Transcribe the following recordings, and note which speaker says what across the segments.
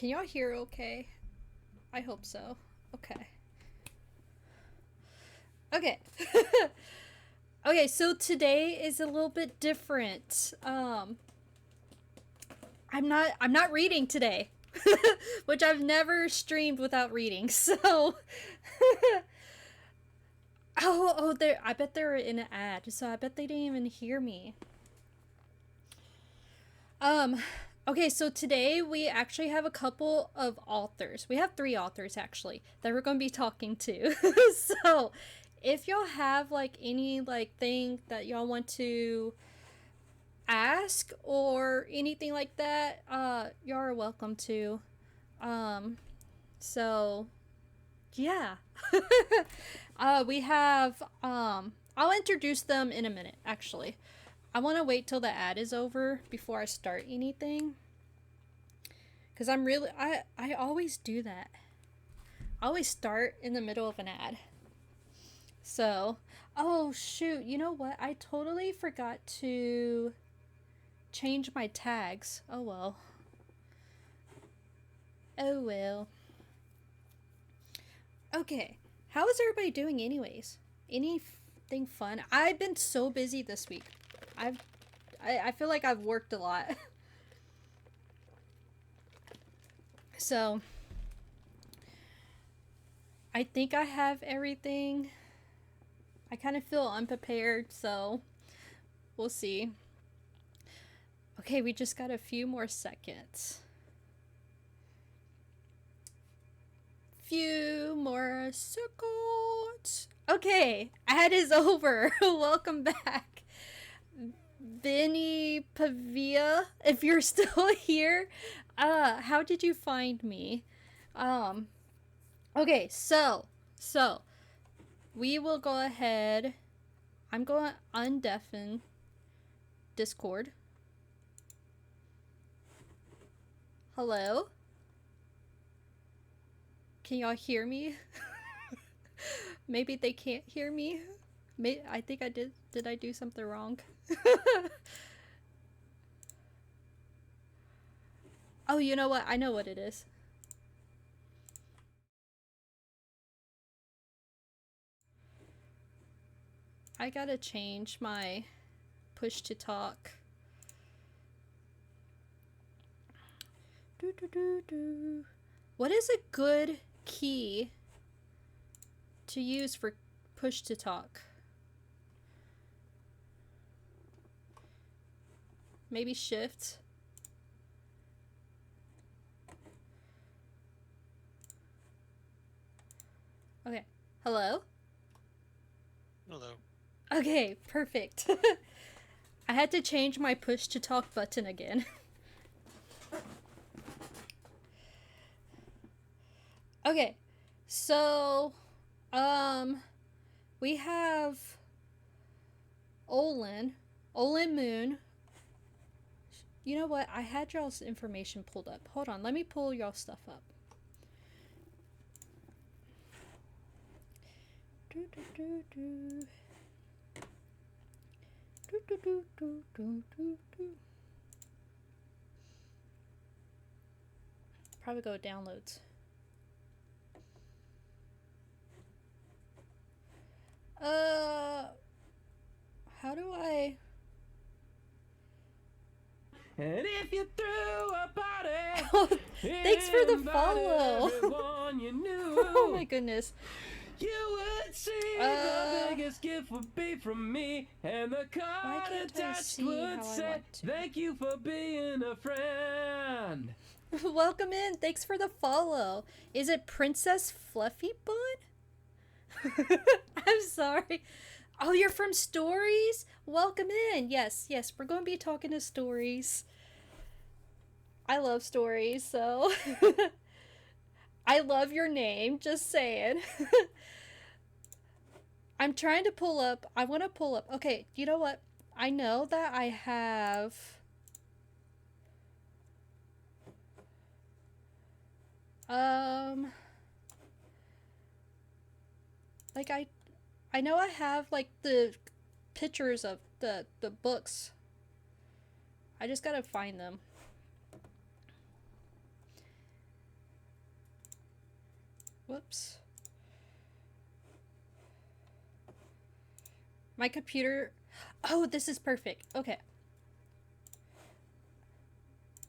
Speaker 1: Can y'all hear okay? I hope so. Okay. Okay. Okay, so today is a little bit different. I'm not reading today. Which I've never streamed without reading. So oh, there, I bet they're in an ad, so I bet they didn't even hear me. Um, okay, so today we actually have a couple of authors. We have three authors actually that we're going to be talking to. So, if y'all have like any like thing that y'all want to ask or anything like that, y'all are welcome to. Um, so yeah. We have I'll introduce them in a minute actually. I want to wait till the ad is over before I start anything. Cuz I always do that. I always start in the middle of an ad. So, oh shoot, you know what? I totally forgot to change my tags. Oh well. Oh well. Okay. How is everybody doing anyways? Anything fun? I've been so busy this week. I feel like I've worked a lot. So, I think I have everything. I kind of feel unprepared, so we'll see. Okay, we just got a few more seconds. Few more seconds. Okay, ad is over. Welcome back. Vinny Pavia, if you're still here, how did you find me? Okay, so we will go ahead. I'm going to undeafen Discord. Hello? Can y'all hear me? Maybe they can't hear me. I think I did. Did I do something wrong? Oh, you know what? I know what it is. I gotta change my push to talk. What is a good key to use for push to talk? Maybe shift. Okay. Hello?
Speaker 2: Hello.
Speaker 1: Okay, perfect. I had to change my push to talk button again. Okay. So, we have Olyn Moon. You know what? I had y'all's information pulled up. Hold on, let me pull y'all stuff up. Probably go downloads. How do I?
Speaker 3: And if you threw a party,
Speaker 1: Oh, thanks for the follow.
Speaker 3: Everyone you knew.
Speaker 1: Oh my goodness.
Speaker 3: You would see the biggest gift would be from me, and the card attached would say, "Thank you for being a friend."
Speaker 1: Welcome in. Thanks for the follow. Is it Princess Fluffy Bun? I'm sorry. Oh, you're from Stories? Welcome in. Yes, we're going to be talking to Stories. I love Stories, so I love your name, just saying. I'm trying to pull up. I want to pull up. Okay, you know what? I know that I have like I know I have like the pictures of the books. I just got to find them. Whoops. My computer... Oh, this is perfect. Okay.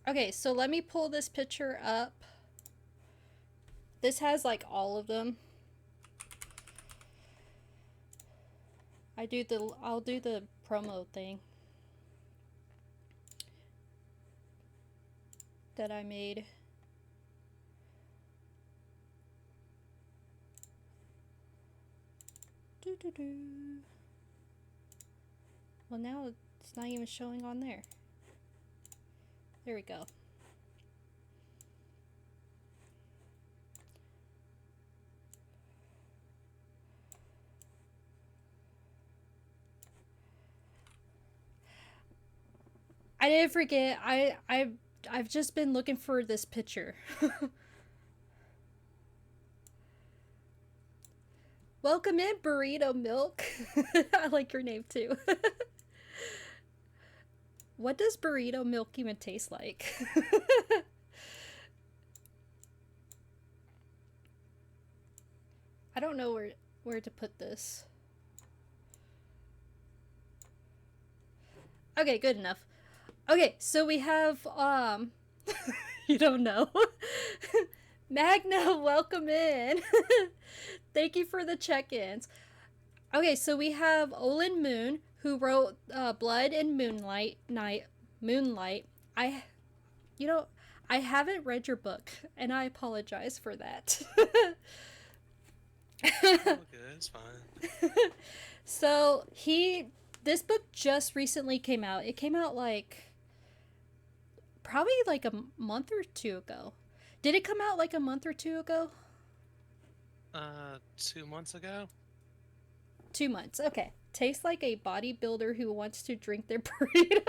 Speaker 1: Okay, so let me pull this picture up. This has, like, all of them. I'll do the promo thing that I made. Doo-doo-doo. Well, now it's not even showing on there. There we go. I didn't forget. I've just been looking for this picture. Welcome in, Burrito Milk. I like your name too. What does burrito milk even taste like? I don't know where to put this. Okay, good enough. Okay, so we have you don't know. Magna, welcome in. Thank you for the check-ins. Okay, so we have Olyn Moon, who wrote Blood and Moonlight. You know, I haven't read your book, and I apologize for that.
Speaker 2: Okay, it's fine.
Speaker 1: So this book just recently came out. It came out like probably like a month or two ago. Did it come out like a month or two ago?
Speaker 2: 2 months ago.
Speaker 1: 2 months. Okay. Tastes like a bodybuilder who wants to drink their burrito.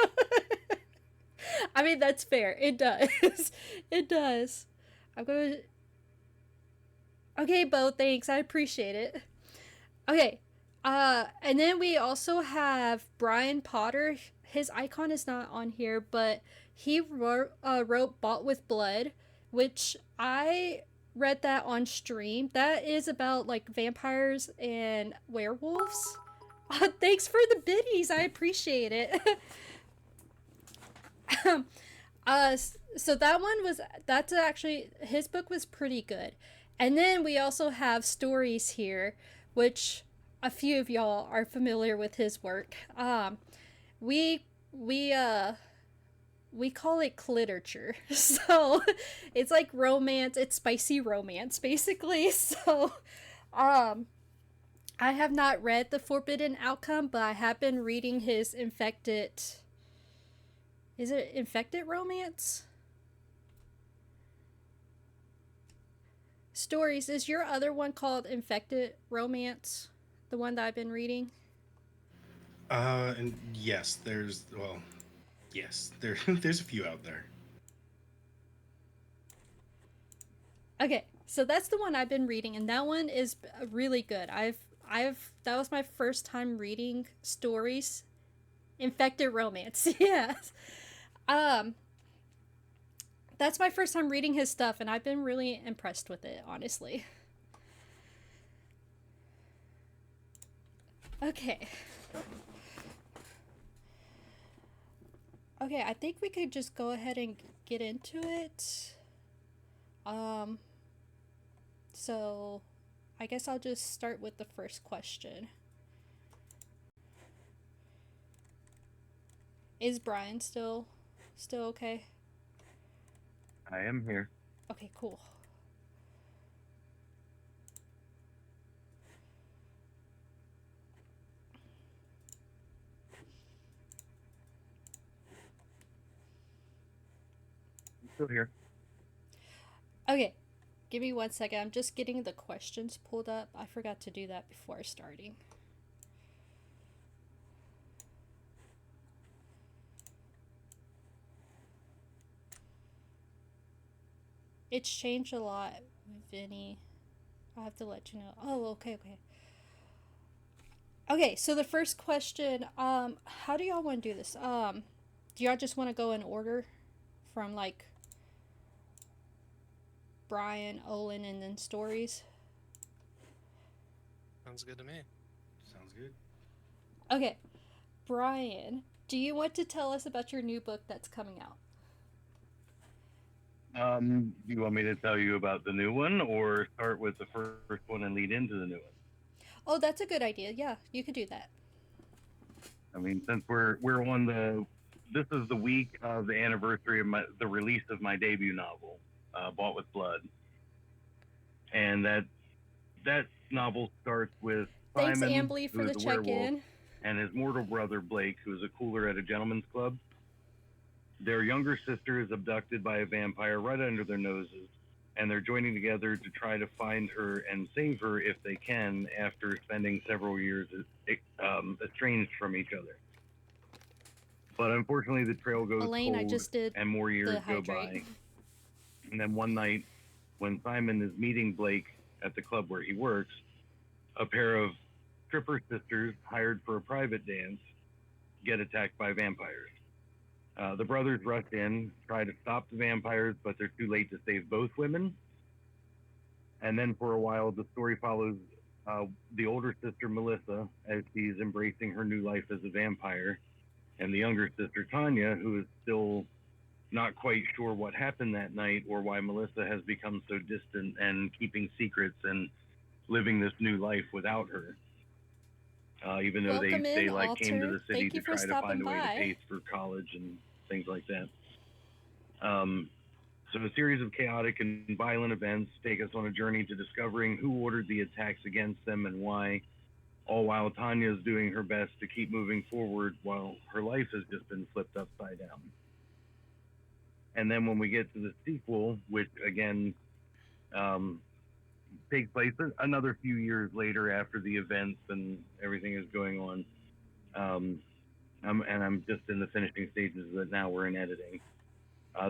Speaker 1: I mean, that's fair. It does. It does. I'm going to... Okay, Bo, thanks. I appreciate it. Okay. And then we also have Brian Potter. His icon is not on here, but he wrote Bought with Blood, which I read that on stream. That is about like vampires and werewolves. Thanks for the biddies. I appreciate it. So that's actually, his book was pretty good. And then we also have Stories here, which a few of y'all are familiar with his work. We call it cliterature. So it's like romance, it's spicy romance basically. So I have not read The Forbidden Outcome, but I have been reading his Infected... Is it Infected Romance? Stories. Is your other one called Infected Romance? The one that I've been reading?
Speaker 4: And yes, there's a few out there.
Speaker 1: Okay, so that's the one I've been reading, and that one is really good. That was my first time reading Stories. Infected Romance. Yes. That's my first time reading his stuff, and I've been really impressed with it, honestly. Okay. Okay, I think we could just go ahead and get into it. So I guess I'll just start with the first question. Is Brian still okay?
Speaker 3: I am here.
Speaker 1: Okay, cool.
Speaker 3: I'm still here.
Speaker 1: Okay, give me 1 second. I'm just getting the questions pulled up. I forgot to do that before starting. It's changed a lot, Vinny. I have to let you know. Oh, okay. Okay, so the first question, how do y'all want to do this? Do y'all just want to go in order from like Brian, Olyn, and then Stories?
Speaker 2: Sounds good to me.
Speaker 4: Sounds good.
Speaker 1: Okay, Brian, do you want to tell us about your new book that's coming out?
Speaker 5: You want me to tell you about the new one, or start with the first one and lead into the new one?
Speaker 1: Oh, that's a good idea. Yeah, you could do that.
Speaker 5: I mean, since we're on this is the week of the anniversary of the release of my debut novel, Bought with Blood, and that novel starts with
Speaker 1: Thanks,
Speaker 5: Simon,
Speaker 1: Ambly,
Speaker 5: who
Speaker 1: for
Speaker 5: is
Speaker 1: the
Speaker 5: a werewolf,
Speaker 1: check-in.
Speaker 5: and his mortal brother Blake, who is a cooler at a gentleman's club. Their younger sister is abducted by a vampire right under their noses, and they're joining together to try to find her and save her if they can after spending several years estranged from each other. But unfortunately, the trail goes
Speaker 1: Elaine, I
Speaker 5: cold,
Speaker 1: just did
Speaker 5: and more years
Speaker 1: the
Speaker 5: go
Speaker 1: hydrate.
Speaker 5: by. And then one night, when Simon is meeting Blake at the club where he works, a pair of stripper sisters hired for a private dance get attacked by vampires. The brothers rush in, try to stop the vampires, but they're too late to save both women. And then for a while, the story follows the older sister, Melissa, as she's embracing her new life as a vampire, and the younger sister, Tanya, who is still not quite sure what happened that night or why Melissa has become so distant and keeping secrets and living this new life without her. Even though
Speaker 1: Welcome
Speaker 5: they
Speaker 1: in,
Speaker 5: like came to
Speaker 1: Alter.
Speaker 5: the city
Speaker 1: Thank you
Speaker 5: to
Speaker 1: for
Speaker 5: try to find
Speaker 1: stopping
Speaker 5: a way to
Speaker 1: by.
Speaker 5: pay for college and things like that. So a series of chaotic and violent events take us on a journey to discovering who ordered the attacks against them and why, all while Tanya is doing her best to keep moving forward while her life has just been flipped upside down. And then when we get to the sequel, which again takes place another few years later after the events and everything is going on, I'm just in the finishing stages of it now. We're in editing.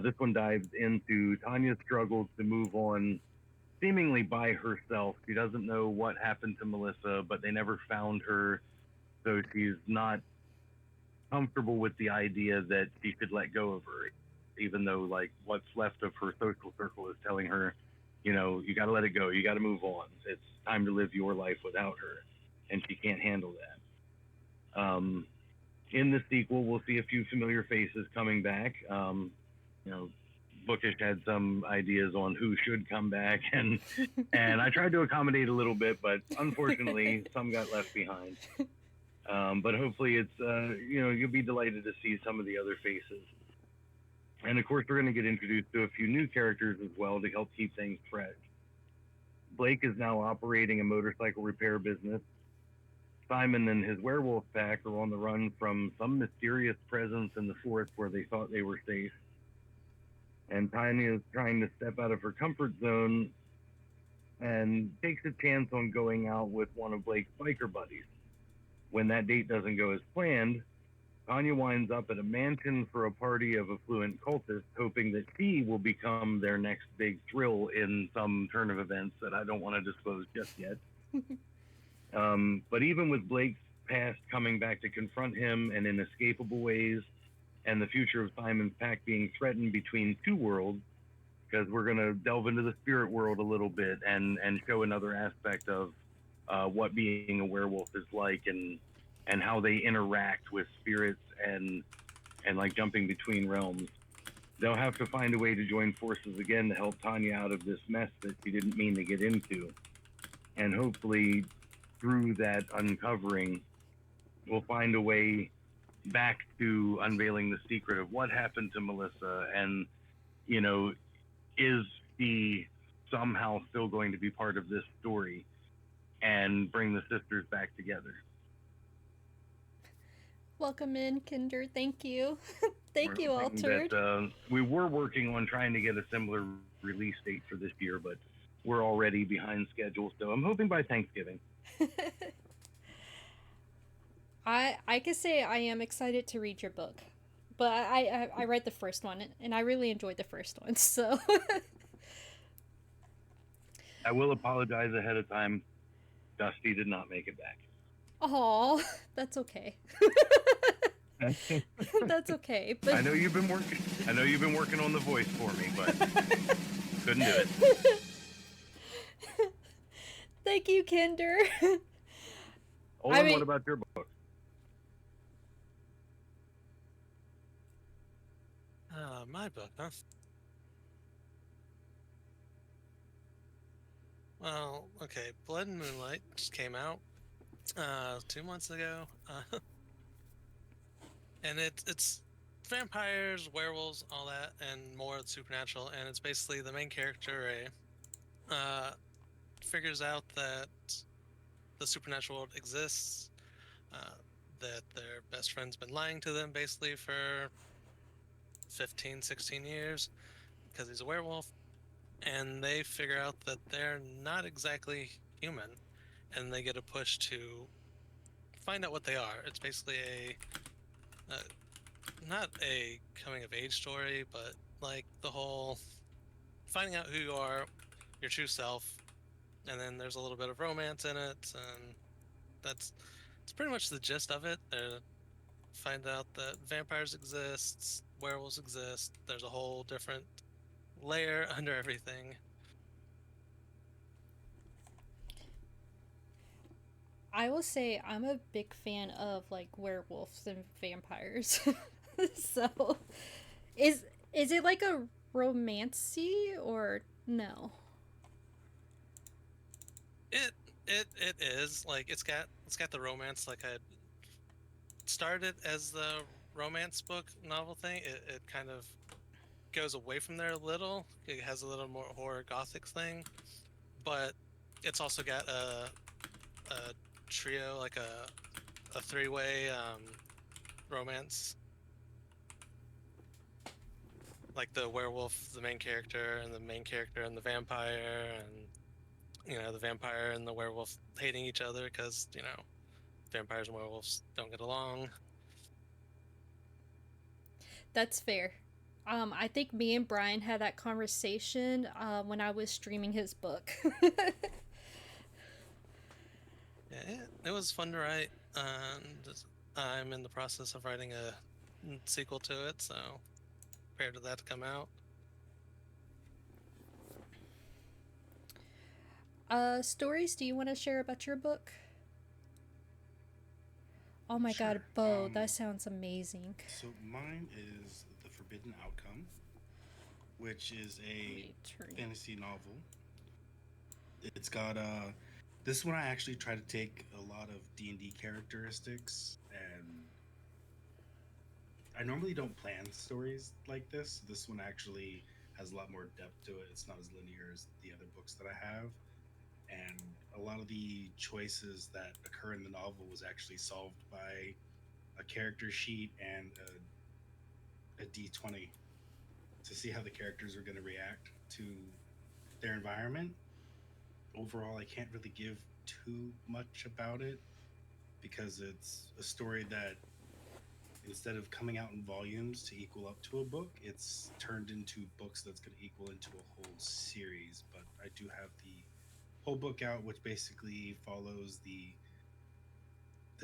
Speaker 5: This one dives into Tanya's struggles to move on seemingly by herself. She doesn't know what happened to Melissa, but they never found her, so she's not comfortable with the idea that she should let go of her, even though like what's left of her social circle is telling her, you know, you got to let it go, you got to move on, it's time to live your life without her, and she can't handle that. In the sequel, we'll see a few familiar faces coming back. You know, Bookish had some ideas on who should come back, and I tried to accommodate a little bit, but unfortunately, some got left behind. But hopefully, it's you know, you'll be delighted to see some of the other faces. And of course, we're going to get introduced to a few new characters as well to help keep things fresh. Blake is now operating a motorcycle repair business. Simon and his werewolf pack are on the run from some mysterious presence in the forest where they thought they were safe. And Tanya is trying to step out of her comfort zone and takes a chance on going out with one of Blake's biker buddies. When that date doesn't go as planned, Tanya winds up at a mansion for a party of affluent cultists, hoping that she will become their next big thrill in some turn of events that I don't want to disclose just yet. But even with Blake's past coming back to confront him and in inescapable ways, and the future of Simon's pack being threatened between two worlds, because we're going to delve into the spirit world a little bit and show another aspect of what being a werewolf is like, and how they interact with spirits and like jumping between realms. They'll have to find a way to join forces again to help Tanya out of this mess that she didn't mean to get into. And hopefully through that uncovering, we'll find a way back to unveiling the secret of what happened to Melissa, and, you know, is she somehow still going to be part of this story and bring the sisters back together.
Speaker 1: Welcome in, Kinder. Thank you. Thank you, Altered.
Speaker 5: That, we were working on trying to get a similar release date for this year, but we're already behind schedule, so I'm hoping by Thanksgiving.
Speaker 1: I could say I am excited to read your book, but I read the first one and I really enjoyed the first one, so.
Speaker 5: I will apologize ahead of time. Dusty did not make it back.
Speaker 1: Aw, that's okay. That's okay. But
Speaker 5: I know you've been working on the voice for me, but couldn't do it.
Speaker 1: Thank you, Kinder.
Speaker 5: Olyn,
Speaker 1: mean-
Speaker 5: what about your book?
Speaker 2: My book, huh? Well, okay. Blood and Moonlight just came out 2 months ago, and it's vampires, werewolves, all that, and more of the supernatural. And it's basically the main character, figures out that the supernatural world exists, that their best friend's been lying to them basically for 15, 16 years because he's a werewolf, and they figure out that they're not exactly human, and they get a push to find out what they are. It's basically not a coming of age story, but like the whole finding out who you are, your true self, and then there's a little bit of romance in it, and it's pretty much the gist of it. Find out that vampires exist, werewolves exist. There's a whole different layer under everything.
Speaker 1: I will say I'm a big fan of like werewolves and vampires. So, is it like a romancy or no?
Speaker 2: It is like it's got the romance. Like I started as the romance book novel thing. It kind of goes away from there a little. It has a little more horror gothic thing, but it's also got a trio, like a three-way romance, like the werewolf, the main character, and the main character and the vampire, and the vampire and the werewolf hating each other because vampires and werewolves don't get along.
Speaker 1: That's fair. I think me and Brian had that conversation when I was streaming his book.
Speaker 2: Yeah, it was fun to write, and I'm in the process of writing a sequel to it, so prepared for that to come out.
Speaker 1: Stories, do you want to share about your book? Oh my god,
Speaker 4: Sure.
Speaker 1: Bo, that sounds amazing.
Speaker 4: So mine is The Forbidden Outcome, which is a fantasy novel. It's got this one I actually try to take a lot of D&D characteristics, and I normally don't plan stories like this. This one actually has a lot more depth to it. It's not as linear as the other books that I have. And a lot of the choices that occur in the novel was actually solved by a character sheet and a D20 to see how the characters are going to react to their environment. Overall, I can't really give too much about it because it's a story that instead of coming out in volumes to equal up to a book, it's turned into books that's going to equal into a whole series. But I do have the whole book out, which basically follows the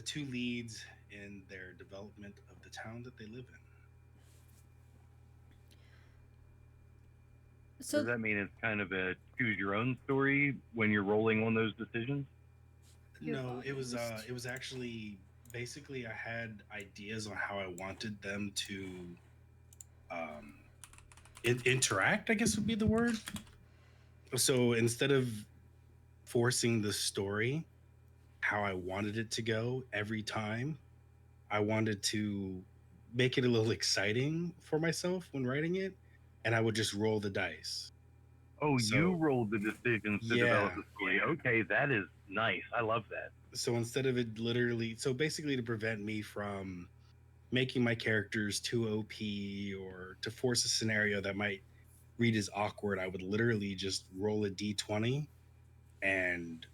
Speaker 4: two leads in their development of the town that they live in.
Speaker 1: So
Speaker 5: Does that mean it's kind of a choose your own story when you're rolling on those decisions?
Speaker 4: No, it was actually basically I had ideas on how I wanted them to interact, I guess would be the word. So instead of forcing the story how I wanted it to go every time, I wanted to make it a little exciting for myself when writing it, and I would just roll the dice.
Speaker 5: Oh,
Speaker 4: So-
Speaker 5: you rolled the decisions to develop the story. Okay, that is nice. I love that.
Speaker 4: So instead of it literally, so basically to prevent me from making my characters too OP or to force a scenario that might read as awkward, I would literally just roll a d20 and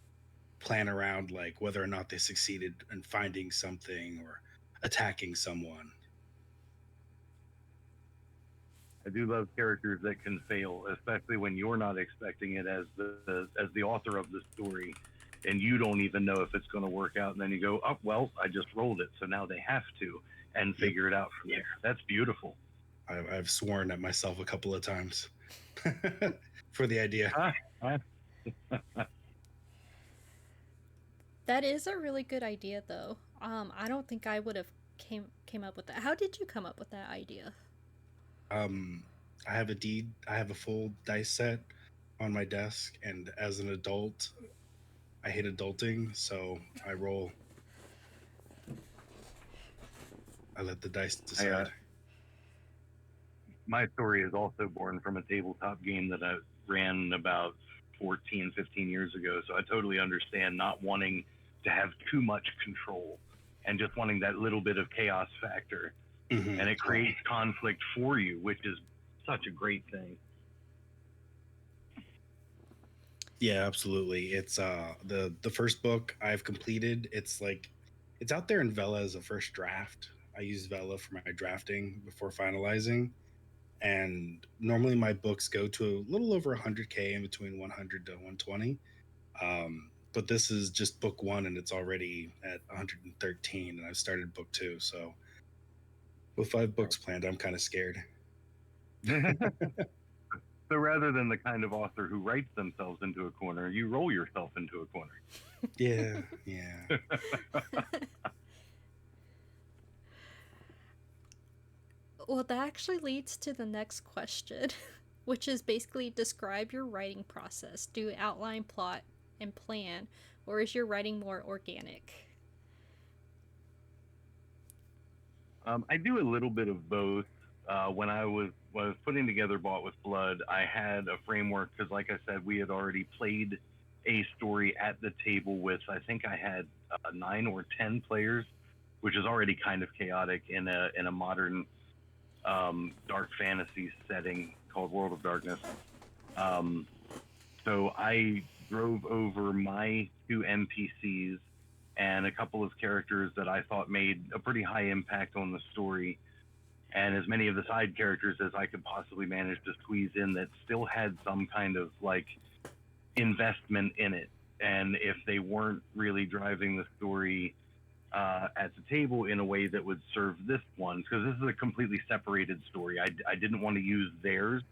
Speaker 4: plan around like whether or not they succeeded in finding something or attacking someone.
Speaker 5: I do love characters that can fail, especially when you're not expecting it as the author of the story, and you don't even know if it's going to work out. And then you go, oh well, I just rolled it, so now they have to and figure it out from there. That's beautiful.
Speaker 4: I've sworn at myself a couple of times for the idea.
Speaker 1: That is a really good idea, though. I don't think I would have came up with that. How did you come up with that idea?
Speaker 4: Um, I have a full dice set on my desk, and as an adult, I hate adulting, so I roll. I let the dice
Speaker 5: I,
Speaker 4: decide.
Speaker 5: my story is also born from a tabletop game that I ran about 14, 15 years ago. So I totally understand not wanting to have too much control and just wanting that little bit of chaos factor.
Speaker 4: Mm-hmm.
Speaker 5: And it creates conflict for you, which is such a great thing.
Speaker 4: Yeah, absolutely. It's the first book I've completed. It's out there in Vela as a first draft. I use Vela for my drafting before finalizing, and normally my books go to a little over 100K, in between 100 to 120. But this is just book one, and it's already at 113, and I've started book two. So with 5 books planned, I'm kind of scared.
Speaker 5: So rather than the kind of author who writes themselves into a corner, you roll yourself into a corner.
Speaker 4: Yeah, yeah.
Speaker 1: Well, that actually leads to the next question, which is basically describe your writing process. Do you outline, plot, and plan, or is your writing more organic?
Speaker 5: I do a little bit of both. When I was putting together Bought with Blood, I had a framework because, like I said, we had already played a story at the table with, I think I had 9 or 10 players, which is already kind of chaotic in a modern dark fantasy setting called World of Darkness. Um, so I drove over my 2 NPCs and a couple of characters that I thought made a pretty high impact on the story, and as many of the side characters as I could possibly manage to squeeze in that still had some kind of like investment in it. And if they weren't really driving the story at the table in a way that would serve this one, because this is a completely separated story, I didn't want to use theirs.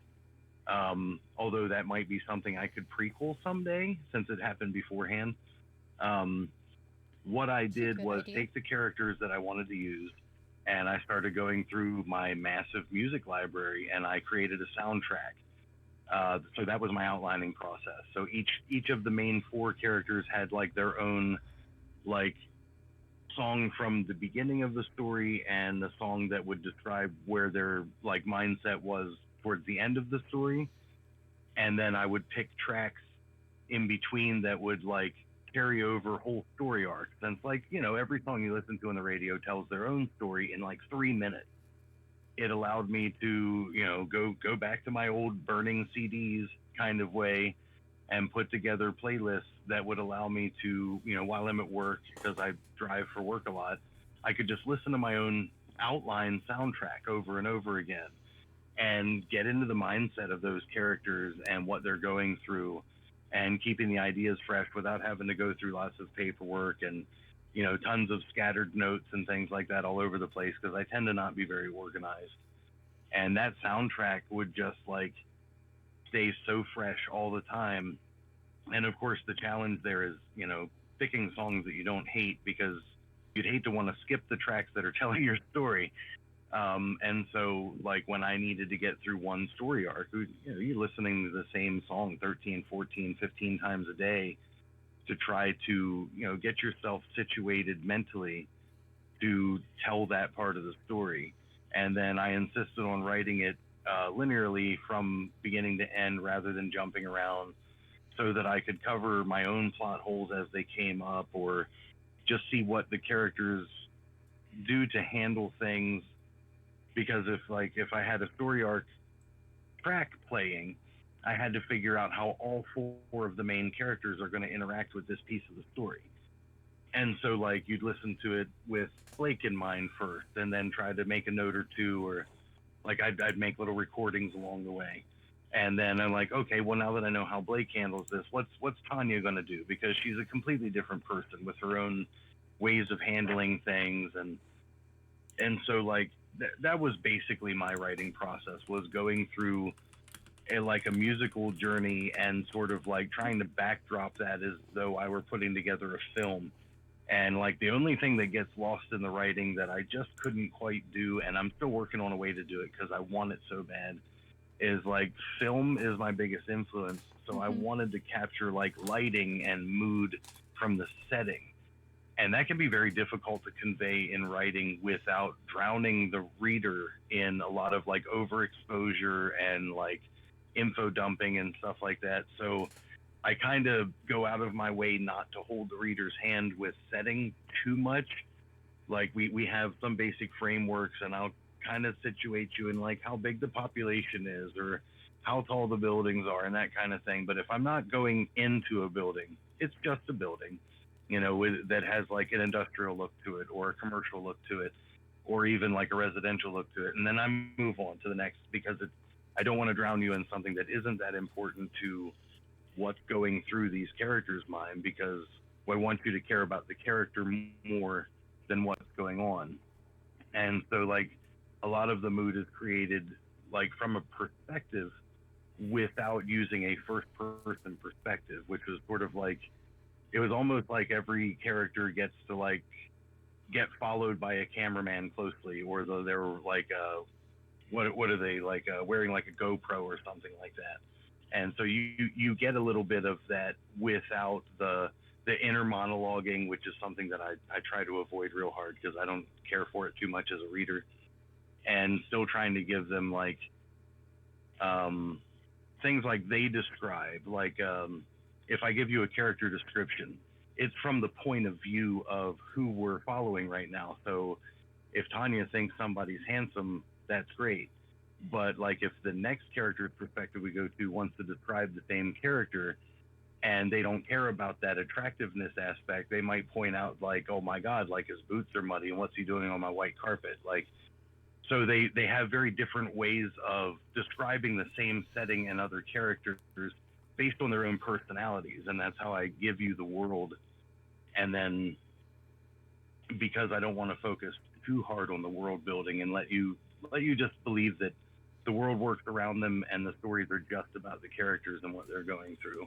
Speaker 5: Although that might be something I could prequel someday since it happened beforehand. Um, what I did was
Speaker 1: idea.
Speaker 5: take the characters that I wanted to use, and I started going through my massive music library, and I created a soundtrack. So that was my outlining process. So each of the main 4 characters had like their own like song from the beginning of the story and the song that would describe where their like mindset was towards the end of the story, and then I would pick tracks in between that would like carry over whole story arcs. And it's like, every song you listen to on the radio tells their own story in like 3 minutes. It allowed me to, go back to my old burning CDs kind of way and put together playlists that would allow me to, while I'm at work, because I drive for work a lot, I could just listen to my own outline soundtrack over and over again and get into the mindset of those characters and what they're going through, and keeping the ideas fresh without having to go through lots of paperwork and tons of scattered notes and things like that all over the place, because I tend to not be very organized. And that soundtrack would just like stay so fresh all the time. And of course the challenge there is picking songs that you don't hate, because you'd hate to want to skip the tracks that are telling your story. And so, like, when I needed to get through one story arc, you're listening to the same song 13, 14, 15 times a day to try to, get yourself situated mentally to tell that part of the story. And then I insisted on writing it linearly from beginning to end rather than jumping around, so that I could cover my own plot holes as they came up, or just see what the characters do to handle things. Because if I had a story arc track playing, I had to figure out how all 4 of the main characters are going to interact with this piece of the story. And so like you'd listen to it with Blake in mind first, and then try to make a note or two, or like I'd make little recordings along the way. And then I'm like, okay, well, now that I know how Blake handles this, what's Tanya going to do? Because she's a completely different person with her own ways of handling things. And so like that was basically my writing process, was going through like a musical journey and sort of like trying to backdrop that as though I were putting together a film, And like the only thing that gets lost in the writing that I just couldn't quite do, and I'm still working on a way to do it because I want it so bad, is like film is my biggest influence. So I wanted to capture like lighting and mood from the setting. And that can be very difficult to convey in writing without drowning the reader in a lot of like overexposure and like info dumping and stuff like that. So I kind of go out of my way not to hold the reader's hand with setting too much. Like we have some basic frameworks, and I'll kind of situate you in like how big the population is or how tall the buildings are and that kind of thing. But if I'm not going into a building, it's just a building, you know, that has like an industrial look to it or a commercial look to it or even like a residential look to it. And then I move on to the next because I don't want to drown you in something that isn't that important to what's going through these characters' mind, because I want you to care about the character more than what's going on. And so like a lot of the mood is created like from a perspective without using a first person perspective, which was sort of like it was almost like every character gets to like get followed by a cameraman closely, or though they're like what are they like wearing like a GoPro or something like that. And so you get a little bit of that without the inner monologuing, which is something that I try to avoid real hard because I don't care for it too much as a reader, and still trying to give them like things like they describe, like if I give you a character description, it's from the point of view of who we're following right now. So if Tanya thinks somebody's handsome, that's great. But like if the next character's perspective we go to wants to describe the same character and they don't care about that attractiveness aspect, they might point out like, oh my God, like his boots are muddy and what's he doing on my white carpet? Like, so they have very different ways of describing the same setting and other characters based on their own personalities. And that's how I give you the world. And then because I don't want to focus too hard on the world building and let you just believe that the world works around them and the stories are just about the characters and what they're going through.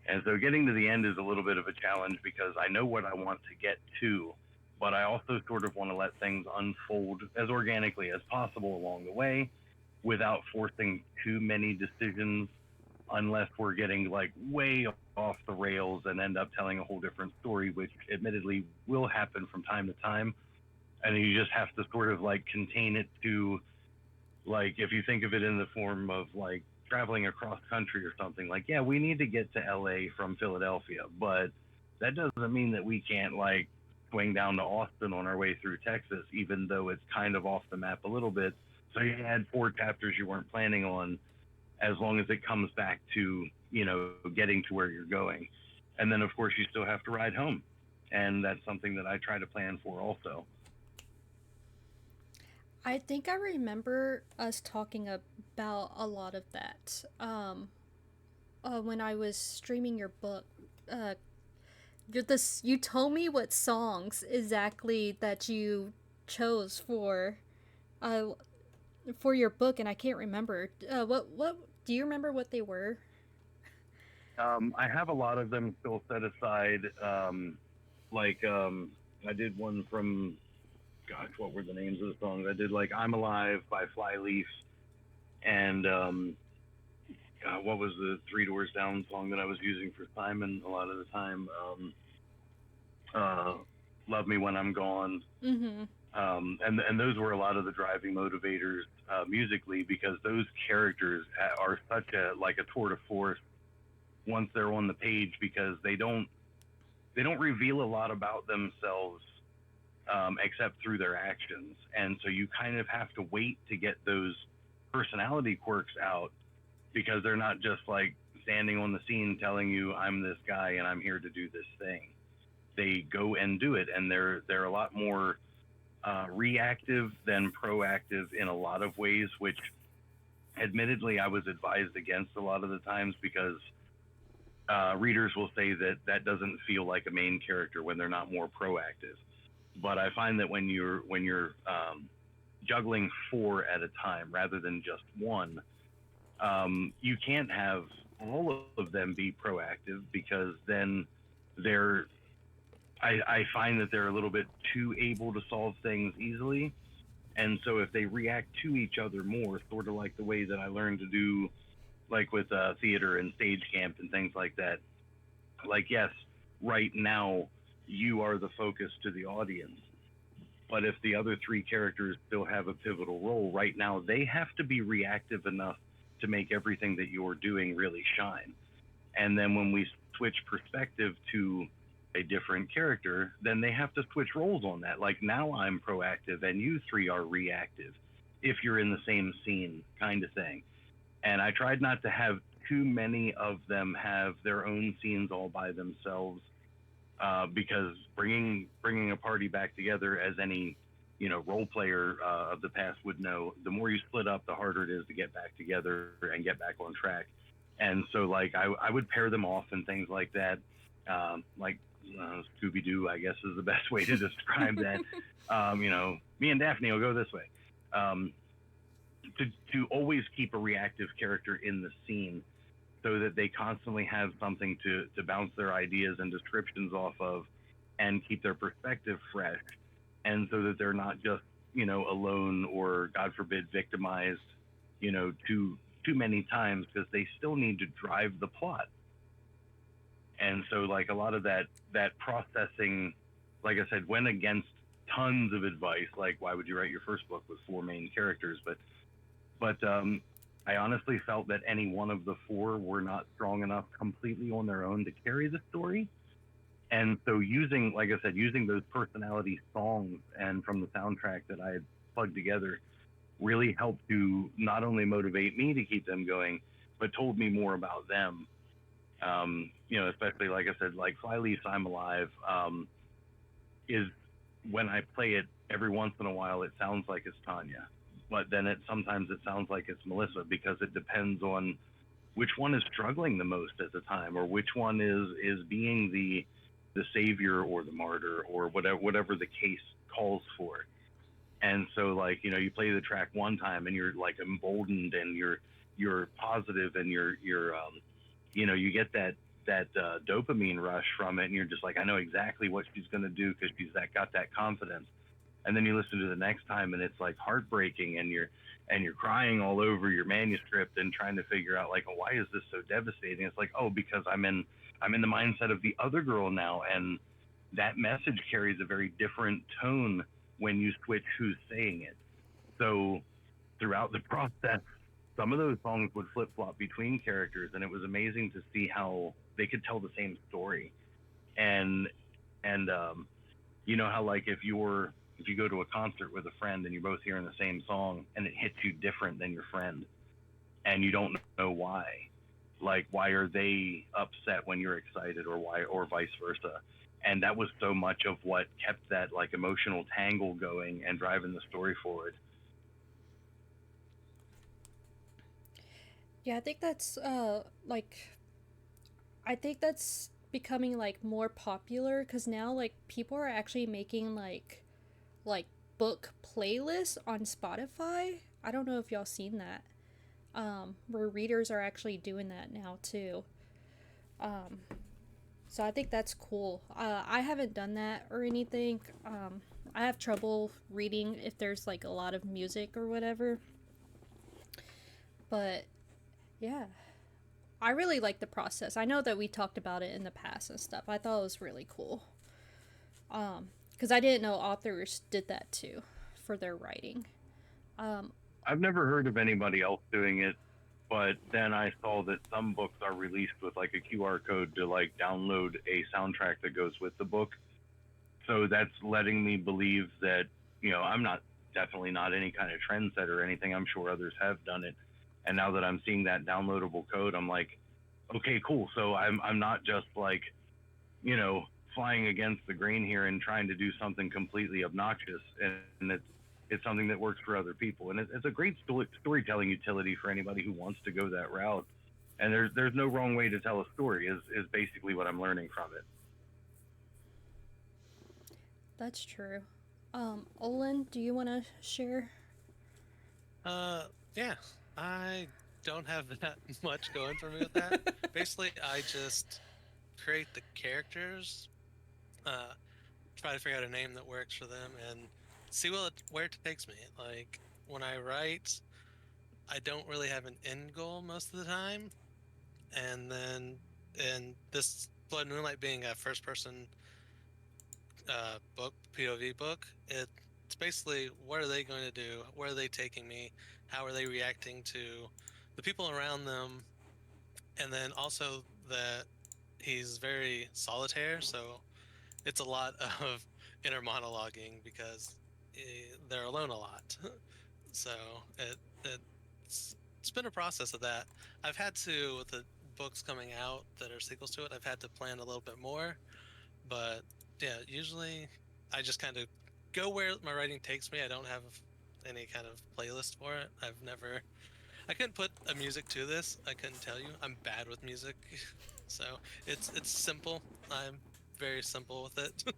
Speaker 5: And so getting to the end is a little bit of a challenge because I know what I want to get to, but I also sort of want to let things unfold as organically as possible along the way without forcing too many decisions, unless we're getting like way off the rails and end up telling a whole different story, which admittedly will happen from time to time. And you just have to sort of like contain it to, like, if you think of it in the form of like traveling across country or something, like, yeah, we need to get to LA from Philadelphia, but that doesn't mean that we can't like swing down to Austin on our way through Texas, even though it's kind of off the map a little bit. So you had 4 chapters you weren't planning on, as long as it comes back to, you know, getting to where you're going. And then of course you still have to ride home. And that's something that I try to plan for also.
Speaker 1: I think I remember us talking about a lot of that when I was streaming your book. You told me what songs exactly that you chose for your book, and I can't remember. What do you remember what they were?
Speaker 5: I have a lot of them still set aside. I did one from, gosh, what were the names of the songs? I did like "I'm Alive" by Flyleaf, and what was the Three Doors Down song that I was using for Simon a lot of the time? "Love Me When I'm Gone."
Speaker 1: Mm-hmm.
Speaker 5: And those were a lot of the driving motivators musically, because those characters are such a like a tour de force once they're on the page, because they don't reveal a lot about themselves except through their actions. And so you kind of have to wait to get those personality quirks out, because they're not just like standing on the scene telling you I'm this guy and I'm here to do this thing. They go and do it, and they're a lot more reactive than proactive in a lot of ways, which admittedly I was advised against a lot of the times, because readers will say that that doesn't feel like a main character when they're not more proactive. But I find that when you're juggling 4 at a time rather than just one, you can't have all of them be proactive, because then they're I find that they're a little bit too able to solve things easily. And so if they react to each other more, sort of like the way that I learned to do, like with theater and stage camp and things like that, like, yes, right now you are the focus to the audience. But if the other three characters still have a pivotal role, right now they have to be reactive enough to make everything that you're doing really shine. And then when we switch perspective to a different character, then they have to switch roles on that. Like now I'm proactive and you three are reactive if you're in the same scene, kind of thing. And I tried not to have too many of them have their own scenes all by themselves, because bringing a party back together, as any role player of the past would know, the more you split up, the harder it is to get back together and get back on track. And so, like, I would pair them off and things like that. Like Scooby Doo, I guess, is the best way to describe that. Me and Daphne will go this way. Um, to always keep a reactive character in the scene so that they constantly have something to bounce their ideas and descriptions off of and keep their perspective fresh, and so that they're not just alone or god forbid victimized too many times, because they still need to drive the plot. And so, like, a lot of that processing, like I said, went against tons of advice, like why would you write your first book with four main characters, but I honestly felt that any one of the four were not strong enough completely on their own to carry the story. And so using, like I said, using those personality songs and from the soundtrack that I had plugged together really helped to not only motivate me to keep them going, but told me more about them. Especially, like I said, like Fly Leaf, I'm Alive, is, when I play it, every once in a while it sounds like it's Tanya, but then sometimes it sounds like it's Melissa, because it depends on which one is struggling the most at the time, or which one is being the savior or the martyr, or whatever the case calls for. And so, like, you play the track one time and you're like emboldened and you're positive and you get that dopamine rush from it, and you're just like, I know exactly what she's going to do because she's got that confidence. And then you listen to the next time and it's like heartbreaking, and you're crying all over your manuscript and trying to figure out, like, oh, why is this so devastating? It's like, oh, because I'm in the mindset of the other girl now, and that message carries a very different tone when you switch who's saying it. So throughout the process, some of those songs would flip flop between characters, and it was amazing to see how they could tell the same story. And you know how, like, if you go to a concert with a friend and you're both hearing the same song and it hits you different than your friend, and you don't know why, like, why are they upset when you're excited, or vice versa. And that was so much of what kept that, like, emotional tangle going and driving the story forward.
Speaker 1: Yeah, I think that's I think that's becoming like more popular because now like people are actually making like book playlists on Spotify. I don't know if y'all seen that. Where readers are actually doing that now too. Um, so I think that's cool. I haven't done that or anything. I have trouble reading if there's like a lot of music or whatever. But yeah, I really like the process. I know that we talked about it in the past and stuff. I thought it was really cool. Because I didn't know authors did that too for their writing. Um,
Speaker 5: I've never heard of anybody else doing it, but then I saw that some books are released with, like, a QR code to, like, download a soundtrack that goes with the book. So that's letting me believe that, I'm definitely not any kind of trendsetter or anything. I'm sure others have done it. And now that I'm seeing that downloadable code, I'm like, okay, cool. So I'm not just, like, flying against the grain here and trying to do something completely obnoxious. And it's something that works for other people. And it's a great storytelling utility for anybody who wants to go that route. And there's no wrong way to tell a story, is basically what I'm learning from it.
Speaker 1: that's true. Olin, do you want to share?
Speaker 2: Yeah, I don't have that much going for me with that. Basically, I just create the characters. Uh, try to figure out a name that works for them and see where it takes me. Like when I write, I don't really have an end goal most of the time, and then in this Blood and Moonlight being a first-person book, POV book, it's basically what are they going to do? Where are they taking me? How are they reacting to the people around them? And then also that he's very solitaire, so it's a lot of inner monologuing because they're alone a lot. So it's been a process of that. I've had to, with the books coming out that are sequels to it, I've had to plan a little bit more. But yeah, usually I just kind of go where my writing takes me. I don't have any kind of playlist for it. I couldn't put a music to this. I couldn't tell you. I'm bad with music. So it's simple. I'm very simple with it.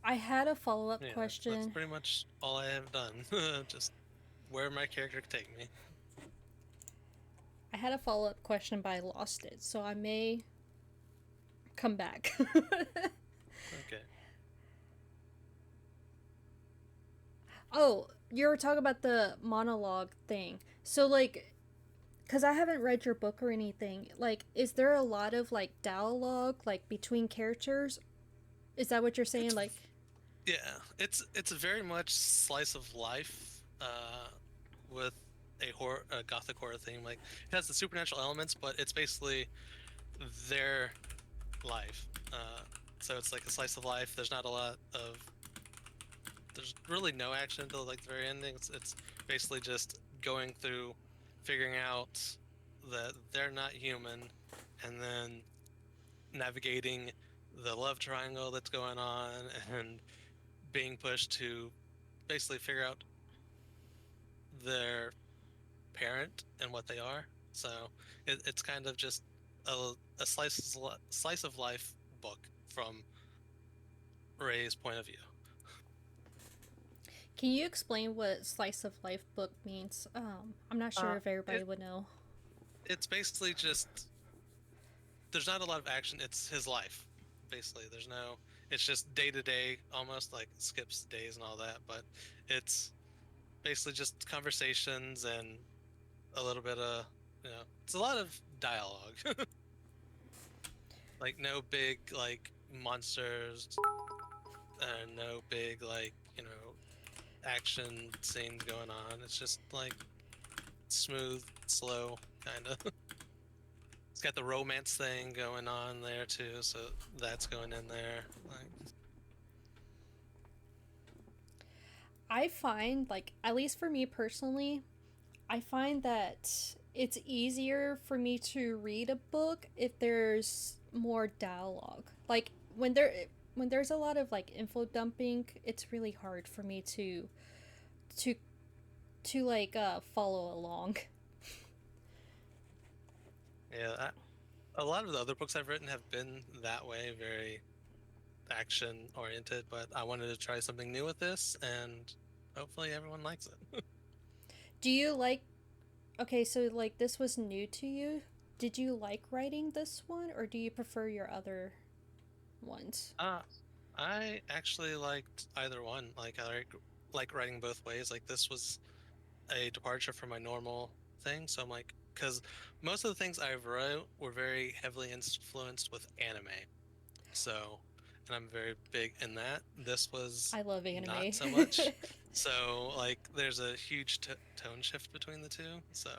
Speaker 1: I had a follow-up
Speaker 2: Yeah, that's
Speaker 1: question.
Speaker 2: pretty much all I have done. Just where my character could take me.
Speaker 1: I had a follow-up question, but I lost it, so I may come back.
Speaker 2: Okay.
Speaker 1: Oh, you were talking about the monologue thing. So, like, because I haven't read your book or anything, like, is there a lot of, like, dialogue, like, between characters? Is that what you're saying?
Speaker 2: It's
Speaker 1: Like,
Speaker 2: Yeah, it's very much slice of life, with a gothic horror theme. Like it has the supernatural elements, but it's basically their life. So it's like a slice of life. There's really no action until like the very ending. It's basically just going through, figuring out that they're not human, and then navigating the love triangle that's going on, and being pushed to basically figure out their parent and what they are. So it's kind of just a slice of life book from Ray's point of view.
Speaker 1: can you explain what slice of life book means? I'm not sure if everybody
Speaker 2: It,
Speaker 1: would know.
Speaker 2: it's basically just there's not a lot of action. It's his life, basically. It's just day to day, almost like skips days and all that. But it's basically just conversations and a little bit of it's a lot of dialogue. Like no big like monsters and no big like action scenes going on. It's just like smooth, slow kind of. It's got the romance thing going on there too, so that's going in there. Like,
Speaker 1: I find, like, at least for me personally, I find that it's easier for me to read a book if there's more dialogue. Like when there's a lot of like info dumping, it's really hard for me to like follow along.
Speaker 2: yeah, a lot of the other books I've written have been that way, very action oriented. But I wanted to try something new with this, and hopefully everyone likes it.
Speaker 1: Do you like Okay, so like this was new to you. Did you like writing this one or do you prefer your other ones?
Speaker 2: uh, I actually liked either one. Like like writing both ways. Like this was a departure from my normal thing. So I'm like, because most of the things I wrote were very heavily influenced with anime. So, and I'm very big in that. This was
Speaker 1: I love
Speaker 2: not
Speaker 1: anime.
Speaker 2: so much. So, like, there's a huge tone shift between the two. So,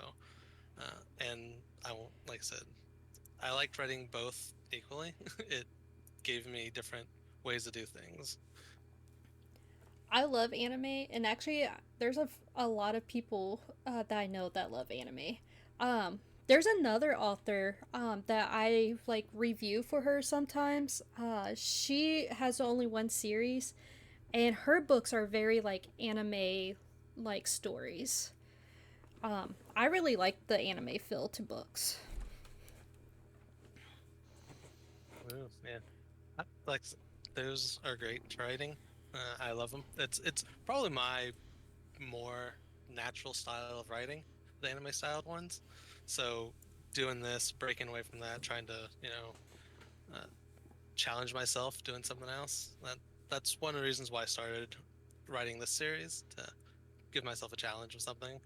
Speaker 2: and I won't, like I said, I liked writing both equally. It gave me different ways to do things.
Speaker 1: I love anime, and actually, there's a lot of people that I know that love anime. There's another author that I like review for her sometimes. She has only one series, and her books are very like anime like stories. I really like the anime feel to books.
Speaker 2: Ooh, man, like those are great writing. I love them. It's probably my more natural style of writing, the anime styled ones. So doing this, breaking away from that, trying to challenge myself doing something else. That's one of the reasons why I started writing this series, to give myself a challenge with something.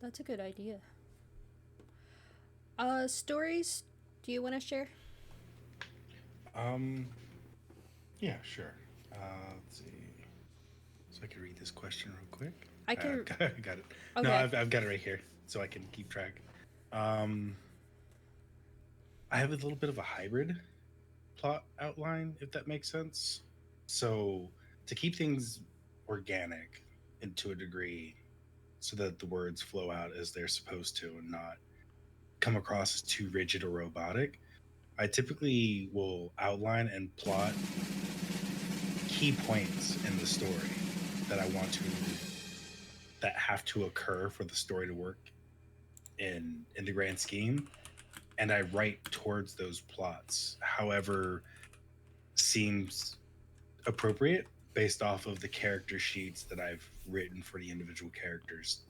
Speaker 1: That's a good idea. Stories, do you want to share?
Speaker 4: Um, yeah, sure. Let's see. So I can read this question real quick.
Speaker 1: I can.
Speaker 4: Got it. No,
Speaker 1: Okay.
Speaker 4: I've got it right here, so I can keep track. Um, I have a little bit of a hybrid plot outline, if that makes sense. So to keep things organic and to a degree, so that the words flow out as they're supposed to and not come across as too rigid or robotic, I typically will outline and plot key points in the story that I want to that have to occur for the story to work in the grand scheme, and I write towards those plots. However, seems appropriate based off of the character sheets that I've written for the individual characters,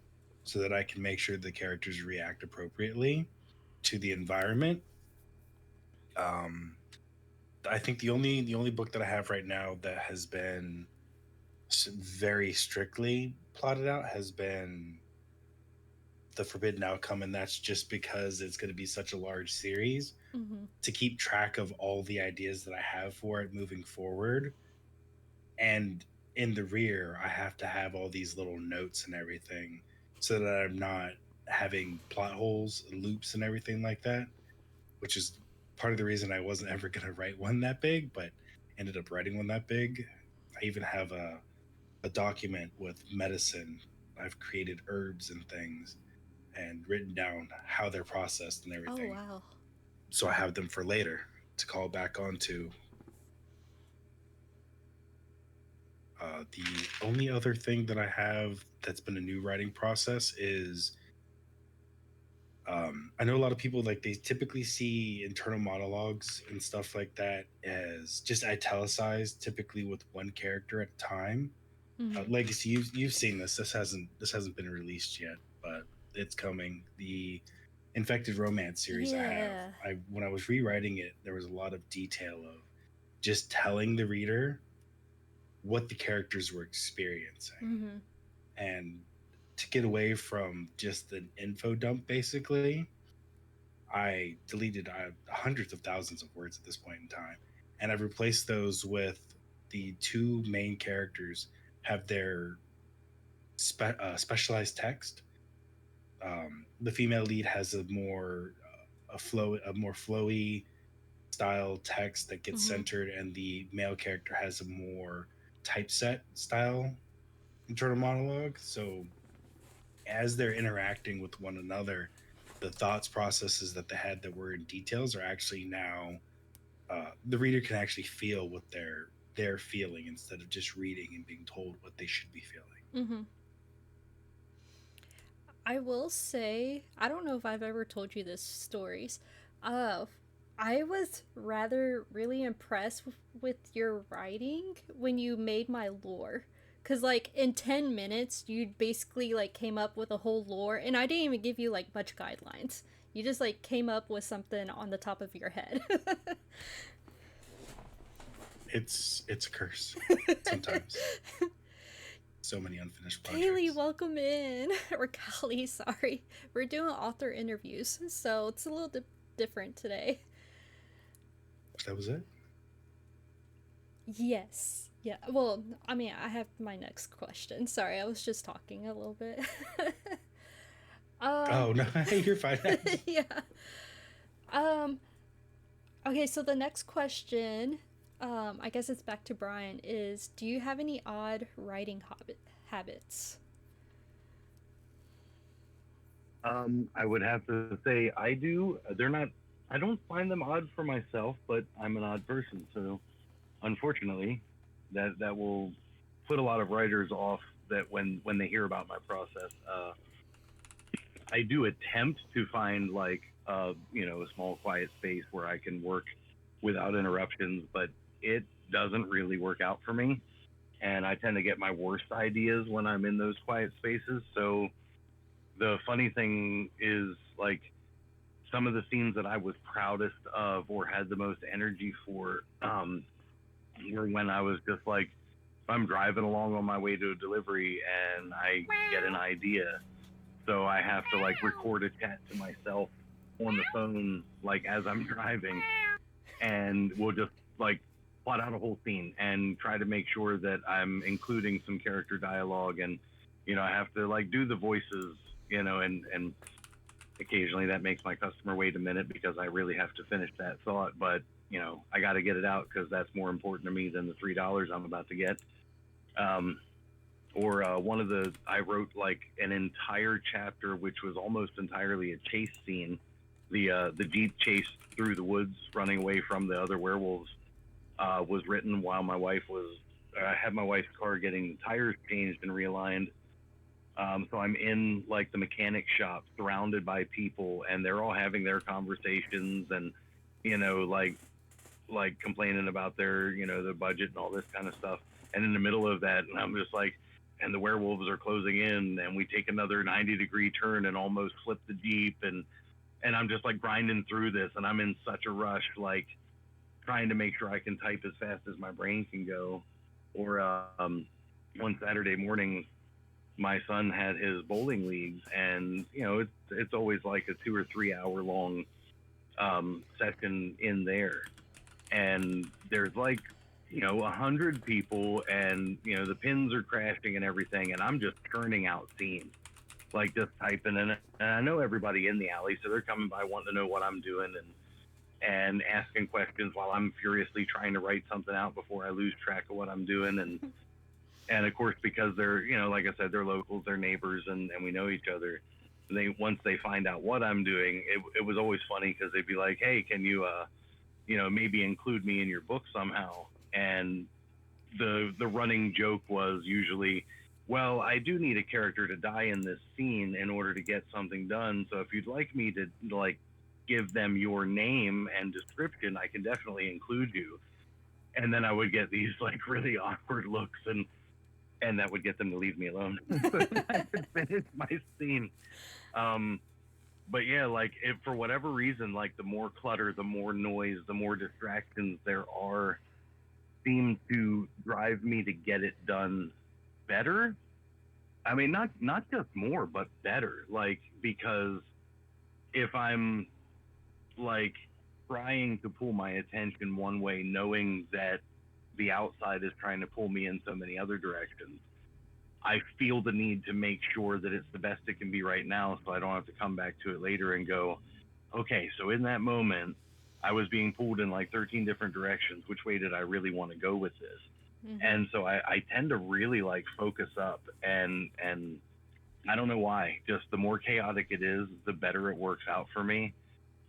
Speaker 4: so that I can make sure the characters react appropriately to the environment. Um, I think the only book that I have right now that has been very strictly plotted out has been The Forbidden Outcome, and that's just because it's going to be such a large series.
Speaker 1: Mm-hmm.
Speaker 4: To keep track of all the ideas that I have for it moving forward, and in the rear I have to have all these little notes and everything, so that I'm not having plot holes and loops and everything like that, which is part of the reason I wasn't ever going to write one that big, but ended up writing one that big. I even have a document with medicine. I've created herbs and things and written down how they're processed and
Speaker 1: Oh,
Speaker 4: everything,
Speaker 1: wow.
Speaker 4: so I have them for later to call back onto. The only other thing that I have that's been a new writing process is, I know a lot of people, like, they typically see internal monologues and stuff like that as just italicized, typically with one character at a time.
Speaker 1: Mm-hmm.
Speaker 4: Legacy, you've seen this. This hasn't been released yet, but it's coming. The Infected Romance series I have.
Speaker 1: Yeah.
Speaker 4: I When I was rewriting it, there was a lot of detail of just telling the reader what the characters were experiencing,
Speaker 1: Mm-hmm.
Speaker 4: and to get away from just an info dump, basically, I deleted hundreds of thousands of words at this point in time, and I've replaced those with the two main characters have their specialized text. The female lead has a more flowy style text that gets
Speaker 1: Mm-hmm.
Speaker 4: centered, and the male character has a more typeset style internal monologue. So as they're interacting with one another, the thoughts processes that they had that were in details are actually now, the reader can actually feel what they're feeling, instead of just reading and being told what they should be feeling.
Speaker 1: Mm-hmm. I will say, I don't know if I've ever told you this stories. Uh, I was rather really impressed with your writing when you made my lore. Cause like in 10 minutes, you basically like came up with a whole lore, and I didn't even give you like much guidelines. You just like came up with something on the top of your head.
Speaker 4: It's a curse sometimes. So many unfinished
Speaker 1: Kaylee,
Speaker 4: projects.
Speaker 1: welcome in. Or Callie, sorry. We're doing author interviews, so it's a little different today.
Speaker 4: That was it.
Speaker 1: Yes. Yeah. Well, I mean, I have my next question. Sorry, I was just talking a little bit. um.
Speaker 4: Oh no, you're fine.
Speaker 1: Yeah. Um. Okay. So the next question, I guess it's back to Brian. Is do you have any odd writing habits?
Speaker 5: I would have to say I do. They're not. I don't find them odd for myself, but I'm an odd person, so unfortunately, that will put a lot of writers off. That when they hear about my process, I do attempt to find like a small quiet space where I can work without interruptions, but it doesn't really work out for me. And I tend to get my worst ideas when I'm in those quiet spaces. So the funny thing is, like, some of the scenes that I was proudest of or had the most energy for were when I was just like, if I'm driving along on my way to a delivery and I get an idea, so I have to like record a chat to myself on the phone, like as I'm driving, and we'll just like plot out a whole scene and try to make sure that I'm including some character dialogue, and I have to like do the voices, and occasionally that makes my customer wait a minute because I really have to finish that thought, but I got to get it out because that's more important to me than the $3 I'm about to get. Or I wrote like an entire chapter which was almost entirely a chase scene. The Jeep chase through the woods running away from the other werewolves was written while I had my wife's car getting the tires changed and realigned. So I'm in like the mechanic shop surrounded by people, and they're all having their conversations and, like complaining about their, the budget and all this kind of stuff. And in the middle of that, and I'm just like, and the werewolves are closing in, and we take another 90-degree turn and almost flip the Jeep. And I'm just like grinding through this, and I'm in such a rush, like trying to make sure I can type as fast as my brain can go. Or one Saturday morning, my son had his bowling leagues, and it's always like a 2 or 3 hour long session in there, and there's like 100 people, and the pins are crashing and everything, and I'm just churning out scenes, like just typing in it. And I know everybody in the alley, so they're coming by wanting to know what I'm doing and asking questions while I'm furiously trying to write something out before I lose track of what I'm doing. And of course, because they're, like I said, they're locals, they're neighbors, and we know each other. Once they find out what I'm doing, it was always funny because they'd be like, "Hey, can you, maybe include me in your book somehow?" And the running joke was usually, "Well, I do need a character to die in this scene in order to get something done. So if you'd like me to like give them your name and description, I can definitely include you." And then I would get these like really awkward looks, and that would get them to leave me alone. So I could finish my scene. But yeah, like for whatever reason, like the more clutter, the more noise, the more distractions there are, seem to drive me to get it done better. I mean, not just more, but better. Like, because if I'm like trying to pull my attention one way, knowing that the outside is trying to pull me in so many other directions, I feel the need to make sure that it's the best it can be right now, so I don't have to come back to it later and go, okay, so in that moment, I was being pulled in like 13 different directions. Which way did I really want to go with this? Mm-hmm. And so I tend to really like focus up, and I don't know why. Just the more chaotic it is, the better it works out for me.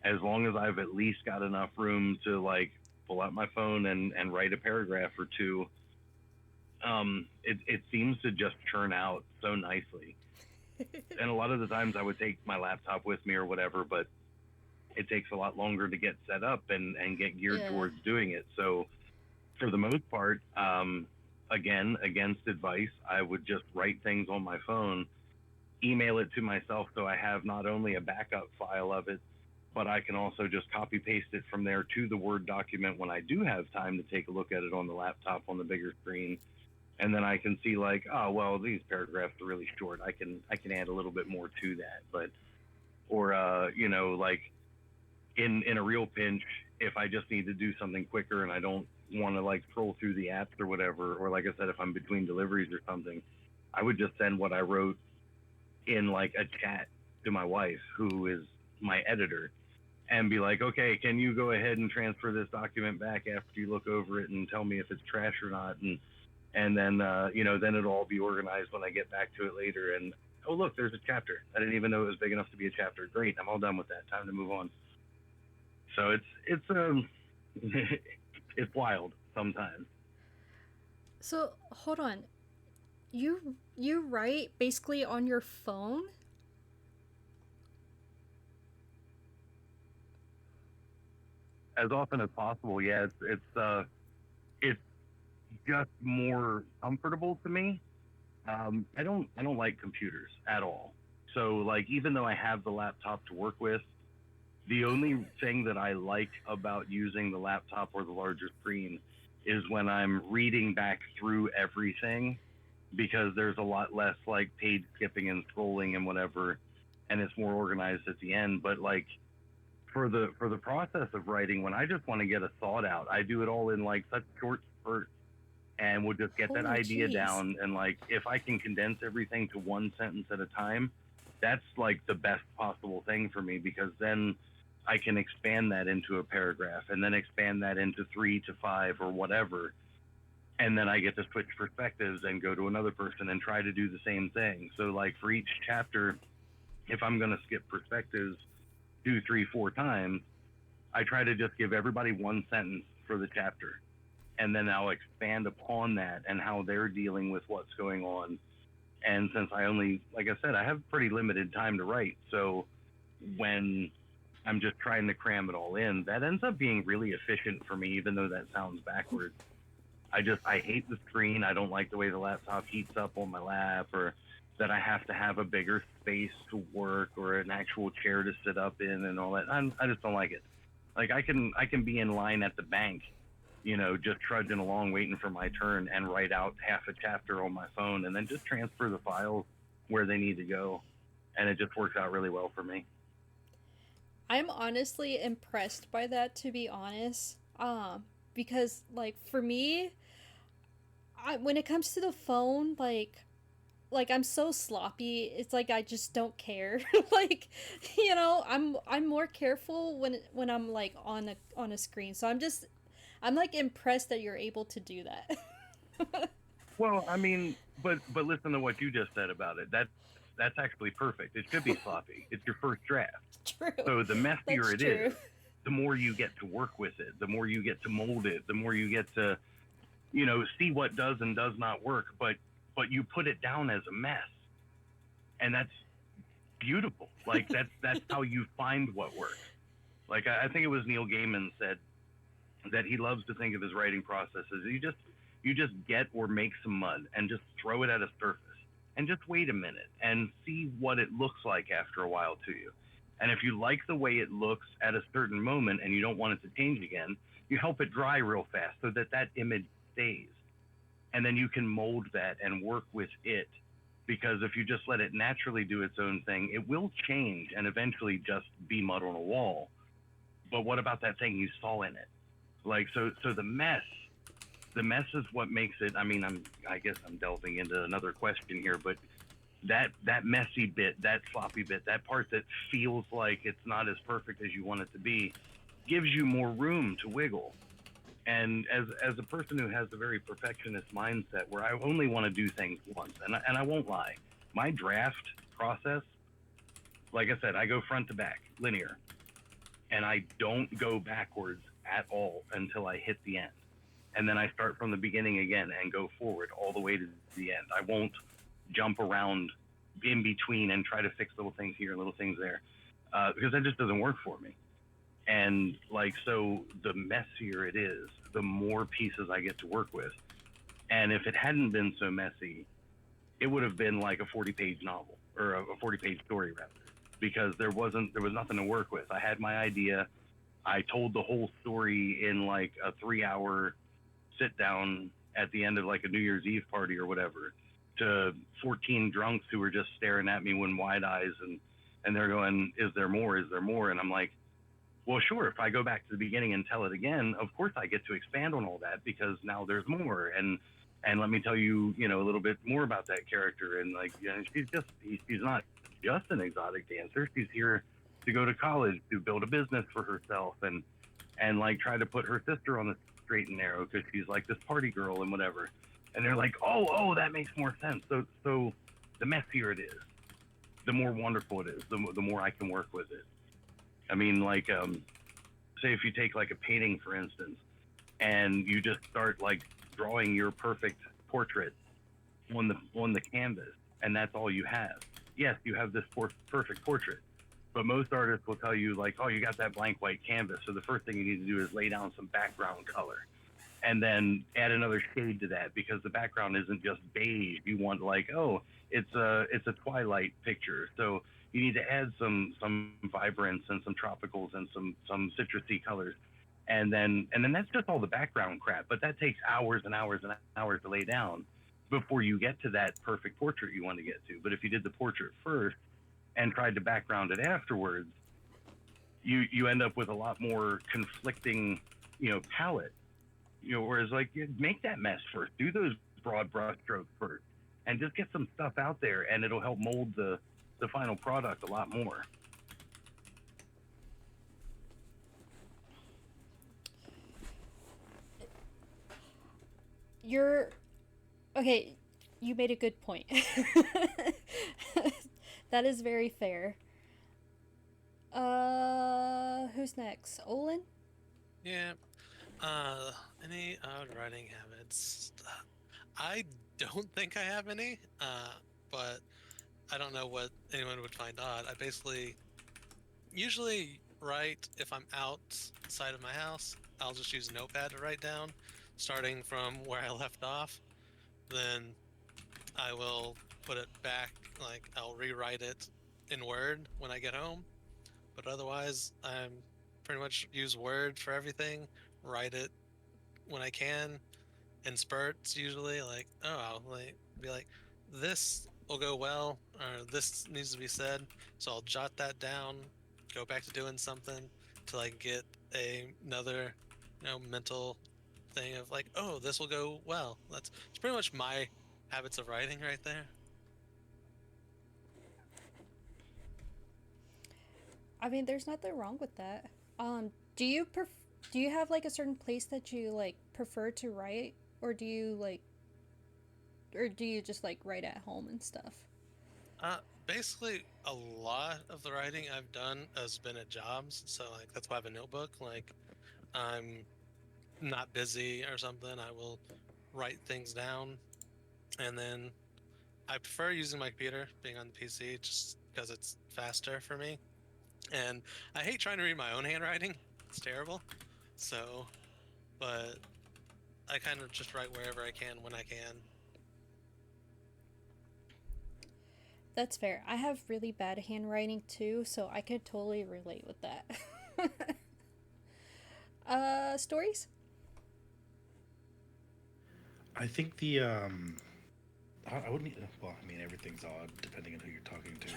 Speaker 5: As long as I've at least got enough room to like pull out my phone and write a paragraph or two, it seems to just churn out so nicely. And a lot of the times I would take my laptop with me or whatever, but it takes a lot longer to get set up and get geared towards doing it. So for the most part, again, against advice, I would just write things on my phone, email it to myself, so I have not only a backup file of it, but I can also just copy paste it from there to the Word document when I do have time to take a look at it on the laptop on the bigger screen. And then I can see like, oh, well, these paragraphs are really short. I can add a little bit more to that. But, or, like in a real pinch, if I just need to do something quicker and I don't want to like scroll through the apps or whatever, or like I said, if I'm between deliveries or something, I would just send what I wrote in like a chat to my wife, who is my editor, and be like, okay, can you go ahead and transfer this document back after you look over it and tell me if it's trash or not? And then, then it'll all be organized when I get back to it later. And, oh, look, there's a chapter. I didn't even know it was big enough to be a chapter. Great, I'm all done with that. Time to move on. So it's it's wild sometimes.
Speaker 1: So hold on, you write basically on your phone?
Speaker 5: As often as possible, yeah. It's just more comfortable to me. I don't like computers at all. So like, even though I have the laptop to work with, The only thing that I like about using the laptop or the larger screen is when I'm reading back through everything, because there's a lot less like page skipping and scrolling and whatever, and it's more organized at the end. But like for the process of writing, when I just want to get a thought out, I do it all in like such short spurts, and we'll just get that
Speaker 1: Holy
Speaker 5: idea
Speaker 1: jeez.
Speaker 5: down. And like if I can condense everything to one sentence at a time, that's like the best possible thing for me, because then I can expand that into a paragraph and then expand that into 3 to 5 or whatever. And then I get to switch perspectives and go to another person and try to do the same thing. So like for each chapter, if I'm going to skip perspectives 2, 3, 4 times, I try to just give everybody one sentence for the chapter. And then I'll expand upon that and how they're dealing with what's going on. And since I only, like I said, I have pretty limited time to write. So when I'm just trying to cram it all in, that ends up being really efficient for me, even though that sounds backwards. I hate the screen. I don't like the way the laptop heats up on my lap, or that I have to have a bigger space to work or an actual chair to sit up in and all that. I just don't like it. Like I can be in line at the bank, just trudging along, waiting for my turn, and write out half a chapter on my phone, and then just transfer the files where they need to go, and it just works out really well for me.
Speaker 1: I'm honestly impressed by that, to be honest. Because like for me, when it comes to the phone, like I'm so sloppy. It's like I just don't care. Like, I'm more careful when I'm like on a screen. So I'm like impressed that you're able to do that.
Speaker 5: Well, I mean, but listen to what you just said about it. That's actually perfect. It should be sloppy. It's your first draft.
Speaker 1: True.
Speaker 5: So the messier
Speaker 1: That's
Speaker 5: it
Speaker 1: true.
Speaker 5: is, the more you get to work with it, the more you get to mold it, the more you get to, see what does and does not work. But you put it down as a mess, and that's beautiful. Like that's how you find what works. Like I think it was Neil Gaiman said that he loves to think of his writing process as you just get or make some mud and just throw it at a surface and just wait a minute and see what it looks like after a while to you. And if you like the way it looks at a certain moment and you don't want it to change again, you help it dry real fast so that image stays. And then you can mold that and work with it, because if you just let it naturally do its own thing, it will change and eventually just be mud on a wall. But what about that thing you saw in it? Like, so the mess is what makes it. I mean, I guess I'm delving into another question here, but that messy bit, that sloppy bit, that part that feels like it's not as perfect as you want it to be, gives you more room to wiggle. And as a person who has a very perfectionist mindset, where I only want to do things once, and I won't lie, my draft process, like I said, I go front to back, linear, and I don't go backwards at all until I hit the end. And then I start from the beginning again and go forward all the way to the end. I won't jump around in between and try to fix little things here, little things there, because that just doesn't work for me. And like, so the messier it is, the more pieces I get to work with. And if it hadn't been so messy, it would have been like a 40-page novel, or a 40-page story rather, because there was nothing to work with. I had my idea. I told the whole story in like a 3-hour sit down at the end of like a New Year's Eve party or whatever, to 14 drunks who were just staring at me with wide eyes, and they're going, "Is there more? Is there more?" And I'm like, well, sure, if I go back to the beginning and tell it again, of course I get to expand on all that, because now there's more. And let me tell you, a little bit more about that character. And like, she's not just an exotic dancer. She's here to go to college, to build a business for herself, and like try to put her sister on the straight and narrow, because she's like this party girl and whatever. And they're like, oh, that makes more sense. So the messier it is, the more wonderful it is, the more I can work with it. I mean, like, say if you take like a painting, for instance, and you just start like drawing your perfect portrait on the canvas, and that's all you have. Yes, you have this perfect portrait, but most artists will tell you like, oh, you got that blank white canvas, so the first thing you need to do is lay down some background color, and then add another shade to that, because the background isn't just beige. You want like, oh, it's a twilight picture, so You need to add some vibrance and some tropicals and some citrusy colors. And then that's just all the background crap, but that takes hours and hours and hours to lay down before you get to that perfect portrait you want to get to. But if you did the portrait first and tried to background it afterwards, you end up with a lot more conflicting, palette. Whereas like make that mess first, do those broad brush strokes first, and just get some stuff out there, and it'll help mold the final product a lot more.
Speaker 1: Okay, you made a good point. That is very fair. Who's next? Olyn?
Speaker 2: Yeah. Any odd writing habits? I don't think I have any. But I don't know what anyone would find odd. I basically usually write if I'm outside of my house. I'll just use a notepad to write down, starting from where I left off. Then I will put it back, like I'll rewrite it in Word when I get home. But otherwise, I'm pretty much use Word for everything. Write it when I can, in spurts usually. Like, oh, I'll be like, this will go well, or this needs to be said. So I'll jot that down, go back to doing something till I get another, mental thing of like, oh, this will go well. It's pretty much my habits of writing right there.
Speaker 1: I mean, there's nothing wrong with that. Do you do you have like a certain place that you like prefer to write, or do you just like write at home and stuff?
Speaker 2: Basically, a lot of the writing I've done has been at jobs, so like that's why I have a notebook. Like, I'm not busy or something, I will write things down, and then I prefer using my computer, being on the PC, just because it's faster for me. And I hate trying to read my own handwriting; it's terrible. So, but I kind of just write wherever I can when I can.
Speaker 1: That's fair. I have really bad handwriting too, so I could totally relate with that. Stories?
Speaker 4: I think the I wouldn't. Well, I mean, everything's odd depending on who you're talking to.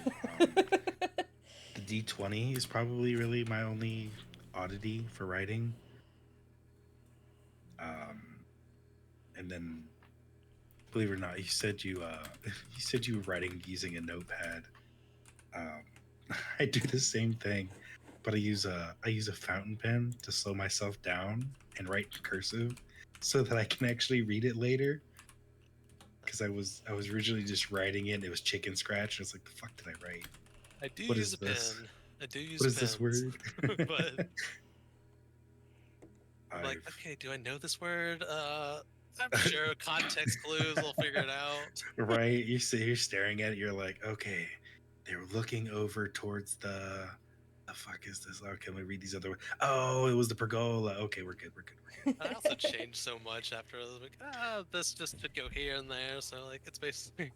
Speaker 4: The D20 is probably really my only oddity for writing. And then, believe it or not, you said you you said you were writing using a notepad. I do the same thing, but I use a fountain pen to slow myself down and write in cursive, so that I can actually read it later. Because I was originally just writing it. It was chicken scratch. I was like, the fuck did I write?
Speaker 2: I do
Speaker 4: What
Speaker 2: use
Speaker 4: is
Speaker 2: a
Speaker 4: this?
Speaker 2: pen. I do use
Speaker 4: What is
Speaker 2: pens,
Speaker 4: this word?
Speaker 2: but I'm like,
Speaker 4: I've
Speaker 2: okay, do I know this word? I'm sure context clues will figure it out.
Speaker 4: right. You sit here staring at it. You're like, okay, they're looking over towards the fuck is this? Oh, can we read these other? Oh, it was the pergola. Okay, we're good. We're good. We're good.
Speaker 2: I also changed so much after I was like, this just could go here and there. So like, it's basically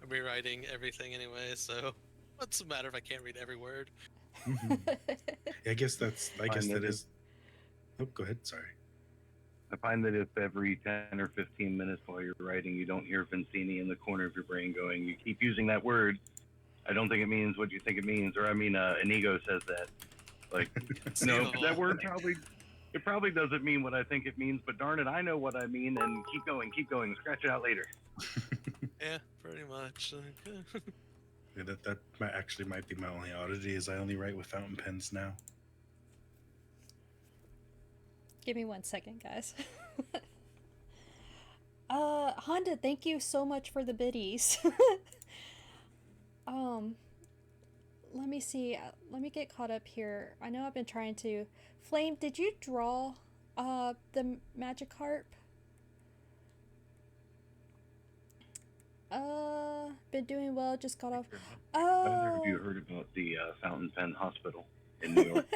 Speaker 2: I'm rewriting everything anyway. So what's the matter if I can't read every word?
Speaker 4: Mhm. Yeah, I guess that's. I guess
Speaker 5: Fine,
Speaker 4: that
Speaker 5: that
Speaker 4: is. Oh, go ahead. Sorry.
Speaker 5: I find that if every 10 or 15 minutes while you're writing, you don't hear Vincini in the corner of your brain going, you keep using that word. I don't think it means what you think it means. Or, I mean, an ego says that. Like, no, that word probably doesn't mean what I think it means, but darn it, I know what I mean, and keep going, scratch it out later.
Speaker 2: Yeah, pretty much.
Speaker 4: Yeah, that might be my only oddity is I only write with fountain pens now.
Speaker 1: Give me 1 second, guys. Honda, thank you so much for the biddies. Let me see. Let me get caught up here. I know I've been trying to. Flame, did you draw the Magikarp? Been doing well, just got off.
Speaker 5: Have you heard about the Fountain Pen Hospital in New York?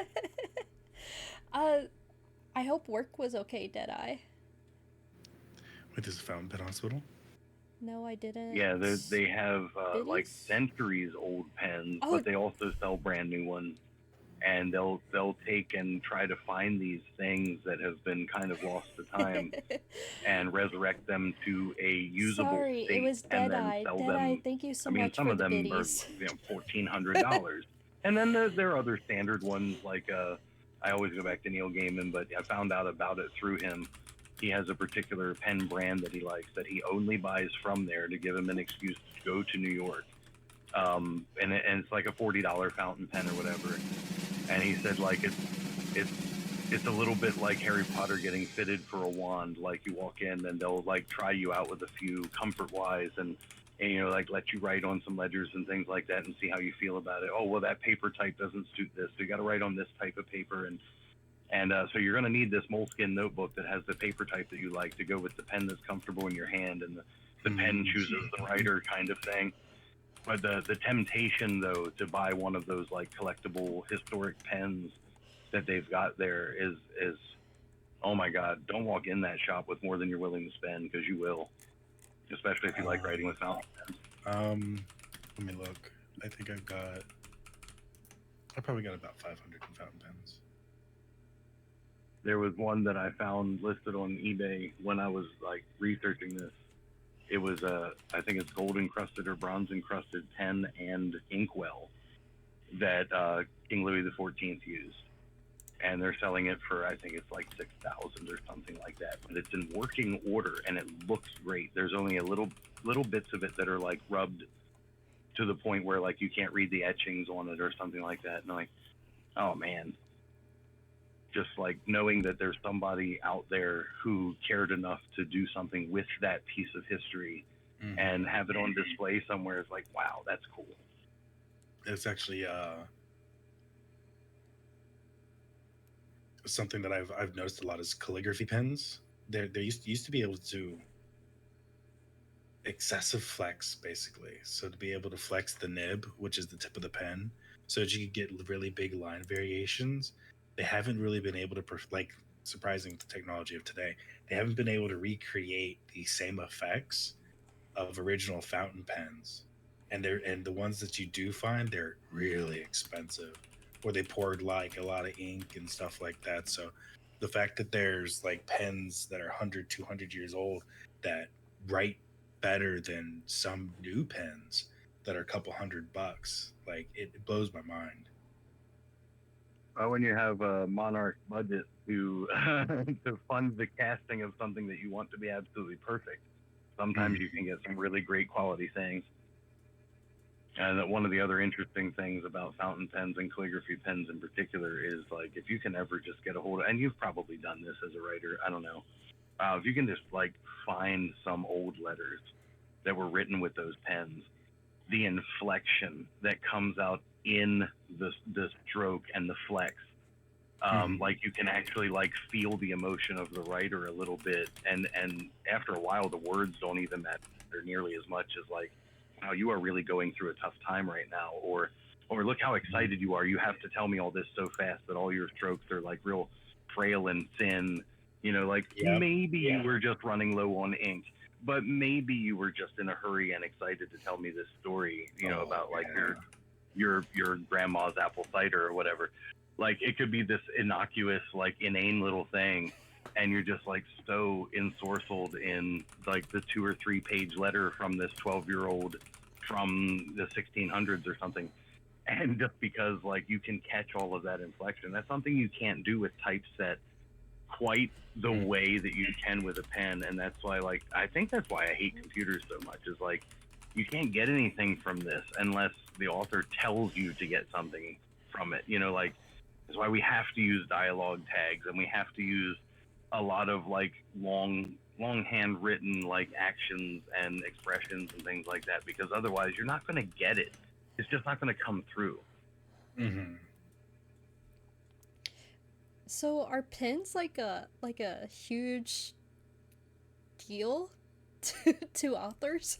Speaker 1: I hope work was okay, Deadeye.
Speaker 4: Wait, there's a fountain pen hospital?
Speaker 1: No, I didn't.
Speaker 5: Yeah, they have like
Speaker 1: Biddies?
Speaker 5: centuries old pens,
Speaker 1: Oh.
Speaker 5: but they also sell brand new ones. And they'll take and try to find these things that have been kind of lost to time and resurrect them to a usable
Speaker 1: Sorry,
Speaker 5: state
Speaker 1: it was
Speaker 5: and then
Speaker 1: Deadeye.
Speaker 5: sell
Speaker 1: Deadeye,
Speaker 5: them.
Speaker 1: thank you so
Speaker 5: I mean,
Speaker 1: much
Speaker 5: some
Speaker 1: for
Speaker 5: of
Speaker 1: the
Speaker 5: them are
Speaker 1: biddies.
Speaker 5: $1,400, and then there are other standard ones like I always go back to Neil Gaiman, but I found out about it through him. He has a particular pen brand that he likes that he only buys from there to give him an excuse to go to New York. And it's like a $40 fountain pen or whatever. And he said like it's a little bit like Harry Potter getting fitted for a wand. Like you walk in and they'll like try you out with a few comfort wise and you know like let you write on some ledgers and things like that and see how you feel about it. Oh well, that paper type doesn't suit this, so you got to write on this type of paper and so you're going to need this moleskin notebook that has the paper type that you like to go with the pen that's comfortable in your hand and the pen chooses the writer kind of thing. But the temptation though to buy one of those like collectible historic pens that they've got there is oh my god, don't walk in that shop with more than you're willing to spend because you will, especially if you like writing with fountain pens.
Speaker 4: Let me look. I think I probably got about 500 in fountain pens.
Speaker 5: There was one that I found listed on eBay when I was like researching this. It was I think it's gold encrusted or bronze encrusted pen and inkwell that King Louis XIV used, and they're selling it for I think it's like 6,000 or something like that. But it's in working order and it looks great. There's only a little bits of it that are like rubbed to the point where like you can't read the etchings on it or something like that. And I'm like, oh man. Just like knowing that there's somebody out there who cared enough to do something with that piece of history and have it on display somewhere is like, wow, that's cool.
Speaker 4: It's actually something that I've noticed a lot is calligraphy pens. They used to be able to excessive flex basically. So to be able to flex the nib, which is the tip of the pen, so that you could get really big line variations. They haven't really been able to like surprising the technology of today. They haven't been able to recreate the same effects of original fountain pens, and the ones that you do find they're really expensive, or they poured like a lot of ink and stuff like that. So the fact that there's like pens that are 100 200 years old that write better than some new pens that are a couple $100, like it blows my mind.
Speaker 5: When you have a Monarch budget to to fund the casting of something that you want to be absolutely perfect, sometimes you can get some really great quality things. And one of the other interesting things about fountain pens and calligraphy pens in particular is like if you can ever just get a hold of, and you've probably done this as a writer, I don't know, if you can just like find some old letters that were written with those pens, the inflection that comes out in the stroke and the flex, like you can actually like feel the emotion of the writer a little bit, and after a while the words don't even matter nearly as much as like, wow, you are really going through a tough time right now, or look how excited you are, you have to tell me all this so fast that all your strokes are like real frail and thin, you know, like maybe you were just running low on ink, but maybe you were just in a hurry and excited to tell me this story, you know, about like your grandma's apple cider or whatever. Like it could be this innocuous, like inane little thing, and you're just like so ensorcelled in like the 2 or 3 page letter from this 12-year-old from the 1600s or something. And just because like you can catch all of that inflection, that's something you can't do with typeset quite the way that you can with a pen. And that's why, like, I think that's why I hate computers so much, is like you can't get anything from this unless the author tells you to get something from it, you know, like that's why we have to use dialogue tags and we have to use a lot of like long handwritten like actions and expressions and things like that, because otherwise you're not going to get it. It's just not going to come through.
Speaker 1: So are pens like a huge deal to authors?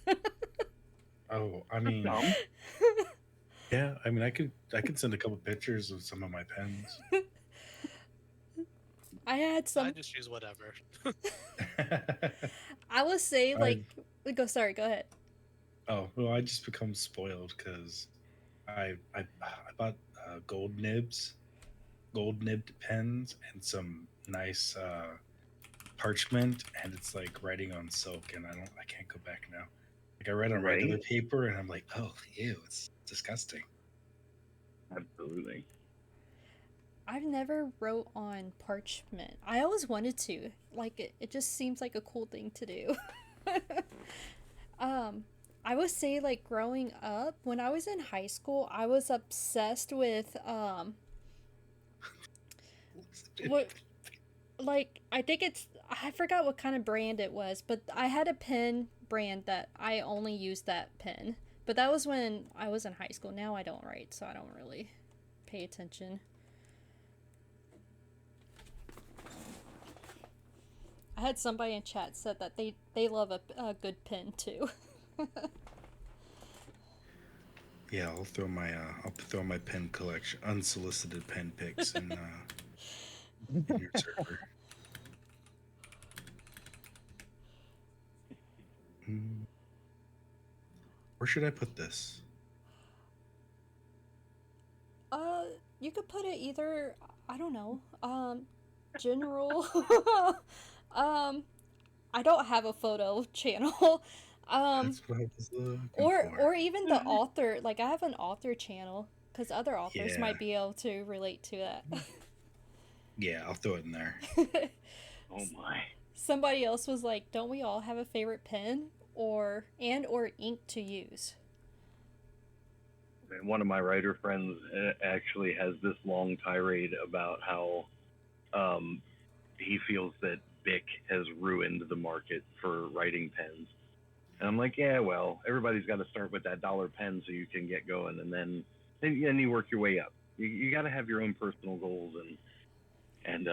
Speaker 4: Oh, I mean, yeah, I mean, I could send a couple pictures of some of my pens.
Speaker 1: I had some.
Speaker 2: I just use whatever.
Speaker 1: I would say like Go ahead.
Speaker 4: Oh well, I just become spoiled because I bought gold nibbed pens, and some nice parchment, and it's like writing on silk, and I can't go back now. Like I read on regular
Speaker 5: Right?
Speaker 4: paper, and I'm like, oh, ew, it's disgusting.
Speaker 5: Absolutely.
Speaker 1: I've never wrote on parchment. I always wanted to. Like it just seems like a cool thing to do. um I would say like growing up, when I was in high school, I was obsessed with what like I think I forgot what kind of brand it was, but I had a pen brand that I only used that pen. But that was when I was in high school. Now I don't write, so I don't really pay attention. I had somebody in chat said that they love a good pen too.
Speaker 4: Yeah, I'll throw my pen collection, unsolicited pen picks, in your server. Mm, where should I put this?
Speaker 1: uh, you could put it either, I don't know, general. um, I don't have a photo channel. um,
Speaker 4: That's what I was looking
Speaker 1: or
Speaker 4: for.
Speaker 1: even the author. Like I have an author channel because other authors
Speaker 4: Yeah,
Speaker 1: might be able to relate to that.
Speaker 4: yeah, I'll throw it in there.
Speaker 5: Oh my.
Speaker 1: Somebody else was like, "Don't we all have a favorite pen or ink to use?"
Speaker 5: And one of my writer friends actually has this long tirade about how um, he feels that Bic has ruined the market for writing pens. And I'm like, yeah, well, everybody's got to start with that dollar pen so you can get going, and then you work your way up. You got to have your own personal goals, and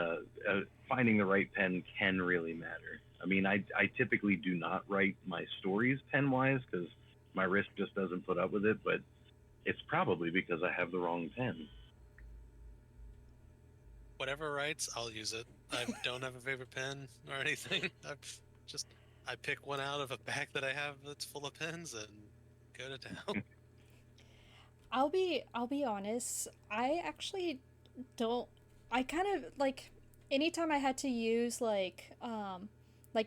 Speaker 5: finding the right pen can really matter. I mean, I typically do not write my stories pen wise because my wrist just doesn't put up with it, but it's probably because I have the wrong pen.
Speaker 2: Whatever writes, I'll use it. I don't have a favorite pen or anything. Just I pick one out of a bag that I have that's full of pens and go to town.
Speaker 1: I'll be honest. I actually don't. I kind of like anytime I had to use like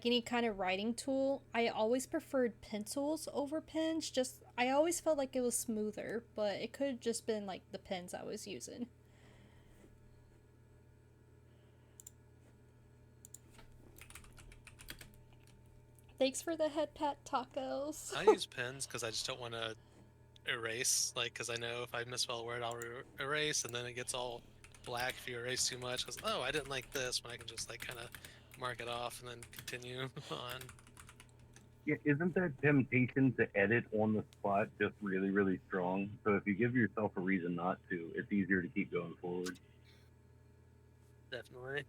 Speaker 1: any kind of writing tool, I always preferred pencils over pens. Just I always felt like it was smoother, but it could have just been like the pens I was using. Thanks for the head pat tacos.
Speaker 2: I use pens because I just don't want to erase, like, because I know if I misspell a word, I'll erase, and then it gets all black if you erase too much. Because oh, I didn't like this, when I can just like kind of mark it off and then continue on.
Speaker 5: Yeah, isn't that temptation to edit on the spot just really, really strong? So if you give yourself a reason not to, it's easier to keep going forward.
Speaker 2: Definitely.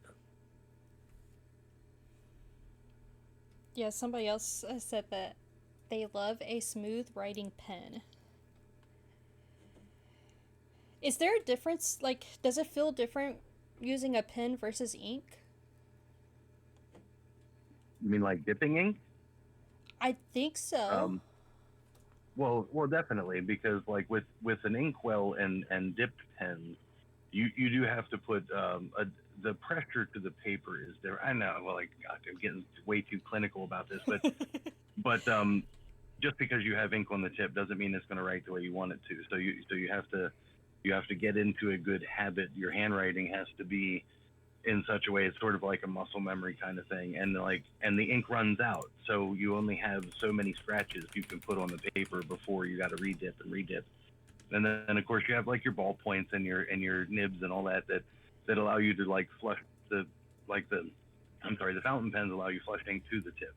Speaker 1: Yeah, somebody else said that they love a smooth writing pen. Is there a difference? Like, does it feel different using a pen versus ink?
Speaker 5: You mean like dipping ink?
Speaker 1: I think so.
Speaker 5: Um, well, definitely because like with an inkwell and dipped pens, you do have to put the pressure to the paper is there. I know. Well, like God, I'm getting way too clinical about this, but just because you have ink on the tip doesn't mean it's going to write the way you want it to. So you have to get into a good habit. Your handwriting has to be in such a way it's sort of like a muscle memory kind of thing, and the ink runs out, so you only have so many scratches you can put on the paper before you got to redip and redip. And then of course you have like your ballpoints and your nibs and all that allow you to like flush the like the I'm sorry, the fountain pens allow you flushing to the tip,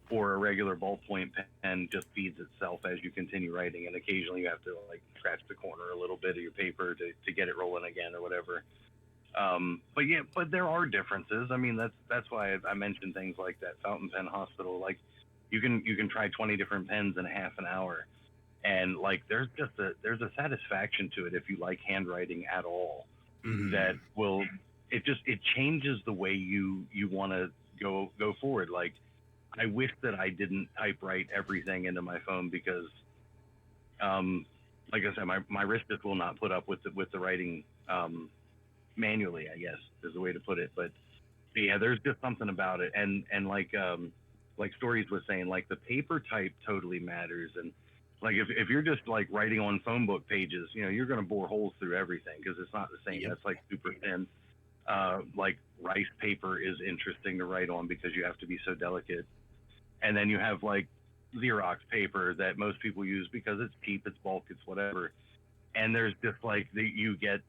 Speaker 5: or a regular ballpoint pen just feeds itself as you continue writing, and occasionally you have to like scratch the corner a little bit of your paper to get it rolling again or whatever. But there are differences. I mean, that's why I mentioned things like that fountain pen hospital. Like, you can try 20 different pens in half an hour, and like there's a satisfaction to it if you like handwriting at all.
Speaker 4: Mhm.
Speaker 5: That will it changes the way you want to go forward. Like I wish that I didn't typewrite everything into my phone because, like I said, my wrist just will not put up with the writing manually, I guess is the way to put it. But yeah, there's just something about it, and like Stories was saying, like the paper type totally matters, and like if you're just like writing on phone book pages, you're gonna bore holes through everything because it's not the same.
Speaker 4: Yep.
Speaker 5: That's like super thin. Like rice paper is interesting to write on because you have to be so delicate, and then you have like Xerox paper that most people use because it's cheap, it's bulk, it's whatever, and there's just like you get,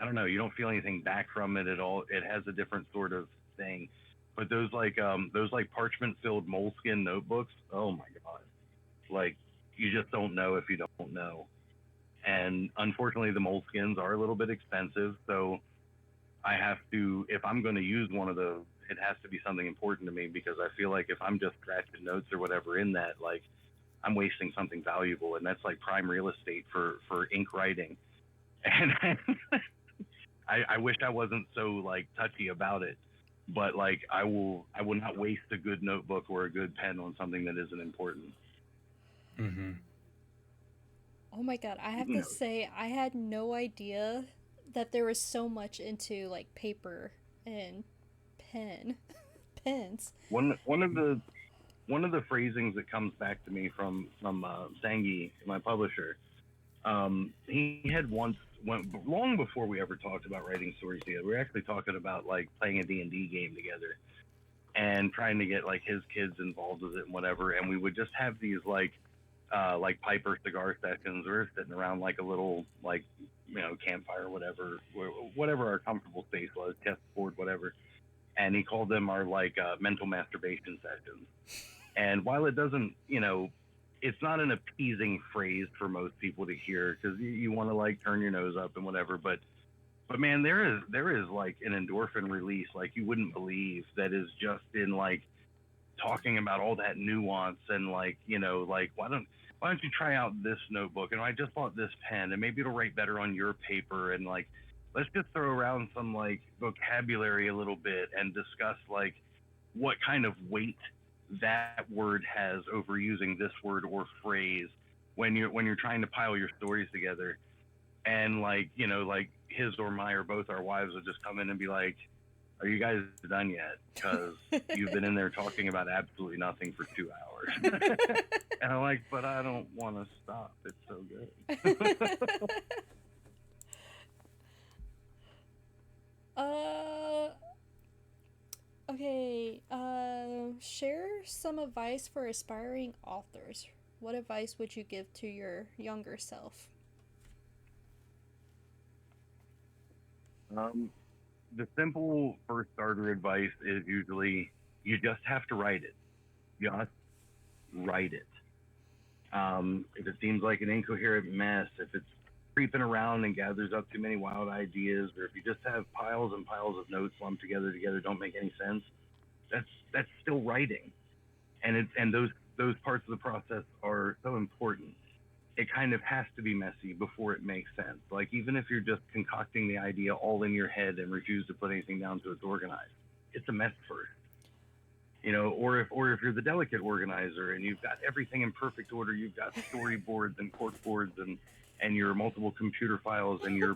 Speaker 5: I don't know, you don't feel anything back from it at all. It has a different sort of thing. But those like parchment filled moleskin notebooks, oh my god. Like you just don't know if you don't know. And unfortunately the moleskins are a little bit expensive, so I have to, if I'm going to use one of those, it has to be something important to me because I feel like if I'm just scratching notes or whatever in that, like I'm wasting something valuable, and that's like prime real estate for ink writing. And I wish I wasn't so like touchy about it, but like I will not waste a good notebook or a good pen on something that isn't important.
Speaker 3: Mm-hmm.
Speaker 1: Oh my god, I have to say, I had no idea that there was so much into like paper and pens.
Speaker 5: One of the phrasings that comes back to me from Sangi, my publisher, he had once long before we ever talked about writing stories together. We were actually talking about like playing a D&D game together and trying to get like his kids involved with it and whatever. And we would just have these like piper cigar sessions. We were sitting around like a little like campfire, whatever our comfortable space was, chessboard, whatever. And he called them our like mental masturbation sessions. And while it doesn't, it's not an appeasing phrase for most people to hear because you want to like turn your nose up and whatever. But man, there is like an endorphin release like you wouldn't believe that is just in like talking about all that nuance and like like why don't you try out this notebook, and I just bought this pen and maybe it'll write better on your paper, and like let's just throw around some like vocabulary a little bit and discuss like what kind of weight that word has over using this word or phrase when you're trying to pile your stories together. And like like his or my or both our wives would just come in and be like, are you guys done yet? Because you've been in there talking about absolutely nothing for 2 hours. And I'm like, but I don't want to stop, it's so good.
Speaker 1: Okay, share some advice for aspiring authors. What advice would you give to your younger self?
Speaker 5: The simple first starter advice is usually you just have to write it. Just write it. If it seems like an incoherent mess, if it's creeping around and gathers up too many wild ideas, or if you just have piles and piles of notes lumped together don't make any sense, that's still writing. And those parts of the process are so important. It kind of has to be messy before it makes sense. Like even if you're just concocting the idea all in your head and refuse to put anything down so it's organized, it's a mess first. Or if you're the delicate organizer and you've got everything in perfect order, you've got storyboards and corkboards and your multiple computer files and your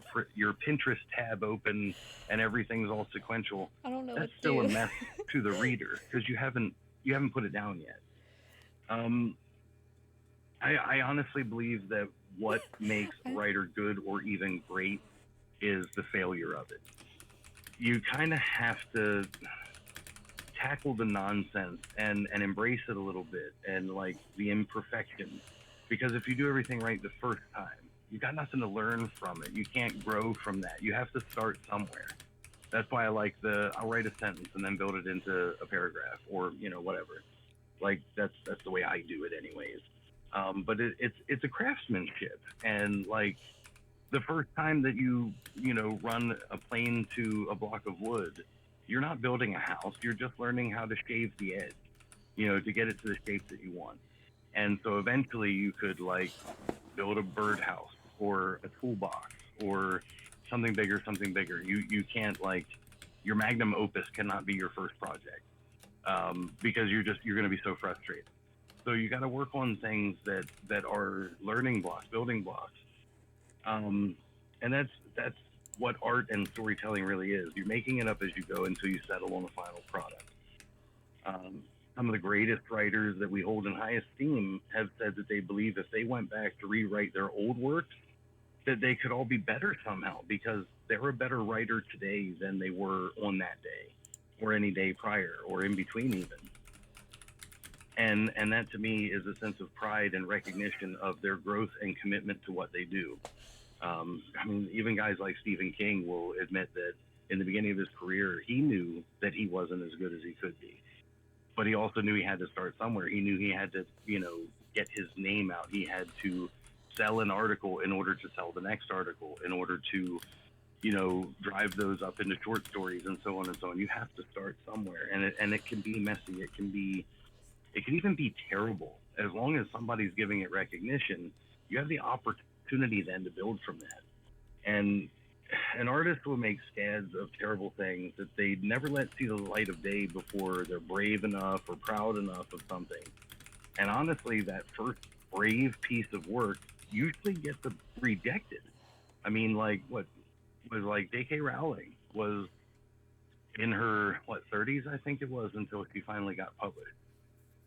Speaker 5: Pinterest tab open and everything's all sequential.
Speaker 1: I don't know.
Speaker 5: That's still a mess to the reader because you haven't put it down yet. I honestly believe that what makes a writer good or even great is the failure of it. You kind of have to tackle the nonsense and embrace it a little bit and like the imperfections, because if you do everything right the first time, you got nothing to learn from it. You can't grow from that. You have to start somewhere. That's why I like I'll write a sentence and then build it into a paragraph or whatever. Like that's the way I do it anyways. But it's a craftsmanship, and like the first time that you run a plane to a block of wood, you're not building a house. You're just learning how to shave the edge, to get it to the shape that you want. And so eventually you could like build a birdhouse or a toolbox or something bigger. You can't like your magnum opus cannot be your first project. because you're going to be so frustrated. So you got to work on things that are learning blocks, building blocks, and that's what art and storytelling really is. You're making it up as you go until you settle on a final product. Some of the greatest writers that we hold in high esteem have said that they believe if they went back to rewrite their old works, that they could all be better somehow because they're a better writer today than they were on that day or any day prior or in between even. And that to me is a sense of pride and recognition of their growth and commitment to what they do. I mean, even guys like Stephen King will admit that in the beginning of his career, he knew that he wasn't as good as he could be. But he also knew he had to start somewhere. He knew he had to, get his name out. He had to sell an article in order to sell the next article, in order to, drive those up into short stories and so on and so on. You have to start somewhere, and it can be messy. It can even be terrible. As long as somebody's giving it recognition, you have the opportunity then to build from that. And an artist will make scads of terrible things that they never let see the light of day before they're brave enough or proud enough of something. And honestly, that first brave piece of work usually gets rejected. I mean, like what was like J.K. Rowling was in her 30s, I think it was, until she finally got published.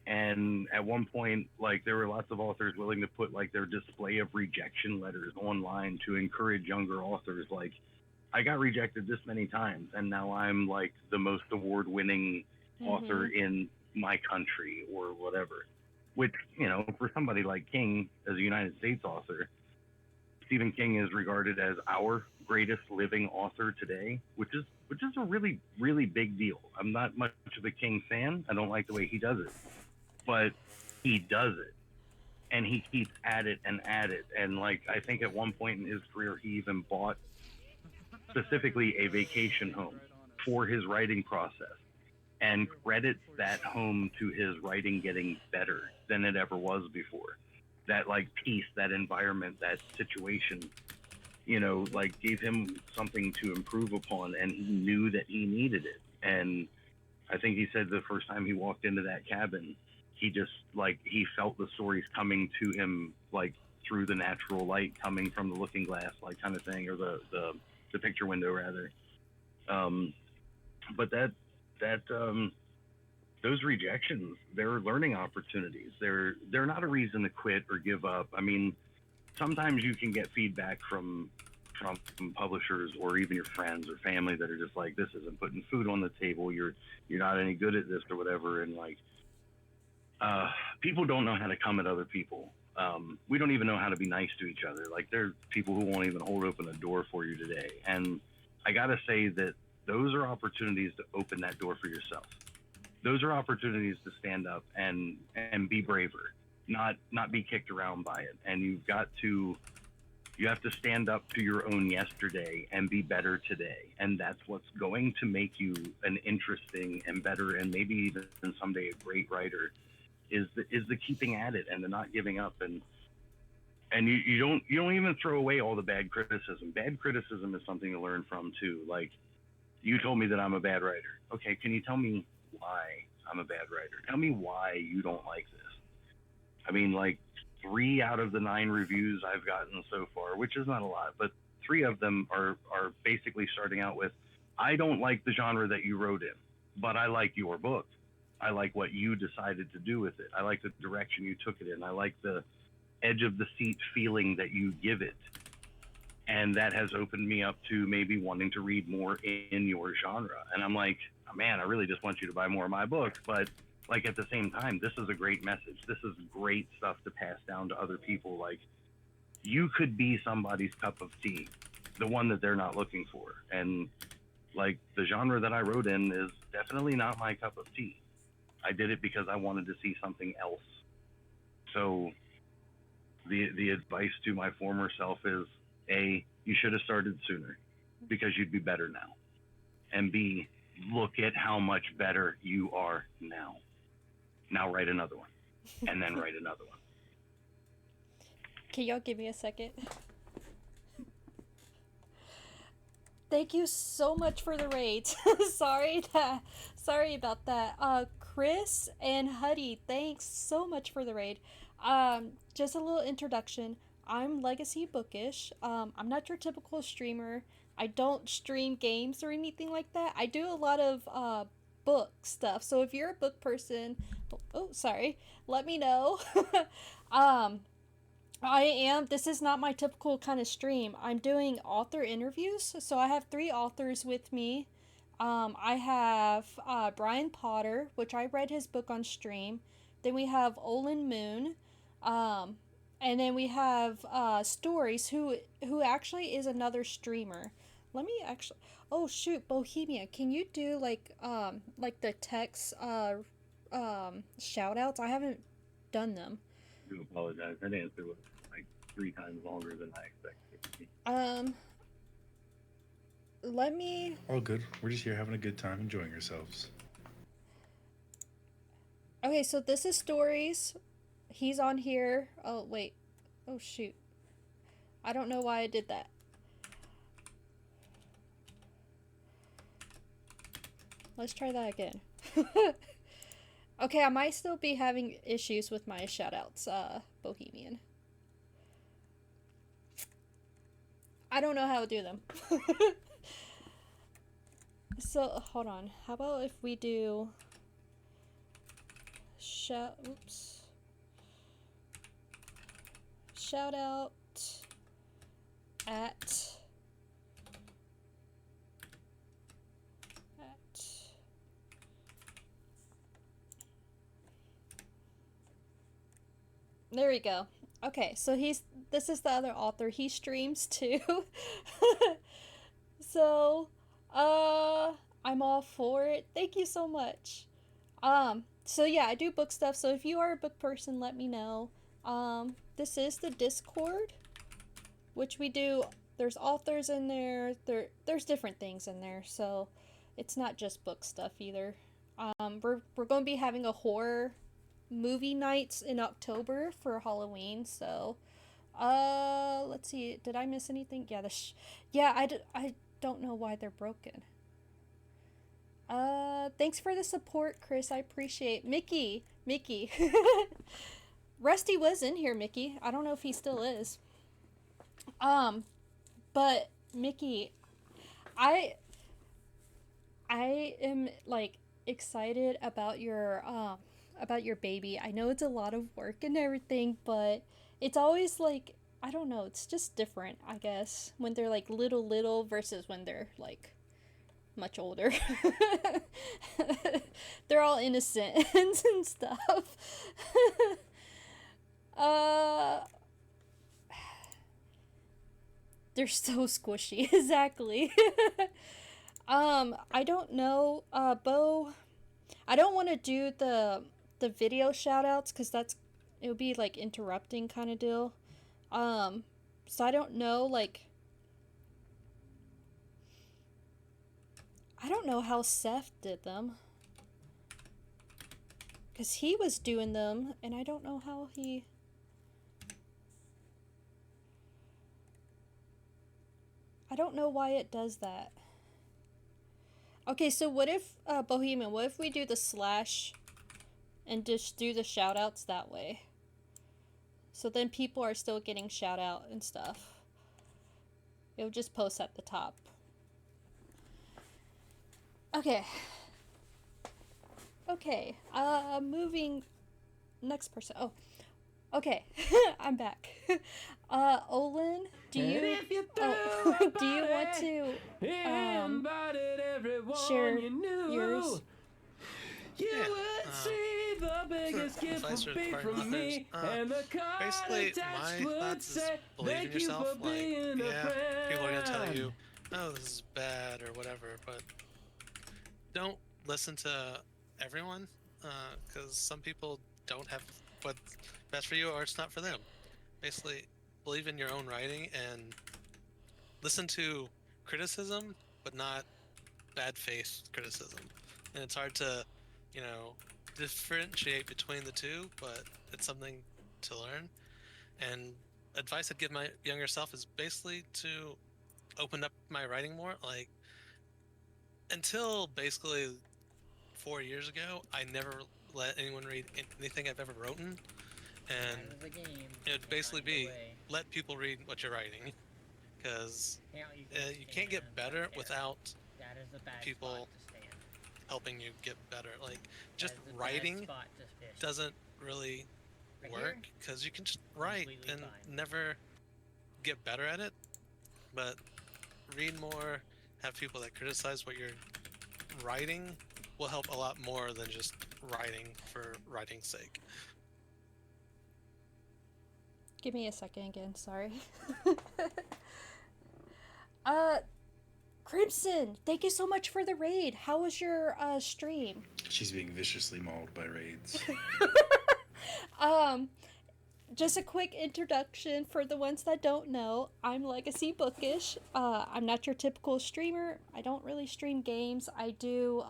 Speaker 5: And at one point, like, there were lots of authors willing to put like their display of rejection letters online to encourage younger authors. Like, I got rejected this many times, and now I'm like the most award-winning author in my country or whatever. Which, for somebody like King, as a United States author, Stephen King is regarded as our greatest living author today, which is a really, really big deal. I'm not much of a King fan. I don't like the way he does it. But he does it, and he keeps at it and at it. And like, I think at one point in his career, he even bought specifically a vacation home for his writing process and credits that home to his writing getting better than it ever was before. That like peace, that environment, that situation, like gave him something to improve upon, and he knew that he needed it. And I think he said the first time he walked into that cabin, he just like he felt the stories coming to him like through the natural light coming from the looking glass, like kind of thing, or the picture window rather. But those rejections, they're learning opportunities. They're not a reason to quit or give up. I mean, sometimes you can get feedback from publishers or even your friends or family that are just like, this isn't putting food on the table. You're not any good at this or whatever. And like, people don't know how to come at other people. We don't even know how to be nice to each other. Like, there are people who won't even hold open a door for you today. And I got to say that those are opportunities to open that door for yourself. Those are opportunities to stand up and be braver, not be kicked around by it. And you have to stand up to your own yesterday and be better today. And that's what's going to make you an interesting and better, and maybe even someday a great writer, is the keeping at it and the not giving up. And you don't even throw away all the bad criticism. Bad criticism is something to learn from too. Like, you told me that I'm a bad writer. Okay, can you tell me why I'm a bad writer? Tell me why you don't like this. I mean, like, 3 out of the 9 reviews I've gotten so far, which is not a lot, but 3 of them are basically starting out with, I don't like the genre that you wrote in, but I like your book. I like what you decided to do with it. I like the direction you took it in. I like the edge of the seat feeling that you give it. And that has opened me up to maybe wanting to read more in your genre. And I'm like, oh, man, I really just want you to buy more of my books. But like, at the same time, this is a great message. This is great stuff to pass down to other people. Like, you could be somebody's cup of tea, the one that they're not looking for. And like, the genre that I wrote in is definitely not my cup of tea. I did it because I wanted to see something else. So the advice to my former self is, A, you should have started sooner because you'd be better now. And B, look at how much better you are now. Now write another one, and then write another one.
Speaker 1: Can y'all give me a second? Thank you so much for the rate. Sorry about that. Chris and Huddy, thanks so much for the raid. Just a little introduction. I'm Legacy Bookish. I'm not your typical streamer. I don't stream games or anything like that. I do a lot of book stuff. So if you're a book person, oh sorry, let me know. This is not my typical kind of stream. I'm doing author interviews. So I have 3 authors with me. I have Brian Potter, which I read his book on stream. Then we have Olyn Moon. And then we have Stories, who actually is another streamer. Let me actually. Oh shoot, Bohemia, can you do like the text shout outs? I haven't done them.
Speaker 5: I do apologize. That answer was like 3 times longer than I expected it to be.
Speaker 1: Let me.
Speaker 4: All good. We're just here having a good time, enjoying ourselves.
Speaker 1: Okay, so this is Stories. He's on here. Oh wait. Oh shoot. I don't know why I did that. Let's try that again. Okay, I might still be having issues with my shoutouts, Bohemian. I don't know how to do them. So, hold on. How about if we do... Oops. Shout out at... There we go. Okay, so this is the other author. He streams too. So, I'm all for it. Thank you so much. So yeah, I do book stuff. So if you are a book person, let me know. This is the Discord, which we do. There's authors in there. There's different things in there. So it's not just book stuff either. We're going to be having a horror movie nights in October for Halloween. So, let's see. Did I miss anything? Yeah, I don't know why they're broken. Thanks for the support, Chris. I appreciate Mickey. Rusty was in here, Mickey. I don't know if he still is. But Mickey, I am like excited about your baby. I know it's a lot of work and everything, but it's always like, I don't know, it's just different, I guess, when they're like little versus when they're like much older. They're all innocent and stuff. They're so squishy. Exactly. I don't know, Bo, I don't want to do the video shout outs because it would be like interrupting kind of deal. So I don't know, like, I don't know how Seth did them, because he was doing them and I don't know how he... I don't know why it does that. Okay, so what if, Bohemian, what if we do the slash and just do the shoutouts that way? So then people are still getting shout out and stuff. It'll just post at the top. Okay. Okay, moving, next person. Oh, okay, I'm back. Olyn, do you want to share yours?
Speaker 3: You would see the biggest gift would be from me, and the card
Speaker 2: basically,
Speaker 3: attached
Speaker 2: my
Speaker 3: would
Speaker 2: thoughts is
Speaker 3: say,
Speaker 2: believe in
Speaker 3: thank you
Speaker 2: yourself.
Speaker 3: for being a
Speaker 2: Yeah,
Speaker 3: friend.
Speaker 2: people are gonna tell you, oh, this is bad or whatever, but don't listen to everyone, because some people don't have what's best for you, or it's not for them. Basically, believe in your own writing and listen to criticism, but not bad faith criticism. And it's hard to, differentiate between the two, but it's something to learn. And advice I'd give my younger self is basically to open up my writing more. Like, until basically 4 years ago, I never let anyone read anything I've ever written, and
Speaker 6: That is a game.
Speaker 2: it'd basically be let people read what you're writing, because you can't get better without
Speaker 6: That is a bad
Speaker 2: people
Speaker 6: spot to stand.
Speaker 2: helping you get better. Like, just
Speaker 6: That is a
Speaker 2: writing
Speaker 6: bad spot to fish.
Speaker 2: doesn't really
Speaker 6: Right
Speaker 2: work,
Speaker 6: here?
Speaker 2: because you can just write
Speaker 6: Completely
Speaker 2: and
Speaker 6: fine.
Speaker 2: never get better at it. But read more, have people that criticize what you're writing will help a lot more than just writing for writing's sake.
Speaker 1: Give me a second again, sorry. Crimson, thank you so much for the raid. How was your stream?
Speaker 4: She's being viciously mauled by raids.
Speaker 1: Just a quick introduction for the ones that don't know. I'm Legacy Bookish. I'm not your typical streamer. I don't really stream games. I do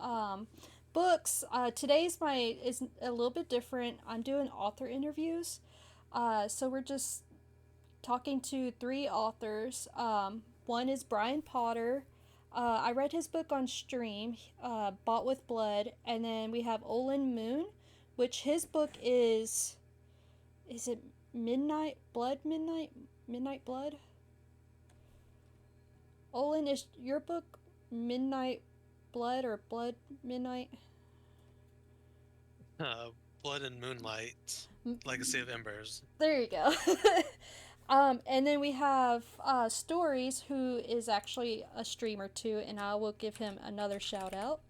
Speaker 1: books. Today's is a little bit different. I'm doing author interviews. So we're just talking to 3 authors. One is Brian Potter. I read his book on stream, Bought with Blood. And then we have Olyn Moon, which his book is it Midnight Blood? Midnight Blood? Olyn, is your book Midnight Blood or Blood Midnight?
Speaker 2: Blood and Moonlight, Legacy of Embers.
Speaker 1: There you go. And then we have Stories, who is actually a streamer too, and I will give him another shout out.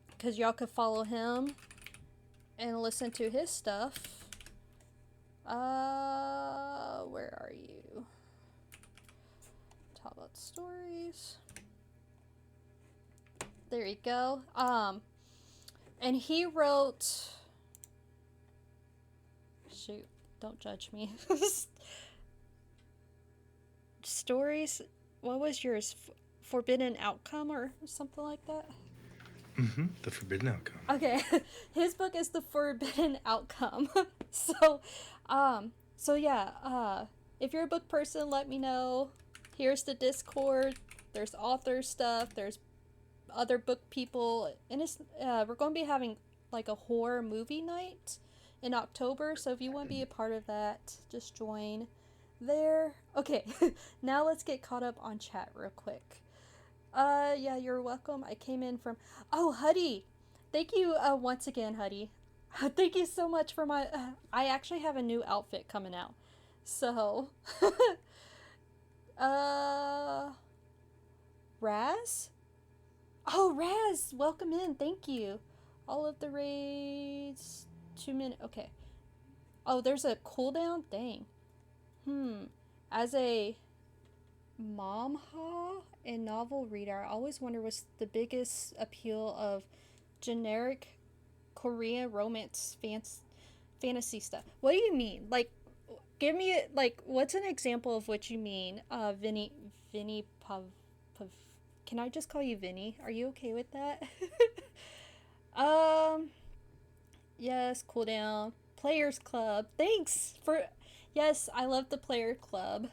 Speaker 1: Because y'all could follow him and listen to his stuff. Where are you? Talbot Stories. There you go. And he wrote... Shoot, don't judge me. Stories? What was yours? Forbidden Outcome or something like that?
Speaker 4: Mm-hmm. The Forbidden Outcome.
Speaker 1: Okay. His book is The Forbidden Outcome. So yeah, if you're a book person, let me know. Here's the Discord. There's author stuff. There's other book people. And it's we're going to be having like a horror movie night in October. So if you want to be a part of that, just join there. Okay, now let's get caught up on chat real quick. Yeah, you're welcome. I came in from... Oh, Huddy! Thank you once again, Huddy. Thank you so much for my... I actually have a new outfit coming out. So... Raz? Oh, Raz! Welcome in. Thank you. All of the raids... 2 minutes... Okay. Oh, there's a cooldown? Dang. As a momha and novel reader, I always wonder what's the biggest appeal of generic Korean romance fantasy stuff. What do you mean? Like, give me what's an example of what you mean? Vinny Can I just call you Vinny? Are you okay with that? Yes, cooldown. Players Club. Thanks for... Yes, I love the Player Club.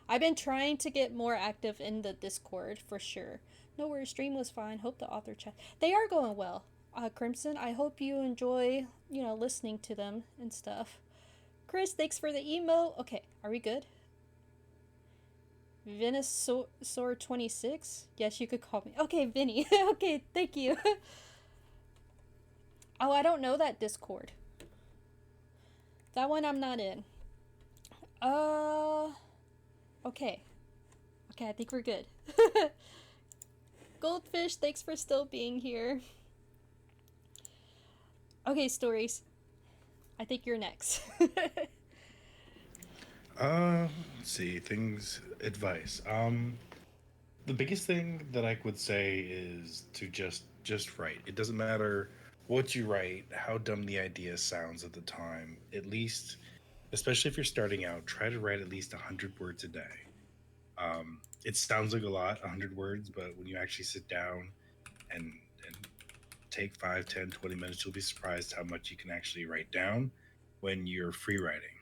Speaker 1: I've been trying to get more active in the Discord, for sure. No worries, stream was fine. Hope the author chat... They are going well. Crimson, I hope you enjoy, listening to them and stuff. Chris, thanks for the emo. Okay, are we good? Venusaur 26? Yes, you could call me. Okay, Vinny. Okay, thank you. Oh, I don't know that Discord. That one I'm not in. Okay. Okay, I think we're good. Goldfish, thanks for still being here. Okay, Stories. I think you're next.
Speaker 4: Let's see, advice. The biggest thing that I would say is to just write. It doesn't matter what you write, how dumb the idea sounds at the time. At least, especially if you're starting out, try to write at least 100 words a day. It sounds like a lot, 100 words, but when you actually sit down and take 5, 10, 20 minutes, you'll be surprised how much you can actually write down when you're free writing.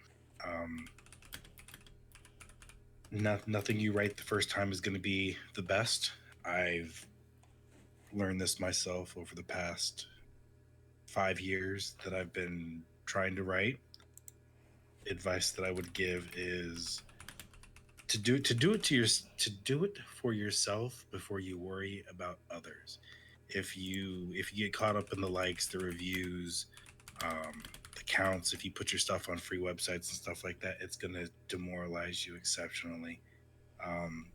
Speaker 4: Nothing you write the first time is going to be the best. I've learned this myself over the past 5 years that I've been trying to write. Advice that I would give is to do it for yourself before you worry about others. If you get caught up in the likes, the reviews, the counts, if you put your stuff on free websites and stuff like that, it's gonna demoralize you exceptionally. Um,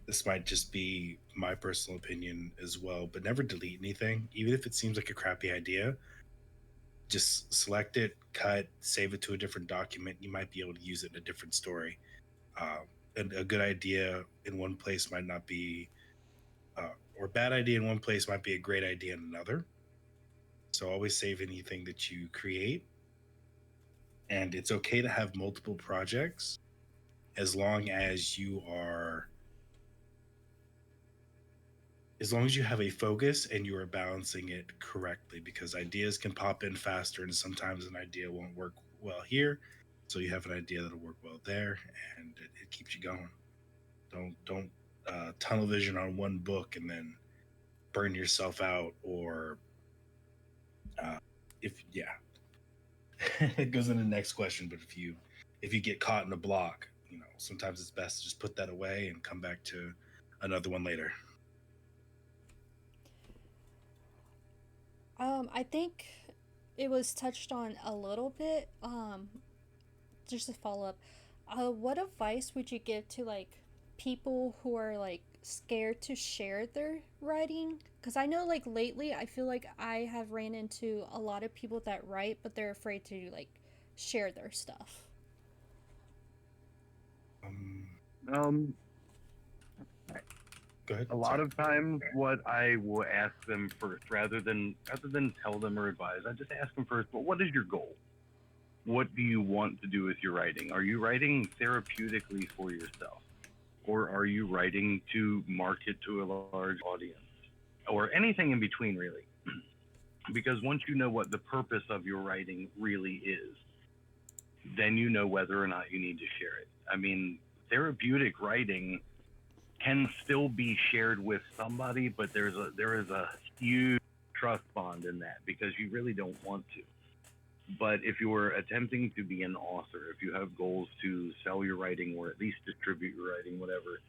Speaker 4: this might just be my personal opinion as well, but never delete anything, even if it seems like a crappy idea. Just select it, cut, save it to a different document. You might be able to use it in a different story. A good idea in one place might not be, or a bad idea in one place might be a great idea in another. So always save anything that you create. And it's okay to have multiple projects as long as you have a focus and you are balancing it correctly, because ideas can pop in faster and sometimes an idea won't work well here. So you have an idea that'll work well there, and it keeps you going. Don't tunnel vision on one book and then burn yourself out, or if yeah. It goes into the next question, but if you get caught in a block, sometimes it's best to just put that away and come back to another one later.
Speaker 1: I think it was touched on a little bit. Just to follow up, what advice would you give to like people who are like scared to share their writing? Because I know like lately, I feel like I have ran into a lot of people that write, but they're afraid to like share their stuff.
Speaker 4: Um,
Speaker 5: Um,
Speaker 4: Go ahead.
Speaker 5: a lot of times, what I will ask them first, rather than tell them or advise, I just ask them first. Well, what is your goal? What do you want to do with your writing? Are you writing therapeutically for yourself, or are you writing to market to a large audience, or anything in between, really? Because once you know what the purpose of your writing really is, then you know whether or not you need to share it. I mean, therapeutic writing can still be shared with somebody, but there is a huge trust bond in that, because you really don't want to. But if you're attempting to be an author, if you have goals to sell your writing or at least distribute your writing, whatever,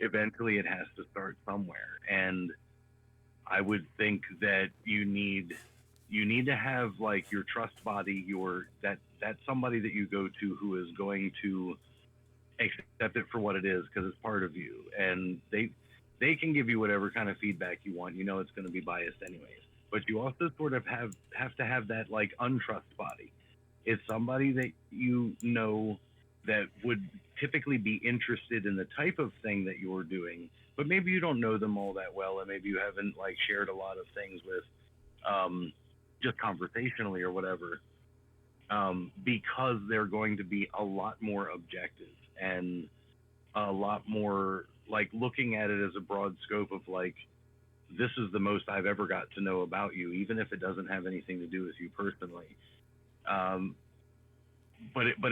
Speaker 5: eventually it has to start somewhere. And I would think that you need to have like your trust body, that's somebody that you go to who is going to accept it for what it is, because it's part of you, and they can give you whatever kind of feedback you want. It's going to be biased anyways, but you also sort of have to have that like untrust body. It's somebody that that would typically be interested in the type of thing that you're doing, but maybe you don't know them all that well, and maybe you haven't like shared a lot of things with, just conversationally or whatever, because they're going to be a lot more objective and a lot more like looking at it as a broad scope of like, this is the most I've ever got to know about you, even if it doesn't have anything to do with you personally. But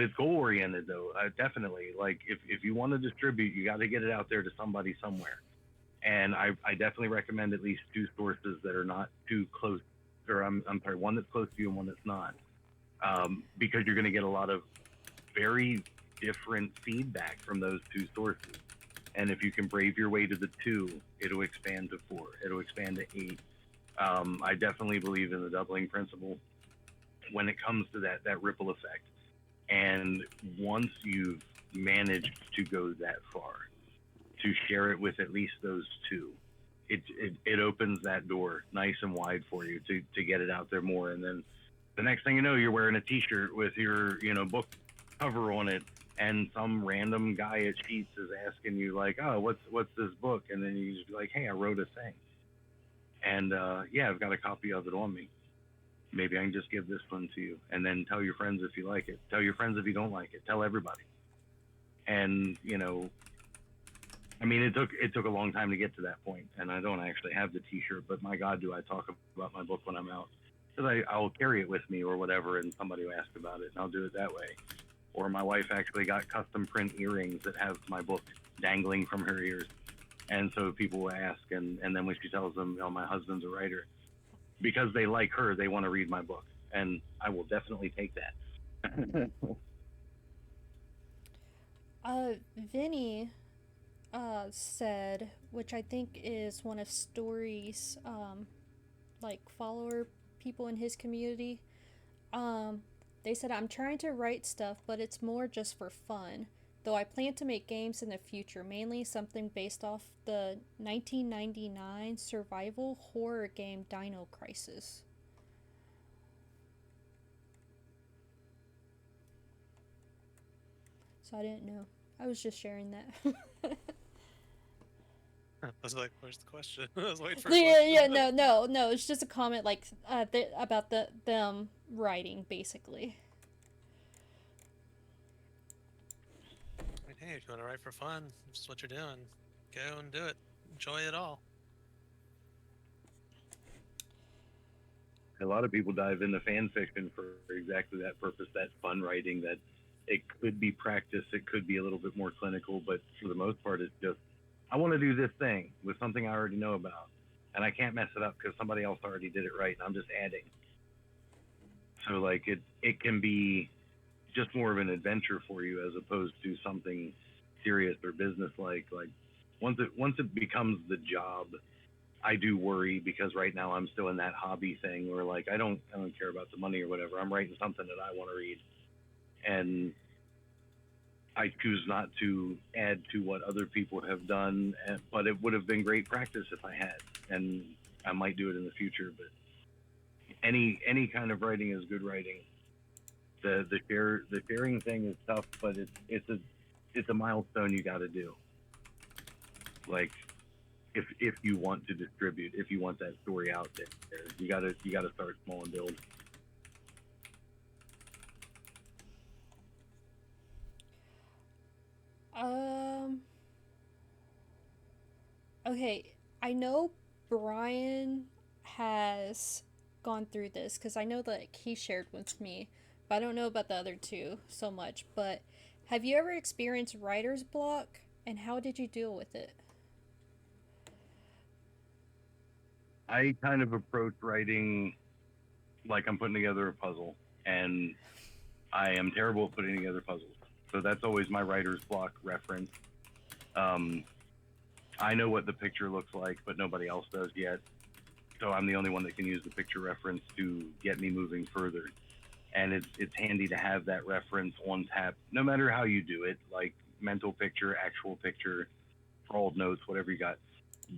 Speaker 5: it's goal oriented though. Definitely, like if you want to distribute, you got to get it out there to somebody somewhere. And I definitely recommend at least two sources that are not too close, or I'm sorry, one that's close to you and one that's not, because you're going to get a lot of very different feedback from those two sources. And if you can brave your way to the two, it'll expand to four, it'll expand to eight. I definitely believe in the doubling principle when it comes to that ripple effect. And once you've managed to go that far, to share it with at least those two, it opens that door nice and wide for you to get it out there more. And then the next thing you know, you're wearing a T-shirt with your book cover on it, and some random guy at Sheets is asking you like, oh, what's this book? And then you just be like, hey, I wrote a thing, and yeah, I've got a copy of it on me. Maybe I can just give this one to you, and then tell your friends if you like it. Tell your friends if you don't like it. Tell everybody. And I mean, it took a long time to get to that point, and I don't actually have the T-shirt, but my God, do I talk about my book when I'm out? Because I'll carry it with me or whatever, and somebody will ask about it, and I'll do it that way. Or my wife actually got custom print earrings that have my book dangling from her ears. And so people will ask, and then when she tells them, my husband's a writer, because they like her, they want to read my book, and I will definitely take that.
Speaker 1: Vinny said, which I think is one of Story's like follower people in his community. Um, they said, I'm trying to write stuff, but it's more just for fun. Though I plan to make games in the future, mainly something based off the 1999 survival horror game Dino Crisis. So I didn't know. I was just sharing that.
Speaker 2: I was like, "Where's the question?" I was waiting for.
Speaker 1: Yeah, no. It's just a comment like about them writing basically.
Speaker 2: I mean, hey, if you want to write for fun, this is what you're doing. Go and do it. Enjoy it all.
Speaker 5: A lot of people dive into fan fiction for exactly that purpose, that fun writing, that it could be practice, it could be a little bit more clinical, but for the most part, it's just, I want to do this thing with something I already know about, and I can't mess it up because somebody else already did it right, and I'm just adding. So like it can be just more of an adventure for you as opposed to something serious or business like. Like once it becomes the job, I do worry because right now I'm still in that hobby thing where like I don't care about the money or whatever. I'm writing something that I want to read, and I choose not to add to what other people have done. But it would have been great practice if I had, and I might do it in the future. But any kind of writing is good writing. The sharing thing is tough, but it's a milestone you got to do. Like if you want to distribute, if you want that story out there, you gotta start small and build.
Speaker 1: Um. Okay, I know Brian has gone through this because I know that he shared with me, but I don't know about the other two so much. But have you ever experienced writer's block, and how did you deal with it?
Speaker 5: I kind of approach writing like I'm putting together a puzzle, and I am terrible at putting together puzzles. So that's always my writer's block reference. Um, I know what the picture looks like, but nobody else does yet. So I'm the only one that can use the picture reference to get me moving further. And it's handy to have that reference on tap, no matter how you do it, like mental picture, actual picture, scrawled notes, whatever you got.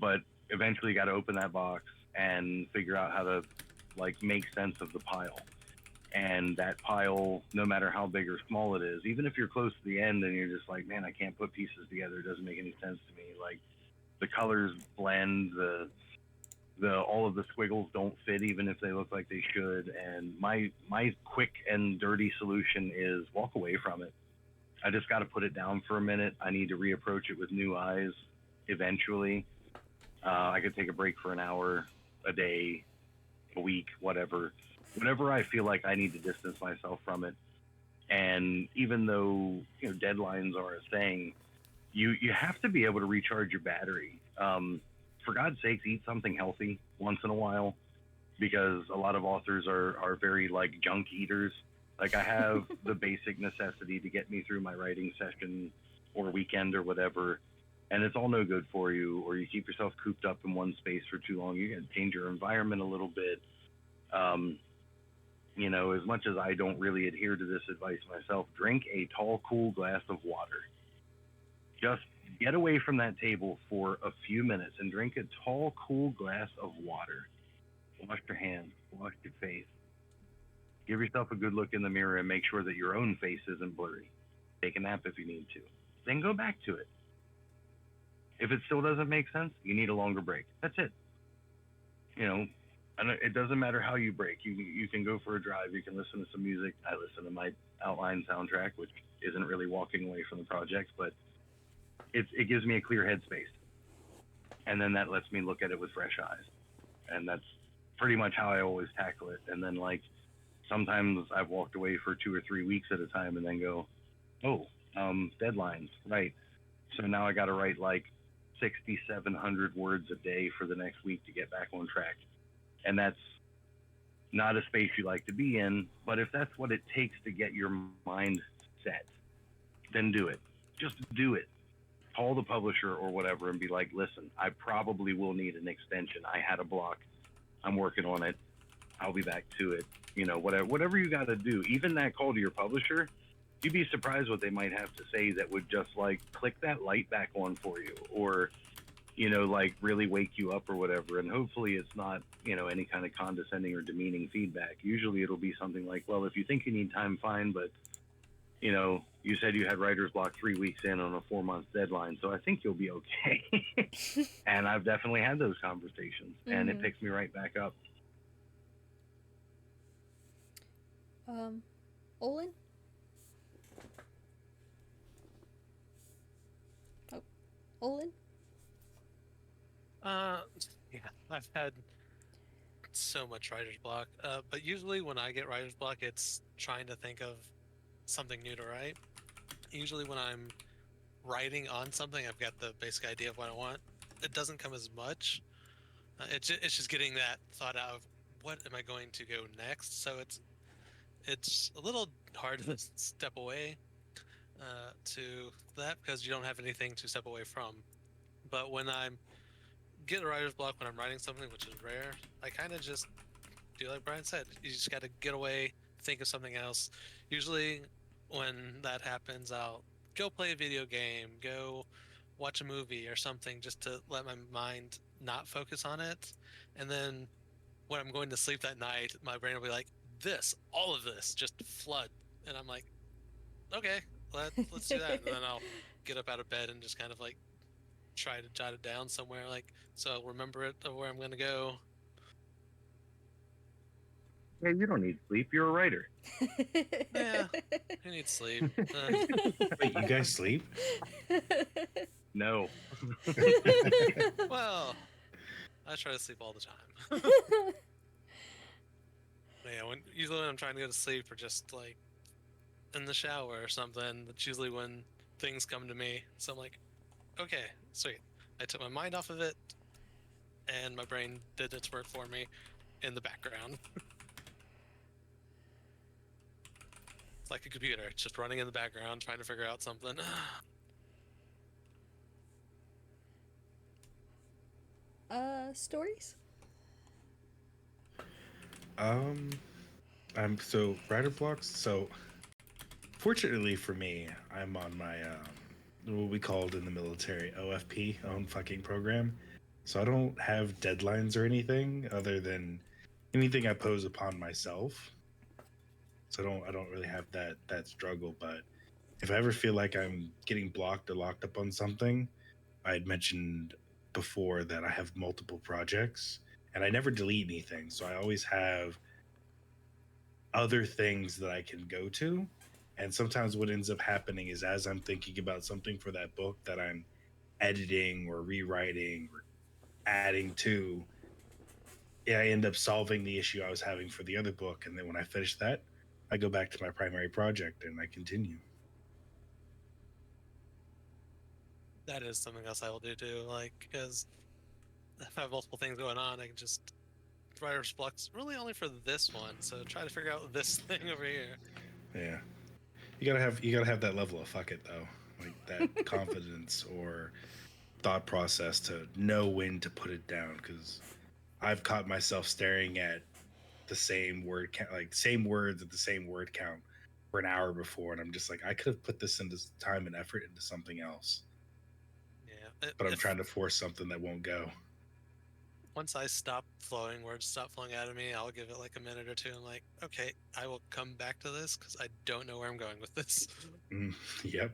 Speaker 5: But eventually, you got to open that box and figure out how to like make sense of the pile. And that pile, no matter how big or small it is, even if you're close to the end and you're just like, man, I can't put pieces together, it doesn't make any sense to me. Like the colors blend, the all of the squiggles don't fit even if they look like they should. And my quick and dirty solution is walk away from it. I just got to put it down for a minute. I need to reapproach it with new eyes eventually. I could take a break for an hour, a day, a week, whenever I feel like I need to distance myself from it. And even though deadlines are a thing, you have to be able to recharge your battery. For God's sakes, eat something healthy once in a while, because a lot of authors are very like junk eaters. Like I have the basic necessity to get me through my writing session or weekend or whatever, and it's all no good for you. Or you keep yourself cooped up in one space for too long. You can change your environment a little bit. Um, as much as I don't really adhere to this advice myself, drink a tall, cool glass of water. Just get away from that table for a few minutes and drink a tall, cool glass of water. Wash your hands, wash your face. Give yourself a good look in the mirror and make sure that your own face isn't blurry. Take a nap if you need to. Then go back to it. If it still doesn't make sense, you need a longer break. That's it. And it doesn't matter how you break. You can go for a drive. You can listen to some music. I listen to my outline soundtrack, which isn't really walking away from the project, but it gives me a clear headspace, and then that lets me look at it with fresh eyes. And that's pretty much how I always tackle it. And then like sometimes I've walked away for 2 or 3 weeks at a time, and then go, oh, deadlines, right? So now I got to write like 6,700 words a day for the next week to get back on track. And that's not a space you like to be in, but if that's what it takes to get your mind set, then do it. Just do it. Call the publisher or whatever and be like, listen, I probably will need an extension. I had a block. I'm working on it. I'll be back to it. You know, whatever you got to do. Even that call to your publisher, you'd be surprised what they might have to say that would just like click that light back on for you, or, you know, like really wake you up or whatever. And hopefully it's not, you know, any kind of condescending or demeaning feedback. Usually it'll be something like, well, if you think you need time, fine, but, you know, you said you had writer's block 3 weeks in on a 4-month deadline, so I think you'll be okay. And I've definitely had those conversations, and it picks me right back up.
Speaker 1: Olyn? Oh, Olyn?
Speaker 2: Yeah, I've had so much writer's block. But usually when I get writer's block, it's trying to think of something new to write. Usually when I'm writing on something, I've got the basic idea of what I want. It doesn't come as much. It's just getting that thought out of what am I going to go next. So it's a little hard to step away to that because you don't have anything to step away from. But when I'm getting a writer's block when I'm writing something, which is rare, I kind of just do like Brian said. You just got to get away, think of something else. Usually when that happens, I'll go play a video game, go watch a movie or something just to let my mind not focus on it. And then when I'm going to sleep that night, my brain will be like, all of this, just flood. And I'm like, okay, let's do that. And then I'll get up out of bed and just kind of like try to jot it down somewhere, like, so I'll remember it of where I'm going to go.
Speaker 5: Yeah, you don't need sleep. You're a writer.
Speaker 2: Yeah, I need sleep.
Speaker 4: Wait, you guys sleep?
Speaker 5: No.
Speaker 2: Well, I try to sleep all the time. Yeah, usually when I'm trying to go to sleep or just like in the shower or something, that's usually when things come to me. So I'm like, okay, sweet. I took my mind off of it, and my brain did its work for me in the background. It's like a computer, it's just running in the background, trying to figure out something.
Speaker 1: Stories?
Speaker 4: I'm so writer blocks. So, fortunately for me, I'm on my what we called in the military OFP, own fucking program. So I don't have deadlines or anything other than anything I pose upon myself. So I don't really have that struggle. But if I ever feel like I'm getting blocked or locked up on something, I had mentioned before that I have multiple projects and I never delete anything. So I always have other things that I can go to. And sometimes what ends up happening is as I'm thinking about something for that book that I'm editing or rewriting or adding to, yeah, I end up solving the issue I was having for the other book. And then when I finish that, I go back to my primary project and I continue.
Speaker 2: That is something else I will do too, like, because if I have multiple things going on, I can just writer's block's really only for this one, so try to figure out this thing over here.
Speaker 4: Yeah. You gotta have that level of fuck it though. Like that confidence or thought process to know when to put it down, because I've caught myself staring at the same word count, like same words at the same word count for an hour before, and I'm just like, I could have put this into time and effort into something else.
Speaker 2: Yeah,
Speaker 4: But I'm trying to force something that won't go.
Speaker 2: Once I stop words stop flowing out of me, I'll give it like a minute or two. I'm like, okay, I will come back to this because I don't know where I'm going with this.
Speaker 4: Yep.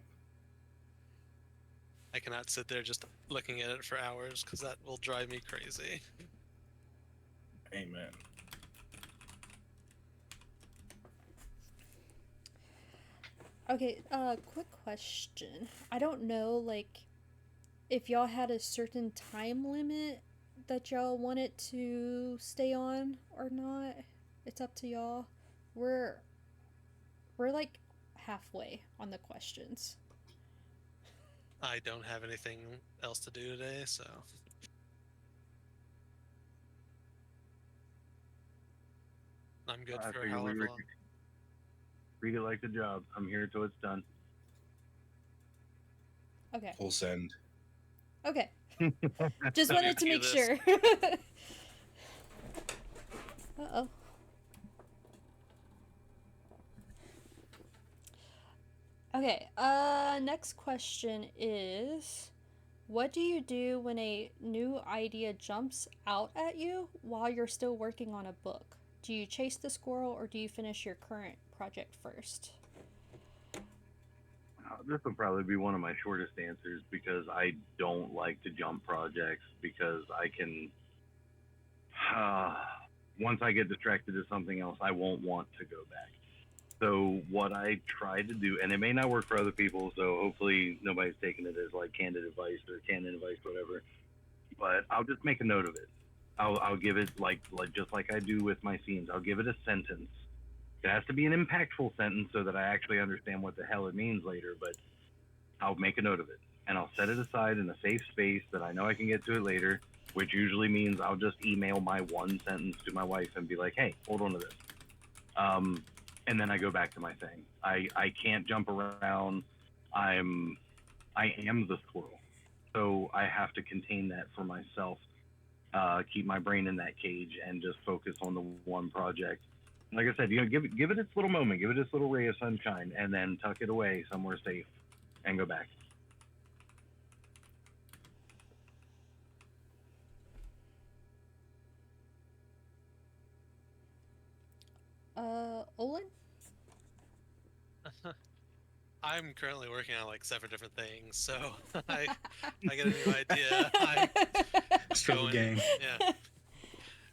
Speaker 2: I cannot sit there just looking at it for hours because that will drive me crazy.
Speaker 4: Amen.
Speaker 1: Okay, quick question. I don't know, like, if y'all had a certain time limit that y'all want it to stay on or not. It's up to y'all. We're like halfway on the questions.
Speaker 2: I don't have anything else to do today, so I'm good
Speaker 5: I
Speaker 2: for
Speaker 5: figure we
Speaker 2: however long.
Speaker 5: treat it like a job. I'm here till it's done.
Speaker 1: Okay.
Speaker 4: Full send.
Speaker 1: Okay. Just wanted to
Speaker 2: Do
Speaker 1: make
Speaker 2: this.
Speaker 1: sure. Uh-oh. Okay, next question is, what do you do when a new idea jumps out at you while you're still working on a book? Do you chase the squirrel or do you finish your current project first?
Speaker 5: This will probably be one of my shortest answers because I don't like to jump projects because I can. Once I get distracted to something else, I won't want to go back. So what I try to do, and it may not work for other people, so hopefully nobody's taking it as like candid advice or canon advice, whatever. But I'll just make a note of it. I'll give it like just like I do with my scenes. I'll give it a sentence. It has to be an impactful sentence so that I actually understand what the hell it means later. But I'll make a note of it and I'll set it aside in a safe space that I know I can get to it later. Which usually means I'll just email my one sentence to my wife and be like, "Hey, hold on to this." And then I go back to my thing. I can't jump around. I am the squirrel, so I have to contain that for myself. Keep my brain in that cage and just focus on the one project. Like I said, give it its little moment, give it its little ray of sunshine, and then tuck it away somewhere safe and go back.
Speaker 1: Olin?
Speaker 2: I'm currently working on like 7 different things, so I get a new idea. I
Speaker 4: Struggle
Speaker 2: go in,
Speaker 4: gang.
Speaker 2: yeah.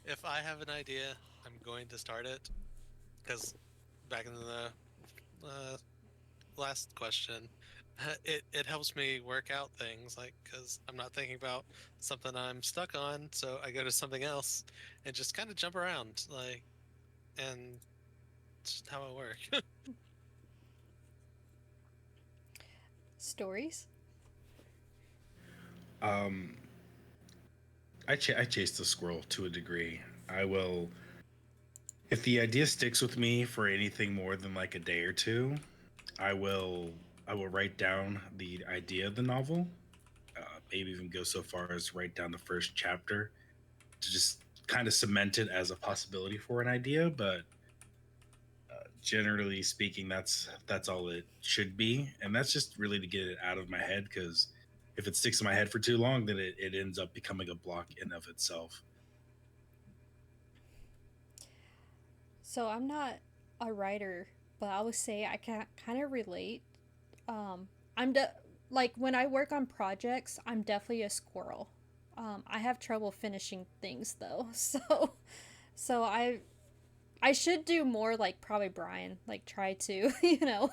Speaker 2: If I have an idea, I'm going to start it because back in the last question, it helps me work out things like because I'm not thinking about something I'm stuck on, so I go to something else and just kind of jump around like, and it's just how I work.
Speaker 1: Stories?
Speaker 4: Um, I chase the squirrel to a degree. I will, if the idea sticks with me for anything more than like a day or two, I will I will write down the idea of the novel. Maybe even go so far as write down the first chapter to just kind of cement it as a possibility for an idea. But generally speaking, that's all it should be, and that's just really to get it out of my head because if it sticks in my head for too long, then it ends up becoming a block in of itself.
Speaker 1: So I'm not a writer, but I would say I can kind of relate. Um, I'm like when I work on projects, I'm definitely a squirrel. I have trouble finishing things though, so I should do more like probably Brian, like try to, you know.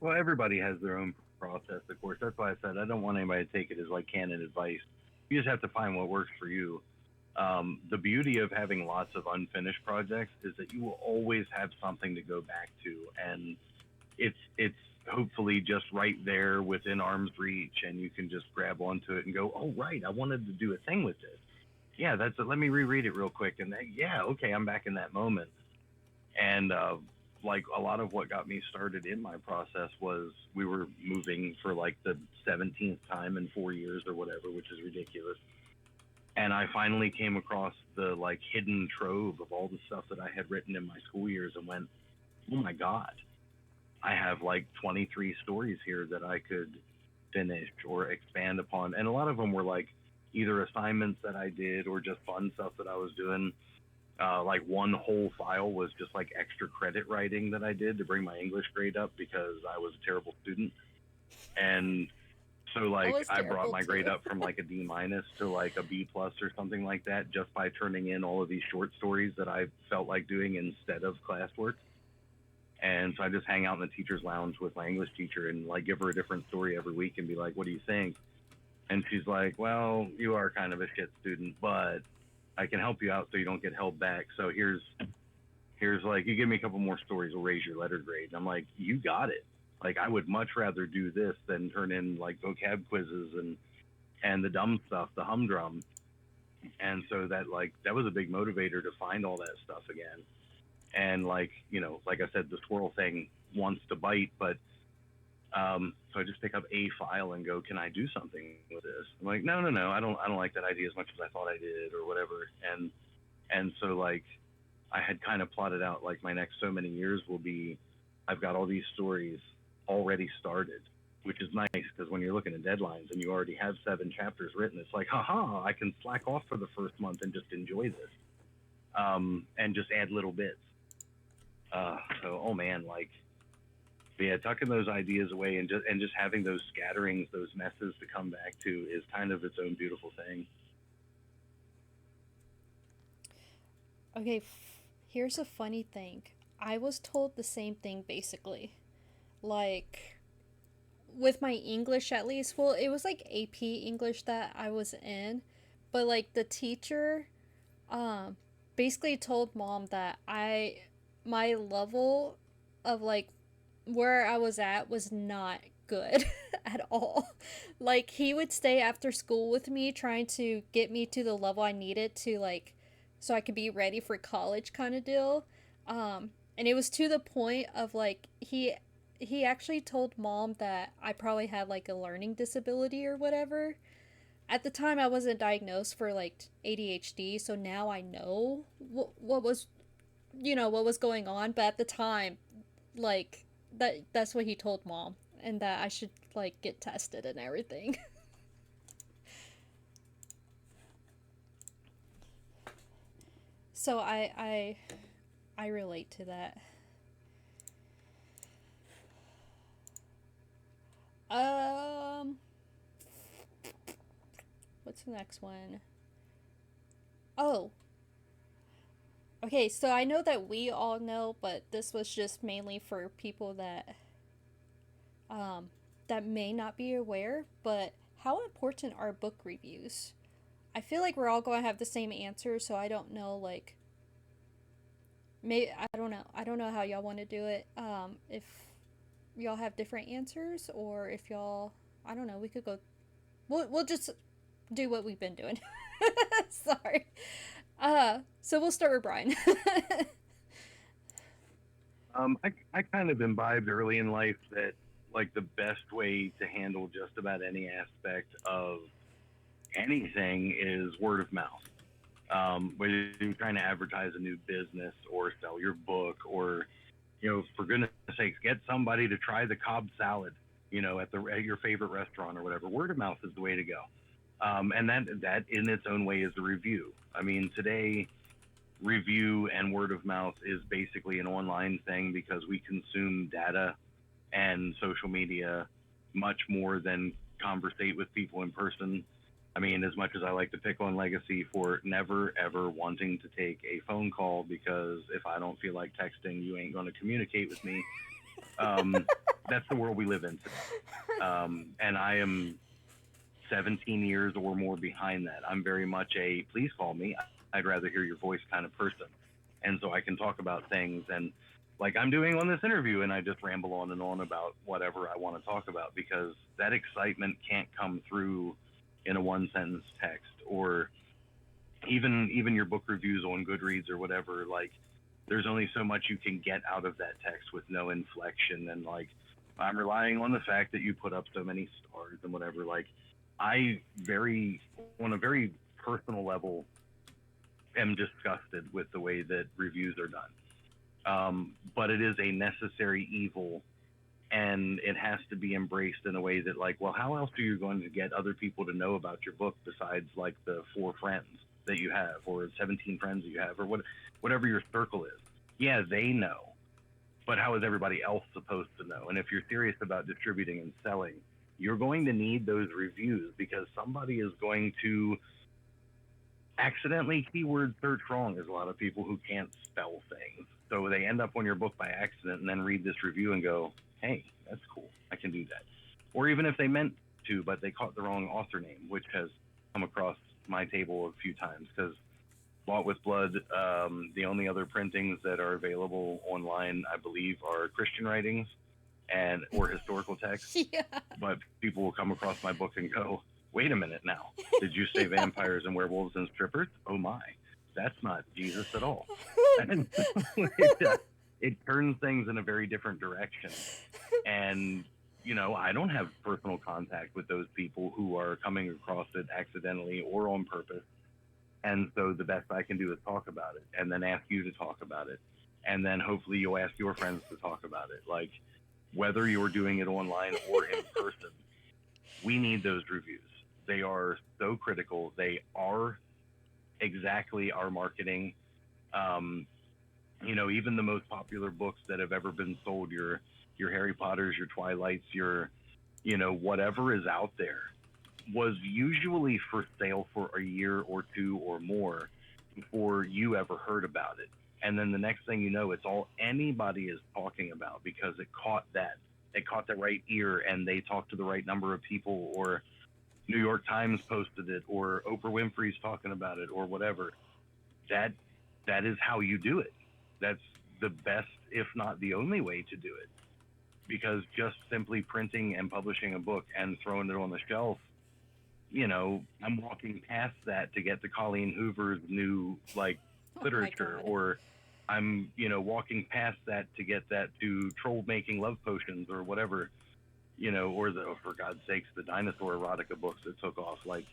Speaker 5: Well, everybody has their own process, of course. That's why I said I don't want anybody to take it as like canon advice. You just have to find what works for you. The beauty of having lots of unfinished projects is that you will always have something to go back to, and it's hopefully just right there within arm's reach, and you can just grab onto it and go, "Oh, right, I wanted to do a thing with this. Yeah, that's it. Let me reread it real quick." And then, yeah, okay, I'm back in that moment. And like a lot of what got me started in my process was we were moving for like the 17th time in 4 years or whatever, which is ridiculous. And I finally came across the like hidden trove of all the stuff that I had written in my school years and went, "Oh my god, I have like 23 stories here that I could finish or expand upon." And a lot of them were like either assignments that I did or just fun stuff that I was doing. Like one whole file was just like extra credit writing that I did to bring my English grade up because I was a terrible student. And so like
Speaker 1: was
Speaker 5: I brought
Speaker 1: terrible
Speaker 5: my grade
Speaker 1: too.
Speaker 5: up from like a D minus to like a B plus or something like that just by turning in all of these short stories that I felt like doing instead of classwork. And so I just hang out in the teacher's lounge with my English teacher and like give her a different story every week and be like, "What do you think?" And she's like, "Well, you are kind of a shit student, but I can help you out so you don't get held back. So here's like, you give me a couple more stories, we'll raise your letter grade." And I'm like, "You got it. Like I would much rather do this than turn in like vocab quizzes and the dumb stuff, the humdrum. And so that was a big motivator to find all that stuff again. And like, like I said, the squirrel thing wants to bite, but so I just pick up a file and go, can I do something with this? I'm like, no, I don't like that idea as much as I thought I did or whatever. And so like I had kind of plotted out like my next so many years will be, I've got all these stories already started, which is nice because when you're looking at deadlines and you already have 7 chapters written, it's like, haha, I can slack off for the first month and just enjoy this, and just add little bits. So, oh man, like, yeah, tucking those ideas away and just having those scatterings, those messes to come back to is kind of its own beautiful thing.
Speaker 1: Okay, here's a funny thing. I was told the same thing basically. Like, with my English at least, well, it was like AP English that I was in, but like the teacher basically told mom that my level of like where I was at was not good at all. Like he would stay after school with me trying to get me to the level I needed to like so I could be ready for college kind of deal. And it was to the point of like he actually told mom that I probably had like a learning disability or whatever. At the time I wasn't diagnosed for like ADHD, so now I know what was what was going on, but at the time like that's what he told mom and that I should like get tested and everything. So I relate to that. Um what's the next one? Oh. Okay, so I know that we all know, but this was just mainly for people um that may not be aware, but how important are book reviews? I feel like we're all going to have the same answer, so I don't know like maybe I don't know. I don't know how y'all want to do it. If y'all have different answers or if y'all I don't know, we could go we'll just do what we've been doing. Sorry. So we'll start with Brian.
Speaker 5: I kind of imbibed early in life that like the best way to handle just about any aspect of anything is word of mouth. Whether you're trying to advertise a new business or sell your book or, for goodness sakes, get somebody to try the Cobb salad, at your favorite restaurant or whatever. Word of mouth is the way to go. And that in its own way is a review. I mean, today, review and word of mouth is basically an online thing because we consume data and social media much more than conversate with people in person. I mean, as much as I like to pick on Legacy for never ever wanting to take a phone call because if I don't feel like texting, you ain't going to communicate with me. That's the world we live in today. And I am 17 years or more behind that. I'm very much a please call me. I'd rather hear your voice kind of person. And so I can talk about things and like I'm doing on this interview and I just ramble on and on about whatever I want to talk about because that excitement can't come through in a one sentence text or even your book reviews on Goodreads or whatever. Like there's only so much you can get out of that text with no inflection and like I'm relying on the fact that you put up so many stars and whatever. Like I on a very personal level am disgusted with the way that reviews are done. But it is a necessary evil and it has to be embraced in a way that like, well, how else are you going to get other people to know about your book besides like the 4 friends that you have or 17 friends that you have or whatever your circle is? Yeah, they know, but how is everybody else supposed to know? And if you're serious about distributing and selling, you're going to need those reviews because somebody is going to accidentally keyword search wrong. There's a lot of people who can't spell things. So they end up on your book by accident and then read this review and go, hey, that's cool. I can do that. Or even if they meant to, but they caught the wrong author name, which has come across my table a few times because Bought with Blood, the only other printings that are available online, I believe, are Christian writings or historical text.
Speaker 1: Yeah.
Speaker 5: But people will come across my book and go, "Wait a minute now, did you say vampires and werewolves and strippers? Oh my, that's not Jesus at all." And it turns things in a very different direction. And I don't have personal contact with those people who are coming across it accidentally or on purpose. And so the best I can do is talk about it and then ask you to talk about it. And then hopefully you'll ask your friends to talk about it. Like, whether you're doing it online or in person, we need those reviews. They are so critical. They are exactly our marketing. Even the most popular books that have ever been sold, your Harry Potters, your Twilights, your whatever is out there, was usually for sale for a year or two or more before you ever heard about it. And then the next thing you know, it's all anybody is talking about because it caught the right ear, and they talked to the right number of people, or New York Times posted it, or Oprah Winfrey's talking about it, or whatever. That is how you do it. That's the best, if not the only way to do it. Because just simply printing and publishing a book and throwing it on the shelf, I'm walking past that to get to Colleen Hoover's new literature, or I'm walking past that to get that to troll making love potions or whatever, or for God's sakes, the dinosaur erotica books that took off. Like,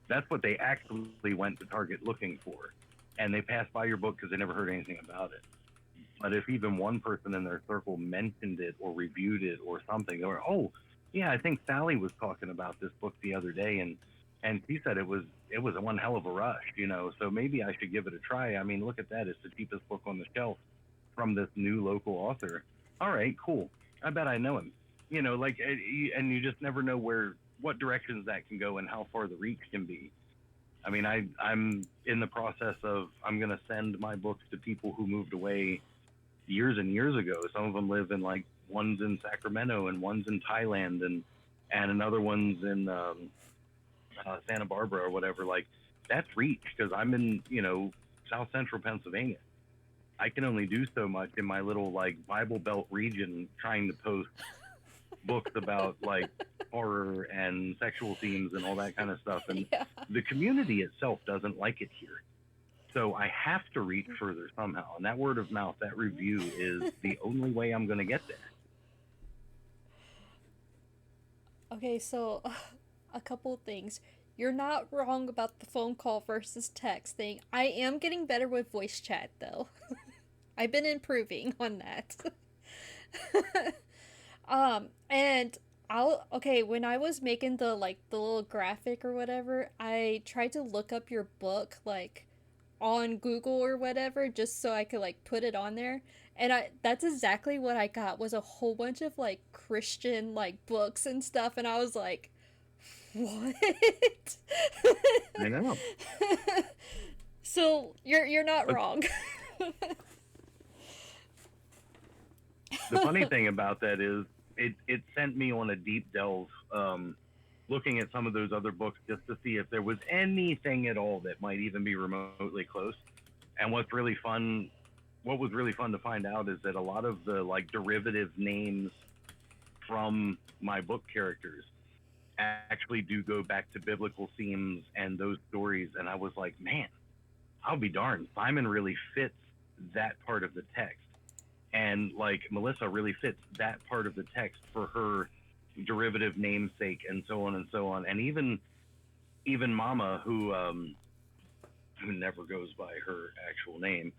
Speaker 5: that's what they actually went to Target looking for, and they passed by your book because they never heard anything about it. But if even one person in their circle mentioned it or reviewed it or something, or, "Oh yeah, I think Sally was talking about this book the other day, and she said it was one hell of a rush, so maybe I should give it a try. I mean, look at that, it's the cheapest book on the shelf from this new local author. All right, cool. I bet I know him." And you just never know what directions that can go and how far the reach can be. I mean, I'm in the process of, I'm going to send my books to people who moved away years and years ago. Some of them live in, one's in Sacramento and one's in Thailand, and another one's in Santa Barbara or whatever. Like, that's reach, because I'm in South Central Pennsylvania. I can only do so much in my little Bible Belt region, trying to post books about horror and sexual themes and all that kind of stuff. And the community itself doesn't like it here. So I have to reach further somehow. And that word of mouth, that review, is the only way I'm going to get there.
Speaker 1: Okay, so a couple things. You're not wrong about the phone call versus text thing. I am getting better with voice chat, though. I've been improving on that. And when I was making the little graphic or whatever, I tried to look up your book on Google or whatever, just so I could put it on there. And that's exactly what I got, was a whole bunch of Christian books and stuff, and I was like, what?
Speaker 5: I know.
Speaker 1: So you're not wrong.
Speaker 5: The funny thing about that is it sent me on a deep delve, looking at some of those other books just to see if there was anything at all that might even be remotely close. And what was really fun to find out is that a lot of the derivative names from my book characters actually do go back to biblical themes and those stories. And I was like, man, I'll be darned, Simon really fits that part of the text. And Melissa really fits that part of the text for her derivative namesake, and so on and so on. And even Mama, who never goes by her actual name,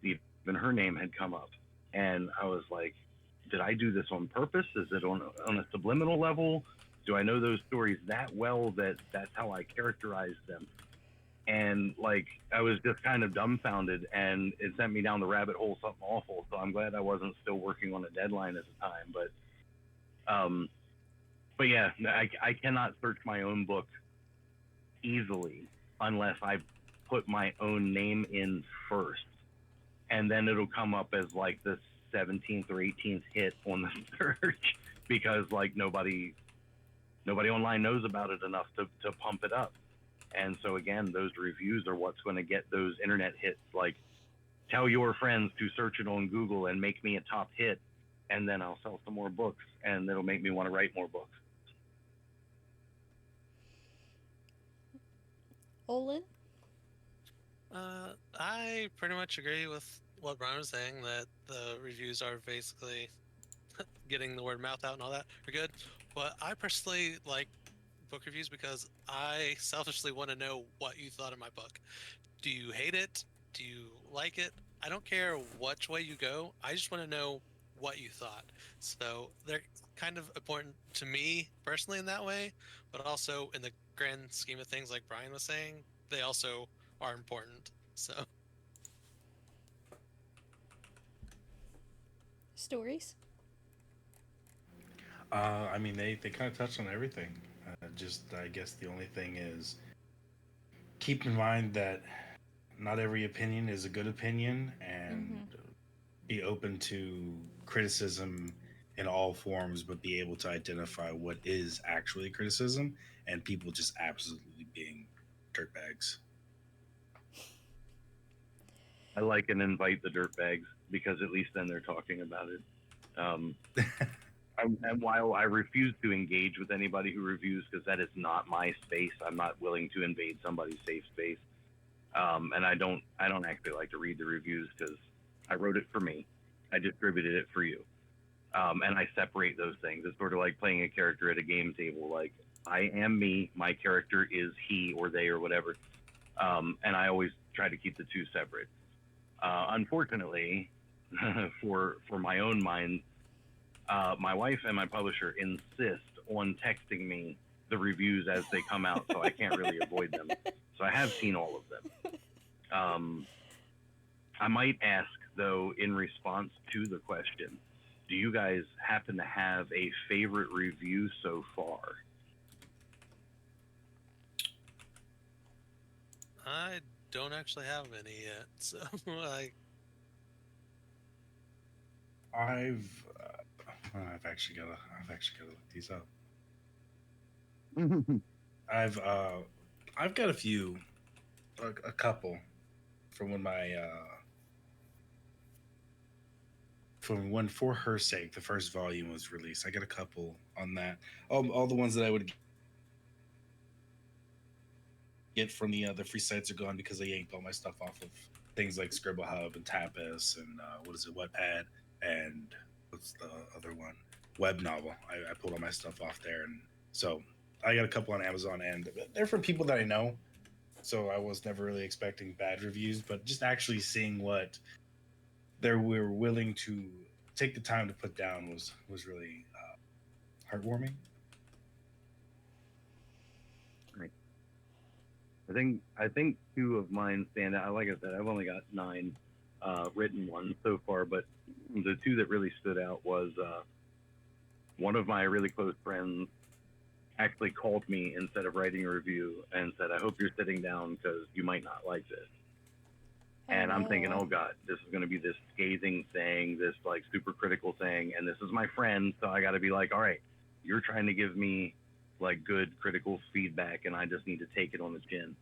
Speaker 5: even her name had come up. And I was like, did I do this on purpose? Is it on a subliminal level? Do I know those stories that well that that's how I characterize them? And I was just kind of dumbfounded, and it sent me down the rabbit hole, something awful. So I'm glad I wasn't still working on a deadline at the time. But yeah, I cannot search my own book easily unless I put my own name in first, and then it'll come up as the 17th or 18th hit on the search, because nobody online knows about it enough to pump it up. And so again, those reviews are what's going to get those internet hits. Tell your friends to search it on Google and make me a top hit. and then I'll sell some more books, and it'll make me want to write more books.
Speaker 1: Olyn?
Speaker 2: I pretty much agree with what Brian was saying, that the reviews are basically getting the word of mouth out and all that are good. But I personally like book reviews because I selfishly want to know what you thought of my book. Do you hate it? Do you like it? I don't care which way you go. I just want to know what you thought. So they're kind of important to me personally in that way, but also in the grand scheme of things, like Brian was saying, they also are important. So
Speaker 1: Stories?
Speaker 4: I mean, they kind of touched on everything. Just, I guess the only thing is keep in mind that not every opinion is a good opinion, and be open to criticism in all forms, but be able to identify what is actually criticism and people just absolutely being dirtbags.
Speaker 5: I like and invite the dirtbags because at least then they're talking about it. And while I refuse to engage with anybody who reviews, because that is not my space, I'm not willing to invade somebody's safe space. And I don't actually like to read the reviews because I wrote it for me. I distributed it for you. And I separate those things. It's sort of like playing a character at a game table. Like, I am me, my character is he or they or whatever. And I always try to keep the two separate. Unfortunately, for my own mind, my wife and my publisher insist on texting me the reviews as they come out, so I can't really avoid them. So I have seen all of them. I might ask, though, in response to the question, do you guys happen to have a favorite review so far?
Speaker 2: I don't actually have any yet. So like,
Speaker 4: I've actually got to look these up. I've I've got a few, a couple from when from when For Her Sake, the first volume was released. I got a couple on that. All the ones that I would get from the free sites are gone because they yanked all my stuff off of things like Scribble Hub and Tapas and what is it, Wattpad, and what's the other one? Web Novel. I pulled all my stuff off there, and so I got a couple on Amazon, and they're from people that I know. So I was never really expecting bad reviews, but just actually seeing what they were willing to take the time to put down was really heartwarming.
Speaker 5: I think two of mine stand out. Like I said, I've only got 9 written ones so far, but the two that really stood out was one of my really close friends actually called me instead of writing a review and said, "I hope you're sitting down because you might not like this." And I'm thinking, oh God, this is going to be this scathing thing, this like super critical thing, and this is my friend, so I got to be like, all right, you're trying to give me like good critical feedback, and I just need to take it on the chin.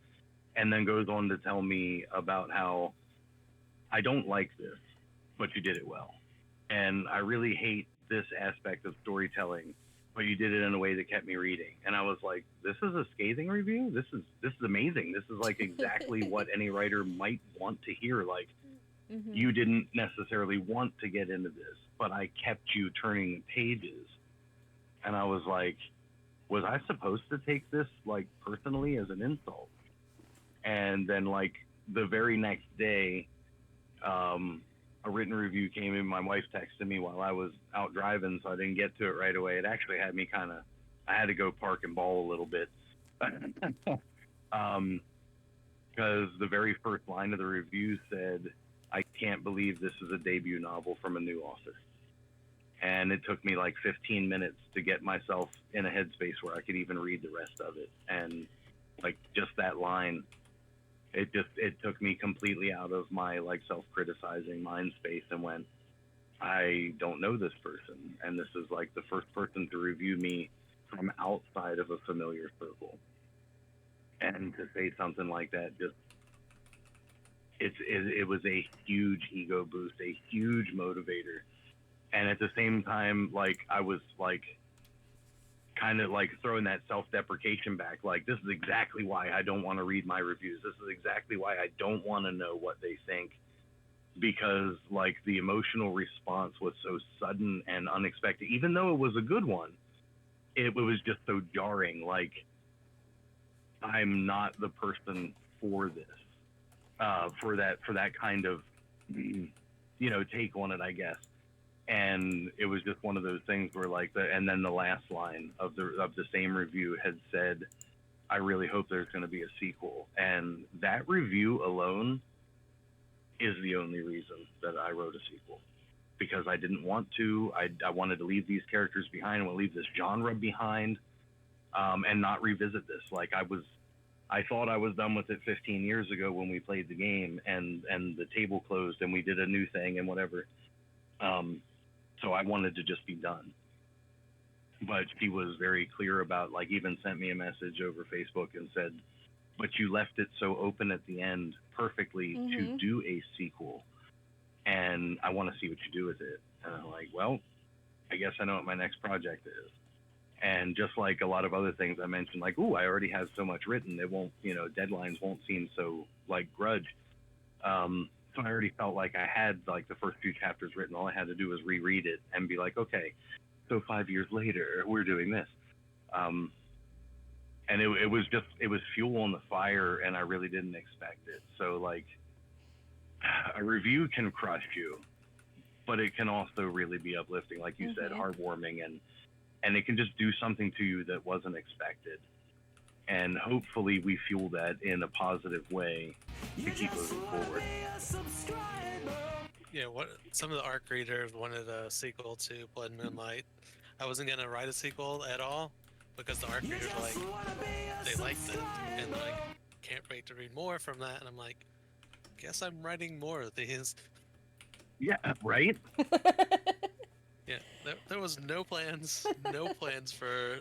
Speaker 5: And then goes on to tell me about how I don't like this, but you did it well, and I really hate this aspect of storytelling, but you did it in a way that kept me reading. And I was like, this is a scathing review? This is amazing. This is like exactly what any writer might want to hear. Like, you didn't necessarily want to get into this, but I kept you turning the pages. And I was like, was I supposed to take this like personally as an insult? And then like the very next day, a written review came in. My wife texted me while I was out driving, so I didn't get to it right away. It actually had me I had to go park and bawl a little bit. Because the very first line of the review said, "I can't believe this is a debut novel from a new author." And it took me like 15 minutes to get myself in a headspace where I could even read the rest of it. And like just that line, it took me completely out of my like self-criticizing mind space and went, I don't know this person, and this is like the first person to review me from outside of a familiar circle. And to say something like that, just it was a huge ego boost, a huge motivator And at the same time, like, I was like kind of like throwing that self-deprecation back, like, this is exactly why I don't want to read my reviews, this is exactly why I don't want to know what they think, because like the emotional response was so sudden and unexpected. Even though it was a good one, it was just so jarring. Like, I'm not the person for this, for that kind of, take on it, I guess. And it was just one of those things where like and then the last line of the same review had said, I really hope there's going to be a sequel. And that review alone is the only reason that I wrote a sequel, because I didn't want to. I wanted to leave these characters behind. I want to leave this genre behind, and not revisit this. Like, I thought I was done with it 15 years ago when we played the game, and the table closed and we did a new thing and whatever. So I wanted to just be done. But she was very clear about, like, even sent me a message over Facebook and said, but you left it so open at the end perfectly to do a sequel, and I want to see what you do with it. And I'm like, well, I guess I know what my next project is. And just like a lot of other things I mentioned, like, ooh, I already have so much written, it won't, deadlines won't seem so like grudge. So I already felt like I had like the first few chapters written. All I had to do was reread it and be like, okay, so 5 years later, we're doing this. And it was fuel on the fire, and I really didn't expect it. So like, a review can crush you, but it can also really be uplifting, like you said, heartwarming, and it can just do something to you that wasn't expected. And hopefully we fuel that in a positive way to keep moving forward.
Speaker 2: Yeah, what some of the ARC readers wanted a sequel to Blood and Moonlight. I wasn't gonna write a sequel at all because the ARC readers were like, they liked it and like, can't wait to read more from that. And I'm like, guess I'm writing more of these.
Speaker 5: Yeah, right.
Speaker 2: Yeah, there was no plans for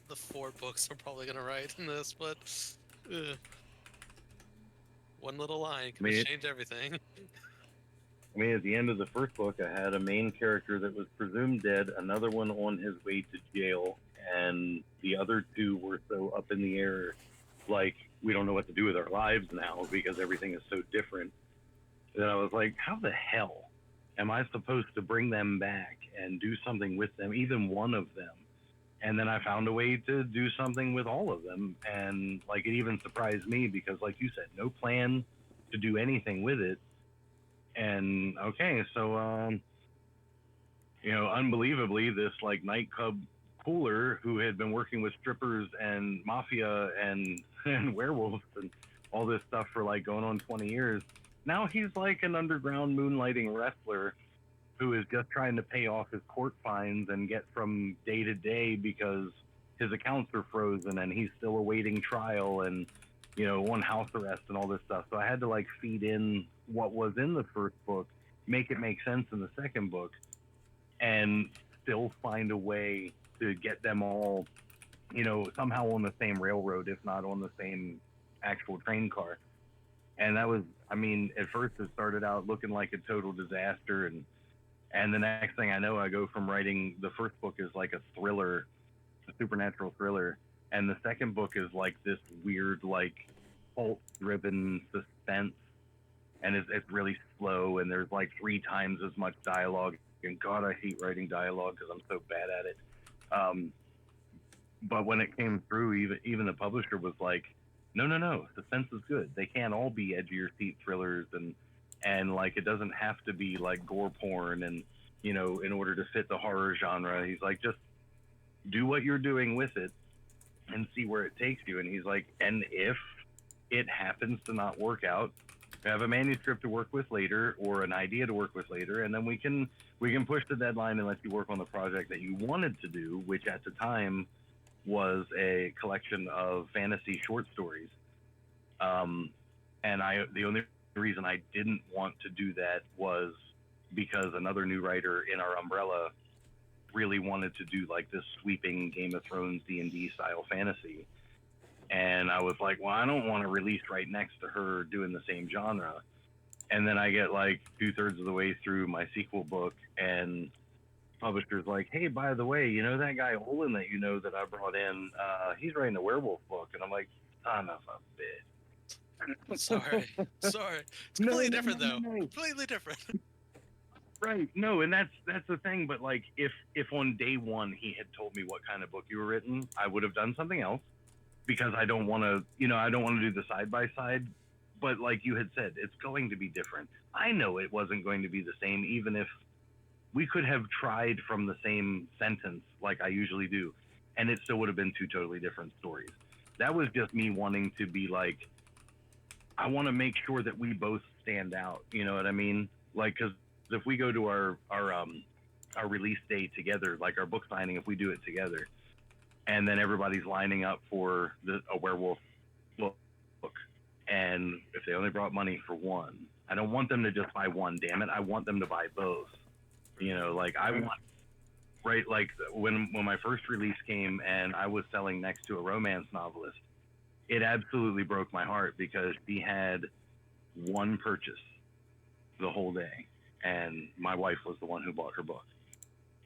Speaker 2: the 4 books I'm probably gonna write in this, but one little line can change everything.
Speaker 5: I mean, at the end of the first book, I had a main character that was presumed dead, another one on his way to jail, and the other 2 were so up in the air, like, we don't know what to do with our lives now because everything is so different. That I was like, how the hell am I supposed to bring them back and do something with them, even one of them? And then I found a way to do something with all of them, and like, it even surprised me because, like you said, no plan to do anything with it. And okay, so unbelievably, this like nightclub cooler who had been working with strippers and mafia and werewolves and all this stuff for like going on 20 years, now he's like an underground moonlighting wrestler who is just trying to pay off his court fines and get from day to day because his accounts are frozen and he's still awaiting trial and on house arrest and all this stuff. So I had to like feed in what was in the first book, make it make sense in the second book, and still find a way to get them all, somehow on the same railroad, if not on the same actual train car. And that was, I mean, at first it started out looking like a total disaster, and the next thing I know, I go from writing the first book is like a thriller, a supernatural thriller, and the second book is like this weird, like, cult-driven suspense, and it's really slow, and there's like 3 times as much dialogue. And God, I hate writing dialogue because I'm so bad at it. But when it came through, even the publisher was like, no, suspense is good. They can't all be edge of your seat thrillers, and like, it doesn't have to be like gore porn and in order to fit the horror genre. He's like, just do what you're doing with it and see where it takes you. And he's like, and if it happens to not work out, have a manuscript to work with later or an idea to work with later, and then we can push the deadline and let you work on the project that you wanted to do, which at the time was a collection of fantasy short stories. And the only reason I didn't want to do that was because another new writer in our umbrella really wanted to do like this sweeping Game of Thrones D&D style fantasy. And I was like, well, I don't want to release right next to her doing the same genre. And then I get like 2/3 of the way through my sequel book, and publisher's like, "Hey, by the way, you know that guy Olyn that you know that I brought in? He's writing a werewolf book." And I'm like, "Son of a bitch."
Speaker 2: Sorry. It's
Speaker 5: No,
Speaker 2: completely
Speaker 5: no,
Speaker 2: different
Speaker 5: no,
Speaker 2: though.
Speaker 5: no, no.
Speaker 2: Completely different.
Speaker 5: Right. No, and that's the thing. But like, if on day one he had told me what kind of book you were written, I would have done something else because I don't want to, I don't want to do the side by side. But like you had said, it's going to be different. I know it wasn't going to be the same, even if we could have tried from the same sentence like I usually do, and it still would have been two totally different stories. That was just me wanting to be like, I want to make sure that we both stand out. You know what I mean? Like, because if we go to our release day together, like our book signing, if we do it together, and then everybody's lining up for a werewolf book, and if they only brought money for one, I don't want them to just buy one. Damn it, I want them to buy both. Like I want, right? Like when my first release came and I was selling next to a romance novelist, it absolutely broke my heart because she had one purchase the whole day, and my wife was the one who bought her book,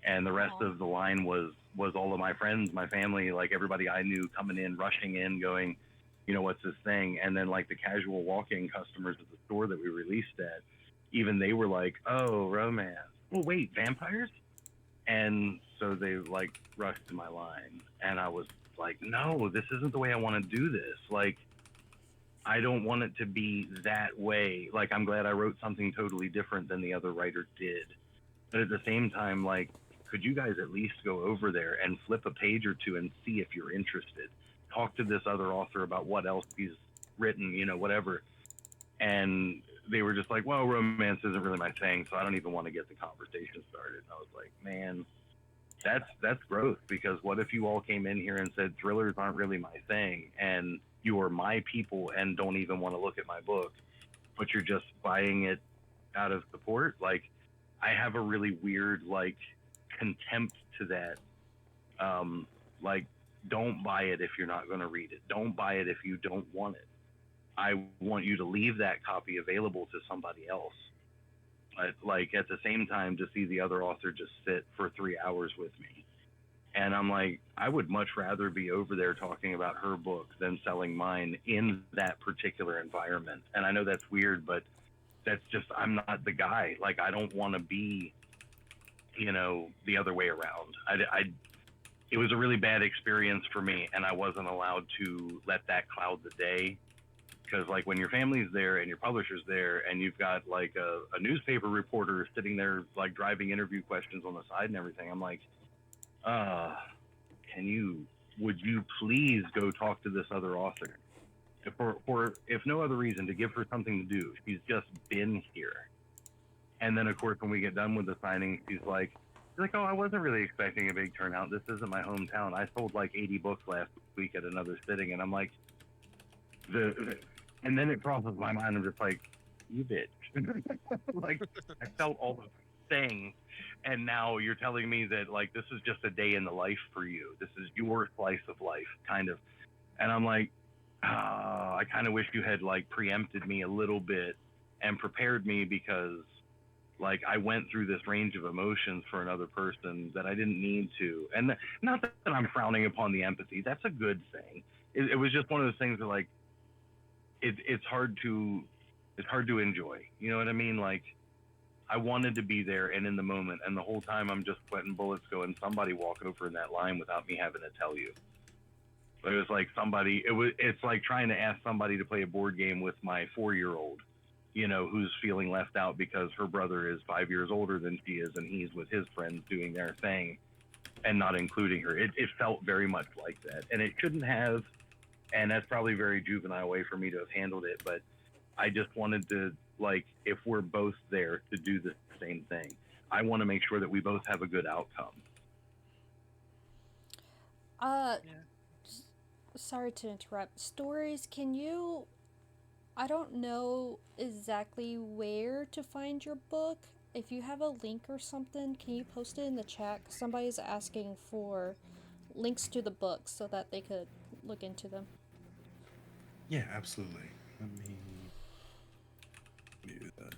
Speaker 5: and the rest of the line was all of my friends, my family, like everybody I knew coming in, rushing in, going, what's this thing? And then like the casual walk-in customers at the store that we released at, even they were like, "Oh, romance. Oh, wait, vampires?" And so they like rushed to my line, and I was like, "No, this isn't the way I want to do this. Like, I don't want it to be that way. Like, I'm glad I wrote something totally different than the other writer did. But at the same time, like, could you guys at least go over there and flip a page or two and see if you're interested? Talk to this other author about what else he's written, whatever." And they were just like, "Well, romance isn't really my thing, so I don't even want to get the conversation started." And I was like, man, that's growth, because what if you all came in here and said thrillers aren't really my thing, and you are my people and don't even want to look at my book, but you're just buying it out of support? Like, I have a really weird like contempt to that. Like, don't buy it if you're not going to read it. Don't buy it if you don't want it. I want you to leave that copy available to somebody else. But like at the same time, to see the other author just sit for 3 hours with me, and I'm like, I would much rather be over there talking about her book than selling mine in that particular environment. And I know that's weird, but that's just, I'm not the guy. Like, I don't want to be, the other way around. It was a really bad experience for me, and I wasn't allowed to let that cloud the day. Because like when your family's there and your publisher's there and you've got like a newspaper reporter sitting there like driving interview questions on the side and everything, I'm like, would you please go talk to this other author, for if no other reason, to give her something to do. She's just been here. And then of course when we get done with the signing, she's like, "Oh, I wasn't really expecting a big turnout. This isn't my hometown. I sold like 80 books last week at another sitting." And I'm like, and then it crosses my mind. I'm just like, you bitch. Like, I felt all the things, and now you're telling me that like this is just a day in the life for you. This is your slice of life, kind of. And I'm like, I kind of wish you had like preempted me a little bit and prepared me, because like I went through this range of emotions for another person that I didn't need to. And not that I'm frowning upon the empathy. That's a good thing. It was just one of those things that like, it's hard to enjoy. You know what I mean? Like, I wanted to be there and in the moment, and the whole time I'm just sweating bullets going, somebody walk over in that line without me having to tell you. But it was like it's like trying to ask somebody to play a board game with my 4-year-old, who's feeling left out because her brother is 5 years older than she is, and he's with his friends doing their thing and not including her. It felt very much like that, and it shouldn't have. And that's probably a very juvenile way for me to have handled it, but I just wanted to, like, if we're both there to do the same thing, I want to make sure that we both have a good outcome.
Speaker 1: Sorry to interrupt. Stories, can you, I don't know exactly where to find your book. If you have a link or something, can you post it in the chat? 'Cause somebody's asking for links to the books so that they could look into them.
Speaker 4: Yeah, absolutely. Let me Mute that.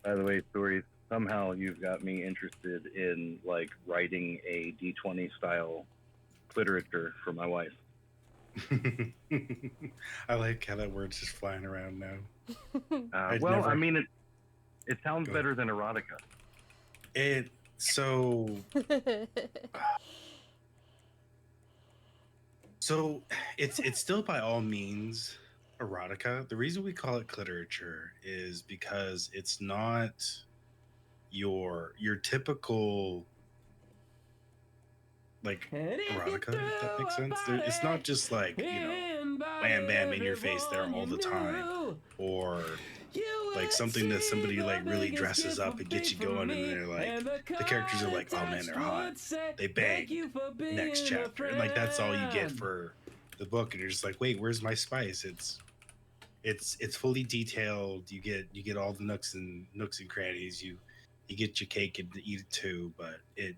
Speaker 5: By the way, stories. Somehow you've got me interested in like writing a D20 style literature for my wife.
Speaker 4: I like how that word's just flying around now.
Speaker 5: Well, I mean, it sounds better than erotica.
Speaker 4: So it's still by all means erotica. The reason we call it literature is because it's not your typical like erotica, if that makes sense. It's not just like, wham bam in your face there all the time, or like something that somebody like really dresses up and gets you going, and they're like, the characters are like, oh man, they're hot, they bang, next chapter, and like that's all you get for the book, and you're just like, wait, where's my spice? It's fully detailed. You get all the nooks and crannies. You get your cake and eat it too, but it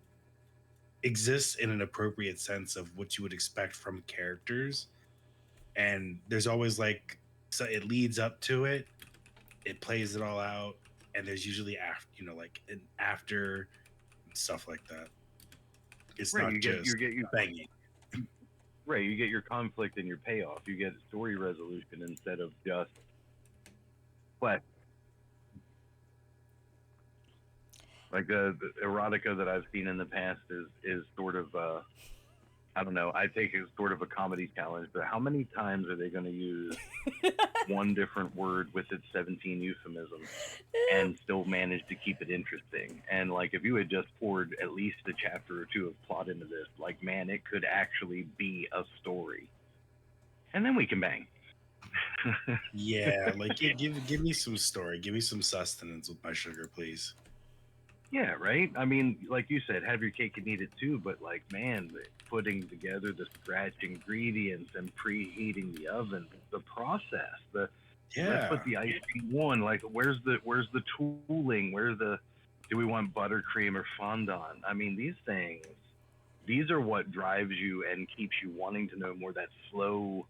Speaker 4: exists in an appropriate sense of what you would expect from characters, and there's always like, so it leads up to it, it plays it all out, and there's usually after, like an after stuff like that. It's
Speaker 5: right,
Speaker 4: not
Speaker 5: you
Speaker 4: just
Speaker 5: get your
Speaker 4: banging.
Speaker 5: Right, you get your conflict and your payoff. You get story resolution instead of just flesh. Like the erotica that I've seen in the past is sort of I don't know. I think it's sort of a comedy challenge. But how many times are they going to use one different word with its 17 euphemisms and still manage to keep it interesting? And like, if you had just poured at least a chapter or two of plot into this, like, man, it could actually be a story. And then we can bang.
Speaker 4: Yeah, like give me some story, give me some sustenance with my sugar, please.
Speaker 5: Yeah, right. I mean, like you said, have your cake and eat it too. But like, man, putting together the scratch ingredients and preheating the oven, the process, let's put the icing on. Like, where's the tooling? Do we want buttercream or fondant? I mean, these are what drives you and keeps you wanting to know more. That slow.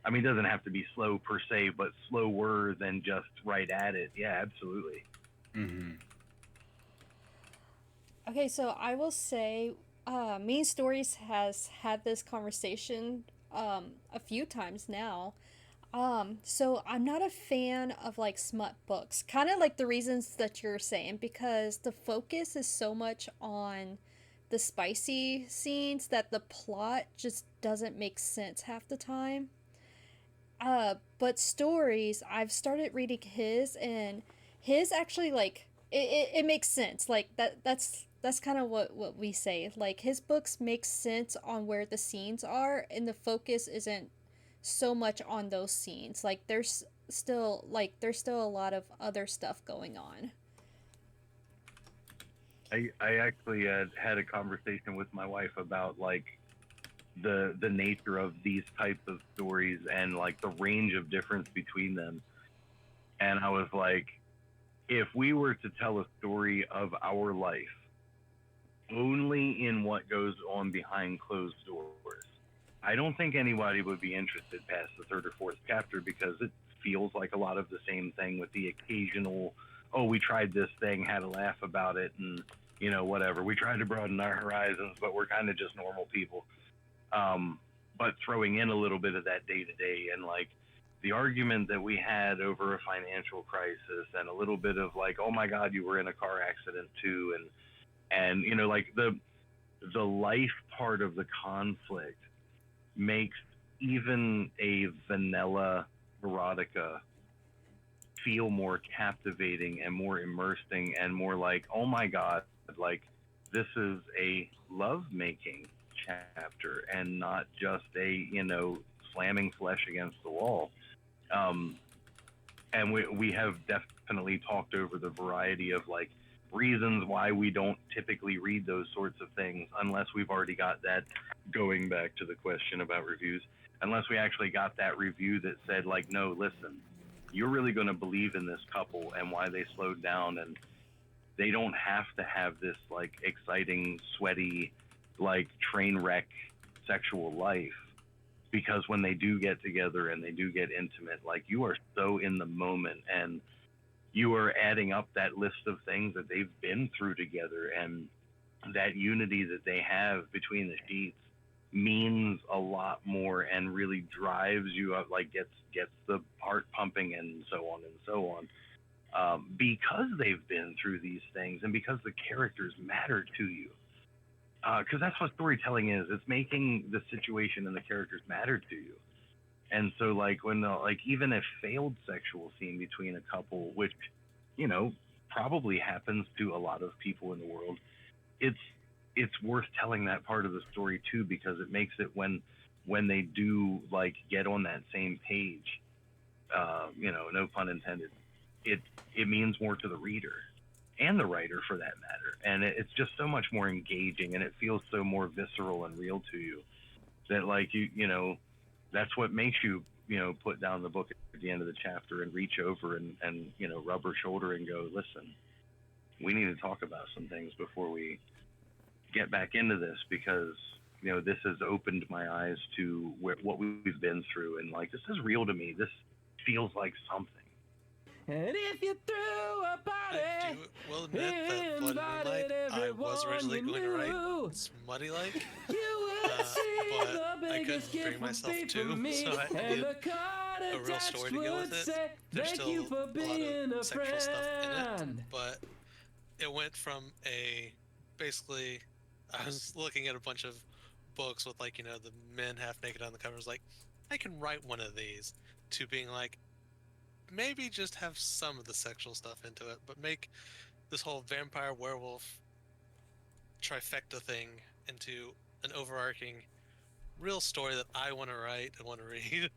Speaker 5: I mean, it doesn't have to be slow per se, but slower than just right at it. Yeah, absolutely.
Speaker 4: Mm-hmm.
Speaker 1: Okay, so I will say, Mean Stories has had this conversation a few times now. So I'm not a fan of like smut books, kind of like the reasons that you're saying, because the focus is so much on the spicy scenes that the plot just doesn't make sense half the time. But stories, I've started reading his, and his actually like it makes sense. Like that's kind of what we say. Like his books make sense on where the scenes are, and the focus isn't so much on those scenes. Like there's still a lot of other stuff going on.
Speaker 5: I actually had a conversation with my wife about like the nature of these types of stories and like the range of difference between them. And I was like, if we were to tell a story of our life only in what goes on behind closed doors, I don't think anybody would be interested past the third or fourth chapter, because it feels like a lot of the same thing with the occasional, oh, we tried this thing, had a laugh about it, and whatever. We tried to broaden our horizons, but we're kind of just normal people. But throwing in a little bit of that day to day, and like the argument that we had over a financial crisis, and a little bit of like, oh my God, you were in a car accident too, and like the life part of the conflict makes even a vanilla erotica feel more captivating and more immersing and more like, oh my God, like this is a love-making chapter and not just a slamming flesh against the wall. And we have definitely talked over the variety of like reasons why we don't typically read those sorts of things unless we've already got that, going back to the question about reviews, unless we actually got that review that said like, no, listen, you're really going to believe in this couple and why they slowed down, and they don't have to have this like exciting, sweaty, like train wreck sexual life. because when they do get together and they do get intimate, like you are so in the moment and you are adding up that list of things that they've been through together, and that unity that they have between the sheets means a lot more and really drives you up, like gets the heart pumping and so on and so on, because they've been through these things and because the characters matter to you. Because that's what storytelling is. It's making the situation and the characters matter to you. And so, like, when like even a failed sexual scene between a couple, which, you know, probably happens to a lot of people in the world, it's worth telling that part of the story too, because it makes it when they do like get on that same page, you know, no pun intended, it means more to the reader and the writer for that matter, and it's just so much more engaging and it feels so more visceral and real to you that, like, you know, that's what makes you, you know, put down the book at the end of the chapter and reach over and you know, rub her shoulder and go, listen, we need to talk about some things before we get back into this, because, you know, this has opened my eyes to what we've been through, and like, this is real to me, this feels like something.
Speaker 3: And if you threw a
Speaker 2: I
Speaker 3: body,
Speaker 2: will admit that Blood and Moonlight, I was originally going to write Smutty like,
Speaker 3: you would see
Speaker 2: but
Speaker 3: the
Speaker 2: I
Speaker 3: biggest
Speaker 2: couldn't bring
Speaker 3: gift
Speaker 2: myself
Speaker 3: would be
Speaker 2: to,
Speaker 3: from me,
Speaker 2: so I
Speaker 3: and
Speaker 2: needed
Speaker 3: the card
Speaker 2: a real story to go with
Speaker 3: attached
Speaker 2: it.
Speaker 3: would say,
Speaker 2: There's
Speaker 3: thank
Speaker 2: still
Speaker 3: you for
Speaker 2: a lot
Speaker 3: being
Speaker 2: of
Speaker 3: a
Speaker 2: sexual stuff in it,
Speaker 3: friend.
Speaker 2: but it went from basically, I was looking at a bunch of books with, like, you know, the men half naked on the covers, like, I can write one of these, to being like, maybe just have some of the sexual stuff into it, but make this whole vampire werewolf trifecta thing into an overarching real story that I want to write and want to read.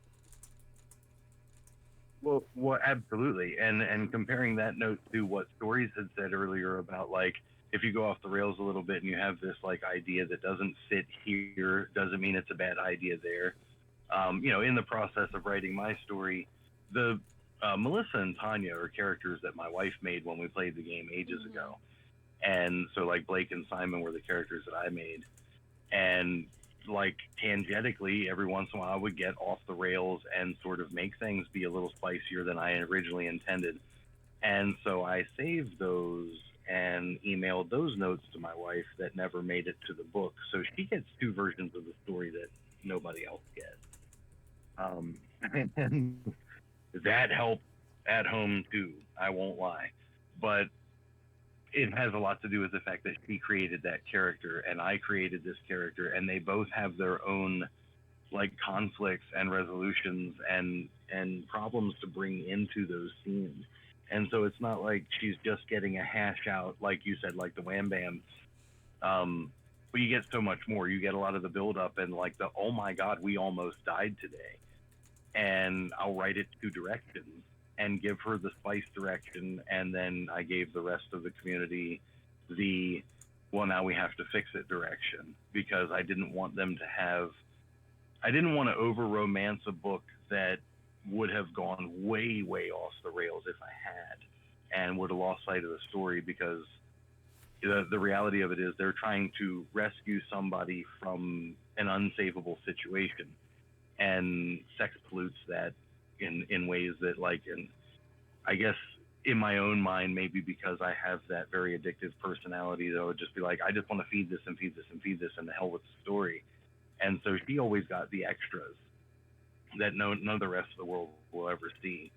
Speaker 5: Well, absolutely, and comparing that note to what Stories had said earlier about, like, if you go off the rails a little bit and you have this like idea that doesn't fit here, doesn't mean it's a bad idea there. You know, in the process of writing my story, the Melissa and Tanya are characters that my wife made when we played the game ages ago, and so like Blake and Simon were the characters that I made, and like tangentially every once in a while I would get off the rails and sort of make things be a little spicier than I originally intended, and so I saved those and emailed those notes to my wife that never made it to the book, so she gets two versions of the story that nobody else gets. And that helped at home too, I won't lie, but it has a lot to do with the fact that she created that character and I created this character, and they both have their own like conflicts and resolutions and problems to bring into those scenes. And so it's not like she's just getting a hash out, like you said, like the wham bam. But you get so much more. You get a lot of the build up and like the, oh my God, we almost died today. And I'll write it two directions and give her the spice direction, and then I gave the rest of the community the, well, now we have to fix it direction, because I didn't want them to have, I didn't want to over romance a book that would have gone way, way off the rails if I had, and would have lost sight of the story, because the reality of it is they're trying to rescue somebody from an unsavable situation, and sex pollutes that in ways that, like, and I guess in my own mind, maybe because I have that very addictive personality, that I would just be like, I just want to feed this and feed this and feed this, and the hell with the story. And so she always got the extras that none of the rest of the world will ever see.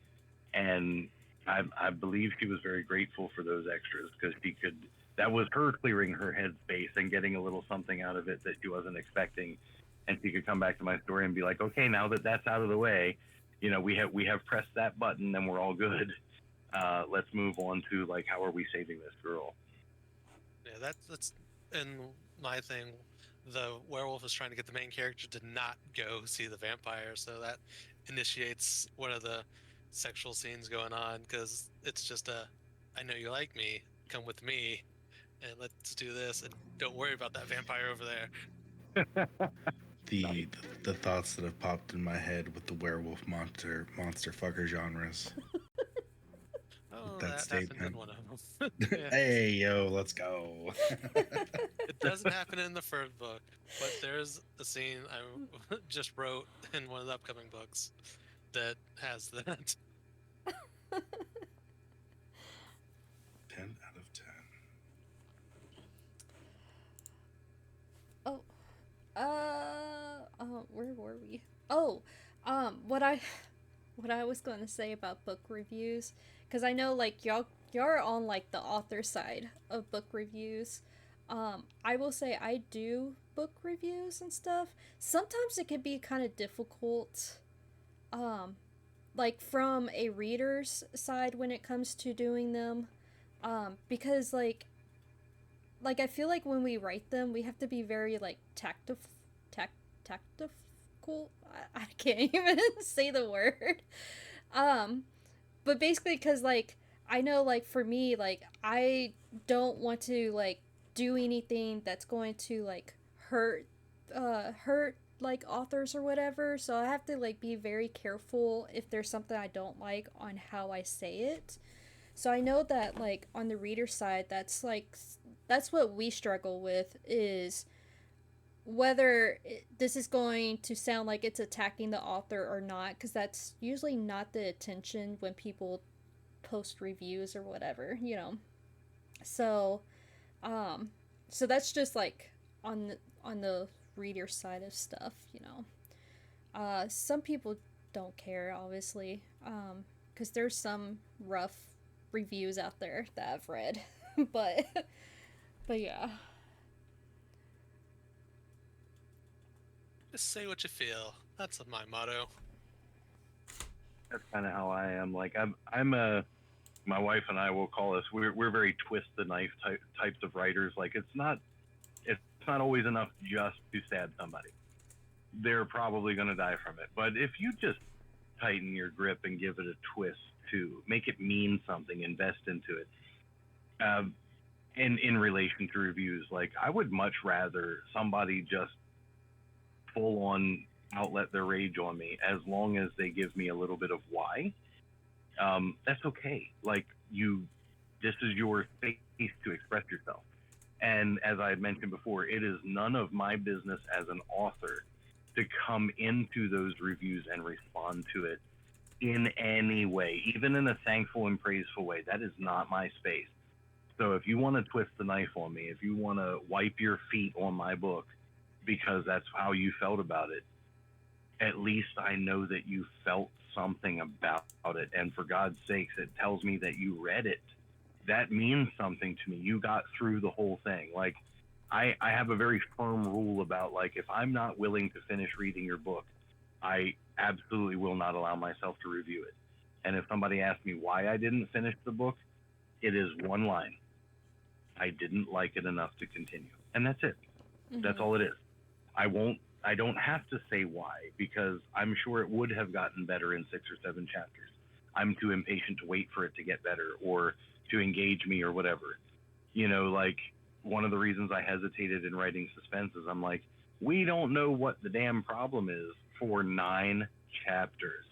Speaker 5: And I believe she was very grateful for those extras, because she could, that was her clearing her headspace and getting a little something out of it that she wasn't expecting. And she could come back to my story and be like, okay, now that that's out of the way, you know, we have pressed that button and we're all good. Let's move on to, like, how are we saving this girl?
Speaker 2: Yeah, that's in my thing. The werewolf is trying to get the main character to not go see the vampire, so that initiates one of the sexual scenes going on, because it's just I know you like me, come with me, and let's do this, and don't worry about that vampire over there.
Speaker 4: The thoughts that have popped in my head with the werewolf monster fucker genres.
Speaker 2: Oh,
Speaker 4: That
Speaker 2: that happened
Speaker 4: statement.
Speaker 2: in one of them. Yeah.
Speaker 4: Hey, yo, let's go.
Speaker 2: It Doesn't happen in the third book, but there's a scene I just wrote in one of the upcoming books that has that.
Speaker 4: 10 out of 10.
Speaker 1: Oh, where were we? Oh, what I what I was going to say about book reviews, because I know like y'all are on like the author side of book reviews. I will say I do book reviews and stuff. Sometimes it can be kind of difficult, um, like from a reader's side when it comes to doing them, because like I feel like when we write them, we have to be very like tactical. I can't even say the word. Um, but basically, because like I know, like for me, like I don't want to like do anything that's going to like hurt like authors or whatever. So I have to like be very careful if there's something I don't like on how I say it. So I know that like on the reader side, that's what we struggle with is whether this is going to sound like it's attacking the author or not, because that's usually not the intention when people post reviews or whatever, you know. So, um, so that's just like on the reader side of stuff, you know. Some people don't care, obviously, because there's some rough reviews out there that I've read, but but yeah.
Speaker 2: Just say what you feel. That's my motto.
Speaker 5: That's kind of how I am. Like I'm a my wife and I will call us. We're very twist the knife types of writers. Like it's not always enough just to stab somebody. They're probably going to die from it. But if you just tighten your grip and give it a twist to make it mean something, invest into it. In relation to reviews, like I would much rather somebody just full on outlet their rage on me as long as they give me a little bit of why. That's okay. Like this is your space to express yourself. And as I had mentioned before, it is none of my business as an author to come into those reviews and respond to it in any way, even in a thankful and praiseful way. That is not my space. So if you want to twist the knife on me, if you want to wipe your feet on my book because that's how you felt about it, at least I know that you felt something about it. And for God's sakes, it tells me that you read it. That means something to me. You got through the whole thing. Like I have a very firm rule about like if I'm not willing to finish reading your book, I absolutely will not allow myself to review it. And if somebody asks me why I didn't finish the book, it is one line. I didn't like it enough to continue. And that's it. Mm-hmm. That's all it is. I don't have to say why, because I'm sure it would have gotten better in 6 or 7 chapters. I'm too impatient to wait for it to get better or to engage me or whatever. You know, like one of the reasons I hesitated in writing suspense is I'm like, we don't know what the damn problem is for 9 chapters.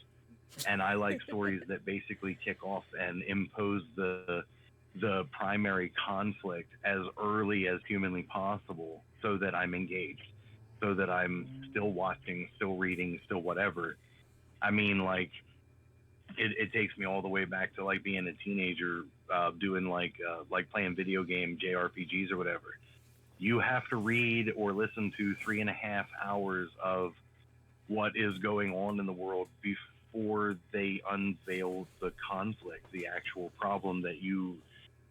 Speaker 5: And I like stories that basically kick off and impose the primary conflict as early as humanly possible so that I'm engaged, so that I'm still watching, still reading, still whatever. I mean, like, it takes me all the way back to like being a teenager, doing like playing video game JRPGs or whatever. You have to read or listen to 3.5 hours of what is going on in the world before they unveil the conflict, the actual problem that you,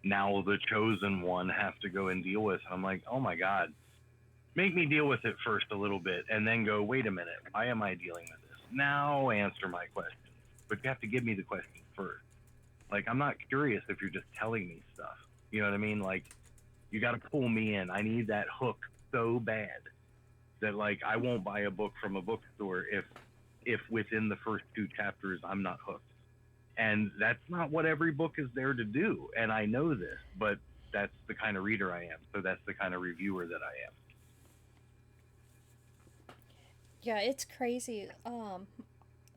Speaker 5: now the chosen one, have to go and deal with. I'm like, oh my God, make me deal with it first a little bit and then go, wait a minute, why am I dealing with this? Now answer my question. But you have to give me the question first. Like, I'm not curious if you're just telling me stuff. You know what I mean? Like, you got to pull me in. I need that hook so bad that, like, I won't buy a book from a bookstore if within the first 2 chapters I'm not hooked. And that's not what every book is there to do. And I know this, but that's the kind of reader I am. So that's the kind of reviewer that I am.
Speaker 1: Yeah, it's crazy.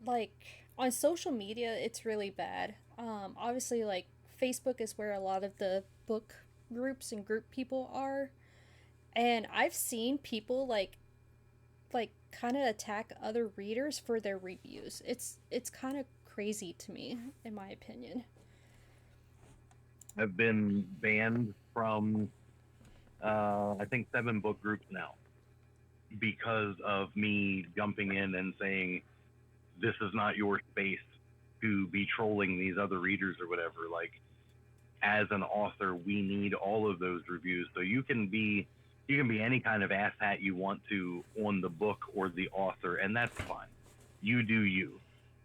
Speaker 1: Like on social media, it's really bad. Obviously, like Facebook is where a lot of the book groups and group people are, And I've seen people like kind of attack other readers for their reviews. It's kind of crazy to me, in my opinion.
Speaker 5: I've been banned from I think 7 book groups now because of me jumping in and saying this is not your space to be trolling these other readers or whatever. Like, as an author, we need all of those reviews. So you can be any kind of asshat you want to on the book or the author, and that's fine. You do you.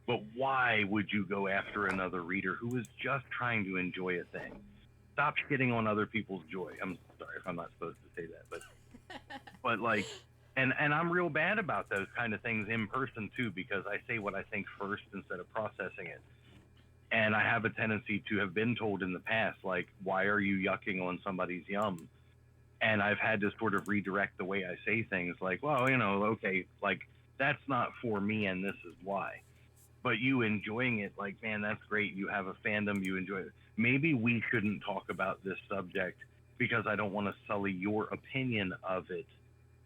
Speaker 5: But why would you go after another reader who is just trying to enjoy a thing? Stop shitting on other people's joy. I'm sorry if I'm not supposed to say that, but like, and I'm real bad about those kind of things in person too, because I say what I think first instead of processing it. And I have a tendency to have been told in the past, like, why are you yucking on somebody's yum? And I've had to sort of redirect the way I say things, like, well, you know, okay, like, that's not for me and this is why. But you enjoying it, like, man, that's great. You have a fandom, you enjoy it. Maybe we shouldn't talk about this subject because I don't want to sully your opinion of it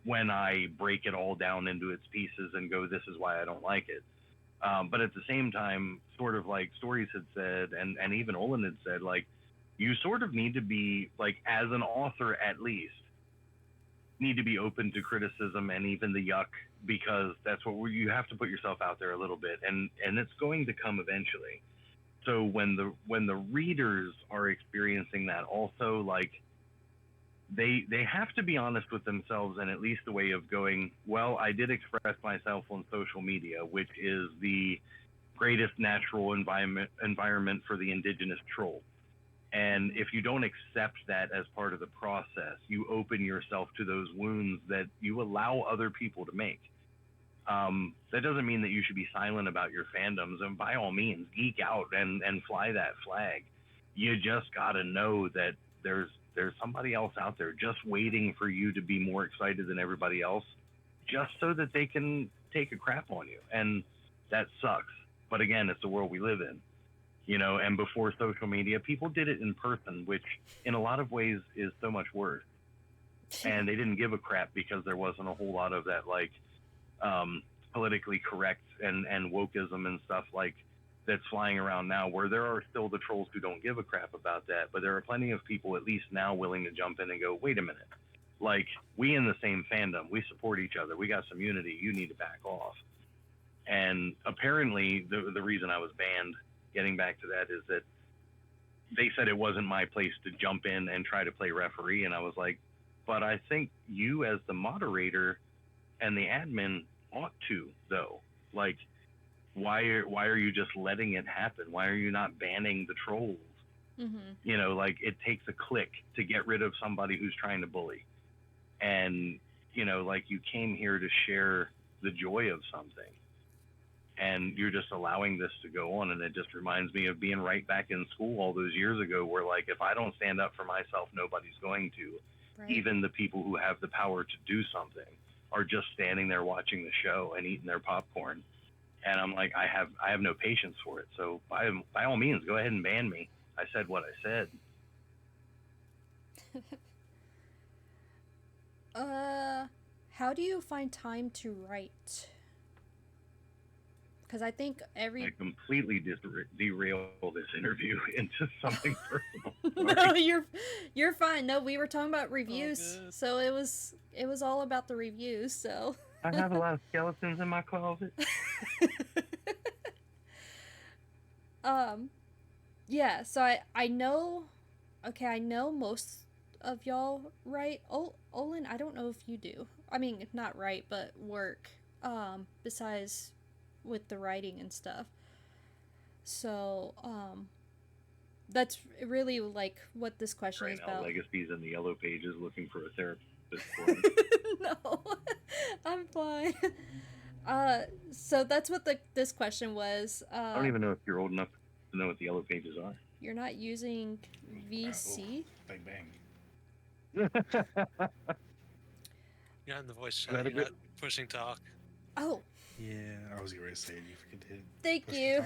Speaker 5: when I break it all down into its pieces and go, this is why I don't like it. But at the same time, sort of like Stories had said, and even Olyn had said, like, you sort of need to be, like, as an author at least, need to be open to criticism and even the yuck, because that's what you have to put yourself out there a little bit, and it's going to come eventually. So when the readers are experiencing that also, like, they have to be honest with themselves, and at least a way of going, well, I did express myself on social media, which is the greatest natural environment for the indigenous troll. And if you don't accept that as part of the process, you open yourself to those wounds that you allow other people to make. That doesn't mean that you should be silent about your fandoms, and by all means, geek out and fly that flag. You just gotta know that there's somebody else out there just waiting for you to be more excited than everybody else, just so that they can take a crap on you. And that sucks. But again, it's the world we live in, you know. And before social media, people did it in person, which in a lot of ways is so much worse. And they didn't give a crap because there wasn't a whole lot of that, like, politically correct and wokeism and stuff like that's flying around now, where there are still the trolls who don't give a crap about that, but there are plenty of people at least now willing to jump in and go, wait a minute, like, we in the same fandom, we support each other, we got some unity, you need to back off. And apparently the reason I was banned, getting back to that, is that they said it wasn't my place to jump in and try to play referee, and I was like, but I think you as the moderator and the admin ought to, though. Like, why are you just letting it happen? Why are you not banning the trolls?
Speaker 1: Mm-hmm.
Speaker 5: You know, like, it takes a click to get rid of somebody who's trying to bully. And, you know, like, you came here to share the joy of something, and you're just allowing this to go on. And it just reminds me of being right back in school all those years ago, where, like, if I don't stand up for myself, nobody's going to.
Speaker 1: Right.
Speaker 5: Even the people who have the power to do something are just standing there watching the show and eating their popcorn. And I'm like, I have no patience for it. So by all means, go ahead and ban me. I said what I said.
Speaker 1: How do you find time to write? Because I think
Speaker 5: I completely derail this interview into something personal.
Speaker 1: No, you're fine. No, we were talking about reviews, so it was all about the reviews. So
Speaker 5: I have a lot of skeletons in my closet.
Speaker 1: Yeah. So I know. Okay, I know most of y'all write. Olyn, I don't know if you do. I mean, not write, but work. Besides with the writing and stuff. So, that's really like what this question is about.
Speaker 5: Legacy's in the yellow pages looking for a therapist for me.
Speaker 1: No, I'm fine. So that's what this question was.
Speaker 5: I don't even know if you're old enough to know what the yellow pages are.
Speaker 1: You're not using VC?
Speaker 4: Bang bang.
Speaker 2: You're not in the voice chat. You're not pushing talk.
Speaker 1: Oh.
Speaker 4: Yeah, I was going to say, you forget to hit.
Speaker 1: Thank you.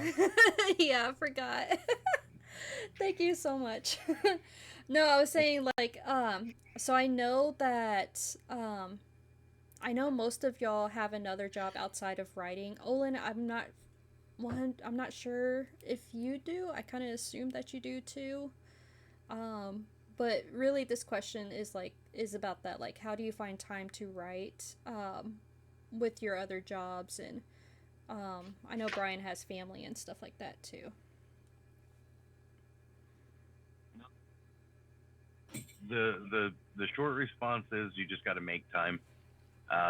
Speaker 1: Yeah, I forgot. Thank you so much. No, I was saying like so I know that I know most of y'all have another job outside of writing. Olin, I'm not sure if you do. I kind of assume that you do too. Um but really this question is about that, like how do you find time to write with your other jobs, and I know Brian has family and stuff like that too.
Speaker 5: The short response is you just got to make time.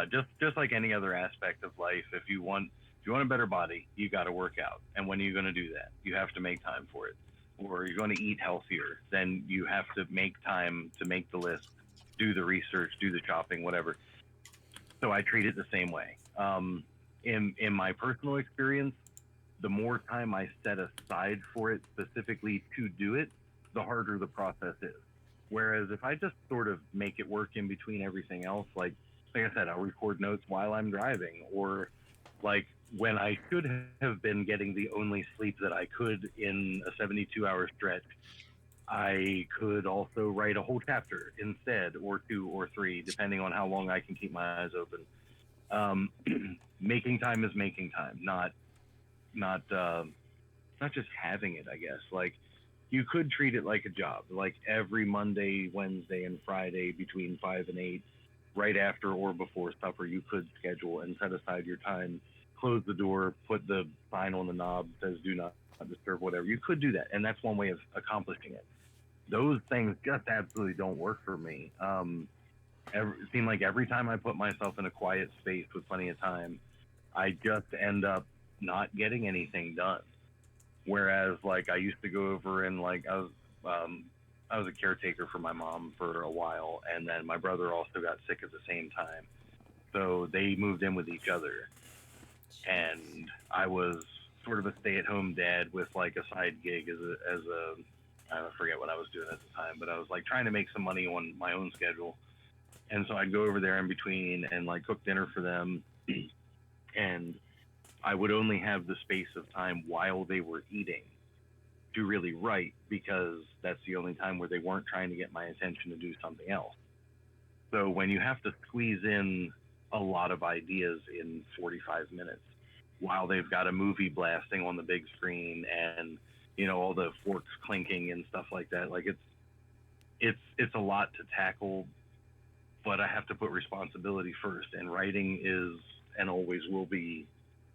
Speaker 5: Just like any other aspect of life, if you want a better body, you got to work out. And when are you going to do that? You have to make time for it. Or you're going to eat healthier, then you have to make time to make the list, do the research, do the shopping, whatever. So I treat it the same way. In my personal experience, the more time I set aside for it specifically to do it, the harder the process is. Whereas if I just sort of make it work in between everything else, like I said, I'll record notes while I'm driving, or like when I should have been getting the only sleep that I could in a 72-hour stretch, I could also write a whole chapter instead, or two or three, depending on how long I can keep my eyes open. Um, making time is making time, not not just having it, I guess. Like you could treat it like a job, like every Monday, Wednesday, and Friday between 5 and 8, right after or before supper, you could schedule and set aside your time. Close the door, put the sign on the knob that says "Do not disturb," whatever. You could do that, and that's one way of accomplishing it. Those things just absolutely don't work for me. It seemed like every time I put myself in a quiet space with plenty of time, I just end up not getting anything done. Whereas like I used to go over and like I was a caretaker for my mom for a while, and then my brother also got sick at the same time, so they moved in with each other, and I was sort of a stay-at-home dad with like a side gig as a I forget what I was doing at the time, but I was like trying to make some money on my own schedule, and so I'd go over there in between and like cook dinner for them, and I would only have the space of time while they were eating to really write, because that's the only time where they weren't trying to get my attention to do something else. So when you have to squeeze in a lot of ideas in 45 minutes while they've got a movie blasting on the big screen, and all the forks clinking and stuff like that, like it's a lot to tackle, but I have to put responsibility first, and writing is and always will be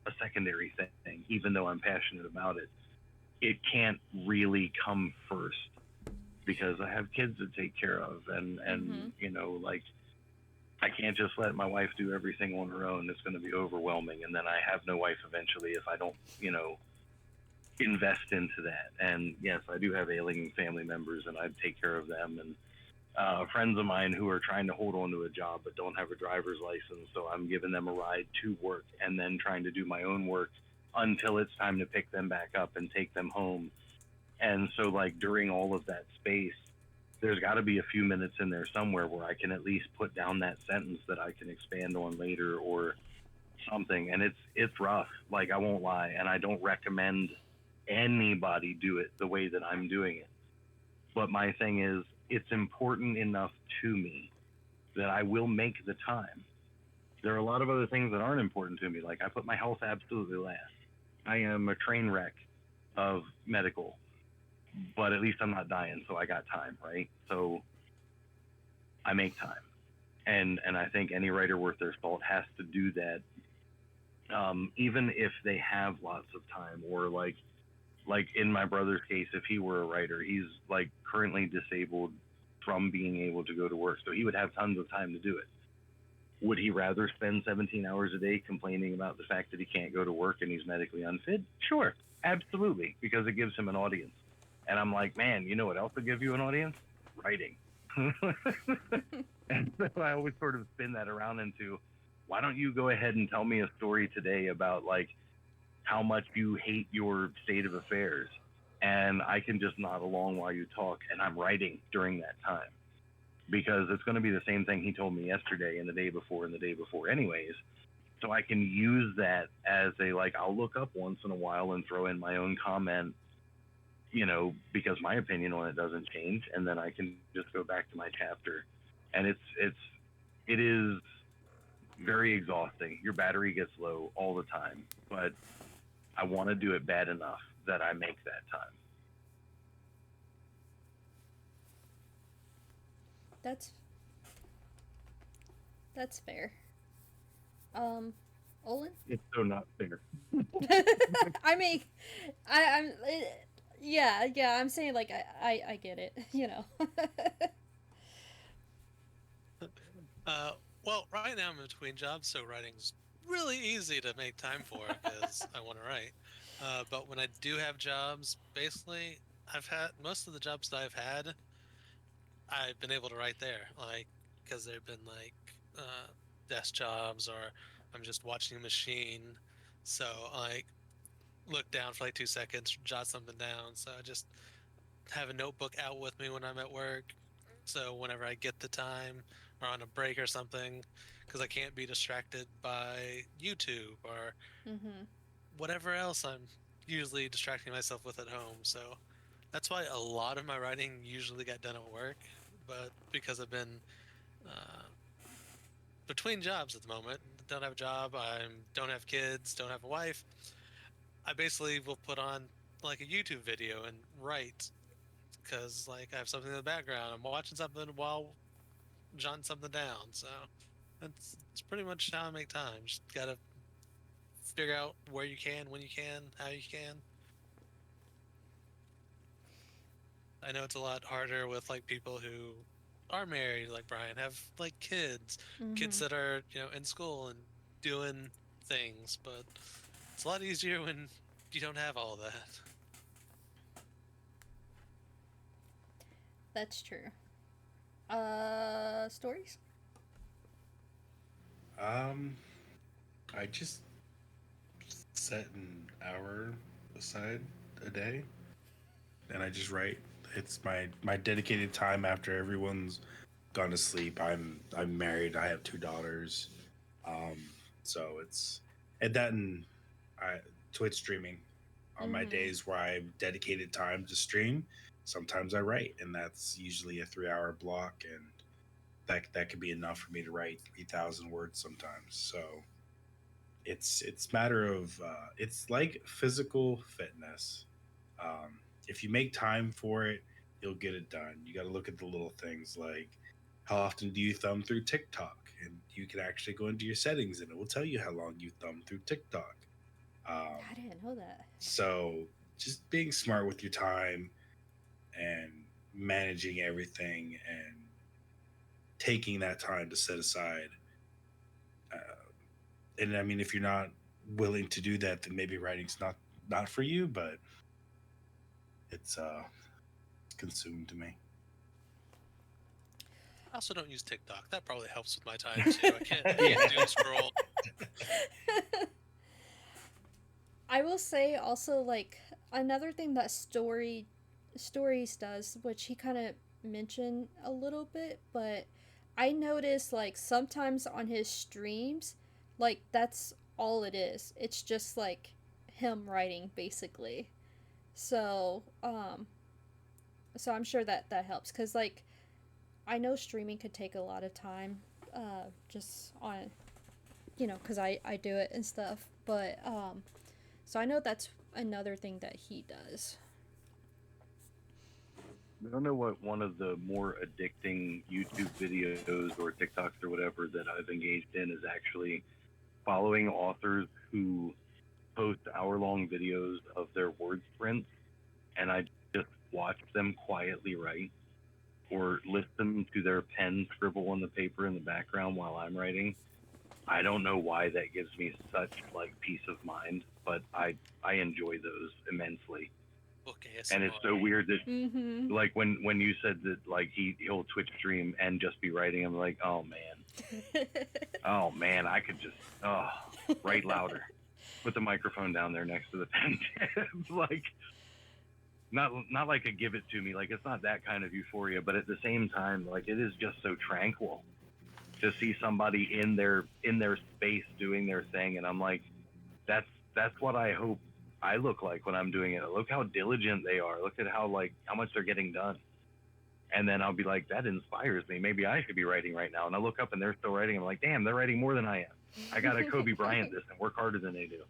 Speaker 5: a secondary thing, even though I'm passionate about it. It can't really come first because I have kids to take care of, and like I can't just let my wife do everything on her own. It's going to be overwhelming, and then I have no wife eventually if I don't invest into that. And yes, I do have ailing family members, and I take care of them, and friends of mine who are trying to hold on to a job but don't have a driver's license, so I'm giving them a ride to work and then trying to do my own work until it's time to pick them back up and take them home. And so like during all of that space, there's got to be a few minutes in there somewhere where I can at least put down that sentence that I can expand on later or something. And it's rough, like I won't lie, and I don't recommend anybody do it the way that I'm doing it. But my thing is, it's important enough to me that I will make the time. There are a lot of other things that aren't important to me. Like I put my health absolutely last. I am a train wreck of medical, but at least I'm not dying, so I got time, right? So I make time, and I think any writer worth their salt has to do that, even if they have lots of time, or like in my brother's case, if he were a writer, he's like currently disabled from being able to go to work, so he would have tons of time to do it. Would he rather spend 17 hours a day complaining about the fact that he can't go to work and he's medically unfit? Sure, absolutely, because it gives him an audience. And I'm like, man, you know what else will give you an audience? Writing. And so I always sort of spin that around into, why don't you go ahead and tell me a story today about like how much you hate your state of affairs, and I can just nod along while you talk, and I'm writing during that time, because it's going to be the same thing he told me yesterday and the day before and the day before anyways. So I can use that as a, like, I'll look up once in a while and throw in my own comment because my opinion on it doesn't change, and then I can just go back to my chapter, and it is very exhausting. Your battery gets low all the time, but I want to do it bad enough that I make that time.
Speaker 1: That's fair. Olin?
Speaker 5: It's so not fair.
Speaker 1: I mean, I'm yeah. I'm saying like I get it.
Speaker 2: Well, right now I'm in between jobs, so writing's really easy to make time for because I want to write. But when I do have jobs, basically, I've had most of the jobs that I've had, I've been able to write there, like because they've been like desk jobs or I'm just watching a machine, so like look down for like 2 seconds, jot something down. So I just have a notebook out with me when I'm at work. So whenever I get the time or on a break or something, because I can't be distracted by YouTube or
Speaker 1: Mm-hmm.
Speaker 2: whatever else I'm usually distracting myself with at home. So that's why a lot of my writing usually got done at work. But because I've been uh, between jobs at the moment, don't have a job, I don't have kids, don't have a wife, I basically will put on like a YouTube video and write because like I have something in the background. I'm watching something while jotting something down. So it's pretty much how I make time. Just gotta figure out where you can, when you can, how you can. I know it's a lot harder with like people who are married, like Brian, have like kids
Speaker 1: Mm-hmm.
Speaker 2: that are in school and doing things, but it's a lot easier when you don't have all that.
Speaker 1: That's true. Stories?
Speaker 4: Um, I just set an hour aside a day, and I just write. It's my dedicated time after everyone's gone to sleep. I'm married. I have 2 daughters. Um, so it's and that and I Twitch streaming on my
Speaker 1: Mm-hmm.
Speaker 4: days where I dedicated time to stream. Sometimes I write, and that's usually a 3 hour block, and that could be enough for me to write 3,000 words sometimes. So it's matter of it's like physical fitness. If you make time for it, you'll get it done. You got to look at the little things like how often do you thumb through TikTok, and you can actually go into your settings and it will tell you how long you thumb through TikTok.
Speaker 1: I didn't know that.
Speaker 4: So just being smart with your time and managing everything and taking that time to set aside. And I mean, if you're not willing to do that, then maybe writing's not for you. But it's consumed to me.
Speaker 2: I also don't use TikTok. That probably helps with my time too. I can't doom scroll.
Speaker 1: I will say also like another thing that stories does, which he kind of mentioned a little bit, but I noticed like sometimes on his streams, like that's all it is. It's just like him writing basically. So, so I'm sure that that helps cuz like I know streaming could take a lot of time just on cuz I do it and stuff, but so I know that's another thing that he does.
Speaker 5: I don't know what one of the more addicting YouTube videos or TikToks or whatever that I've engaged in is actually following authors who post hour-long videos of their word sprints, and I just watch them quietly write or listen to their pen scribble on the paper in the background while I'm writing. I don't know why that gives me such like peace of mind, but I enjoy those immensely.
Speaker 2: Book
Speaker 5: And it's
Speaker 2: ASMR.
Speaker 5: so weird that
Speaker 1: Mm-hmm.
Speaker 5: like when you said that like he'll Twitch stream and just be writing, I'm like, oh man, I could just write louder. Put the microphone down there next to the pen tip. Like not like a give it to me, like it's not that kind of euphoria, but at the same time, like it is just so tranquil to see somebody in their space doing their thing, and I'm like, that's what I hope I look like when I'm doing it. Look how diligent they are. Look at how much they're getting done. And then I'll be like, that inspires me. Maybe I should be writing right now. And I look up and they're still writing. I'm like, damn, they're writing more than I am. I gotta Kobe Bryant this and work harder than they do.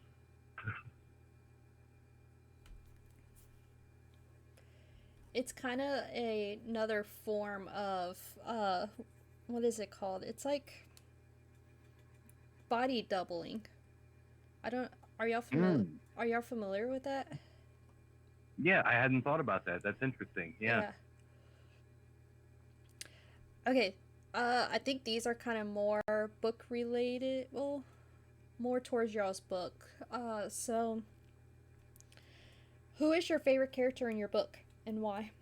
Speaker 1: It's kind of another form of what is it called? It's like body doubling. I don't. Are y'all familiar? Are y'all familiar with that?
Speaker 5: Yeah, I hadn't thought about that. That's interesting. Yeah.
Speaker 1: Okay. I think these are kind of more book related. Well, more towards y'all's book. So who is your favorite character in your book and why?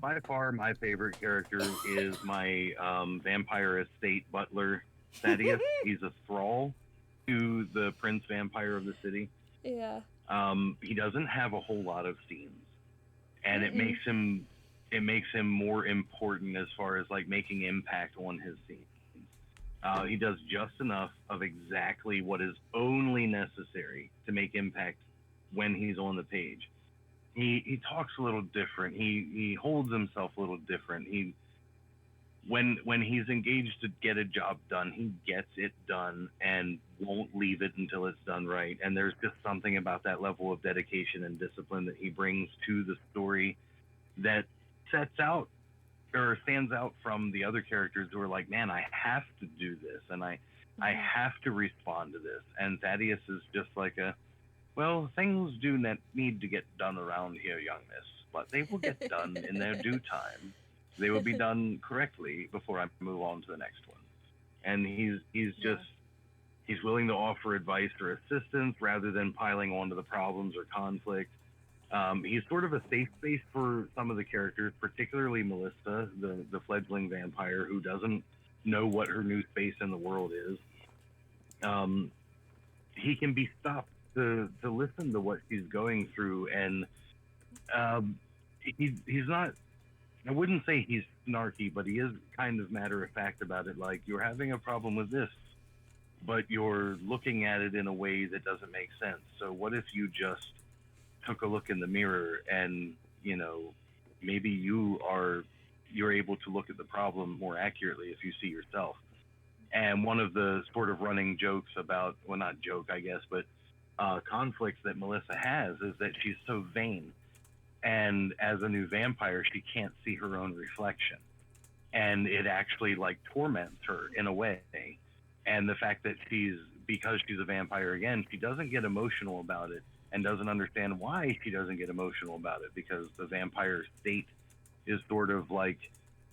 Speaker 5: By far, my favorite character is my vampire estate butler, Thaddeus. He's a thrall to the prince vampire of the city.
Speaker 1: Yeah.
Speaker 5: He doesn't have a whole lot of scenes, and it makes him more important as far as like making impact on his scenes. He does just enough of exactly what is only necessary to make impact when he's on the page. He talks a little different. He holds himself a little different. When he's engaged to get a job done, he gets it done and won't leave it until it's done right. And there's just something about that level of dedication and discipline that he brings to the story that sets out or stands out from the other characters who are like, man, I have to do this and I have to respond to this. And Thaddeus is just like well, things do need to get done around here, young miss, but they will get done in their due time. They will be done correctly before I move on to the next one. And he's willing to offer advice or assistance rather than piling onto the problems or conflict. He's sort of a safe space for some of the characters, particularly Melissa, the fledgling vampire who doesn't know what her new space in the world is. He can be stopped to listen to what she's going through, and he's not. I wouldn't say he's snarky, but he is kind of matter of fact about it. Like, you're having a problem with this, but you're looking at it in a way that doesn't make sense. So what if you just took a look in the mirror and, maybe you're able to look at the problem more accurately if you see yourself. And one of the sort of running jokes about, well, not joke, I guess, but conflicts that Melissa has is that she's so vain. And as a new vampire, she can't see her own reflection. And it actually torments her in a way. And the fact that because she's a vampire again, she doesn't get emotional about it and doesn't understand why she doesn't get emotional about it, because the vampire state is sort of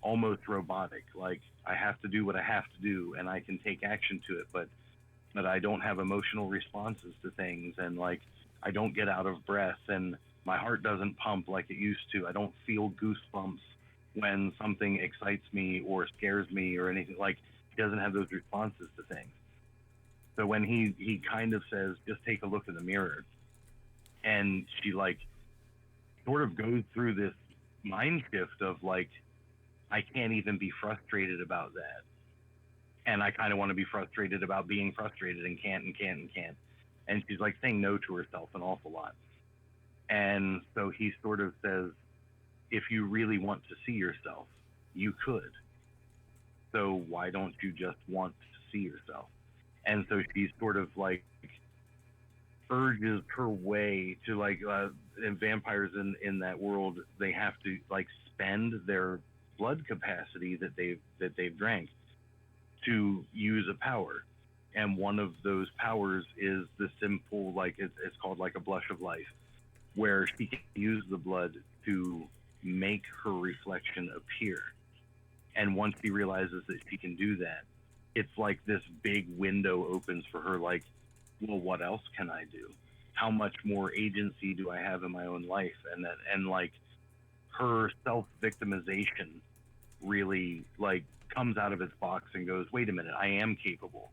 Speaker 5: almost robotic. Like, I have to do what I have to do and I can take action to it, but I don't have emotional responses to things, and I don't get out of breath, and my heart doesn't pump like it used to. I don't feel goosebumps when something excites me or scares me or anything. He doesn't have those responses to things. So when he kind of says, just take a look in the mirror, and she sort of goes through this mind shift of I can't even be frustrated about that. And I kind of want to be frustrated about being frustrated and can't. And she's saying no to herself an awful lot. And so he sort of says, if you really want to see yourself, you could. So why don't you just want to see yourself? And so she sort of urges her way to and vampires in that world, they have to spend their blood capacity that they've drank to use a power. And one of those powers is the simple, it's called a blush of life, where she can use the blood to make her reflection appear. And once she realizes that she can do that, it's this big window opens for her, well, what else can I do? How much more agency do I have in my own life? And her self-victimization really comes out of its box and goes, wait a minute, I am capable.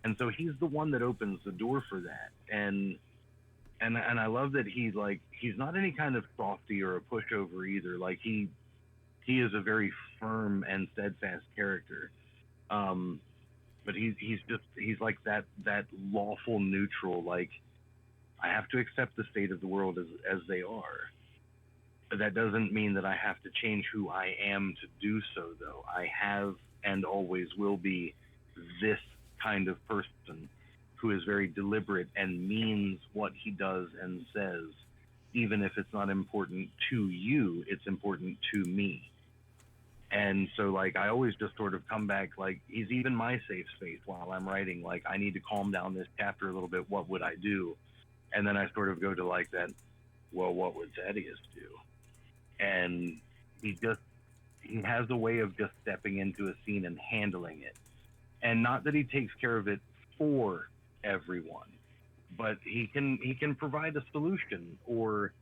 Speaker 5: And so he's the one that opens the door for that. And I love that he's not any kind of softy or a pushover either. He is a very firm and steadfast character. but he's like that lawful neutral. Like, I have to accept the state of the world as they are. But that doesn't mean that I have to change who I am to do so, though. I have and always will be this kind of person who is very deliberate and means what he does and says, even if it's not important to you, it's important to me. And so, like, I always just sort of come back, like, he's even my safe space while I'm writing. Like, I need to calm down this chapter a little bit. What would I do? And then I sort of go to, like, that, well, what would Thaddeus do? And he has a way of just stepping into a scene and handling it. And not that he takes care of it for everyone, but he can provide a solution or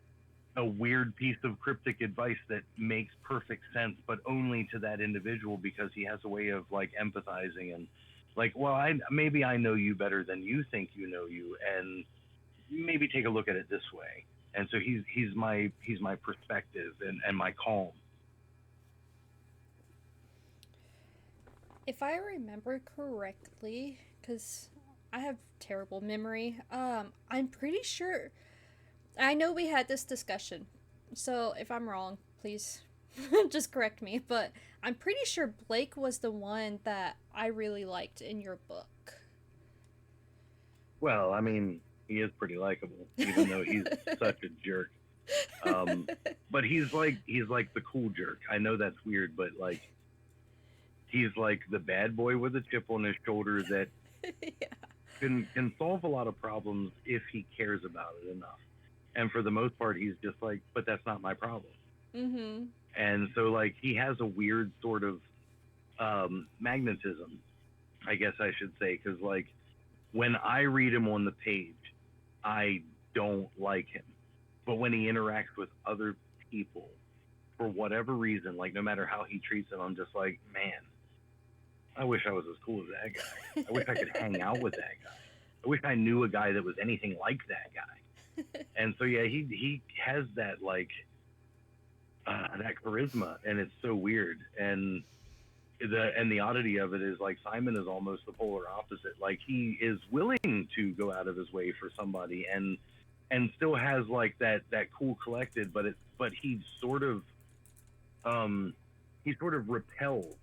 Speaker 5: a weird piece of cryptic advice that makes perfect sense, but only to that individual, because he has a way of like empathizing and like, well, maybe I know you better than you think you know you, and maybe take a look at it this way. And so he's my perspective and my calm.
Speaker 1: If I remember correctly, because I have terrible memory, I'm pretty sure. I know we had this discussion, so if I'm wrong, please just correct me. But I'm pretty sure Blake was the one that I really liked in your book.
Speaker 5: Well, I mean, he is pretty likable, even though he's such a jerk. But he's like the cool jerk. I know that's weird, but like, he's like the bad boy with a chip on his shoulder that
Speaker 1: Yeah.
Speaker 5: can solve a lot of problems if he cares about it enough. And for the most part, he's just like, but that's not my problem.
Speaker 1: Mm-hmm.
Speaker 5: And so, like, he has a weird sort of magnetism, I guess I should say, because like when I read him on the page, I don't like him. But when he interacts with other people, for whatever reason, like no matter how he treats them, I'm just like, man, I wish I was as cool as that guy. I wish I could hang out with that guy. I wish I knew a guy that was anything like that guy. And so yeah, he has that like that charisma, and it's so weird. And the oddity of it is like Simon is almost the polar opposite. Like he is willing to go out of his way for somebody, and still has like that cool collected, but he sort of repels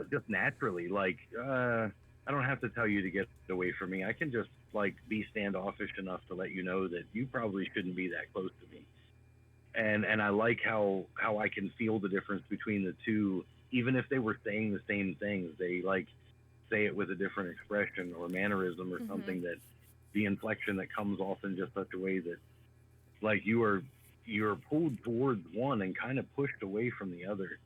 Speaker 5: just naturally. Like I don't have to tell you to get away from me. I can just like be standoffish enough to let you know that you probably shouldn't be that close to me. And I like how I can feel the difference between the two, even if they were saying the same things. They like say it with a different expression or mannerism or something, that the inflection that comes off in just such a way that like you're pulled towards one and kind of pushed away from the other.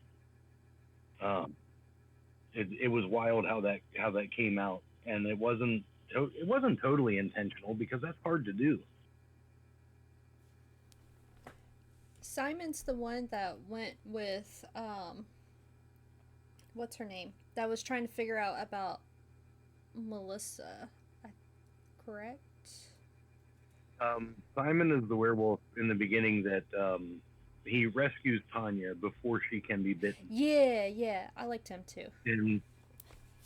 Speaker 5: It was wild how that came out, and it wasn't totally intentional, because that's hard to do.
Speaker 1: Simon's the one that went with what's her name? That was trying to figure out about Melissa, correct?
Speaker 5: Simon is the werewolf in the beginning that he rescues Tanya before she can be bitten.
Speaker 1: Yeah, I liked him too.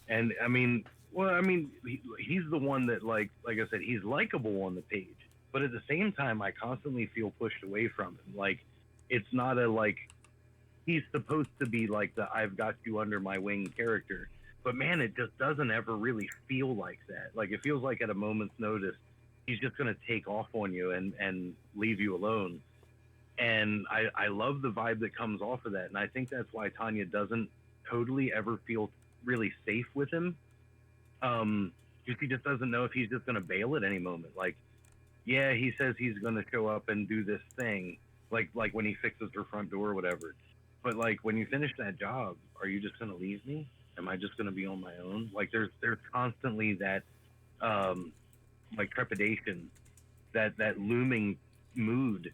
Speaker 5: And I mean, he's the one that like I said, he's likable on the page, but at the same time, I constantly feel pushed away from him. Like, it's not a like he's supposed to be like the I've got you under my wing character, but man, it just doesn't ever really feel like that. Like, it feels like at a moment's notice, he's just going to take off on you and leave you alone. And I love the vibe that comes off of that. And I think that's why Tanya doesn't totally ever feel really safe with him. Because he just doesn't know if he's just going to bail at any moment. Like, yeah, he says he's going to show up and do this thing, like when he fixes her front door or whatever. But like, when you finish that job, are you just going to leave me? Am I just going to be on my own? Like, there's constantly that like trepidation, that looming mood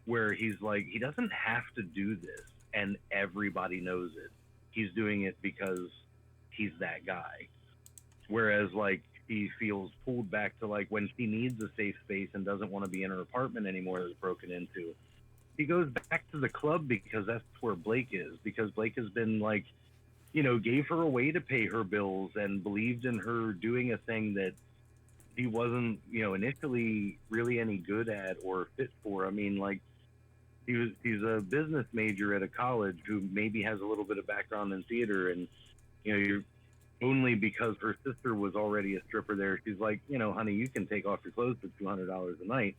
Speaker 5: where he's like, he doesn't have to do this, and everybody knows it. He's doing it because he's that guy. Whereas like he feels pulled back to like when she needs a safe space and doesn't want to be in her apartment anymore that's broken into. He goes back to the club because that's where Blake is, because Blake has been like gave her a way to pay her bills and believed in her doing a thing that she wasn't, initially really any good at or fit for. I mean, like, she's a business major at a college who maybe has a little bit of background in theater, and you're only because her sister was already a stripper there. She's like, honey, you can take off your clothes for $200 a night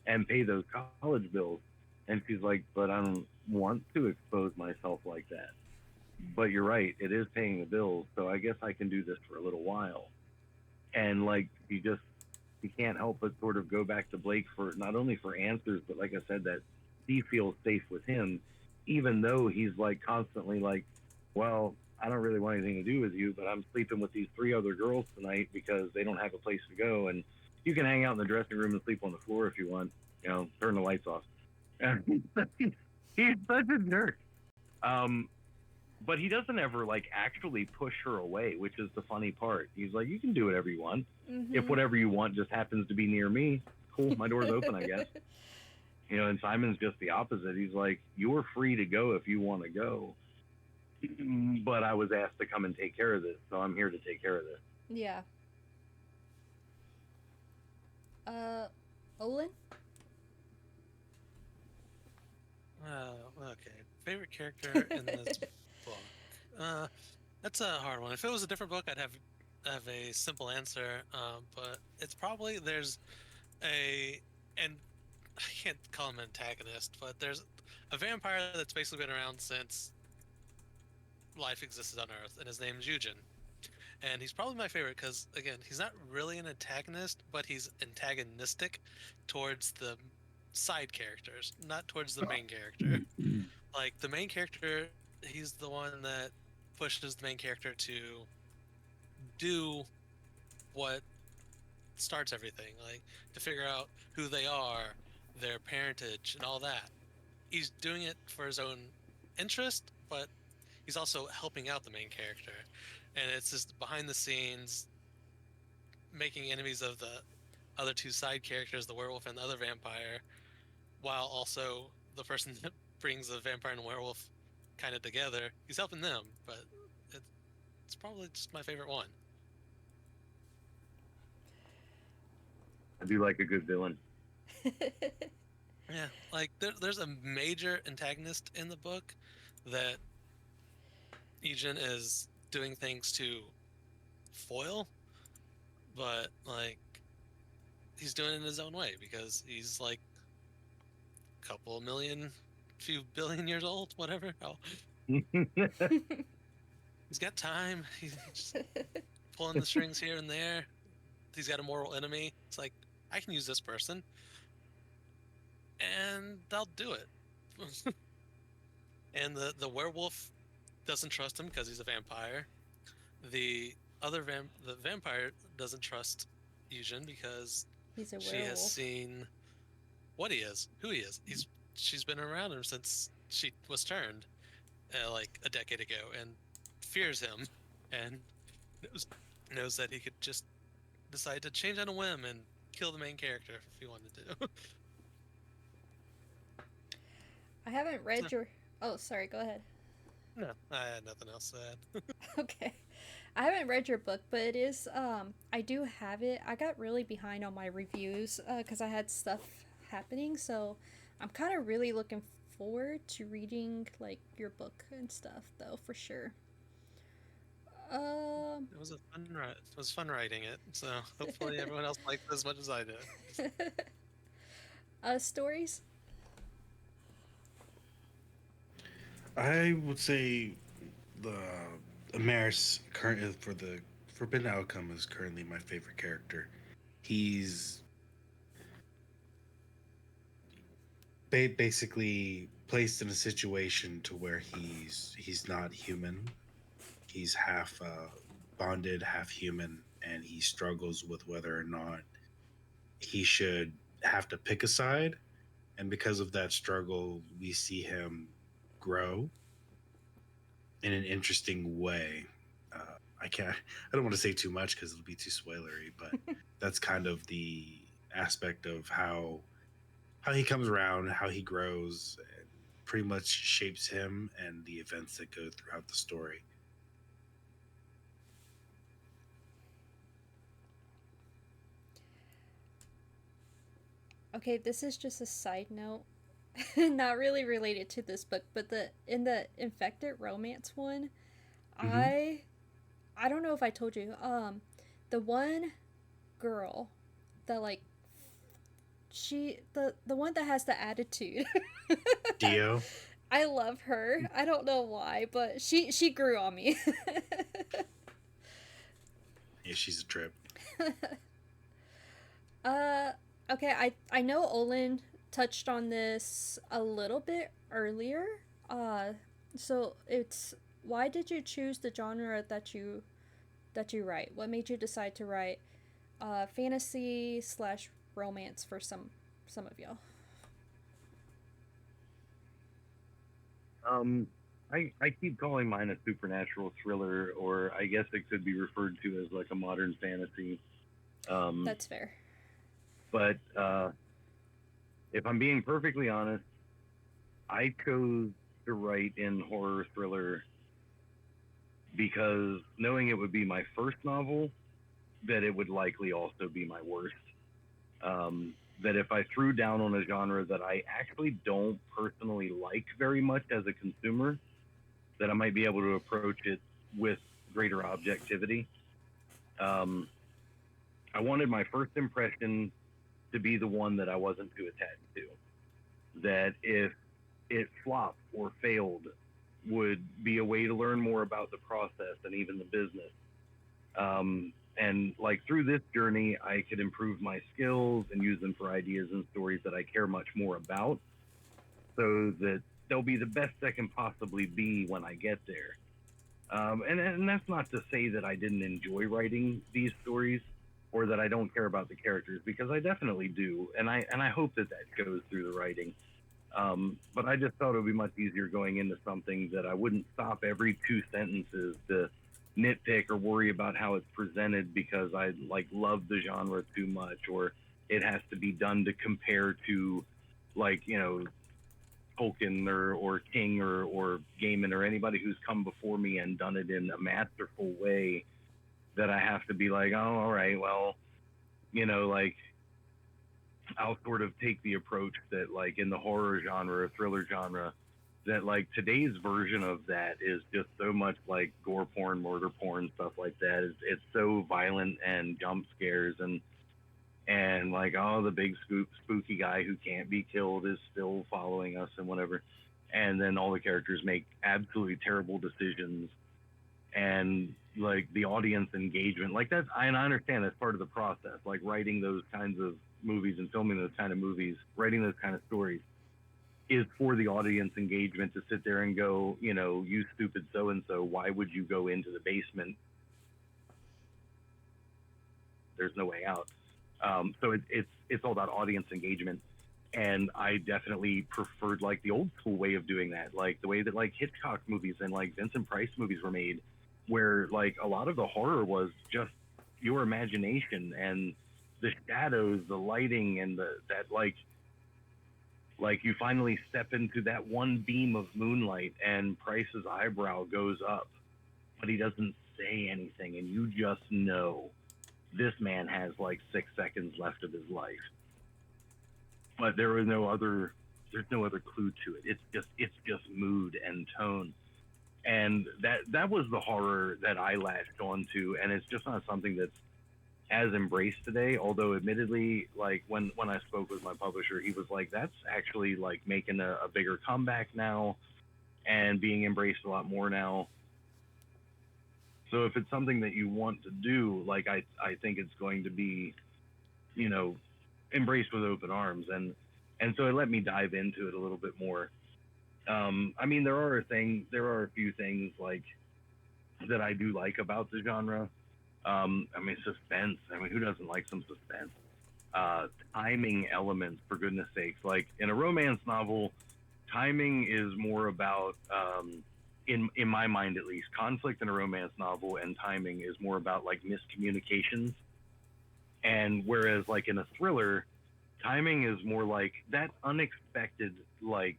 Speaker 5: and pay those college bills. And she's like, but I don't want to expose myself like that. But you're right, it is paying the bills, so I guess I can do this for a little while. And like, she can't help but sort of go back to Blake for not only for answers, but like I said, that she feels safe with him, even though he's like constantly like, well, I don't really want anything to do with you, but I'm sleeping with these 3 other girls tonight because they don't have a place to go, and you can hang out in the dressing room and sleep on the floor if you want. Turn the lights off. He's such a jerk. But he doesn't ever like actually push her away, which is the funny part. He's like, you can do whatever you want. If whatever you want just happens to be near me, cool, my door's open, I guess. And Simon's just the opposite. He's like, you're free to go if you want to go. But I was asked to come and take care of this, so I'm here to take care of this.
Speaker 1: Yeah. Olyn?
Speaker 2: Okay. Favorite character in this book? That's a hard one. If it was a different book, I'd have a simple answer. But it's probably and I can't call him an antagonist, but there's a vampire that's basically been around since life existed on Earth, and his name is Eugen. And he's probably my favorite because, again, he's not really an antagonist, but he's antagonistic towards the side characters, not towards the main character. Like, the main character, he's the one that pushes the main character to do what starts everything, like to figure out who they are, their parentage, and all that. He's doing it for his own interest, but he's also helping out the main character. And it's just behind the scenes, making enemies of the other 2 side characters, the werewolf and the other vampire, while also the person that brings the vampire and werewolf kind of together. He's helping them, but it's probably just my favorite one.
Speaker 5: I do like a good villain.
Speaker 2: Yeah, like there's a major antagonist in the book that Eugen is doing things to foil, but like he's doing it in his own way because he's like a couple million, few billion years old, whatever. Oh. He's got time. He's just pulling the strings here and there. He's got a moral enemy. It's like, I can use this person, and they'll do it. And the werewolf doesn't trust him because he's a vampire. The vampire doesn't trust Eugen because
Speaker 1: He's a
Speaker 2: she
Speaker 1: werewolf.
Speaker 2: has seen what he is, who he is. She's been around him since she was turned, like a decade ago, and fears him, and knows that he could just decide to change on a whim and kill the main character if he wanted to.
Speaker 1: I haven't read your... Oh, sorry, go ahead.
Speaker 2: No, I had nothing else to add.
Speaker 1: Okay. I haven't read your book, but it is, I do have it. I got really behind on my reviews, because I had stuff happening, so I'm kind of really looking forward to reading, like, your book and stuff, though, for sure.
Speaker 2: It was fun writing it, so hopefully everyone else liked it as much as I did.
Speaker 1: Stories?
Speaker 4: I would say the Amaris current for the Forbidden Outcome is currently my favorite character. He's basically placed in a situation to where he's not human. He's half bonded, half human, and he struggles with whether or not he should have to pick a side. And because of that struggle, we see him grow in an interesting way. I don't want to say too much because it'll be too spoilery, but that's kind of the aspect of how he comes around, how he grows, and pretty much shapes him and the events that go throughout the story.
Speaker 1: Okay, this is just a side note. Not really related to this book, but in the infected romance one, I don't know if I told you. The one girl that like the one that has the attitude.
Speaker 4: Dio.
Speaker 1: I love her. I don't know why, but she grew on me.
Speaker 4: Yeah, she's a trip.
Speaker 1: uh okay, I know Olyn touched on this a little bit earlier. Uh so it's why did you choose the genre that you write? What made you decide to write fantasy slash romance for some of y'all?
Speaker 5: I keep calling mine a supernatural thriller, or I guess it could be referred to as like a modern fantasy.
Speaker 1: That's fair.
Speaker 5: But if I'm being perfectly honest, I chose to write in horror thriller because knowing it would be my first novel, that it would likely also be my worst. That if I threw down on a genre that I actually don't personally like very much as a consumer, that I might be able to approach it with greater objectivity. Um, I wanted my first impression to be the one that I wasn't too attached to. That if it flopped or failed, would be a way to learn more about the process and even the business. And like through this journey, I could improve my skills and use them for ideas and stories that I care much more about, so that they'll be the best I can possibly be when I get there. And that's not to say that I didn't enjoy writing these stories or that I don't care about the characters, because I definitely do, and I hope that goes through the writing. But I just thought it would be much easier going into something that I wouldn't stop every two sentences to nitpick or worry about how it's presented because I like love the genre too much, or it has to be done to compare to like, Tolkien or King or Gaiman or anybody who's come before me and done it in a masterful way, that I have to be like, oh, all right, well, like I'll sort of take the approach that like in the horror genre or thriller genre, that like today's version of that is just so much like gore porn, murder porn, stuff like that. It's so violent and jump scares and like, oh, the big spooky guy who can't be killed is still following us and whatever. And then all the characters make absolutely terrible decisions, and like the audience engagement, like that's, and I understand that's part of the process, like writing those kinds of movies and filming those kind of movies, writing those kind of stories is for the audience engagement to sit there and go, you stupid so and so, why would you go into the basement? There's no way out. So it's all about audience engagement, and I definitely preferred like the old school way of doing that, like the way that like Hitchcock movies and like Vincent Price movies were made, where like a lot of the horror was just your imagination and the shadows, the lighting, and that like you finally step into that one beam of moonlight and Price's eyebrow goes up, but he doesn't say anything, and you just know this man has like 6 seconds left of his life. But there's no other clue to it. It's just mood and tone. And that was the horror that I latched onto, and it's just not something that's as embraced today. Although admittedly, like when I spoke with my publisher, he was like, that's actually like making a bigger comeback now and being embraced a lot more now. So if it's something that you want to do, like I think it's going to be, embraced with open arms, and so it let me dive into it a little bit more. I mean, there are a few things like that I do like about the genre. I mean, suspense. I mean, who doesn't like some suspense? Timing elements, for goodness sakes. Like in a romance novel, timing is more about, in my mind at least, conflict in a romance novel and timing is more about like miscommunications. And whereas like in a thriller, timing is more like that unexpected like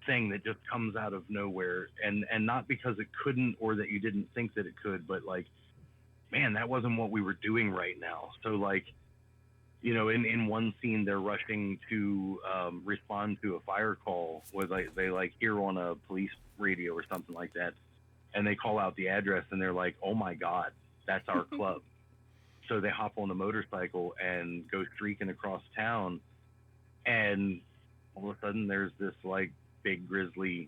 Speaker 5: thing that just comes out of nowhere, and not because it couldn't or that you didn't think that it could, but like, man, that wasn't what we were doing right now. So like, in one scene they're rushing to respond to a fire call where they like hear on a police radio or something like that, and they call out the address and they're like, oh my god, that's our club. So they hop on a motorcycle and go streaking across town, and all of a sudden there's this like big grizzly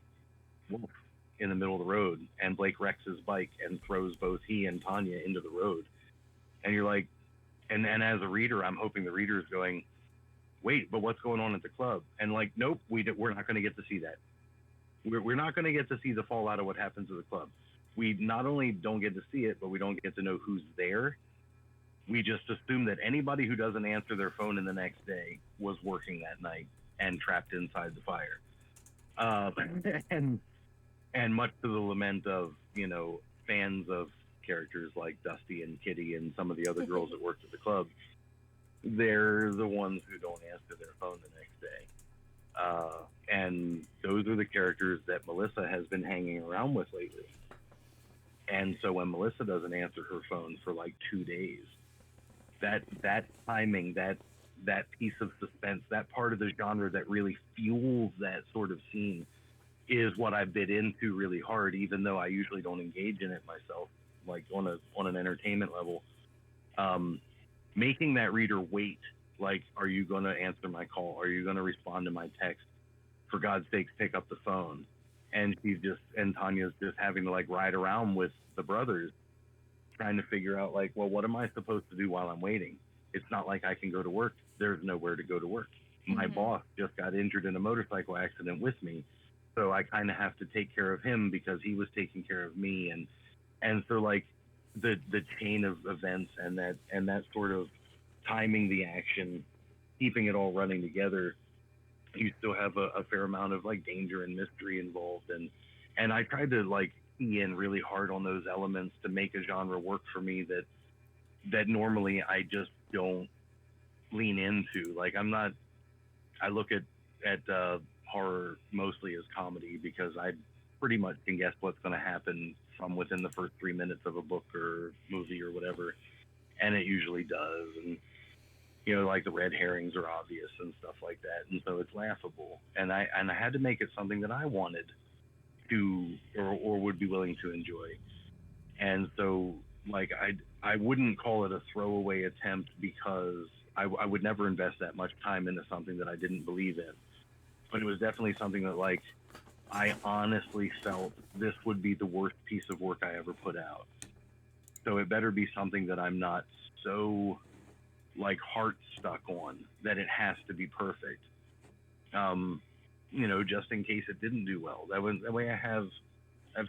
Speaker 5: wolf in the middle of the road, and Blake wrecks his bike and throws both he and Tanya into the road. And you're like, and as a reader, I'm hoping the reader is going, wait, but what's going on at the club? And like, nope, we're not going to get to see that. We're not going to get to see the fallout of what happens at the club. We not only don't get to see it, but we don't get to know who's there. We just assume that anybody who doesn't answer their phone in the next day was working that night and trapped inside the fire. And much to the lament of, fans of characters like Dusty and Kitty and some of the other girls that worked at the club, they're the ones who don't answer their phone the next day. And those are the characters that Melissa has been hanging around with lately. And so when Melissa doesn't answer her phone for like 2 days, that timing, that piece of suspense, that part of the genre that really fuels that sort of scene is what I bit into really hard, even though I usually don't engage in it myself, like on an entertainment level. Making that reader wait, like, are you going to answer my call? Are you going to respond to my text? For God's sakes, pick up the phone. And Tanya's just having to like ride around with the brothers, trying to figure out like, well, what am I supposed to do while I'm waiting? It's not like I can go to work. There's nowhere to go to work. My boss just got injured in a motorcycle accident with me. So I kind of have to take care of him because he was taking care of me. And so like the chain of events and that sort of timing the action, keeping it all running together, you still have a fair amount of like danger and mystery involved. And I tried to like key in really hard on those elements to make a genre work for me that normally I just don't lean into. Like I look at horror mostly as comedy because I pretty much can guess what's going to happen from within the first 3 minutes of a book or movie or whatever, and it usually does. And like the red herrings are obvious and stuff like that, and so it's laughable. And I had to make it something that I wanted to or would be willing to enjoy. And so like I wouldn't call it a throwaway attempt because I would never invest that much time into something that I didn't believe in. But it was definitely something that like I honestly felt this would be the worst piece of work I ever put out. So it better be something that I'm not so like heart stuck on that it has to be perfect. Just in case it didn't do well. That way I have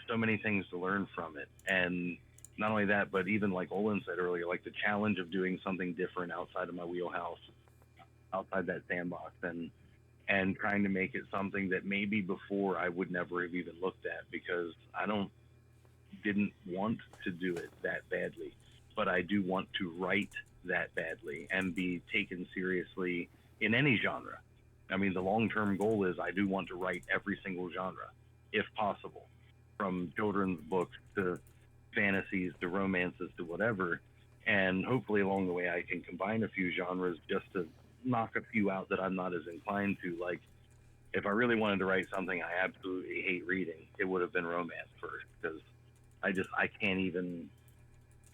Speaker 5: so many things to learn from it. And not only that, but even like Olyn said earlier, like the challenge of doing something different outside of my wheelhouse, outside that sandbox, and trying to make it something that maybe before I would never have even looked at because I didn't want to do it that badly, but I do want to write that badly and be taken seriously in any genre. I mean, the long-term goal is I do want to write every single genre, if possible, from children's books to fantasies to romances to whatever. And hopefully along the way I can combine a few genres just to knock a few out that I'm not as inclined to. Like, if I really wanted to write something I absolutely hate reading, it would have been romance first, because I can't even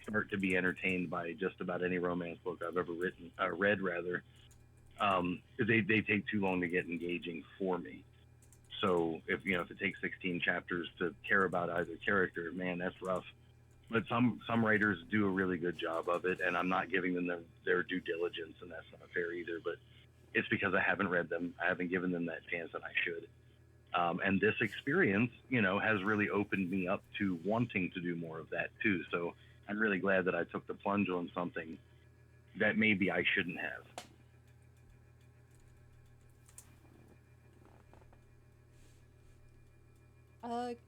Speaker 5: start to be entertained by just about any romance book I've ever read rather. They take too long to get engaging for me. So if it takes 16 chapters to care about either character, man, that's rough. But some writers do a really good job of it, and I'm not giving them their due diligence, and that's not fair either. But it's because I haven't read them. I haven't given them that chance, and I should. And this experience, has really opened me up to wanting to do more of that too. So I'm really glad that I took the plunge on something that maybe I shouldn't have.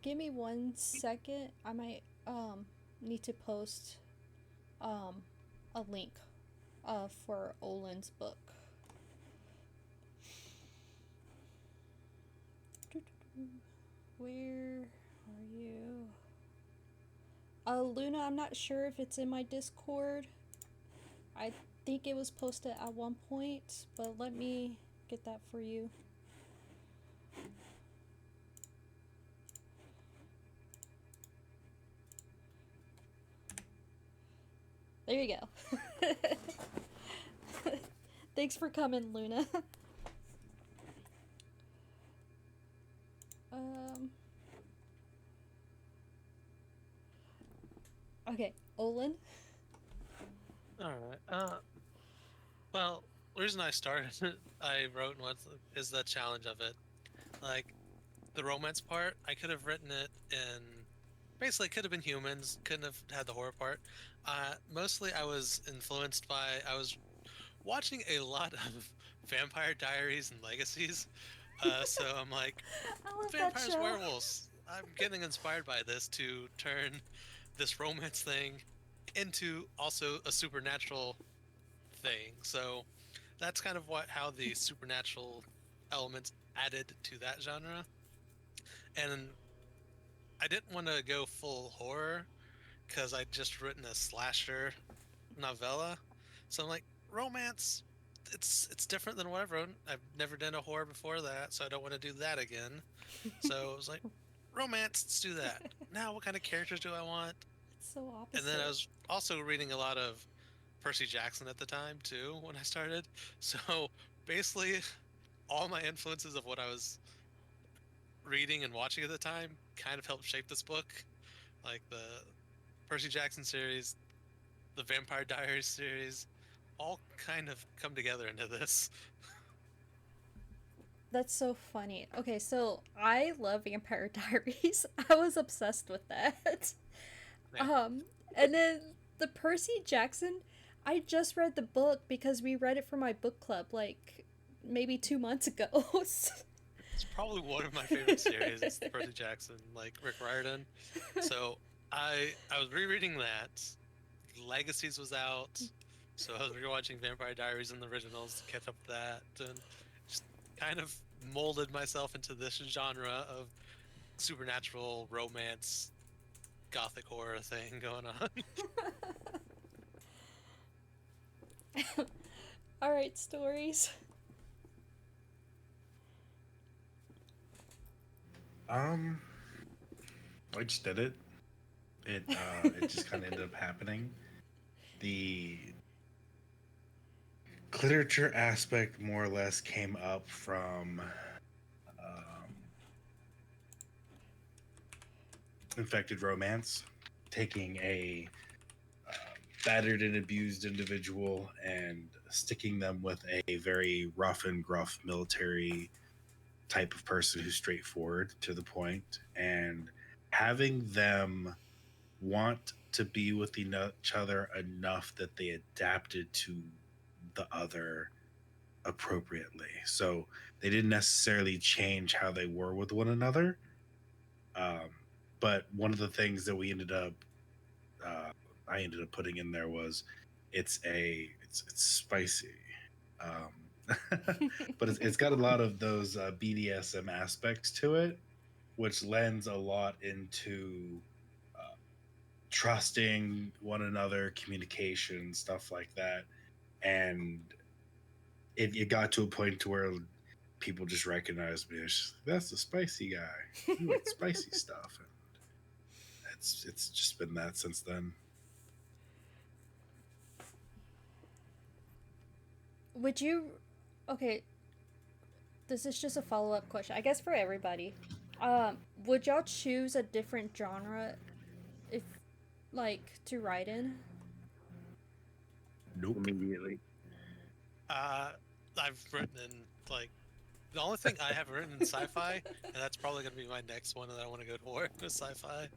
Speaker 1: Give me 1 second. I might need to post a link for Olyn's book. Where are you? Luna, I'm not sure if it's in my Discord. I think it was posted at one point, but let me get that for you. There you go. Thanks for coming, Luna. Okay, Olyn.
Speaker 2: All right. Well, the reason I started, I wrote is the challenge of it. Like, the romance part, I could have written it in. Basically, it could have been humans. Couldn't have had the horror part. Mostly, I was influenced by. I was watching a lot of Vampire Diaries and Legacies. So I'm like,
Speaker 1: I love that
Speaker 2: vampires,
Speaker 1: show.
Speaker 2: werewolves. I'm getting inspired by this to turn this romance thing into also a supernatural thing. So that's kind of how the supernatural elements added to that genre. And I didn't want to go full horror because I'd just written a slasher novella. So I'm like, romance, it's different than what I've written. I've never done a horror before that, so I don't want to do that again. So I was like, romance, let's do that. Now, what kind of characters do I want?
Speaker 1: It's so opposite.
Speaker 2: And then I was also reading a lot of Percy Jackson at the time too when I started. So basically, all my influences of what I was reading and watching at the time kind of helped shape this book. Like the Percy Jackson series, the Vampire Diaries series, all kind of come together into this.
Speaker 1: That's so funny. Okay, so I love Vampire Diaries. I was obsessed with that.
Speaker 2: Yeah.
Speaker 1: And then the Percy Jackson, I just read the book because we read it for my book club like maybe 2 months ago.
Speaker 2: It's probably one of my favorite series. It's Percy Jackson, like Rick Riordan. So I was rereading that. Legacies was out, so I was rewatching Vampire Diaries and the originals to catch up with that, and just kind of molded myself into this genre of supernatural romance, gothic horror thing going on.
Speaker 1: All right, stories.
Speaker 4: I just did it. It just kind of ended up happening. The literature aspect more or less came up from infected romance, taking a battered and abused individual and sticking them with a very rough and gruff military type of person who's straightforward to the point, and having them want to be with each other enough that they adapted to the other appropriately. So they didn't necessarily change how they were with one another. Um, but one of the things that uh, I ended up putting in there was it's spicy. But it's got a lot of those BDSM aspects to it, which lends a lot into trusting one another, communication, stuff like that. And it got to a point to where people just recognized me as that's the spicy guy. He likes spicy stuff, and it's just been that since then.
Speaker 1: Would you Okay, this is just a follow-up question. I guess for everybody. Would y'all choose a different genre if like to write in?
Speaker 4: Nope.
Speaker 5: Immediately.
Speaker 2: I've written in like the only thing I have written in sci-fi, and that's probably going to be my next one that I want to go for is sci-fi.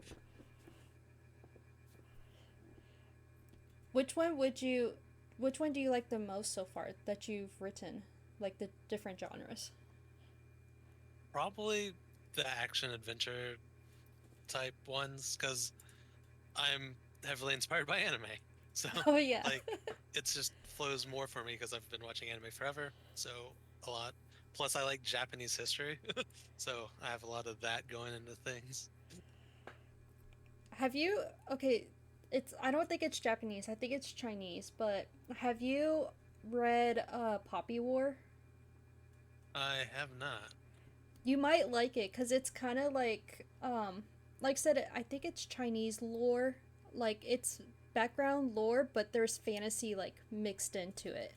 Speaker 1: Which one do you like the most so far that you've written? Like the different genres?
Speaker 2: Probably the action adventure type ones because I'm heavily inspired by anime. So
Speaker 1: Oh yeah.
Speaker 2: like it's just flows more for me because I've been watching anime forever. So a lot. Plus I like Japanese history. So I have a lot of that going into things.
Speaker 1: Have you Okay, it's I don't think it's Japanese. I think it's Chinese. But have you read Poppy War?
Speaker 2: I have not.
Speaker 1: You might like it because it's kind of like I said, I think it's Chinese lore. Like it's background lore, but there's fantasy like mixed into it.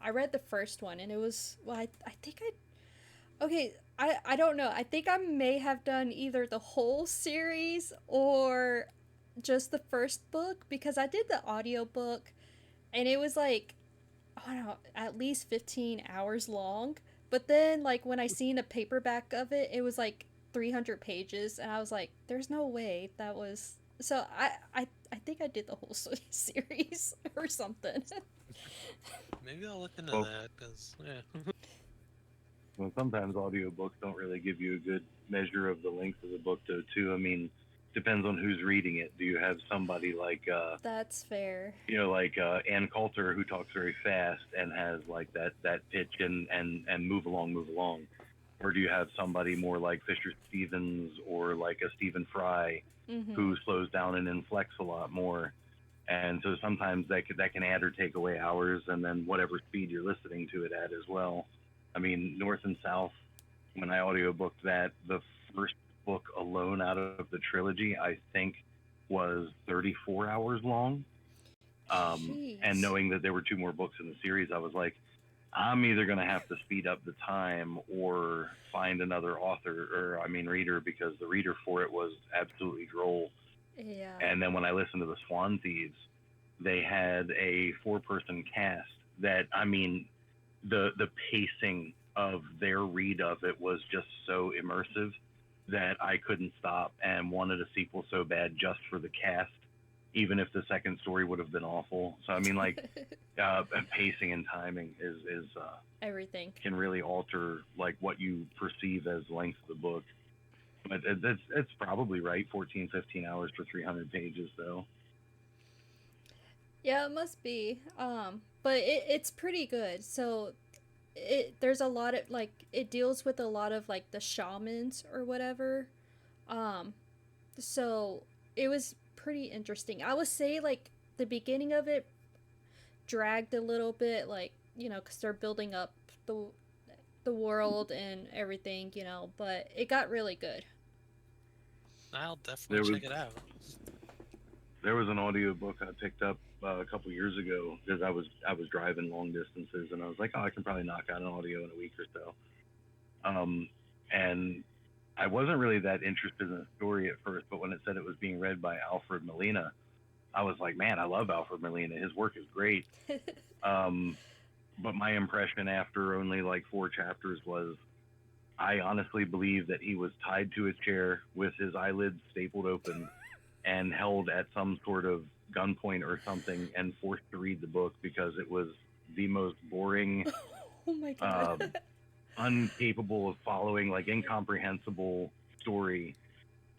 Speaker 1: I read the first one and it was well, I think I okay. I don't know. I think I may have done either the whole series or just the first book because I did the audiobook and it was like I don't know, at least 15 hours long. But then, like, when I seen a paperback of it, it was like 300 pages, and I was like, there's no way that was. So I think I did the whole series or something.
Speaker 2: Maybe I'll look into
Speaker 5: Well,
Speaker 2: that because yeah.
Speaker 5: well, sometimes audiobooks don't really give you a good measure of the length of the book, though, too. I mean, depends on who's reading it. Do you have somebody like,
Speaker 1: That's fair.
Speaker 5: like Ann Coulter who talks very fast and has like that pitch and move along, or do you have somebody more like Fisher Stevens or like a Stephen Fry
Speaker 1: Mm-hmm.
Speaker 5: who slows down and inflects a lot more? And so sometimes that can add or take away hours, and then whatever speed you're listening to it at as well. I mean, North and South, when I audiobooked that, the first book alone out of the trilogy, I think, was 34 hours long. And
Speaker 1: Jeez.
Speaker 5: knowing that there were two more books in the series, I was like, I'm either going to have to speed up the time or find another author, or I mean, reader, because the reader for it was absolutely droll.
Speaker 1: Yeah.
Speaker 5: And then when I listened to the Swan Thieves, they had a 4-person cast that, I mean, the pacing of their read of it was just so immersive that I couldn't stop and wanted a sequel so bad just for the cast, even if the second story would have been awful. So I mean, like, pacing and timing is
Speaker 1: Everything.
Speaker 5: can really alter like what you perceive as length of the book. But it's probably right, 14, 15 hours for 300 pages, though.
Speaker 1: Yeah, it must be. But it's pretty good. So there's a lot of like it deals with a lot of like the shamans or whatever. Um, so it was pretty interesting. I would say like the beginning of it dragged a little bit, like because they're building up the world and everything, but it got really good.
Speaker 2: I'll
Speaker 5: There
Speaker 2: definitely
Speaker 5: was
Speaker 2: check it out.
Speaker 5: there was an audiobook I picked up a couple years ago because I was driving long distances, and I was like, oh, I can probably knock out an audio in a week or so. And I wasn't really that interested in the story at first, but when it said it was being read by Alfred Molina, I was like, man, I love Alfred Molina. His work is great. But my impression after only like 4 chapters was I honestly believe that he was tied to a chair with his eyelids stapled open and held at some sort of gunpoint or something and forced to read the book because it was the most boring,
Speaker 1: Oh my god.
Speaker 5: incapable of following, like incomprehensible story.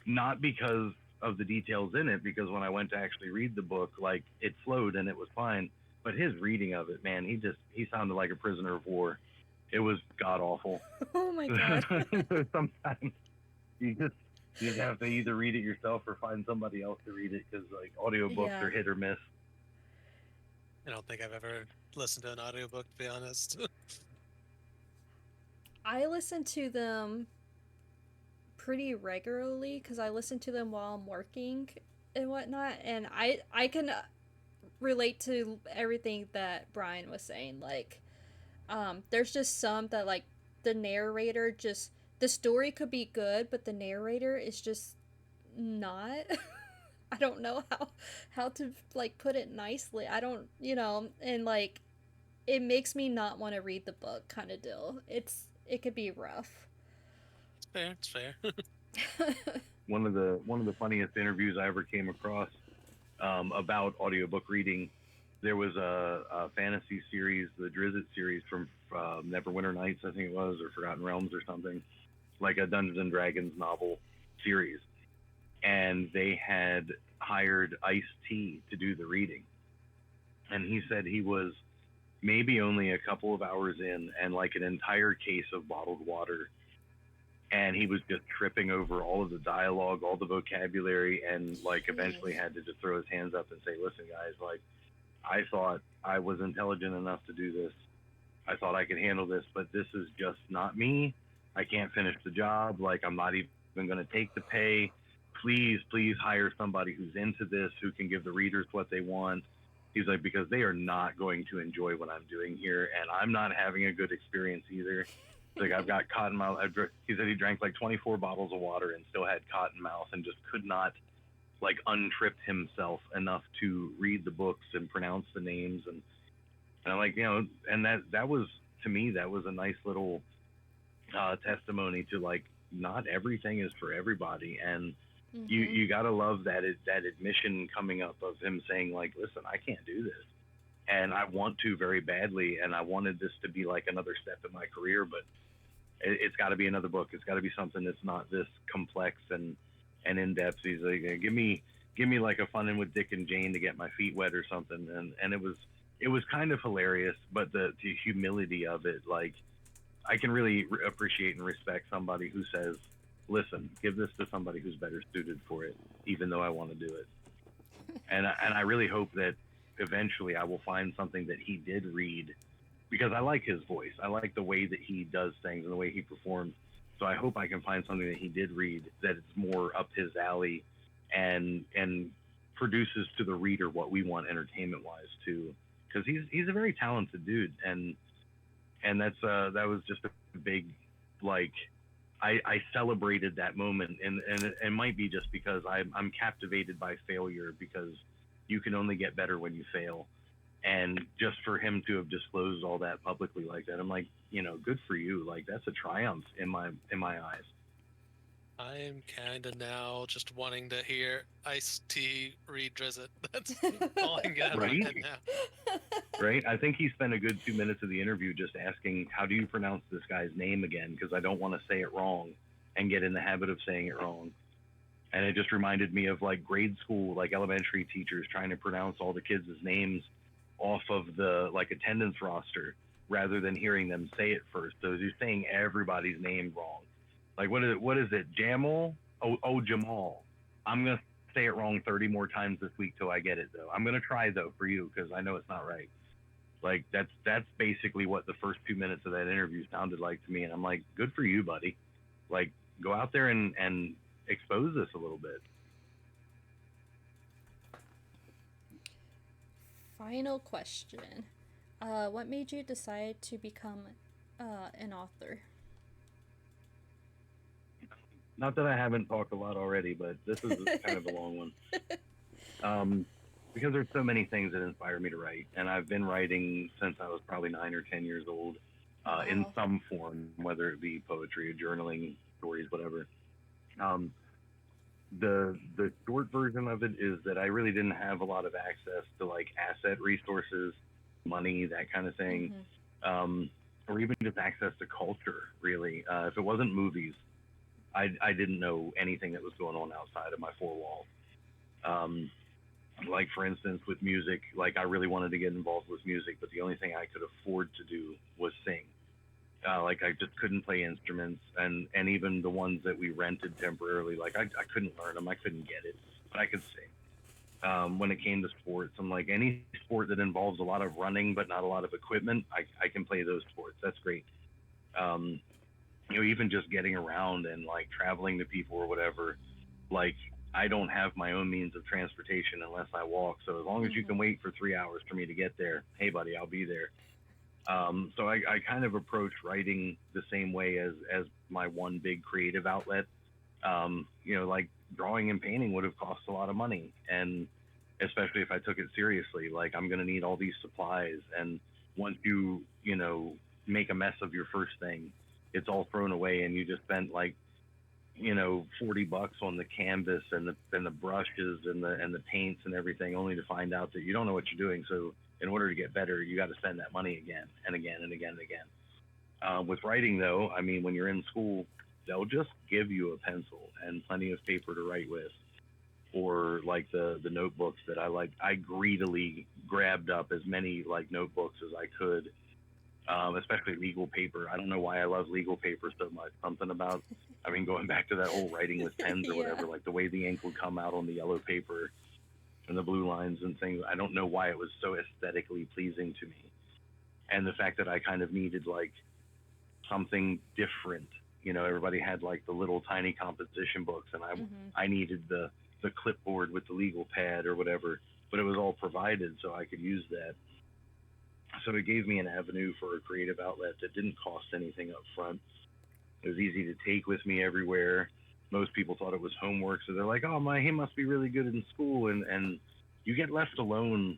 Speaker 5: Not because of the details in it, because when I went to actually read the book, like it flowed and it was fine. But his reading of it, man, he sounded like a prisoner of war. It was god awful.
Speaker 1: Oh my god.
Speaker 5: So sometimes you just you just have to either read it yourself or find somebody else to read it because like audiobooks
Speaker 1: Yeah.
Speaker 5: are hit or miss.
Speaker 2: I don't think I've ever listened to an audiobook, to be honest.
Speaker 1: I listen to them pretty regularly because I listen to them while I'm working and whatnot, and I can relate to everything that Brian was saying. Like, there's just some that like the narrator just the story could be good, but the narrator is just not. I don't know how to like put it nicely. I don't, and like it makes me not want to read the book kind of deal. It could be rough.
Speaker 2: It's fair. It's fair.
Speaker 5: One of the funniest interviews I ever came across about audiobook reading. There was a fantasy series, the Drizzt series from Neverwinter Nights, I think it was, or Forgotten Realms or something, like a Dungeons and Dragons novel series. And they had hired Ice-T to do the reading. And he said he was maybe only a couple of hours in and like an entire case of bottled water. and he was just tripping over all of the dialogue, all the vocabulary, and like eventually had to just throw his hands up and say, "Listen, guys, like I thought I was intelligent enough to do this. I thought I could handle this, but this is just not me. I can't finish the job. Like I'm not even going to take the pay. Please, please hire somebody who's into this, who can give the readers what they want." He's like, because they are not going to enjoy what I'm doing here, and I'm not having a good experience either. Like I've got cotton mouth. He said he drank like 24 bottles of water and still had cotton mouth and just could not like untrip himself enough to read the books and pronounce the names. And I'm like, and that was, to me, that was a nice little testimony to like not everything is for everybody, and you gotta love that admission coming up of him saying like, listen, I can't do this, and I want to very badly, and I wanted this to be like another step in my career, but it's got to be another book. It's got to be something that's not this complex and in depth. He's like, give me like a Fun with Dick and Jane to get my feet wet or something, and it was kind of hilarious, but the humility of it, like I can really appreciate and respect somebody who says, listen, give this to somebody who's better suited for it, even though I want to do it. And I really hope that eventually I will find something that he did read, because I like his voice. I like the way that he does things and the way he performs. So I hope I can find something that he did read that it's more up his alley and produces to the reader what we want entertainment wise too. Because he's a very talented dude, and that's that was just a big, like, I celebrated that moment, and it might be just because I'm captivated by failure, because you can only get better when you fail. And just for him to have disclosed all that publicly like that, I'm like, good for you. Like that's a triumph in my eyes.
Speaker 2: I am kind of now just wanting to hear Ice-T read Drizzt. That's all I can get out of my head now.
Speaker 5: Right? I think he spent a good 2 minutes of the interview just asking, how do you pronounce this guy's name again? Because I don't want to say it wrong and get in the habit of saying it wrong. And it just reminded me of like grade school, like elementary teachers trying to pronounce all the kids' names off of the like attendance roster rather than hearing them say it first. So you're saying everybody's name wrong. Like what is it? Jamal? Oh Jamal. I'm gonna say it wrong 30 more times this week till I get it though. I'm gonna try though for you because I know it's not right. Like that's basically what the first 2 minutes of that interview sounded like to me, and I'm like, good for you, buddy. Like go out there and expose this a little bit.
Speaker 1: Final question. What made you decide to become an author?
Speaker 5: Not that I haven't talked a lot already, but this is kind of a long one. Because there's so many things that inspire me to write, and I've been writing since I was probably 9 or 10 years old, in some form, whether it be poetry or journaling, stories, whatever. The short version of it is that I really didn't have a lot of access to like asset resources, money, that kind of thing, or even just access to culture. Really, if it wasn't movies, I didn't know anything that was going on outside of my four walls. Like for instance, with music, like I really wanted to get involved with music, but the only thing I could afford to do was sing. Like I just couldn't play instruments, and even the ones that we rented temporarily, like I couldn't learn them, I couldn't get it, but I could sing. When it came to sports, I'm like, any sport that involves a lot of running but not a lot of equipment, I can play those sports. That's great. Even just getting around and like traveling to people or whatever, like I don't have my own means of transportation unless I walk. So as long as you can wait for 3 hours for me to get there, hey buddy, I'll be there. So I kind of approach writing the same way as my one big creative outlet. Like drawing and painting would have cost a lot of money, and especially if I took it seriously, like I'm going to need all these supplies. And once you make a mess of your first thing, it's all thrown away, and you just spent like $40 on the canvas and the brushes and the paints and everything, only to find out that you don't know what you're doing. So in order to get better, you got to spend that money again and again and again and again. With writing though, I mean, when you're in school, they'll just give you a pencil and plenty of paper to write with, or like the notebooks that I greedily grabbed up as many like notebooks as I could. especially legal paper. I don't know why I love legal paper so much. Something about, I mean, going back to that whole writing with pens or whatever,
Speaker 1: Yeah.
Speaker 5: like the way the ink would come out on the yellow paper and the blue lines and things. I don't know why it was so aesthetically pleasing to me. And the fact that I kind of needed like something different. You know, everybody had like the little tiny composition books, and I needed the clipboard with the legal pad or whatever, but it was all provided, so I could use that. So it gave me an avenue for a creative outlet that didn't cost anything up front. It was easy to take with me everywhere. Most people thought it was homework, so they're like, "Oh my, he must be really good in school," and you get left alone,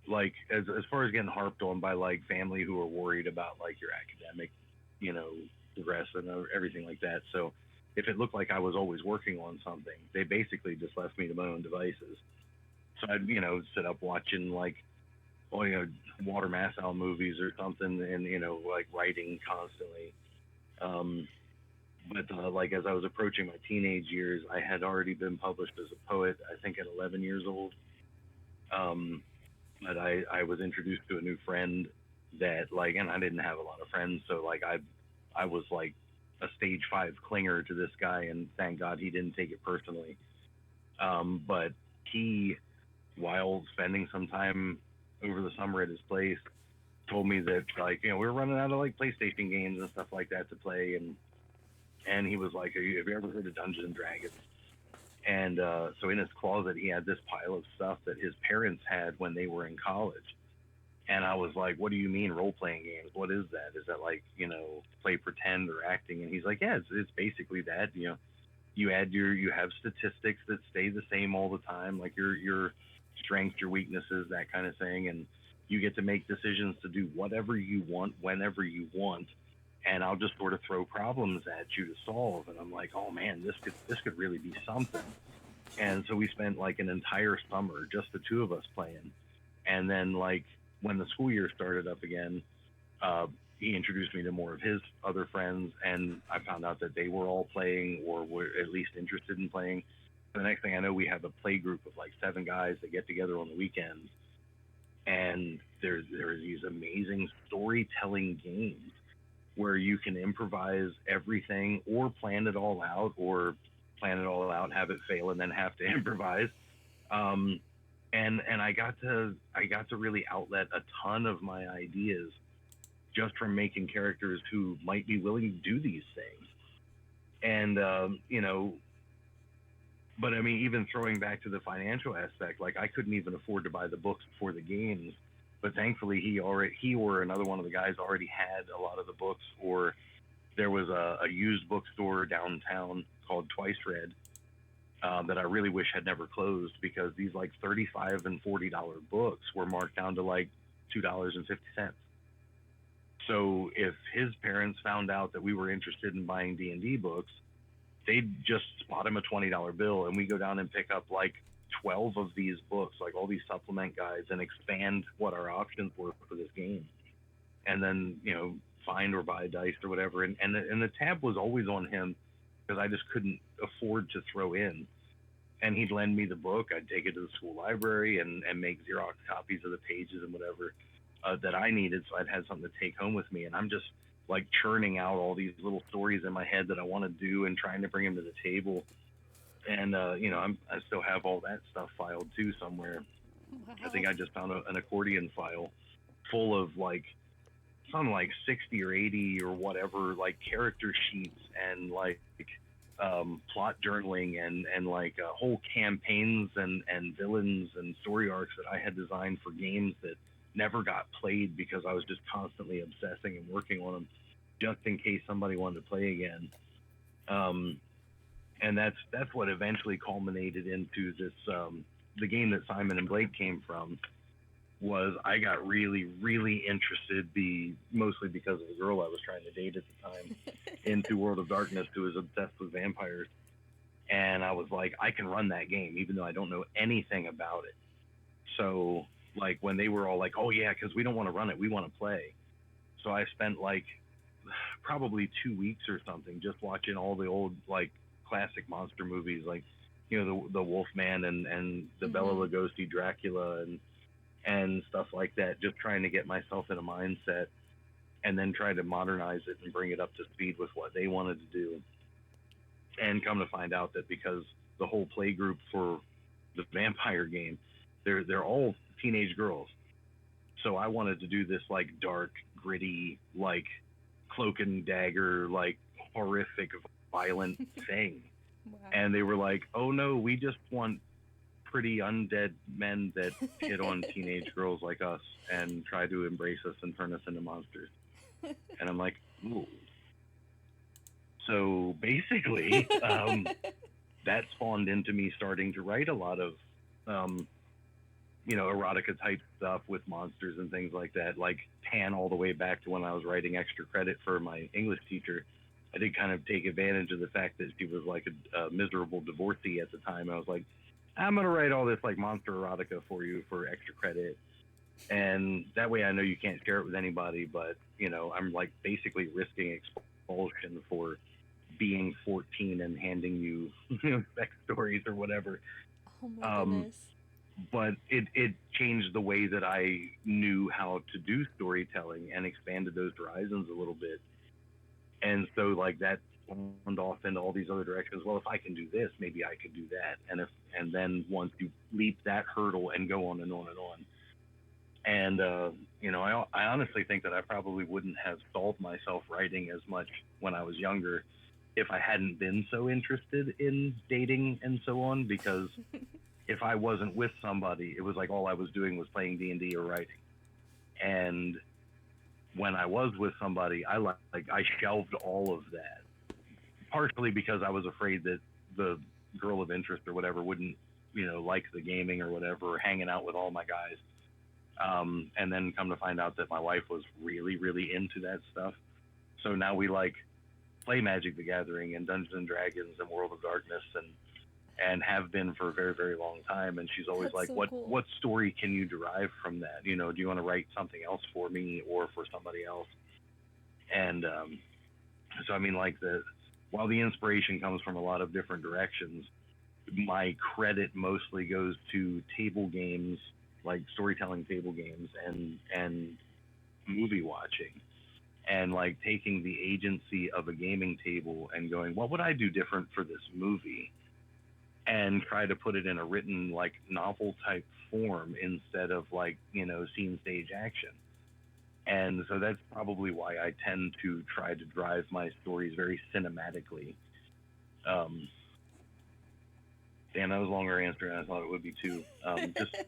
Speaker 5: like as far as getting harped on by like family who are worried about like your academic, you know, progress and everything like that. So if it looked like I was always working on something, they basically just left me to my own devices. So I'd, you know, sit up watching like, oh, you know, Water Massow movies or something, and you know, like writing constantly. Um, but like as I was approaching my teenage years, I had already been published as a poet. I think at 11 years old. Um, but I was introduced to a new friend that like, and I didn't have a lot of friends, so like I was like a stage 5 clinger to this guy, and thank God he didn't take it personally. But he, while spending some time over the summer at his place, told me that like, you know, we were running out of like PlayStation games and stuff like that to play, and he was like, have you ever heard of Dungeons and Dragons? And so in his closet, he had this pile of stuff that his parents had when they were in college. And I was like, what do you mean role playing games? What is that? Is that like, you know, play pretend or acting? And he's like, yeah, it's basically that. You know, you have statistics that stay the same all the time, like your strengths, your weaknesses, that kind of thing. And you get to make decisions to do whatever you want, whenever you want. And I'll just sort of throw problems at you to solve. And I'm like, oh man, this could really be something. And so we spent like an entire summer, just the two of us playing. And then like when the school year started up again, uh, he introduced me to more of his other friends, and I found out that they were all playing or were at least interested in playing. The next thing I know, we have a play group of like 7 guys that get together on the weekends, and there's these amazing storytelling games where you can improvise everything or plan it all out, or plan it all out, have it fail, and then have to improvise. Um, and I got to really outlet a ton of my ideas just from making characters who might be willing to do these things. And you know, but I mean, even throwing back to the financial aspect, like I couldn't even afford to buy the books before the games, but thankfully he or another one of the guys already had a lot of the books, or there was a used bookstore downtown called Twice Read, that I really wish had never closed, because these like $35 and $40 books were marked down to like $2.50. So if his parents found out that we were interested in buying D&D books, they'd just spot him a $20 bill, and we go down and pick up like 12 of these books, like all these supplement guides, and expand what our options were for this game. And then, you know, find or buy dice or whatever. And the tab was always on him, because I just couldn't afford to throw in. And he'd lend me the book. I'd take it to the school library and make Xerox copies of the pages and whatever that I needed, so I'd had something to take home with me. And I'm just like churning out all these little stories in my head that I want to do and trying to bring them to the table. And you know, I still have all that stuff filed too somewhere.
Speaker 1: Wow.
Speaker 5: I think I just found an accordion file full of like some like 60 or 80 or whatever, like character sheets and like plot journaling and like whole campaigns and villains and story arcs that I had designed for games that never got played, because I was just constantly obsessing and working on them just in case somebody wanted to play again. Um, and that's what eventually culminated into this, the game that Simon and Blake came from. Was I got really, really interested, mostly because of the girl I was trying to date at the time, into World of Darkness, who was obsessed with vampires. And I was like, I can run that game, even though I don't know anything about it. So, like, when they were all like, oh, yeah, because we don't want to run it, we want to play. So I spent, like, probably 2 weeks or something just watching all the old, like, classic monster movies, like, you know, the Wolfman and the Bela Lugosi Dracula and stuff like that, just trying to get myself in a mindset. and then try to modernize it and bring it up to speed with what they wanted to do. And come to find out that because the whole play group for the vampire game, they're all teenage girls. So I wanted to do this like dark, gritty, like cloak and dagger, like horrific, violent thing.
Speaker 1: Wow.
Speaker 5: And they were like, "Oh no, we just want pretty undead men that hit on teenage girls like us and try to embrace us and turn us into monsters." And I'm like, "Ooh." So basically, that spawned into me starting to write a lot of, erotica type stuff with monsters and things like that. Like Tan, all the way back to when I was writing extra credit for my English teacher. I did kind of take advantage of the fact that she was like a miserable divorcee at the time. I was like, I'm gonna write all this like monster erotica for you for extra credit, and that way I know you can't share it with anybody. But I'm like basically risking expulsion for being 14 and handing you sex stories or whatever.
Speaker 1: Oh my goodness.
Speaker 5: But it changed the way that I knew how to do storytelling and expanded those horizons a little bit. And so like that spawned off into all these other directions. Well, if I can do this, maybe I could do that. And then once you leap that hurdle and go on and on and on. And I honestly think that I probably wouldn't have solved myself writing as much when I was younger if I hadn't been so interested in dating and so on, because if I wasn't with somebody, it was like all I was doing was playing D&D or writing. And when I was with somebody, I shelved all of that, partially because I was afraid that the girl of interest or whatever wouldn't, like the gaming or whatever, or hanging out with all my guys. And then come to find out that my wife was really, really into that stuff. So now we like play Magic the Gathering and Dungeons and Dragons and World of Darkness and have been for a very, very long time. And she's always
Speaker 1: That's
Speaker 5: like,
Speaker 1: so cool.
Speaker 5: what story can you derive from that? Do you want to write something else for me or for somebody else? And so, I mean, like while the inspiration comes from a lot of different directions, my credit mostly goes to table games, like storytelling table games and movie watching. And like taking the agency of a gaming table and going, what would I do different for this movie? And try to put it in a written like novel type form instead of like scene stage action. And so that's probably why I tend to try to drive my stories very cinematically. Dan, that was a longer answer than I thought it would be too.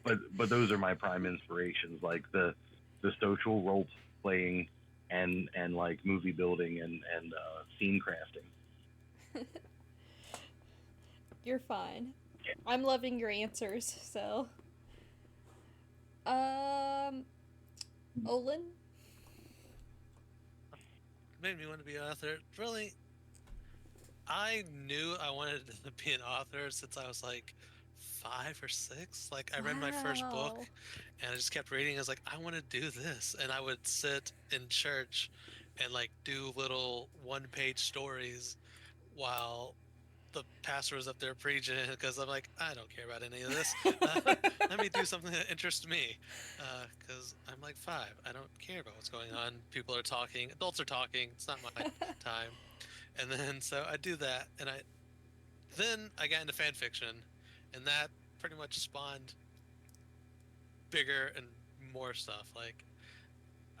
Speaker 5: But those are my prime inspirations, like the social role playing and like movie building and scene crafting.
Speaker 1: You're fine. I'm loving your answers, so. Olyn?
Speaker 2: Made me want to be an author. Really, I knew I wanted to be an author since I was like 5 or 6. Like I read my first book
Speaker 1: Wow.
Speaker 2: and I just kept reading. I was like, I want to do this. And I would sit in church and like do little 1-page stories while the pastor was up there preaching, because I'm like, I don't care about any of this. Let me do something that interests me, because I'm like 5. I don't care about what's going on. People are talking. Adults are talking. It's not my time. And then so I do that, and then I got into fan fiction, and that pretty much spawned bigger and more stuff. Like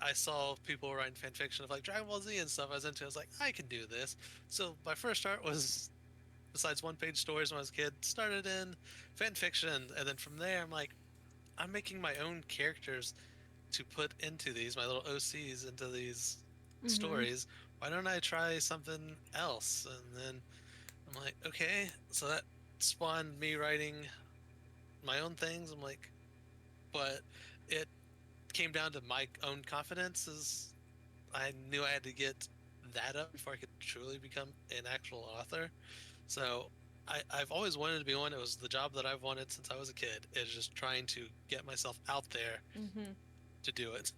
Speaker 2: I saw people writing fan fiction of like Dragon Ball Z and stuff I was into. I was like, I can do this. So my first start was, besides 1-page stories when I was a kid, started in fan fiction, and then from there I'm like, I'm making my own characters to put into these, my little OCs into these stories. Why don't I try something else? And then I'm like, okay, so that spawned me writing my own things. I'm like, but it came down to my own confidence. Is I knew I had to get that up before I could truly become an actual author. So I've always wanted to be one. It was the job that I've wanted since I was a kid. Is just trying to get myself out there to do it.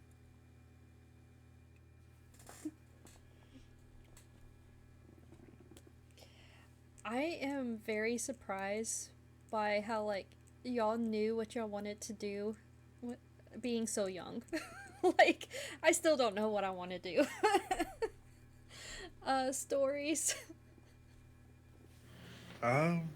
Speaker 1: I am very surprised by how like y'all knew what y'all wanted to do being so young. Like, I still don't know what I want to do. Stories.
Speaker 4: Um,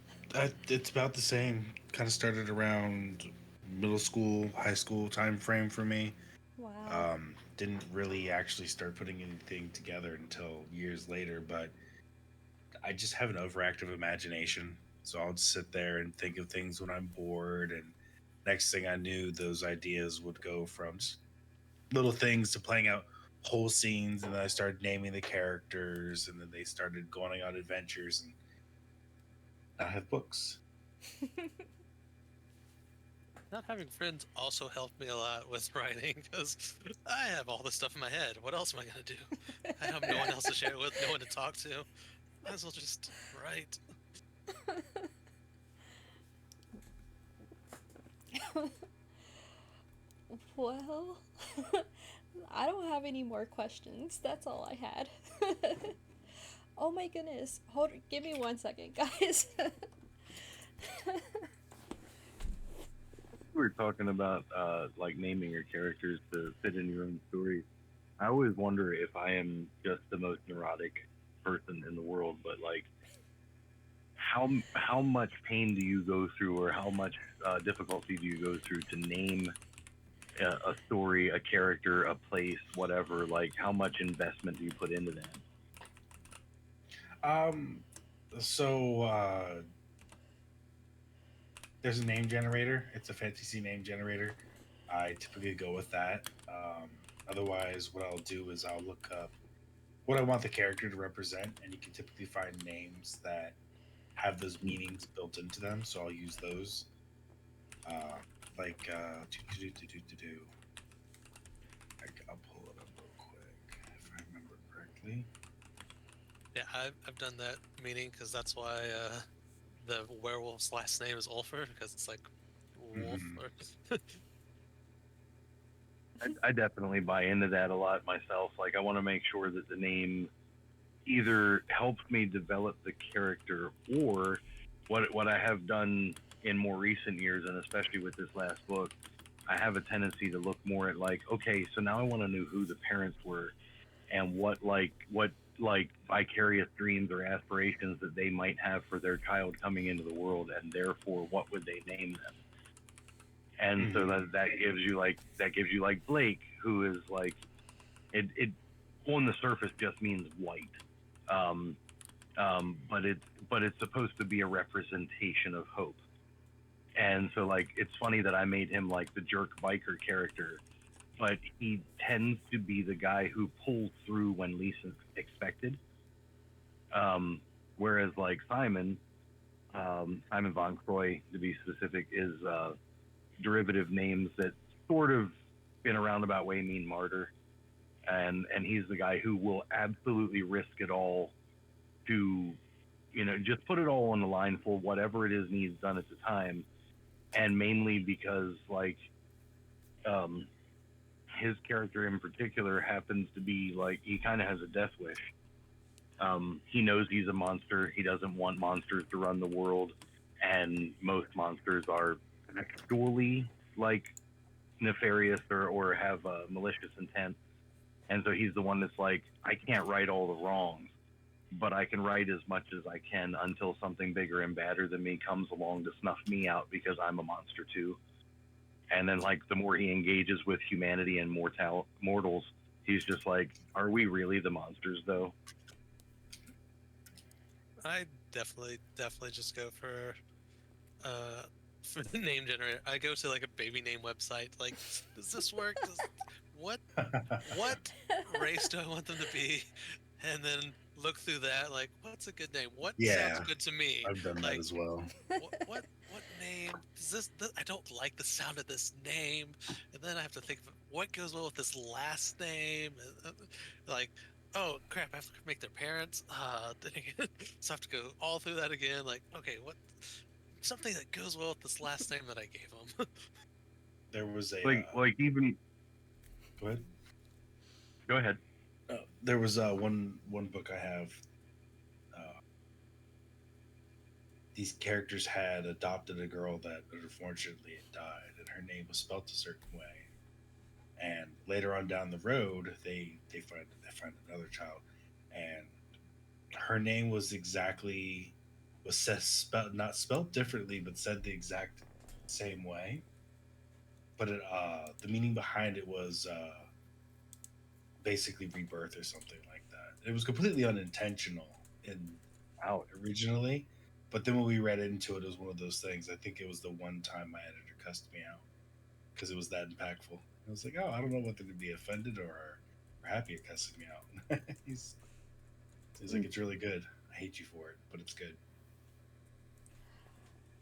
Speaker 4: it's about the same. Kind of started around middle school, high school time frame for me.
Speaker 1: Wow.
Speaker 4: Didn't really actually start putting anything together until years later, but I just have an overactive imagination. So I'll just sit there and think of things when I'm bored. And next thing I knew, those ideas would go from just little things to playing out whole scenes. And then I started naming the characters, and then they started going on adventures. And I have books.
Speaker 2: Not having friends also helped me a lot with writing because I have all this stuff in my head. What else am I gonna do? I have no one else to share it with, no one to talk to. Might as well just write.
Speaker 1: Well, I don't have any more questions. That's all I had. Oh my goodness. Give me 1 second, guys.
Speaker 5: We were talking about like naming your characters to fit in your own stories. I always wonder if I am just the most neurotic person in the world, but like how much pain do you go through, or how much difficulty do you go through to name a story, a character, a place, whatever? Like, how much investment do you put into that?
Speaker 4: Um, so there's a name generator. It's a fantasy name generator. I typically go with that. Otherwise, what I'll do is I'll look up what I want the character to represent, and you can typically find names that have those meanings built into them. So I'll use those. Uh, like, I'll pull it up real quick if I remember correctly.
Speaker 2: Yeah, I've done that meaning because that's why the werewolf's last name is Ulfer because it's like wolf.
Speaker 4: Mhm.
Speaker 2: Or
Speaker 5: I definitely buy into that a lot myself. Like, I want to make sure that the name either helps me develop the character, or what I have done in more recent years, and especially with this last book, I have a tendency to look more at like, okay, so now I want to know who the parents were, and what vicarious dreams or aspirations that they might have for their child coming into the world, and therefore what would they name them. And so
Speaker 4: Mhm.
Speaker 5: that gives you like Blake, who is like, it on the surface just means white, um, but it's supposed to be a representation of hope. And so like it's funny that I made him like the jerk biker character, but he tends to be the guy who pulls through when least expected. Um, Whereas like Simon von Croy to be specific, is derivative names that sort of in a roundabout way mean martyr, and he's the guy who will absolutely risk it all to, just put it all on the line for whatever it is needs done at the time. And mainly because like um his character in particular happens to be like, he kind of has a death wish. He knows he's a monster. He doesn't want monsters to run the world, and most monsters are actually like nefarious or have malicious intent. And so he's the one that's like, I can't right all the wrongs, but I can write as much as I can until something bigger and badder than me comes along to snuff me out, because I'm a monster too. And then like the more he engages with humanity and mortals, he's just like, are we really the monsters though?
Speaker 2: I definitely just go uh for the name generator. I go to like a baby name website. Like, does this work? What what race do I want them to be? And then look through that. Like, what's a good name? What sounds
Speaker 4: Yeah,
Speaker 2: good to me?
Speaker 4: I've done that
Speaker 2: Like,
Speaker 4: as well.
Speaker 2: what name does this? I don't like the sound of this name, and then I have to think of what goes well with this last name. Like, oh crap, I have to make their parents. Dang it. So I have to go all through that again. Like, okay, what something that goes well with this last name that I gave them.
Speaker 4: There was a
Speaker 5: Like even
Speaker 4: go ahead.
Speaker 5: Go ahead.
Speaker 4: There was one book I have. Uh, these characters had adopted a girl that unfortunately had died, and her name was spelt a certain way. And later on down the road, they find another child, and her name was exactly was said spelled not spelled differently, but said the exact same way. But the meaning behind it was basically rebirth or something like that. It was completely unintentional in
Speaker 5: Ouch.
Speaker 4: originally, but then when we read into it, it was one of those things. I think it was the one time my editor cussed me out because it was that impactful. I was like, oh, I don't know whether to be offended or happy at cussing me out. He's like, it's really good. I hate you for it, but it's good.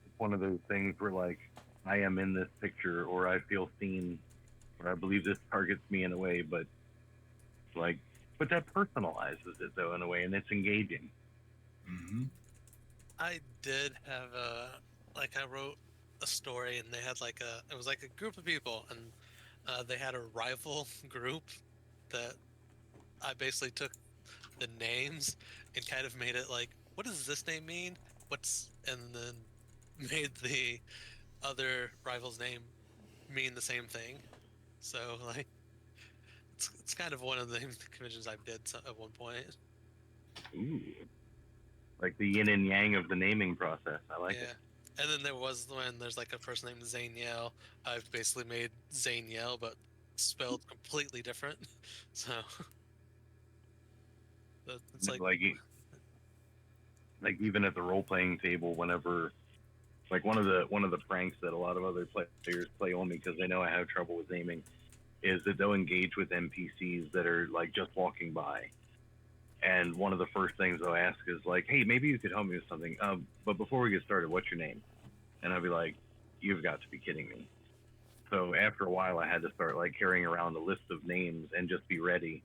Speaker 5: It's one of those things where like I am in this picture, or I feel seen, or I believe this targets me in a way, like, but that personalizes it though in a way, and it's engaging.
Speaker 4: Mm-hmm.
Speaker 2: I did have I wrote a story, and they had it was like a group of people, and they had a rival group that I basically took the names and kind of made it like, what does this name mean? And then made the other rival's name mean the same thing. So like, it's kind of one of the conventions I did at one point.
Speaker 5: Ooh, like the yin and yang of the naming process. I like
Speaker 2: Yeah.
Speaker 5: it.
Speaker 2: And then there's like a person named Zaniel. I've basically made Zaniel, but spelled completely different. So it's like,
Speaker 5: Like, like even at the role playing table, whenever like one of the pranks that a lot of other players play on me because they know I have trouble with naming is that they'll engage with NPCs that are like just walking by, and one of the first things they'll ask is like, "Hey, maybe you could help me with something. But before we get started, what's your name?" And I'll be like, "You've got to be kidding me." So after a while, I had to start like carrying around a list of names and just be ready,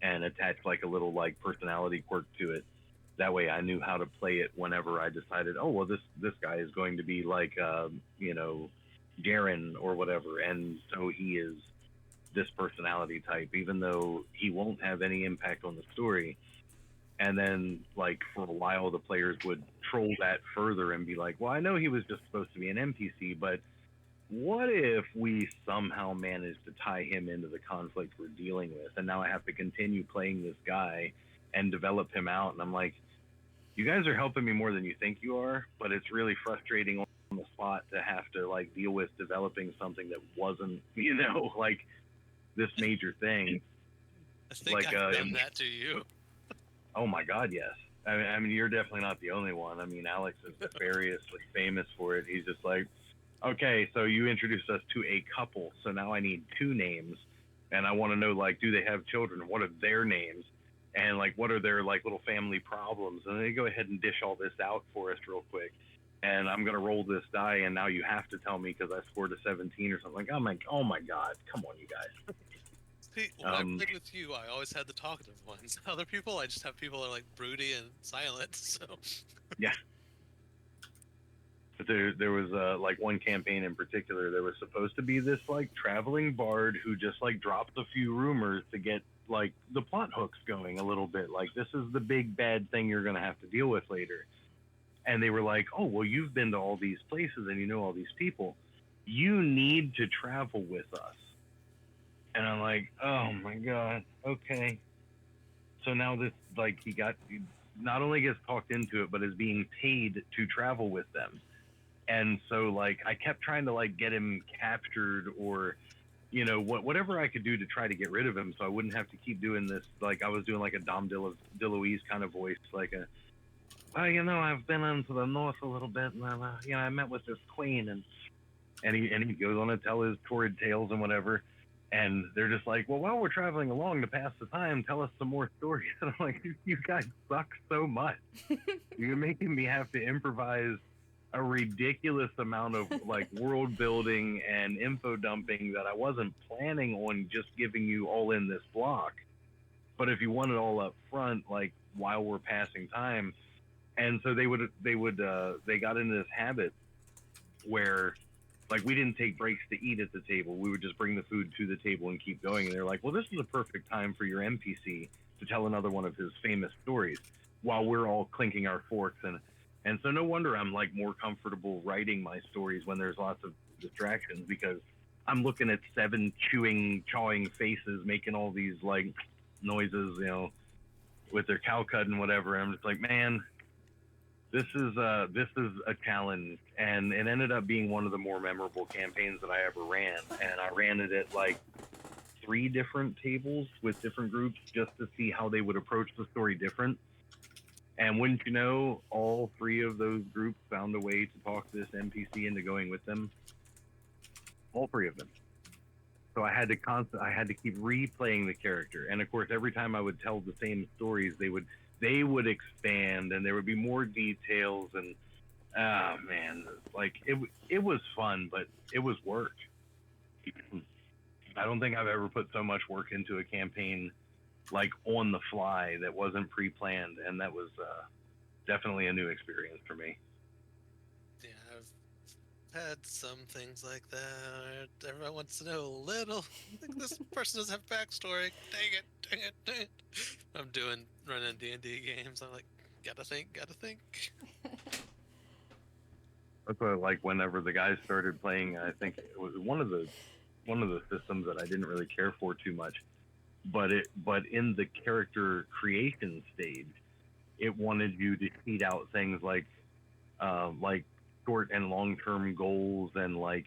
Speaker 5: and attach like a little like personality quirk to it. That way, I knew how to play it whenever I decided, oh well, this guy is going to be like Garen or whatever, and so he is this personality type, even though he won't have any impact on the story. And then, like, for a while, the players would troll that further and be like, well, I know he was just supposed to be an NPC, but what if we somehow managed to tie him into the conflict we're dealing with? And now I have to continue playing this guy and develop him out. And I'm like, you guys are helping me more than you think you are, but it's really frustrating on the spot to have to, like, deal with developing something that wasn't, like this major thing.
Speaker 2: I think
Speaker 5: Like,
Speaker 2: I've done that to you.
Speaker 5: oh my God, yes. I mean, you're definitely not the only one. I mean, Alex is variously famous for it. He's just like, okay, so you introduced us to a couple, so now I need two names, and I want to know, like, do they have children? What are their names? And like, what are their like little family problems? And they go ahead and dish all this out for us real quick. And I'm gonna roll this die, and now you have to tell me because I scored a 17 or something. Like, oh my God, come on, you guys.
Speaker 2: See, when I played with you, I always had the talkative ones. Other people, I just have people that are like broody and silent. So
Speaker 5: yeah. But there was like one campaign in particular. There was supposed to be this like traveling bard who just like drops a few rumors to get like the plot hooks going a little bit. Like, this is the big bad thing you're gonna have to deal with later. And they were like, oh well, you've been to all these places and you know all these people. You need to travel with us. And I'm like, oh my God, okay. So now this, like, he not only gets talked into it, but is being paid to travel with them. And so, like, I kept trying to, like, get him captured or, whatever I could do to try to get rid of him so I wouldn't have to keep doing this. Like, I was doing, like, a Dom DeLuise kind of voice, like well, I've been into the north a little bit, and, I met with this queen, and he goes on to tell his torrid tales and whatever. And they're just like, well, while we're traveling along to pass the time, tell us some more stories. And I'm like, you guys suck so much. You're making me have to improvise a ridiculous amount of like world building and info dumping that I wasn't planning on just giving you all in this block. But if you want it all up front, like while we're passing time, and so they got into this habit where like we didn't take breaks to eat at the table. We would just bring the food to the table and keep going. And they're like, well, this is a perfect time for your NPC to tell another one of his famous stories while we're all clinking our forks. And so no wonder I'm like more comfortable writing my stories when there's lots of distractions, because I'm looking at 7 chawing faces making all these like noises, you know, with their cow cut and whatever. I'm just like, man, this is a challenge, and it ended up being one of the more memorable campaigns that I ever ran. And I ran it at like 3 different tables with different groups just to see how they would approach the story different. And wouldn't you know, all 3 of those groups found a way to talk this NPC into going with them. All 3 of them. So I had to keep replaying the character, and of course, every time I would tell the same stories, they would expand, and there would be more details, and man, like it was fun, but it was work. I don't think I've ever put so much work into a campaign like on the fly that wasn't pre-planned, and that was definitely a new experience for me.
Speaker 2: Yeah, I've had some things like that. Everyone wants to know a little. Like, this person doesn't have backstory. Dang it. I'm running D&D games. I'm like, gotta think.
Speaker 5: That's why, like, whenever the guys started playing, I think it was one of the systems that I didn't really care for too much, but in the character creation stage, it wanted you to seed out things like short and long term goals, and like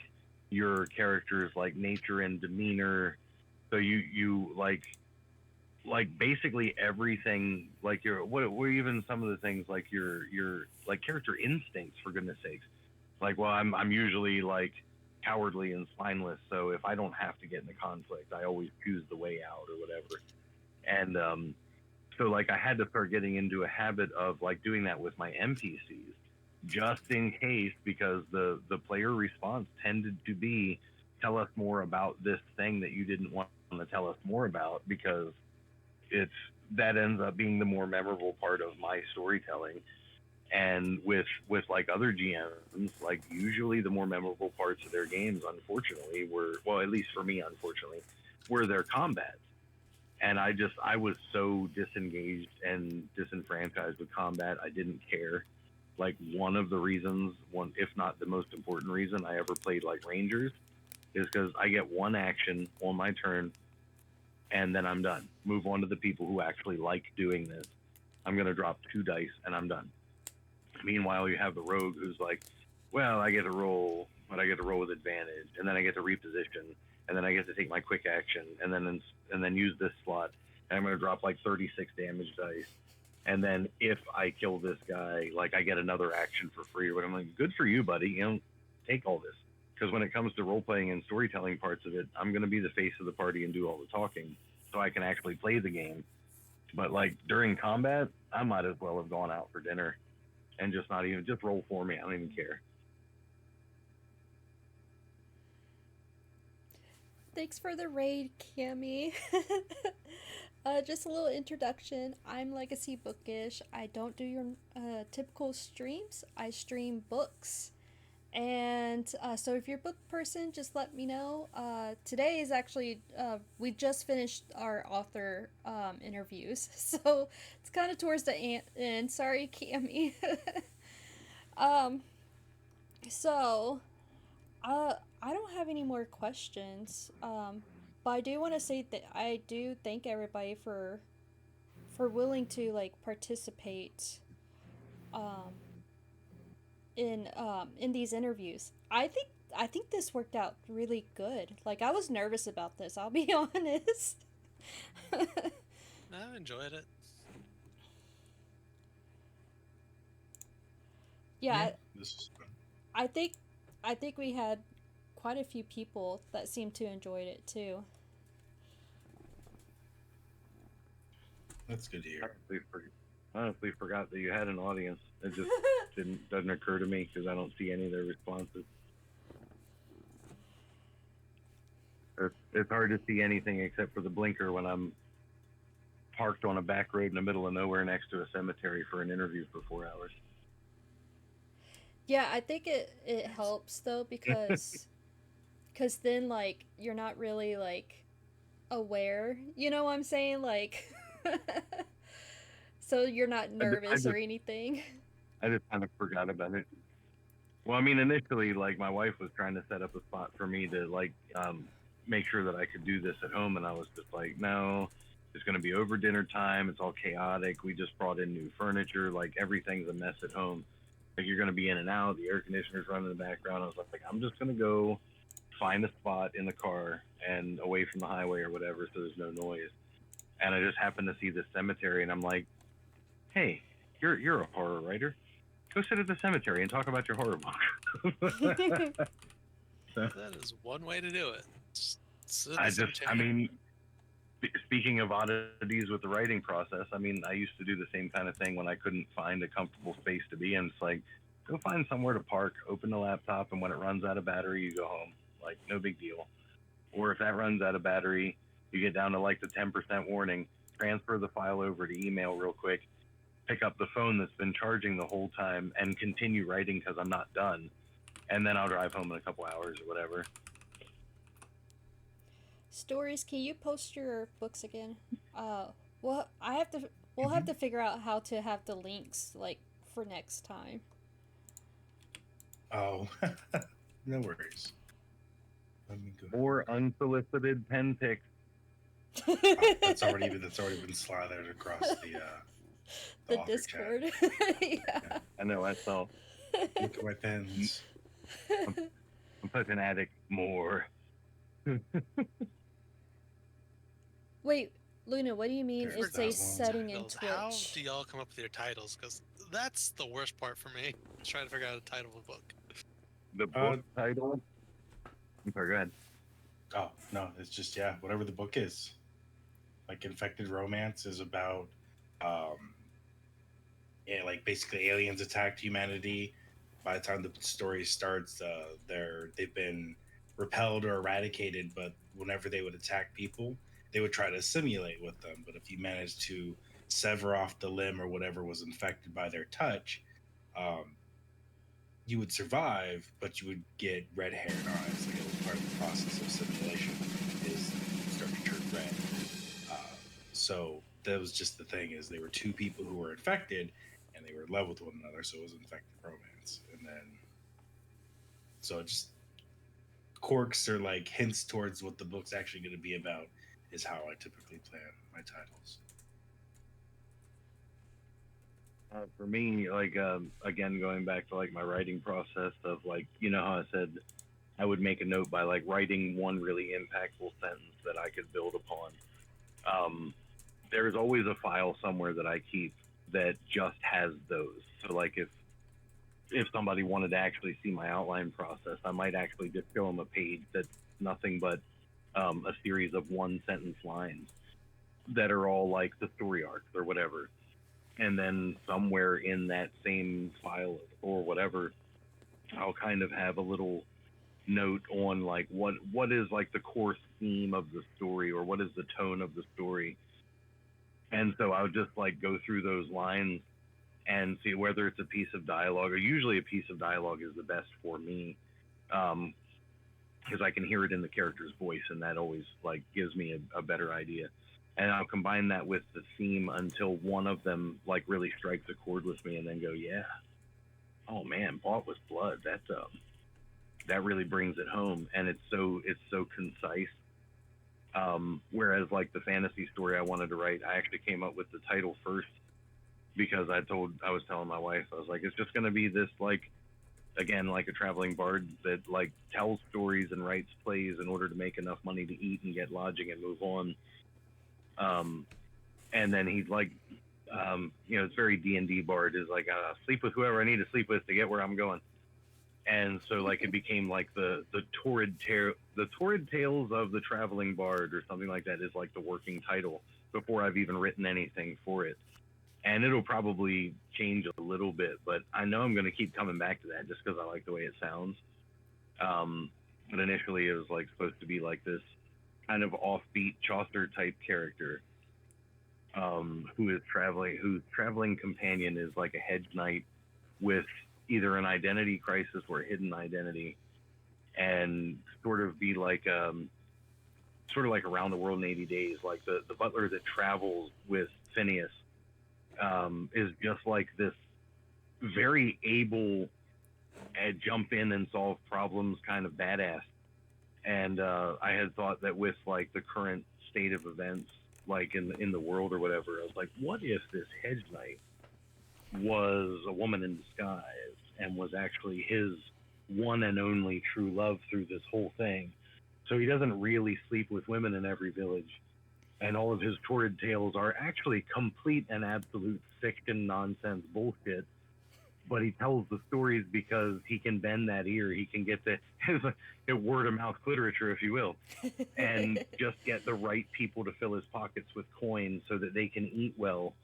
Speaker 5: your character's like nature and demeanor. So you like basically everything, like your what even some of the things like your like character instincts, for goodness sakes. Like, well, I'm usually like cowardly and spineless, so if I don't have to get into conflict, I always choose the way out or whatever. And so like I had to start getting into a habit of like doing that with my NPCs, just in case, because the player response tended to be, tell us more about this thing that you didn't want to tell us more about, because that ends up being the more memorable part of my storytelling. And with like other GMs, like usually the more memorable parts of their games, unfortunately, at least for me, unfortunately, were their combat. And I was so disengaged and disenfranchised with combat, I didn't care. Like, one of the reasons, if not the most important reason I ever played like Rangers, is because I get 1 action on my turn, and then I'm done. Move on to the people who actually like doing this. I'm going to drop 2 dice, and I'm done. Meanwhile, you have the rogue who's like, well, I get to roll, but I get to roll with advantage, and then I get to reposition, and then I get to take my quick action, and then use this slot, and I'm going to drop like 36 damage dice. And then if I kill this guy, like I get another action for free. But I'm like, good for you, buddy. You know, take all this. Because when it comes to role playing and storytelling parts of it, I'm going to be the face of the party and do all the talking, so I can actually play the game. But like during combat, I might as well have gone out for dinner and just roll for me. I don't even care.
Speaker 1: Thanks for the raid, Cammy. Just a little introduction. I'm Legacy Bookish. I don't do your typical streams. I stream books. And so if you're a book person, just let me know. Today is actually, we just finished our author interviews. So it's kind of towards the end. Sorry, Cammy. So, I don't have any more questions. But I do want to say that I do thank everybody for willing to like participate in these interviews. I think this worked out really good. Like, I was nervous about this, I'll be honest.
Speaker 2: I enjoyed it.
Speaker 1: Yeah,
Speaker 4: This was fun.
Speaker 1: I think we had quite a few people that seemed to enjoy it too.
Speaker 4: That's good to hear.
Speaker 5: I honestly forgot that you had an audience. It just doesn't occur to me because I don't see any of their responses. It's hard to see anything except for the blinker when I'm parked on a back road in the middle of nowhere next to a cemetery for an interview for 4 hours.
Speaker 1: Yeah, I think it helps though, because then like you're not really like aware, you know what I'm saying, like so you're not nervous or anything.
Speaker 5: I just kind of forgot about it. Well, I mean, initially, like my wife was trying to set up a spot for me to like make sure that I could do this at home, and I was just like, no, it's going to be over dinner time. It's all chaotic. We just brought in new furniture. Like everything's a mess at home. Like you're going to be in and out. The air conditioner's running in the background. I was like, I'm just going to go find a spot in the car and away from the highway or whatever, so there's no noise. And I just happened to see this cemetery, and I'm like, hey, you're a horror writer. Go sit at the cemetery and talk about your horror book.
Speaker 2: That is one way to do it. Just sit at
Speaker 5: I
Speaker 2: the
Speaker 5: just, I
Speaker 2: cemetery.
Speaker 5: mean, speaking of oddities with the writing process, I mean, I used to do the same kind of thing when I couldn't find a comfortable space to be in. It's like, go find somewhere to park, open the laptop, and when it runs out of battery, you go home. Like, no big deal. Or if that runs out of battery, you get down to like the 10% warning, transfer the file over to email real quick, pick up the phone that's been charging the whole time, and continue writing because I'm not done. And then I'll drive home in a couple hours or whatever.
Speaker 1: Stories, can you post your books again? Well, I have to. We'll have to figure out how to have the links like for next time.
Speaker 4: Oh, no worries. Let me go.
Speaker 5: Or unsolicited pen pics.
Speaker 4: That's already been slathered across the author
Speaker 1: Discord. Yeah.
Speaker 5: I know, I saw.
Speaker 4: Look at my pens.
Speaker 5: I'm such an addict. More.
Speaker 1: Wait, Luna, what do you mean?
Speaker 4: There's
Speaker 1: It's
Speaker 4: that
Speaker 1: a
Speaker 4: one.
Speaker 1: setting in
Speaker 2: Titles. How
Speaker 1: Twitch.
Speaker 2: do y'all come up with your titles? Because that's the worst part for me. Trying to figure out a title of a book.
Speaker 5: The book title. I'm sorry, go ahead.
Speaker 4: Oh no, it's just whatever the book is. Like Infected Romance is about, like basically aliens attacked humanity. By the time the story starts, they've been repelled or eradicated. But whenever they would attack people, they would try to assimilate with them. But if you managed to sever off the limb or whatever was infected by their touch, um, you would survive, but you would get red hair and eyes. Like it was part of the process of simulation is start to turn red. So that was just the thing is they were two people who were infected and they were in love with one another, so it was infected romance. And then so it just quirks or like hints towards what the book's actually going to be about is how I typically plan my titles.
Speaker 5: For me, like again, going back to like my writing process of like, you know how I said I would make a note by like writing one really impactful sentence that I could build upon. There's always a file somewhere that I keep that just has those. So like if somebody wanted to actually see my outline process, I might actually just show them a page that's nothing but a series of one sentence lines that are all like the story arcs or whatever. And then somewhere in that same file or whatever, I'll kind of have a little note on like what is like the core theme of the story or what is the tone of the story. And so I would just like go through those lines and see whether it's a piece of dialogue, or usually a piece of dialogue is the best for me, because I can hear it in the character's voice, and that always like gives me a better idea. And I'll combine that with the theme until one of them like really strikes a chord with me, and then go, yeah, oh man, bought with blood. That's that really brings it home, and it's so concise. Whereas like the fantasy story I wanted to write, I actually came up with the title first because I was telling my wife, I was like, it's just going to be this like, again, like a traveling bard that like tells stories and writes plays in order to make enough money to eat and get lodging and move on. And then he's like, it's very D&D bard is like, sleep with whoever I need to sleep with to get where I'm going. And so like it became like the torrid tales of the traveling bard or something like that is like the working title before I've even written anything for it. And it'll probably change a little bit, but I know I'm going to keep coming back to that just because I like the way it sounds. But initially it was like supposed to be like this kind of offbeat Chaucer type character, whose traveling companion is like a hedge knight with either an identity crisis or a hidden identity, and sort of be like Around the World in 80 Days, like the butler that travels with Phineas, is just like this very able jump in and solve problems kind of badass. And I had thought that with like the current state of events, like in the world or whatever, I was like, what if this hedge knight was a woman in disguise and was actually his one and only true love through this whole thing? So he doesn't really sleep with women in every village, and all of his torrid tales are actually complete and absolute fiction nonsense bullshit. But he tells the stories because he can bend that ear. He can get the word of mouth literature, if you will, and just get the right people to fill his pockets with coins so that they can eat well,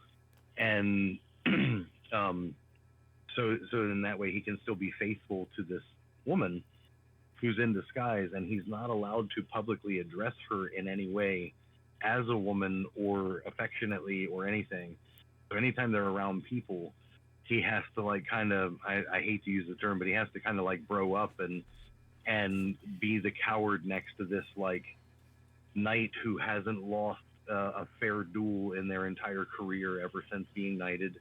Speaker 5: and so in that way he can still be faithful to this woman who's in disguise, and he's not allowed to publicly address her in any way as a woman or affectionately or anything. So anytime they're around people, he has to like kind of, I hate to use the term, but he has to kind of like bro up and be the coward next to this like knight who hasn't lost a fair duel in their entire career ever since being knighted.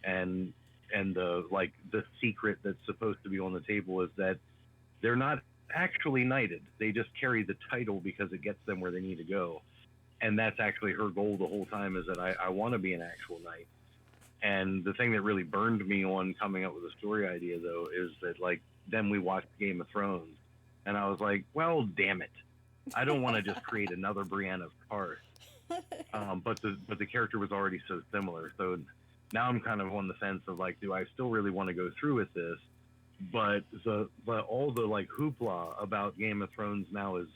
Speaker 5: And the secret that's supposed to be on the table is that they're not actually knighted. They just carry the title because it gets them where they need to go. And that's actually her goal the whole time, is that I want to be an actual knight. And the thing that really burned me on coming up with a story idea, though, is that like then we watched Game of Thrones, and I was like, well, damn it, I don't want to just create another Brienne of Tarth. But the character was already so similar, so now I'm kind of on the fence of like, do I still really want to go through with this? But all the like hoopla about Game of Thrones now is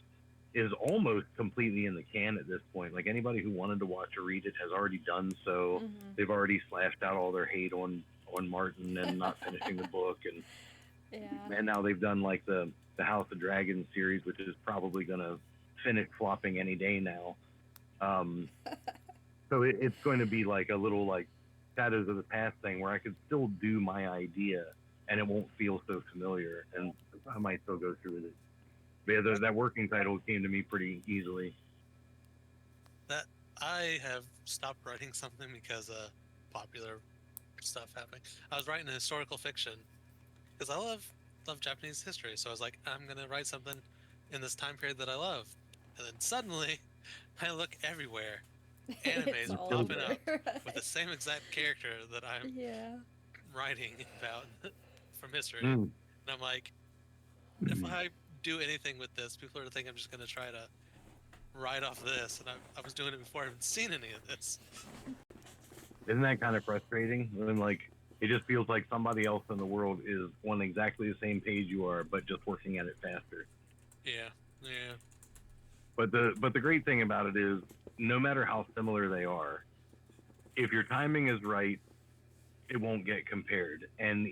Speaker 5: almost completely in the can at this point. Like anybody who wanted to watch or read it has already done so.
Speaker 1: Mhm.
Speaker 5: They've already slashed out all their hate on Martin and not finishing the book, and now they've done like the House of Dragons series, which is probably gonna finish flopping any day now. So it's going to be like a little like Shadows of the Past thing where I could still do my idea and it won't feel so familiar, and I might still go through with it. But yeah, that working title came to me pretty easily.
Speaker 2: That I have stopped writing something because popular stuff happening. I was writing historical fiction because I love Japanese history, so I was like, I'm gonna write something in this time period that I love, and then suddenly I look everywhere,
Speaker 1: It's
Speaker 2: animes
Speaker 1: all
Speaker 2: popping
Speaker 1: over.
Speaker 2: up with the same exact character that I'm
Speaker 1: Yeah.
Speaker 2: writing about from history,
Speaker 5: Mm.
Speaker 2: and I'm like, if I do anything with this, people are gonna think I'm just gonna try to write off this, and I was doing it before I even seen any of this.
Speaker 5: Isn't that kind of frustrating? When like it just feels like somebody else in the world is on exactly the same page you are, but just working at it faster.
Speaker 2: Yeah.
Speaker 5: But the great thing about it is, no matter how similar they are, if your timing is right, it won't get compared, and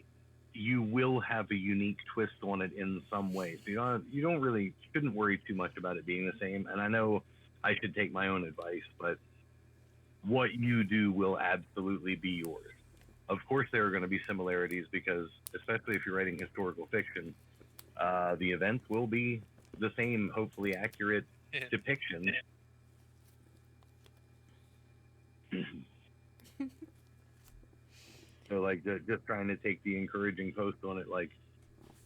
Speaker 5: you will have a unique twist on it in some way. So you don't really shouldn't worry too much about it being the same. And I know I should take my own advice, but what you do will absolutely be yours. Of course, there are going to be similarities because, especially if you're writing historical fiction, the events will be the same, hopefully accurate depiction. So, like, just trying to take the encouraging post on it, like,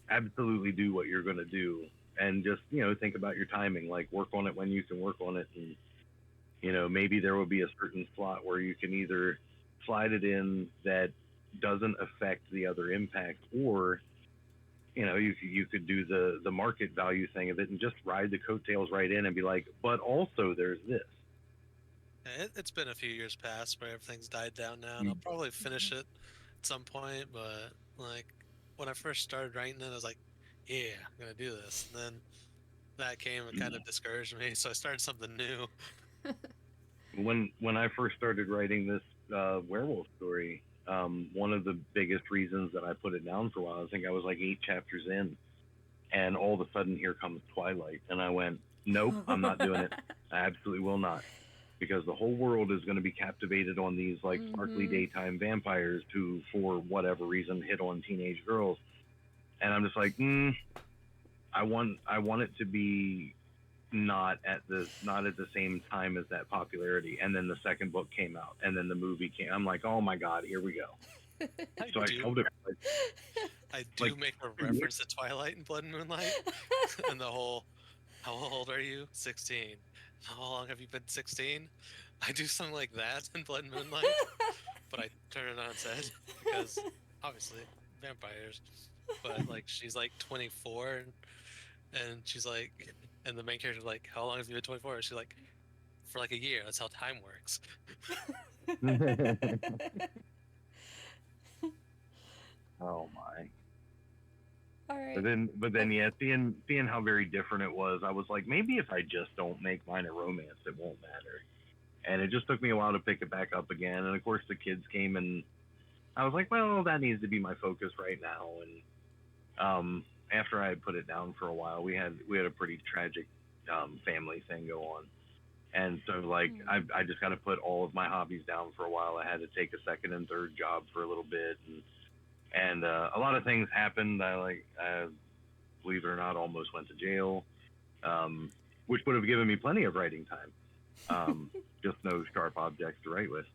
Speaker 5: absolutely do what you're going to do, and just think about your timing. Like, work on it when you can work on it, and maybe there will be a certain slot where you can either slide it in that doesn't affect the other impact, or you could do the market value thing of it and just ride the coattails right in and be like, but also there's this.
Speaker 2: It's been a few years past where everything's died down now, and I'll probably finish it at some point. But like when I first started writing it, I was like, "Yeah, I'm gonna do this." And then that came and kind of discouraged me, so I started something new.
Speaker 5: When I first started writing this werewolf story, one of the biggest reasons that I put it down for a while, I think I was like 8 chapters in, and all of a sudden here comes Twilight, and I went, nope, I'm not doing it. I absolutely will not, because the whole world is going to be captivated on these like sparkly daytime vampires who, for whatever reason, hit on teenage girls, and I'm just like, I want it to be not at the same time as that popularity. And then the second book came out, and then the movie came. I'm like, oh my god, here we go. So I
Speaker 2: do.
Speaker 5: told her,
Speaker 2: I do
Speaker 5: like,
Speaker 2: make a reference to Twilight and Blood and Moonlight, and the whole, how old are you? 16. How long have you been 16? I do something like that in Blood and Moonlight, but I turn it on its head because obviously vampires. But like she's like 24, and she's like, and the main character's like, how long have you been 24? And she's like, for like a year. That's how time works.
Speaker 5: oh my.
Speaker 1: All right.
Speaker 5: But then, yeah, seeing how very different it was, I was like, maybe if I just don't make mine a romance, it won't matter. And it just took me a while to pick it back up again. And of course, the kids came, and I was like, well, that needs to be my focus right now. And after I had put it down for a while, we had a pretty tragic family thing go on. And so, like, I just kind of put all of my hobbies down for a while. I had to take a second and third job for a little bit, and a lot of things happened. I believe it or not, almost went to jail, which would have given me plenty of writing time. Just no sharp objects to write with.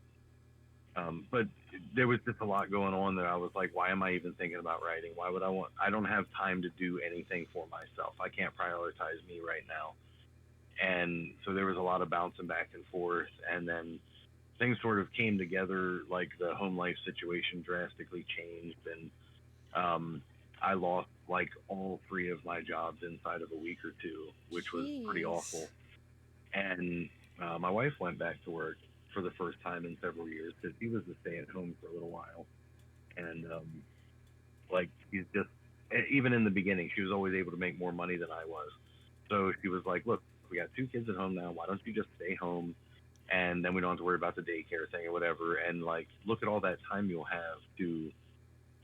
Speaker 5: But there was just a lot going on that I was like, why am I even thinking about writing? Why would I want? I don't have time to do anything for myself. I can't prioritize me right now. And so there was a lot of bouncing back and forth, and then things sort of came together. Like the home life situation drastically changed, and I lost like all three of my jobs inside of a week or two, which was pretty awful. And my wife went back to work for the first time in several years because she was to stay at home for a little while. And like she's just, even in the beginning, she was always able to make more money than I was. So she was like, look, we got two kids at home now. Why don't you just stay home? And then we don't have to worry about the daycare thing or whatever. And like, look at all that time you'll have to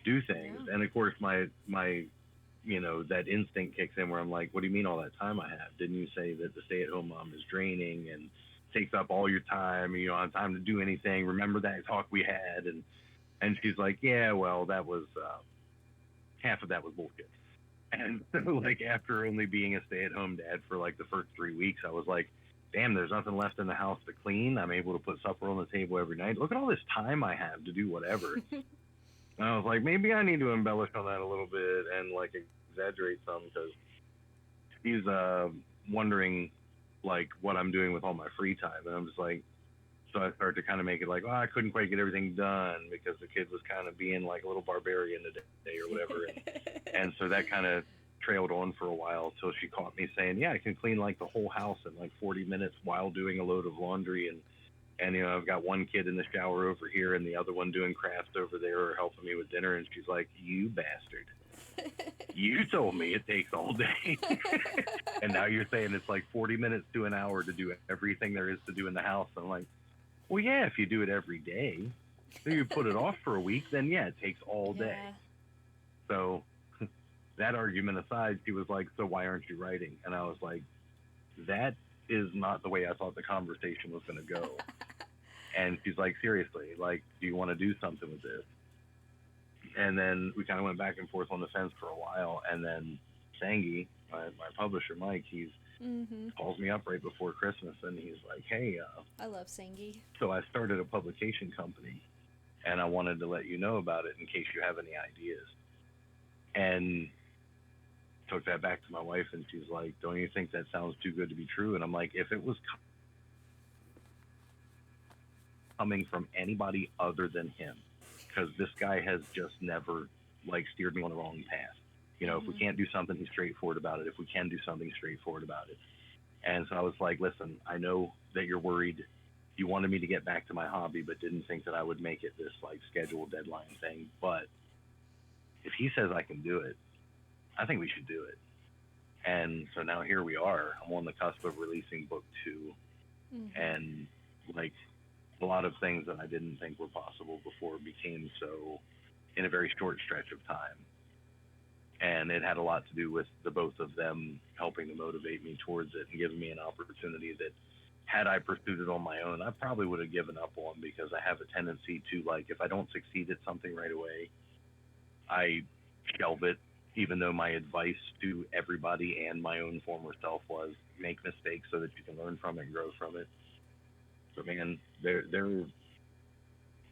Speaker 5: do things. Yeah. And of course, my that instinct kicks in where I'm like, what do you mean all that time I have? Didn't you say that the stay-at-home mom is draining and takes up all your time, and you don't have time to do anything? Remember that talk we had? And she's like, yeah, well, that was half of that was bullshit. And so like after only being a stay-at-home dad for like the first 3 weeks, I was like, damn, there's nothing left in the house to clean. I'm able to put supper on the table every night. Look at all this time I have to do whatever. And I was like, maybe I need to embellish on that a little bit and like exaggerate some, because he's wondering like what I'm doing with all my free time. And I'm just like, so I started to kind of make it like, oh, I couldn't quite get everything done because the kid was kind of being like a little barbarian today or whatever. And so that kind of trailed on for a while till she caught me saying, yeah, I can clean like the whole house in like 40 minutes while doing a load of laundry. And I've got one kid in the shower over here and the other one doing crafts over there or helping me with dinner. And she's like, you bastard. You told me it takes all day. And now you're saying it's like 40 minutes to an hour to do everything there is to do in the house. I'm like, well, yeah, if you do it every day, so you put it off for a week, then yeah, it takes all day. So that argument aside, she was like, so why aren't you writing? And I was like, that is not the way I thought the conversation was going to go. And she's like, seriously, like, do you want to do something with this? And then we kind of went back and forth on the fence for a while. And then Sangi, my publisher, Mike, he's calls me up right before Christmas, and he's like, hey,
Speaker 1: I love Sangi.
Speaker 5: So I started a publication company, and I wanted to let you know about it in case you have any ideas. And took that back to my wife, and she's like, don't you think that sounds too good to be true? And I'm like, if it was coming from anybody other than him, because this guy has just never like steered me on the wrong path. You know, if we can't do something, he's straightforward about it. If we can do something, he's straightforward about it. And so I was like, listen, I know that you're worried. You wanted me to get back to my hobby, but didn't think that I would make it this like scheduled deadline thing. But if he says I can do it, I think we should do it. And so now here we are. I'm on the cusp of releasing book 2. And like a lot of things that I didn't think were possible before became so in a very short stretch of time. And it had a lot to do with the both of them helping to motivate me towards it and giving me an opportunity that had I pursued it on my own, I probably would have given up on, because I have a tendency to, like, if I don't succeed at something right away, I shelve it, even though my advice to everybody and my own former self was make mistakes so that you can learn from it and grow from it. So man,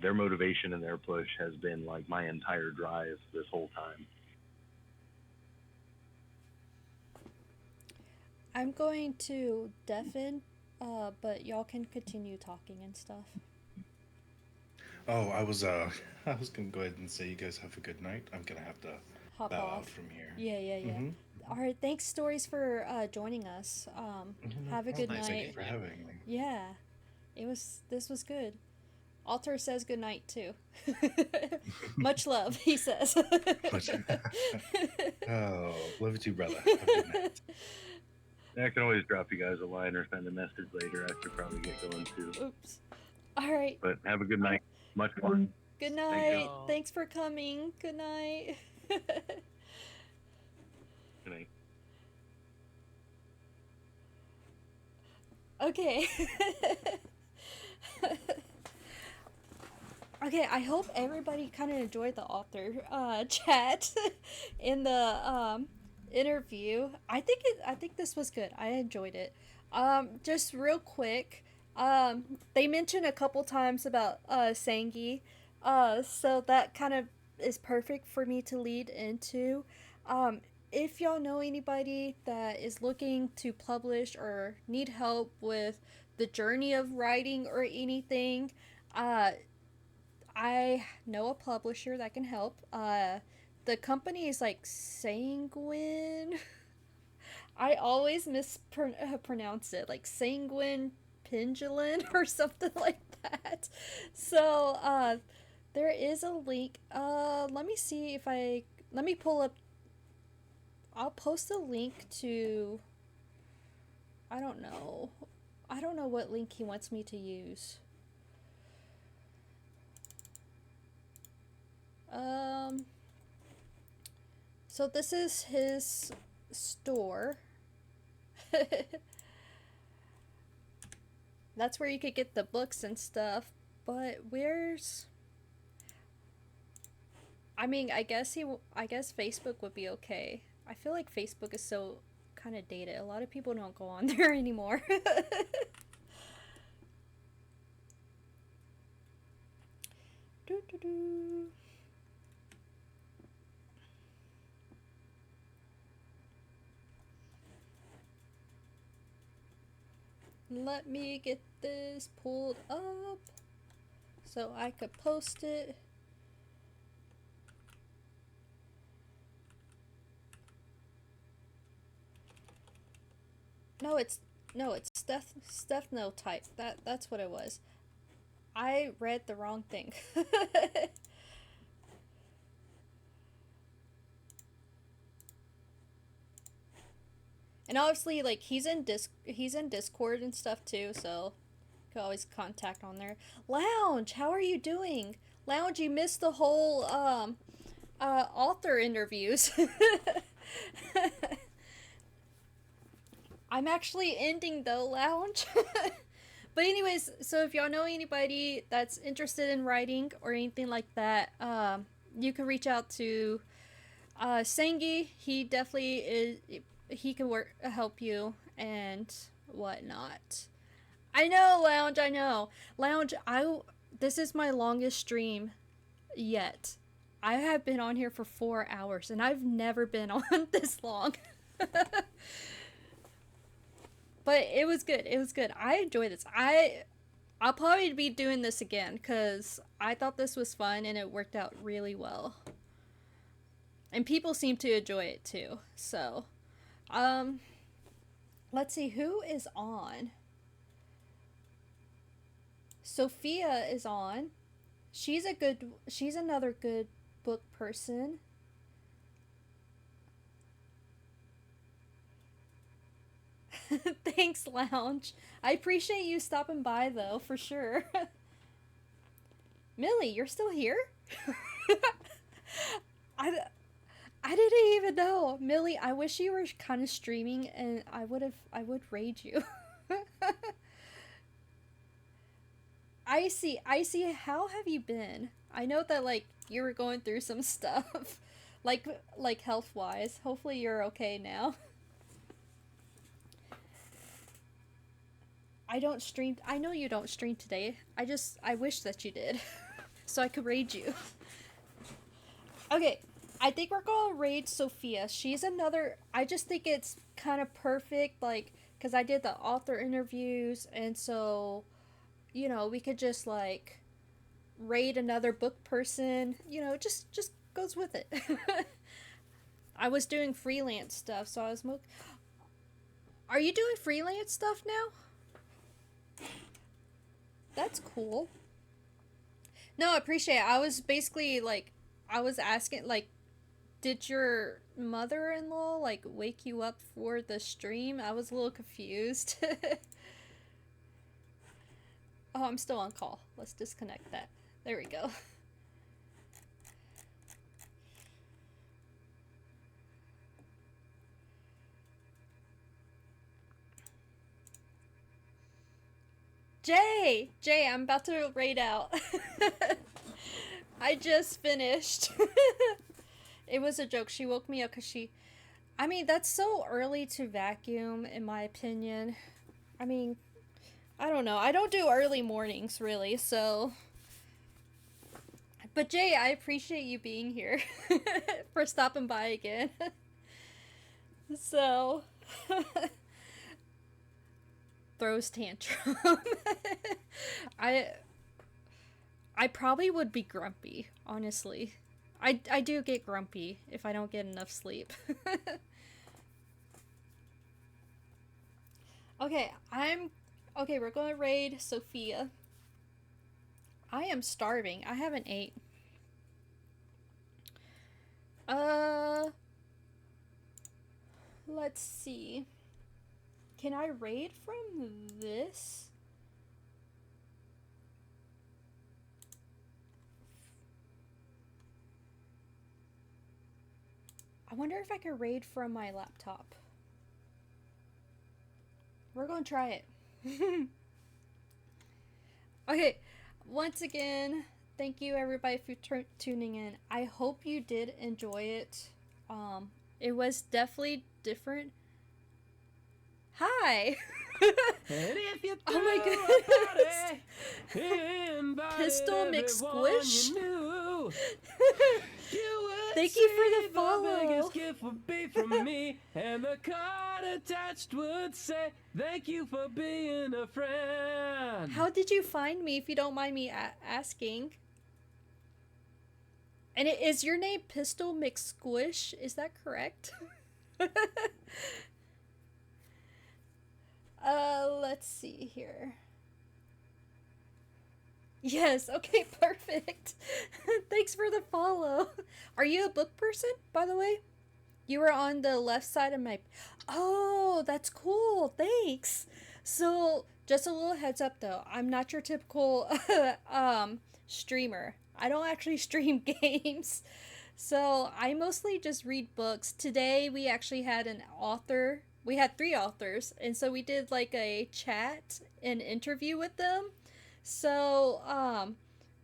Speaker 5: their motivation and their push has been like my entire drive this whole time.
Speaker 1: I'm going to deafen, but y'all can continue talking and stuff.
Speaker 4: Oh, I was gonna go ahead and say you guys have a good night. I'm gonna have to
Speaker 1: Hop
Speaker 4: bow
Speaker 1: off.
Speaker 4: out from here.
Speaker 1: Yeah, yeah, yeah.
Speaker 4: Mm-hmm.
Speaker 1: All right, thanks, Stories, for joining us. Have a good
Speaker 2: Nice
Speaker 4: Thank
Speaker 1: night.
Speaker 4: you for having me.
Speaker 1: Yeah, this was good. Alter says good night too. Much love, he says.
Speaker 4: Much- Oh, love you too, brother. Have a good night.
Speaker 5: I can always drop you guys a line or send a message later. I should probably get going too.
Speaker 1: Oops. All right.
Speaker 5: But have a good night. Much fun.
Speaker 1: Good
Speaker 5: Thank
Speaker 1: night.
Speaker 2: y'all.
Speaker 1: Thanks for coming. Good night.
Speaker 5: Good night.
Speaker 1: Okay. Okay, I hope everybody kind of enjoyed the author chat in the interview. I think this was good. I enjoyed it. Just real quick, they mentioned a couple times about Sangi, so that kind of is perfect for me to lead into. If y'all know anybody that is looking to publish or need help with the journey of writing or anything, I know a publisher that can help. The company is like Sanguine. I always mispronounce it, like Sanguine Pendulin or something like that. So, there is a link. Let me see if let me pull up. I'll post a link to. I don't know. I don't know what link he wants me to use. So this is his store. That's where you could get the books and stuff, but where's... I mean, I guess Facebook would be okay. I feel like Facebook is so kind of dated. A lot of people don't go on there anymore. Doo-doo-doo. Let me get this pulled up so I could post it. No, it's Stefano type. That's what it was. I read the wrong thing. And obviously, like, he's in Discord and stuff too, so you can always contact on there. Lounge, how are you doing? Lounge, you missed the whole author interviews. I'm actually ending though, Lounge. But anyways, so if y'all know anybody that's interested in writing or anything like that, you can reach out to Sangi. He definitely is. He can help you and whatnot. I know, Lounge. I know, Lounge. This is my longest stream yet. I have been on here for 4 hours, and I've never been on this long. But it was good. It was good. I enjoyed this. I'll probably be doing this again because I thought this was fun and it worked out really well. And people seem to enjoy it too. So, let's see who is on. Sophia is on. She's another good book person. Thanks, Lounge. I appreciate you stopping by, though, for sure. Millie, you're still here? I didn't even know. Millie, I wish you were kind of streaming and I would raid you. I see. How have you been? I know that, like, you were going through some stuff. like health-wise. Hopefully you're okay now. I don't stream. I know you don't stream today. I wish that you did. so I could raid you. Okay, I think we're gonna raid Sophia. She's another. I just think it's kind of perfect, like, because I did the author interviews, and so, we could just like raid another book person. Just goes with it. I was doing freelance stuff, so I was. Are you doing freelance stuff now? That's cool. No, I appreciate it. I was basically like, I was asking, like, did your mother-in-law, like, wake you up for the stream? I was a little confused. Oh, I'm still on call. Let's disconnect that. There we go. Jay, I'm about to raid out. I just finished. It was a joke. She woke me up because I mean, that's so early to vacuum, in my opinion. I mean, I don't know. I don't do early mornings, really, so. But Jay, I appreciate you being here. For stopping by again. So. Throws tantrum. I probably would be grumpy, honestly. I do get grumpy if I don't get enough sleep. Okay, we're gonna raid Sophia. I am starving. I haven't ate. Let's see. Can I raid from this? I wonder if I could raid from my laptop. We're gonna try it. Okay, once again, thank you everybody for tuning in. I hope you did enjoy it. It was definitely different. Hi!
Speaker 3: And if you
Speaker 1: Oh my goodness! Pistol McSquish? Thank you for the follow.
Speaker 3: The biggest gift would be from me, and the card attached would say, "Thank you for being a friend."
Speaker 1: How did you find me, if you don't mind me asking? And is your name Pistol McSquish? Is that correct? Let's see here. Yes, okay, perfect. Thanks for the follow. Are you a book person, by the way? You were on the left side of my... Oh, that's cool. Thanks. So, just a little heads up, though. I'm not your typical streamer. I don't actually stream games. So, I mostly just read books. Today, we actually had an author. We had 3 authors. And so, we did like a chat and interview with them. So,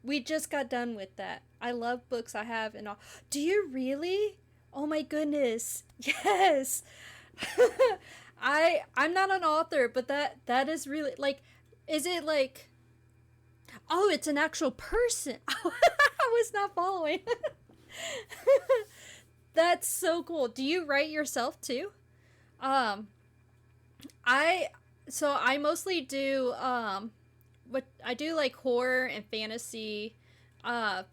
Speaker 1: we just got done with that. I love books. I have and all. Do you really? Oh my goodness. Yes. I'm not an author, but that is really like, is it like, oh, it's an actual person. I was not following. That's so cool. Do you write yourself too? I mostly do what I do, like horror and fantasy and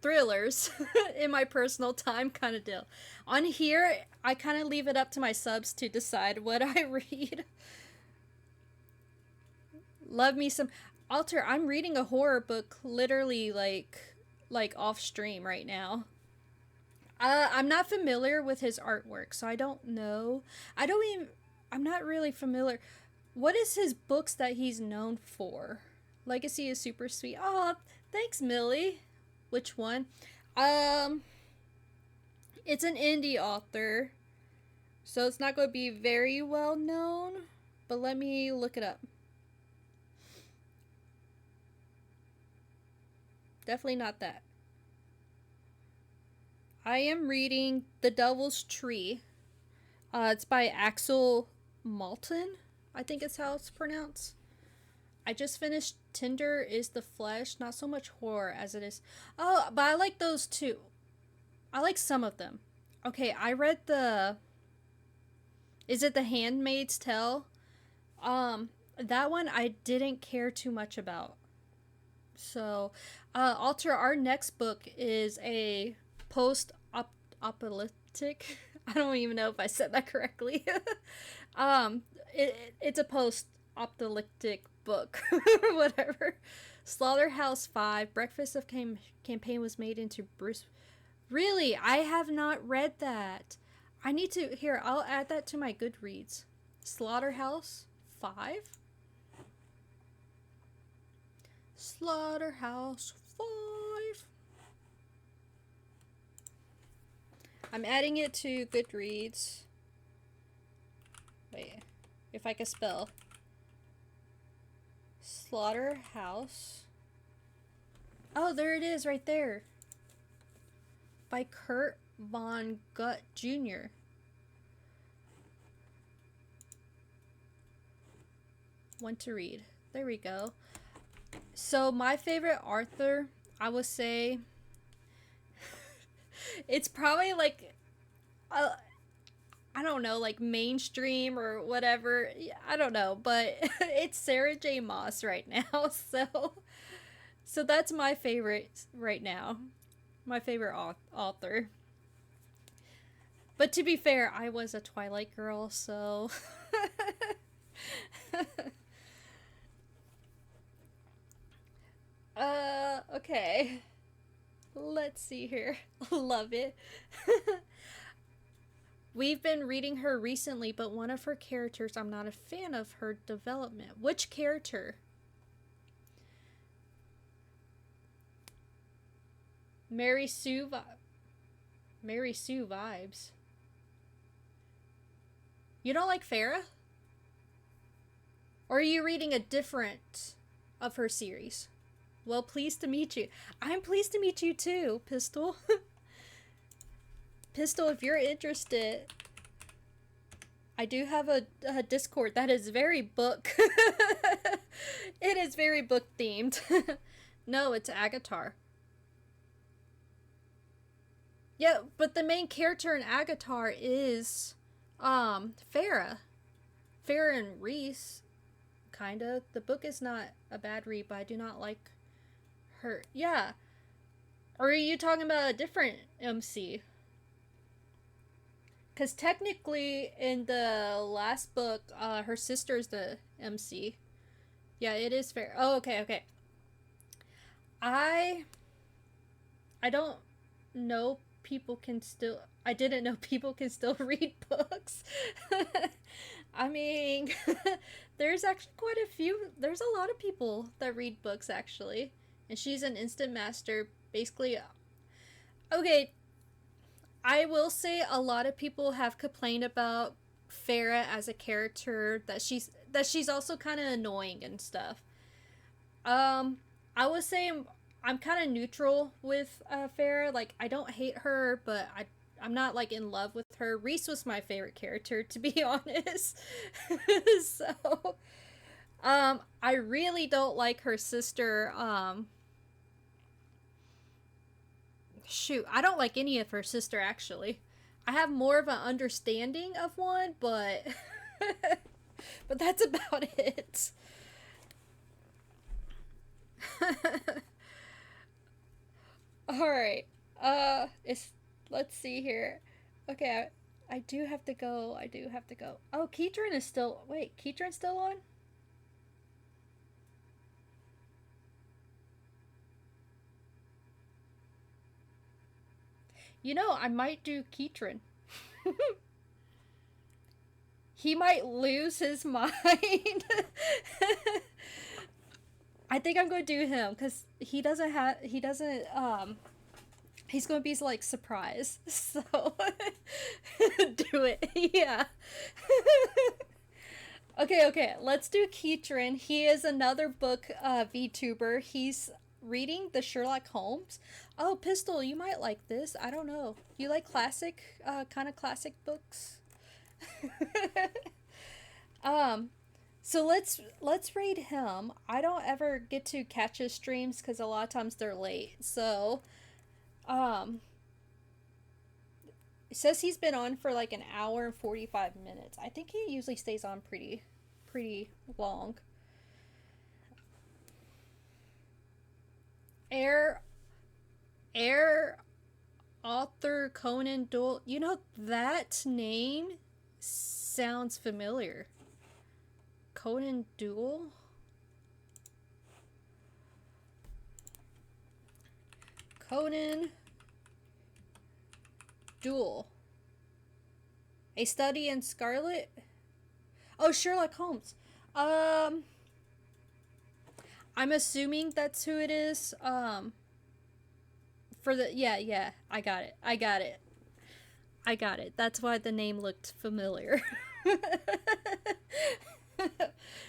Speaker 1: thrillers in my personal time kind of deal. On here, I kind of leave it up to my subs to decide what I read. Love me some Alter. I'm reading a horror book literally like off stream right now. I'm not familiar with his artwork, so I don't know. I'm not really familiar. What is his books that he's known for? Legacy is super sweet. Oh, thanks, Millie. Which one? It's an indie author, so it's not going to be very well known, but let me look it up. Definitely not that. I am reading The Devil's Tree. It's by Axel Malton, I think is how it's pronounced. I just finished Tinder is the Flesh. Not so much horror as it is. Oh, but I like those too. I like some of them. Okay, I read the. Is it The Handmaid's Tale? That one I didn't care too much about. So, Alter, our next book is a post-apocalyptic. I don't even know if I said that correctly. It's a post-apocalyptic book, or whatever. Slaughterhouse 5, Breakfast of Campaign was made into Bruce. Really, I have not read that. I need to. Here, I'll add that to my Goodreads. Slaughterhouse 5. Slaughterhouse 5. I'm adding it to Goodreads. Wait, if I can spell. Slaughterhouse. Oh, there it is right there. By Kurt Von Gutt Jr. One to read. There we go. So my favorite author, I would say, it's probably like, I don't know, like mainstream or whatever. I don't know, but it's Sarah J. Maas right now. So that's my favorite right now. My favorite author. But to be fair, I was a Twilight girl, so... Okay. Let's see here. Love it. We've been reading her recently, but one of her characters, I'm not a fan of her development. Which character? Mary Sue vibes. You don't like Farah? Or are you reading a different of her series? Well, pleased to meet you. I'm pleased to meet you too, Pistol. Pistol, if you're interested, I do have a Discord that is very book. It is very book themed. No, it's Agatar. Yeah, but the main character in Agatar is Farah. Farah and Reese, kinda. The book is not a bad read, but I do not like her. Yeah. Or are you talking about a different MC? Because technically, in the last book, her sister's the MC. Yeah, it is fair. Oh, okay, okay. I don't know people can still... I didn't know people can still read books. I mean, there's actually quite a few... There's a lot of people that read books, actually. And she's an instant master. Basically... Okay, I will say a lot of people have complained about Farah as a character, that she's also kind of annoying and stuff. I would say I'm kind of neutral with Farah. Like, I don't hate her, but I'm not like in love with her. Reese was my favorite character, to be honest. So I really don't like her sister. Shoot, I don't like any of her sister, actually. I have more of an understanding of one, but but that's about it. Alright. Let's see here. Okay, I do have to go. Oh, Keatron is still... Wait, Keatron's still on? You know, I might do Keatron. He might lose his mind. I think I'm going to do him, because he's going to be, like, surprised. So, do it. Yeah. Okay, let's do Keatron. He is another book VTuber. He's reading the Sherlock Holmes. Oh, Pistol, you might like this. I don't know. You like classic, kind of classic books? So let's rate him. I don't ever get to catch his streams because a lot of times they're late. So, it says he's been on for like an hour and 45 minutes. I think he usually stays on pretty long. Air author Conan Doyle. You know, that name sounds familiar. Conan Doyle? Conan Doyle. A Study in Scarlet? Oh, Sherlock Holmes. I'm assuming that's who it is. For the yeah, I got it. That's why the name looked familiar.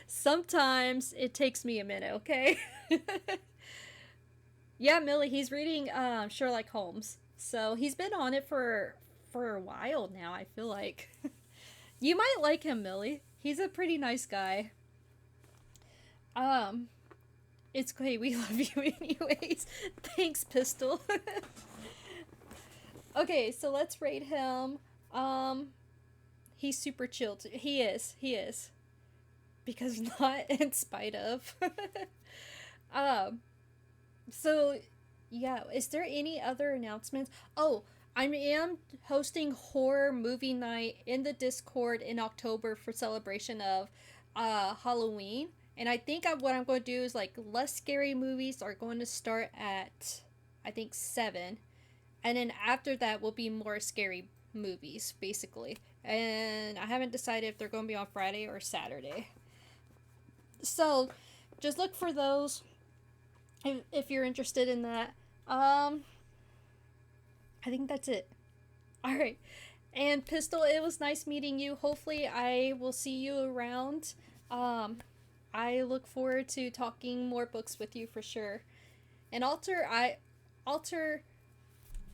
Speaker 1: Sometimes it takes me a minute, okay? Yeah, Millie, he's reading Sherlock Holmes. So he's been on it for a while now, I feel like. You might like him, Millie. He's a pretty nice guy. It's great. We love you anyways. Thanks, Pistol. Okay, so let's rate him. He's super chill too. He is. Because not in spite of. So yeah, is there any other announcements? Oh, I am hosting horror movie night in the Discord in October for celebration of Halloween. And I think what I'm going to do is like less scary movies are going to start at I think 7. And then after that will be more scary movies basically. And I haven't decided if they're going to be on Friday or Saturday. So just look for those if you're interested in that. I think that's it. All right. And Pistol, it was nice meeting you. Hopefully I will see you around. I look forward to talking more books with you for sure. And Alter,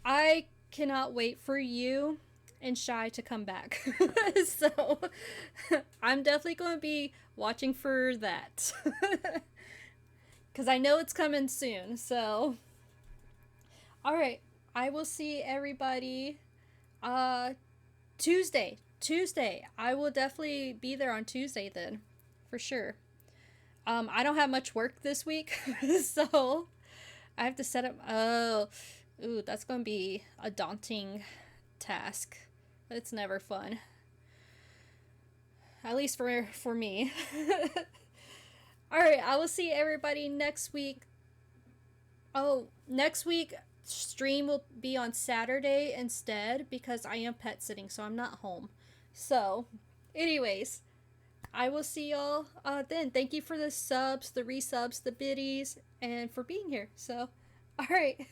Speaker 1: I cannot wait for you and Shy to come back. So I'm definitely going to be watching for that. Because I know it's coming soon. So, all right. I will see everybody Tuesday. I will definitely be there on Tuesday then. For sure. I don't have much work this week. So I have to set up. Ooh, that's going to be a daunting task. It's never fun. At least for me. Alright, I will see everybody next week. Oh, next week stream will be on Saturday instead because I am pet sitting, so I'm not home. So, anyways, I will see y'all then. Thank you for the subs, the resubs, the biddies, and for being here. So, alright.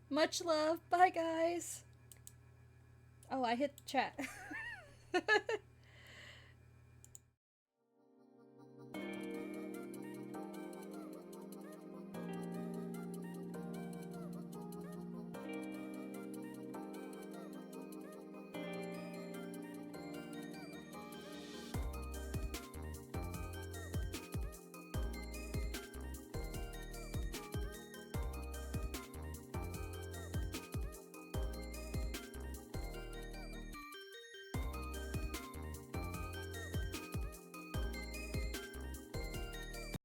Speaker 1: Much love. Bye, guys. Oh, I hit chat.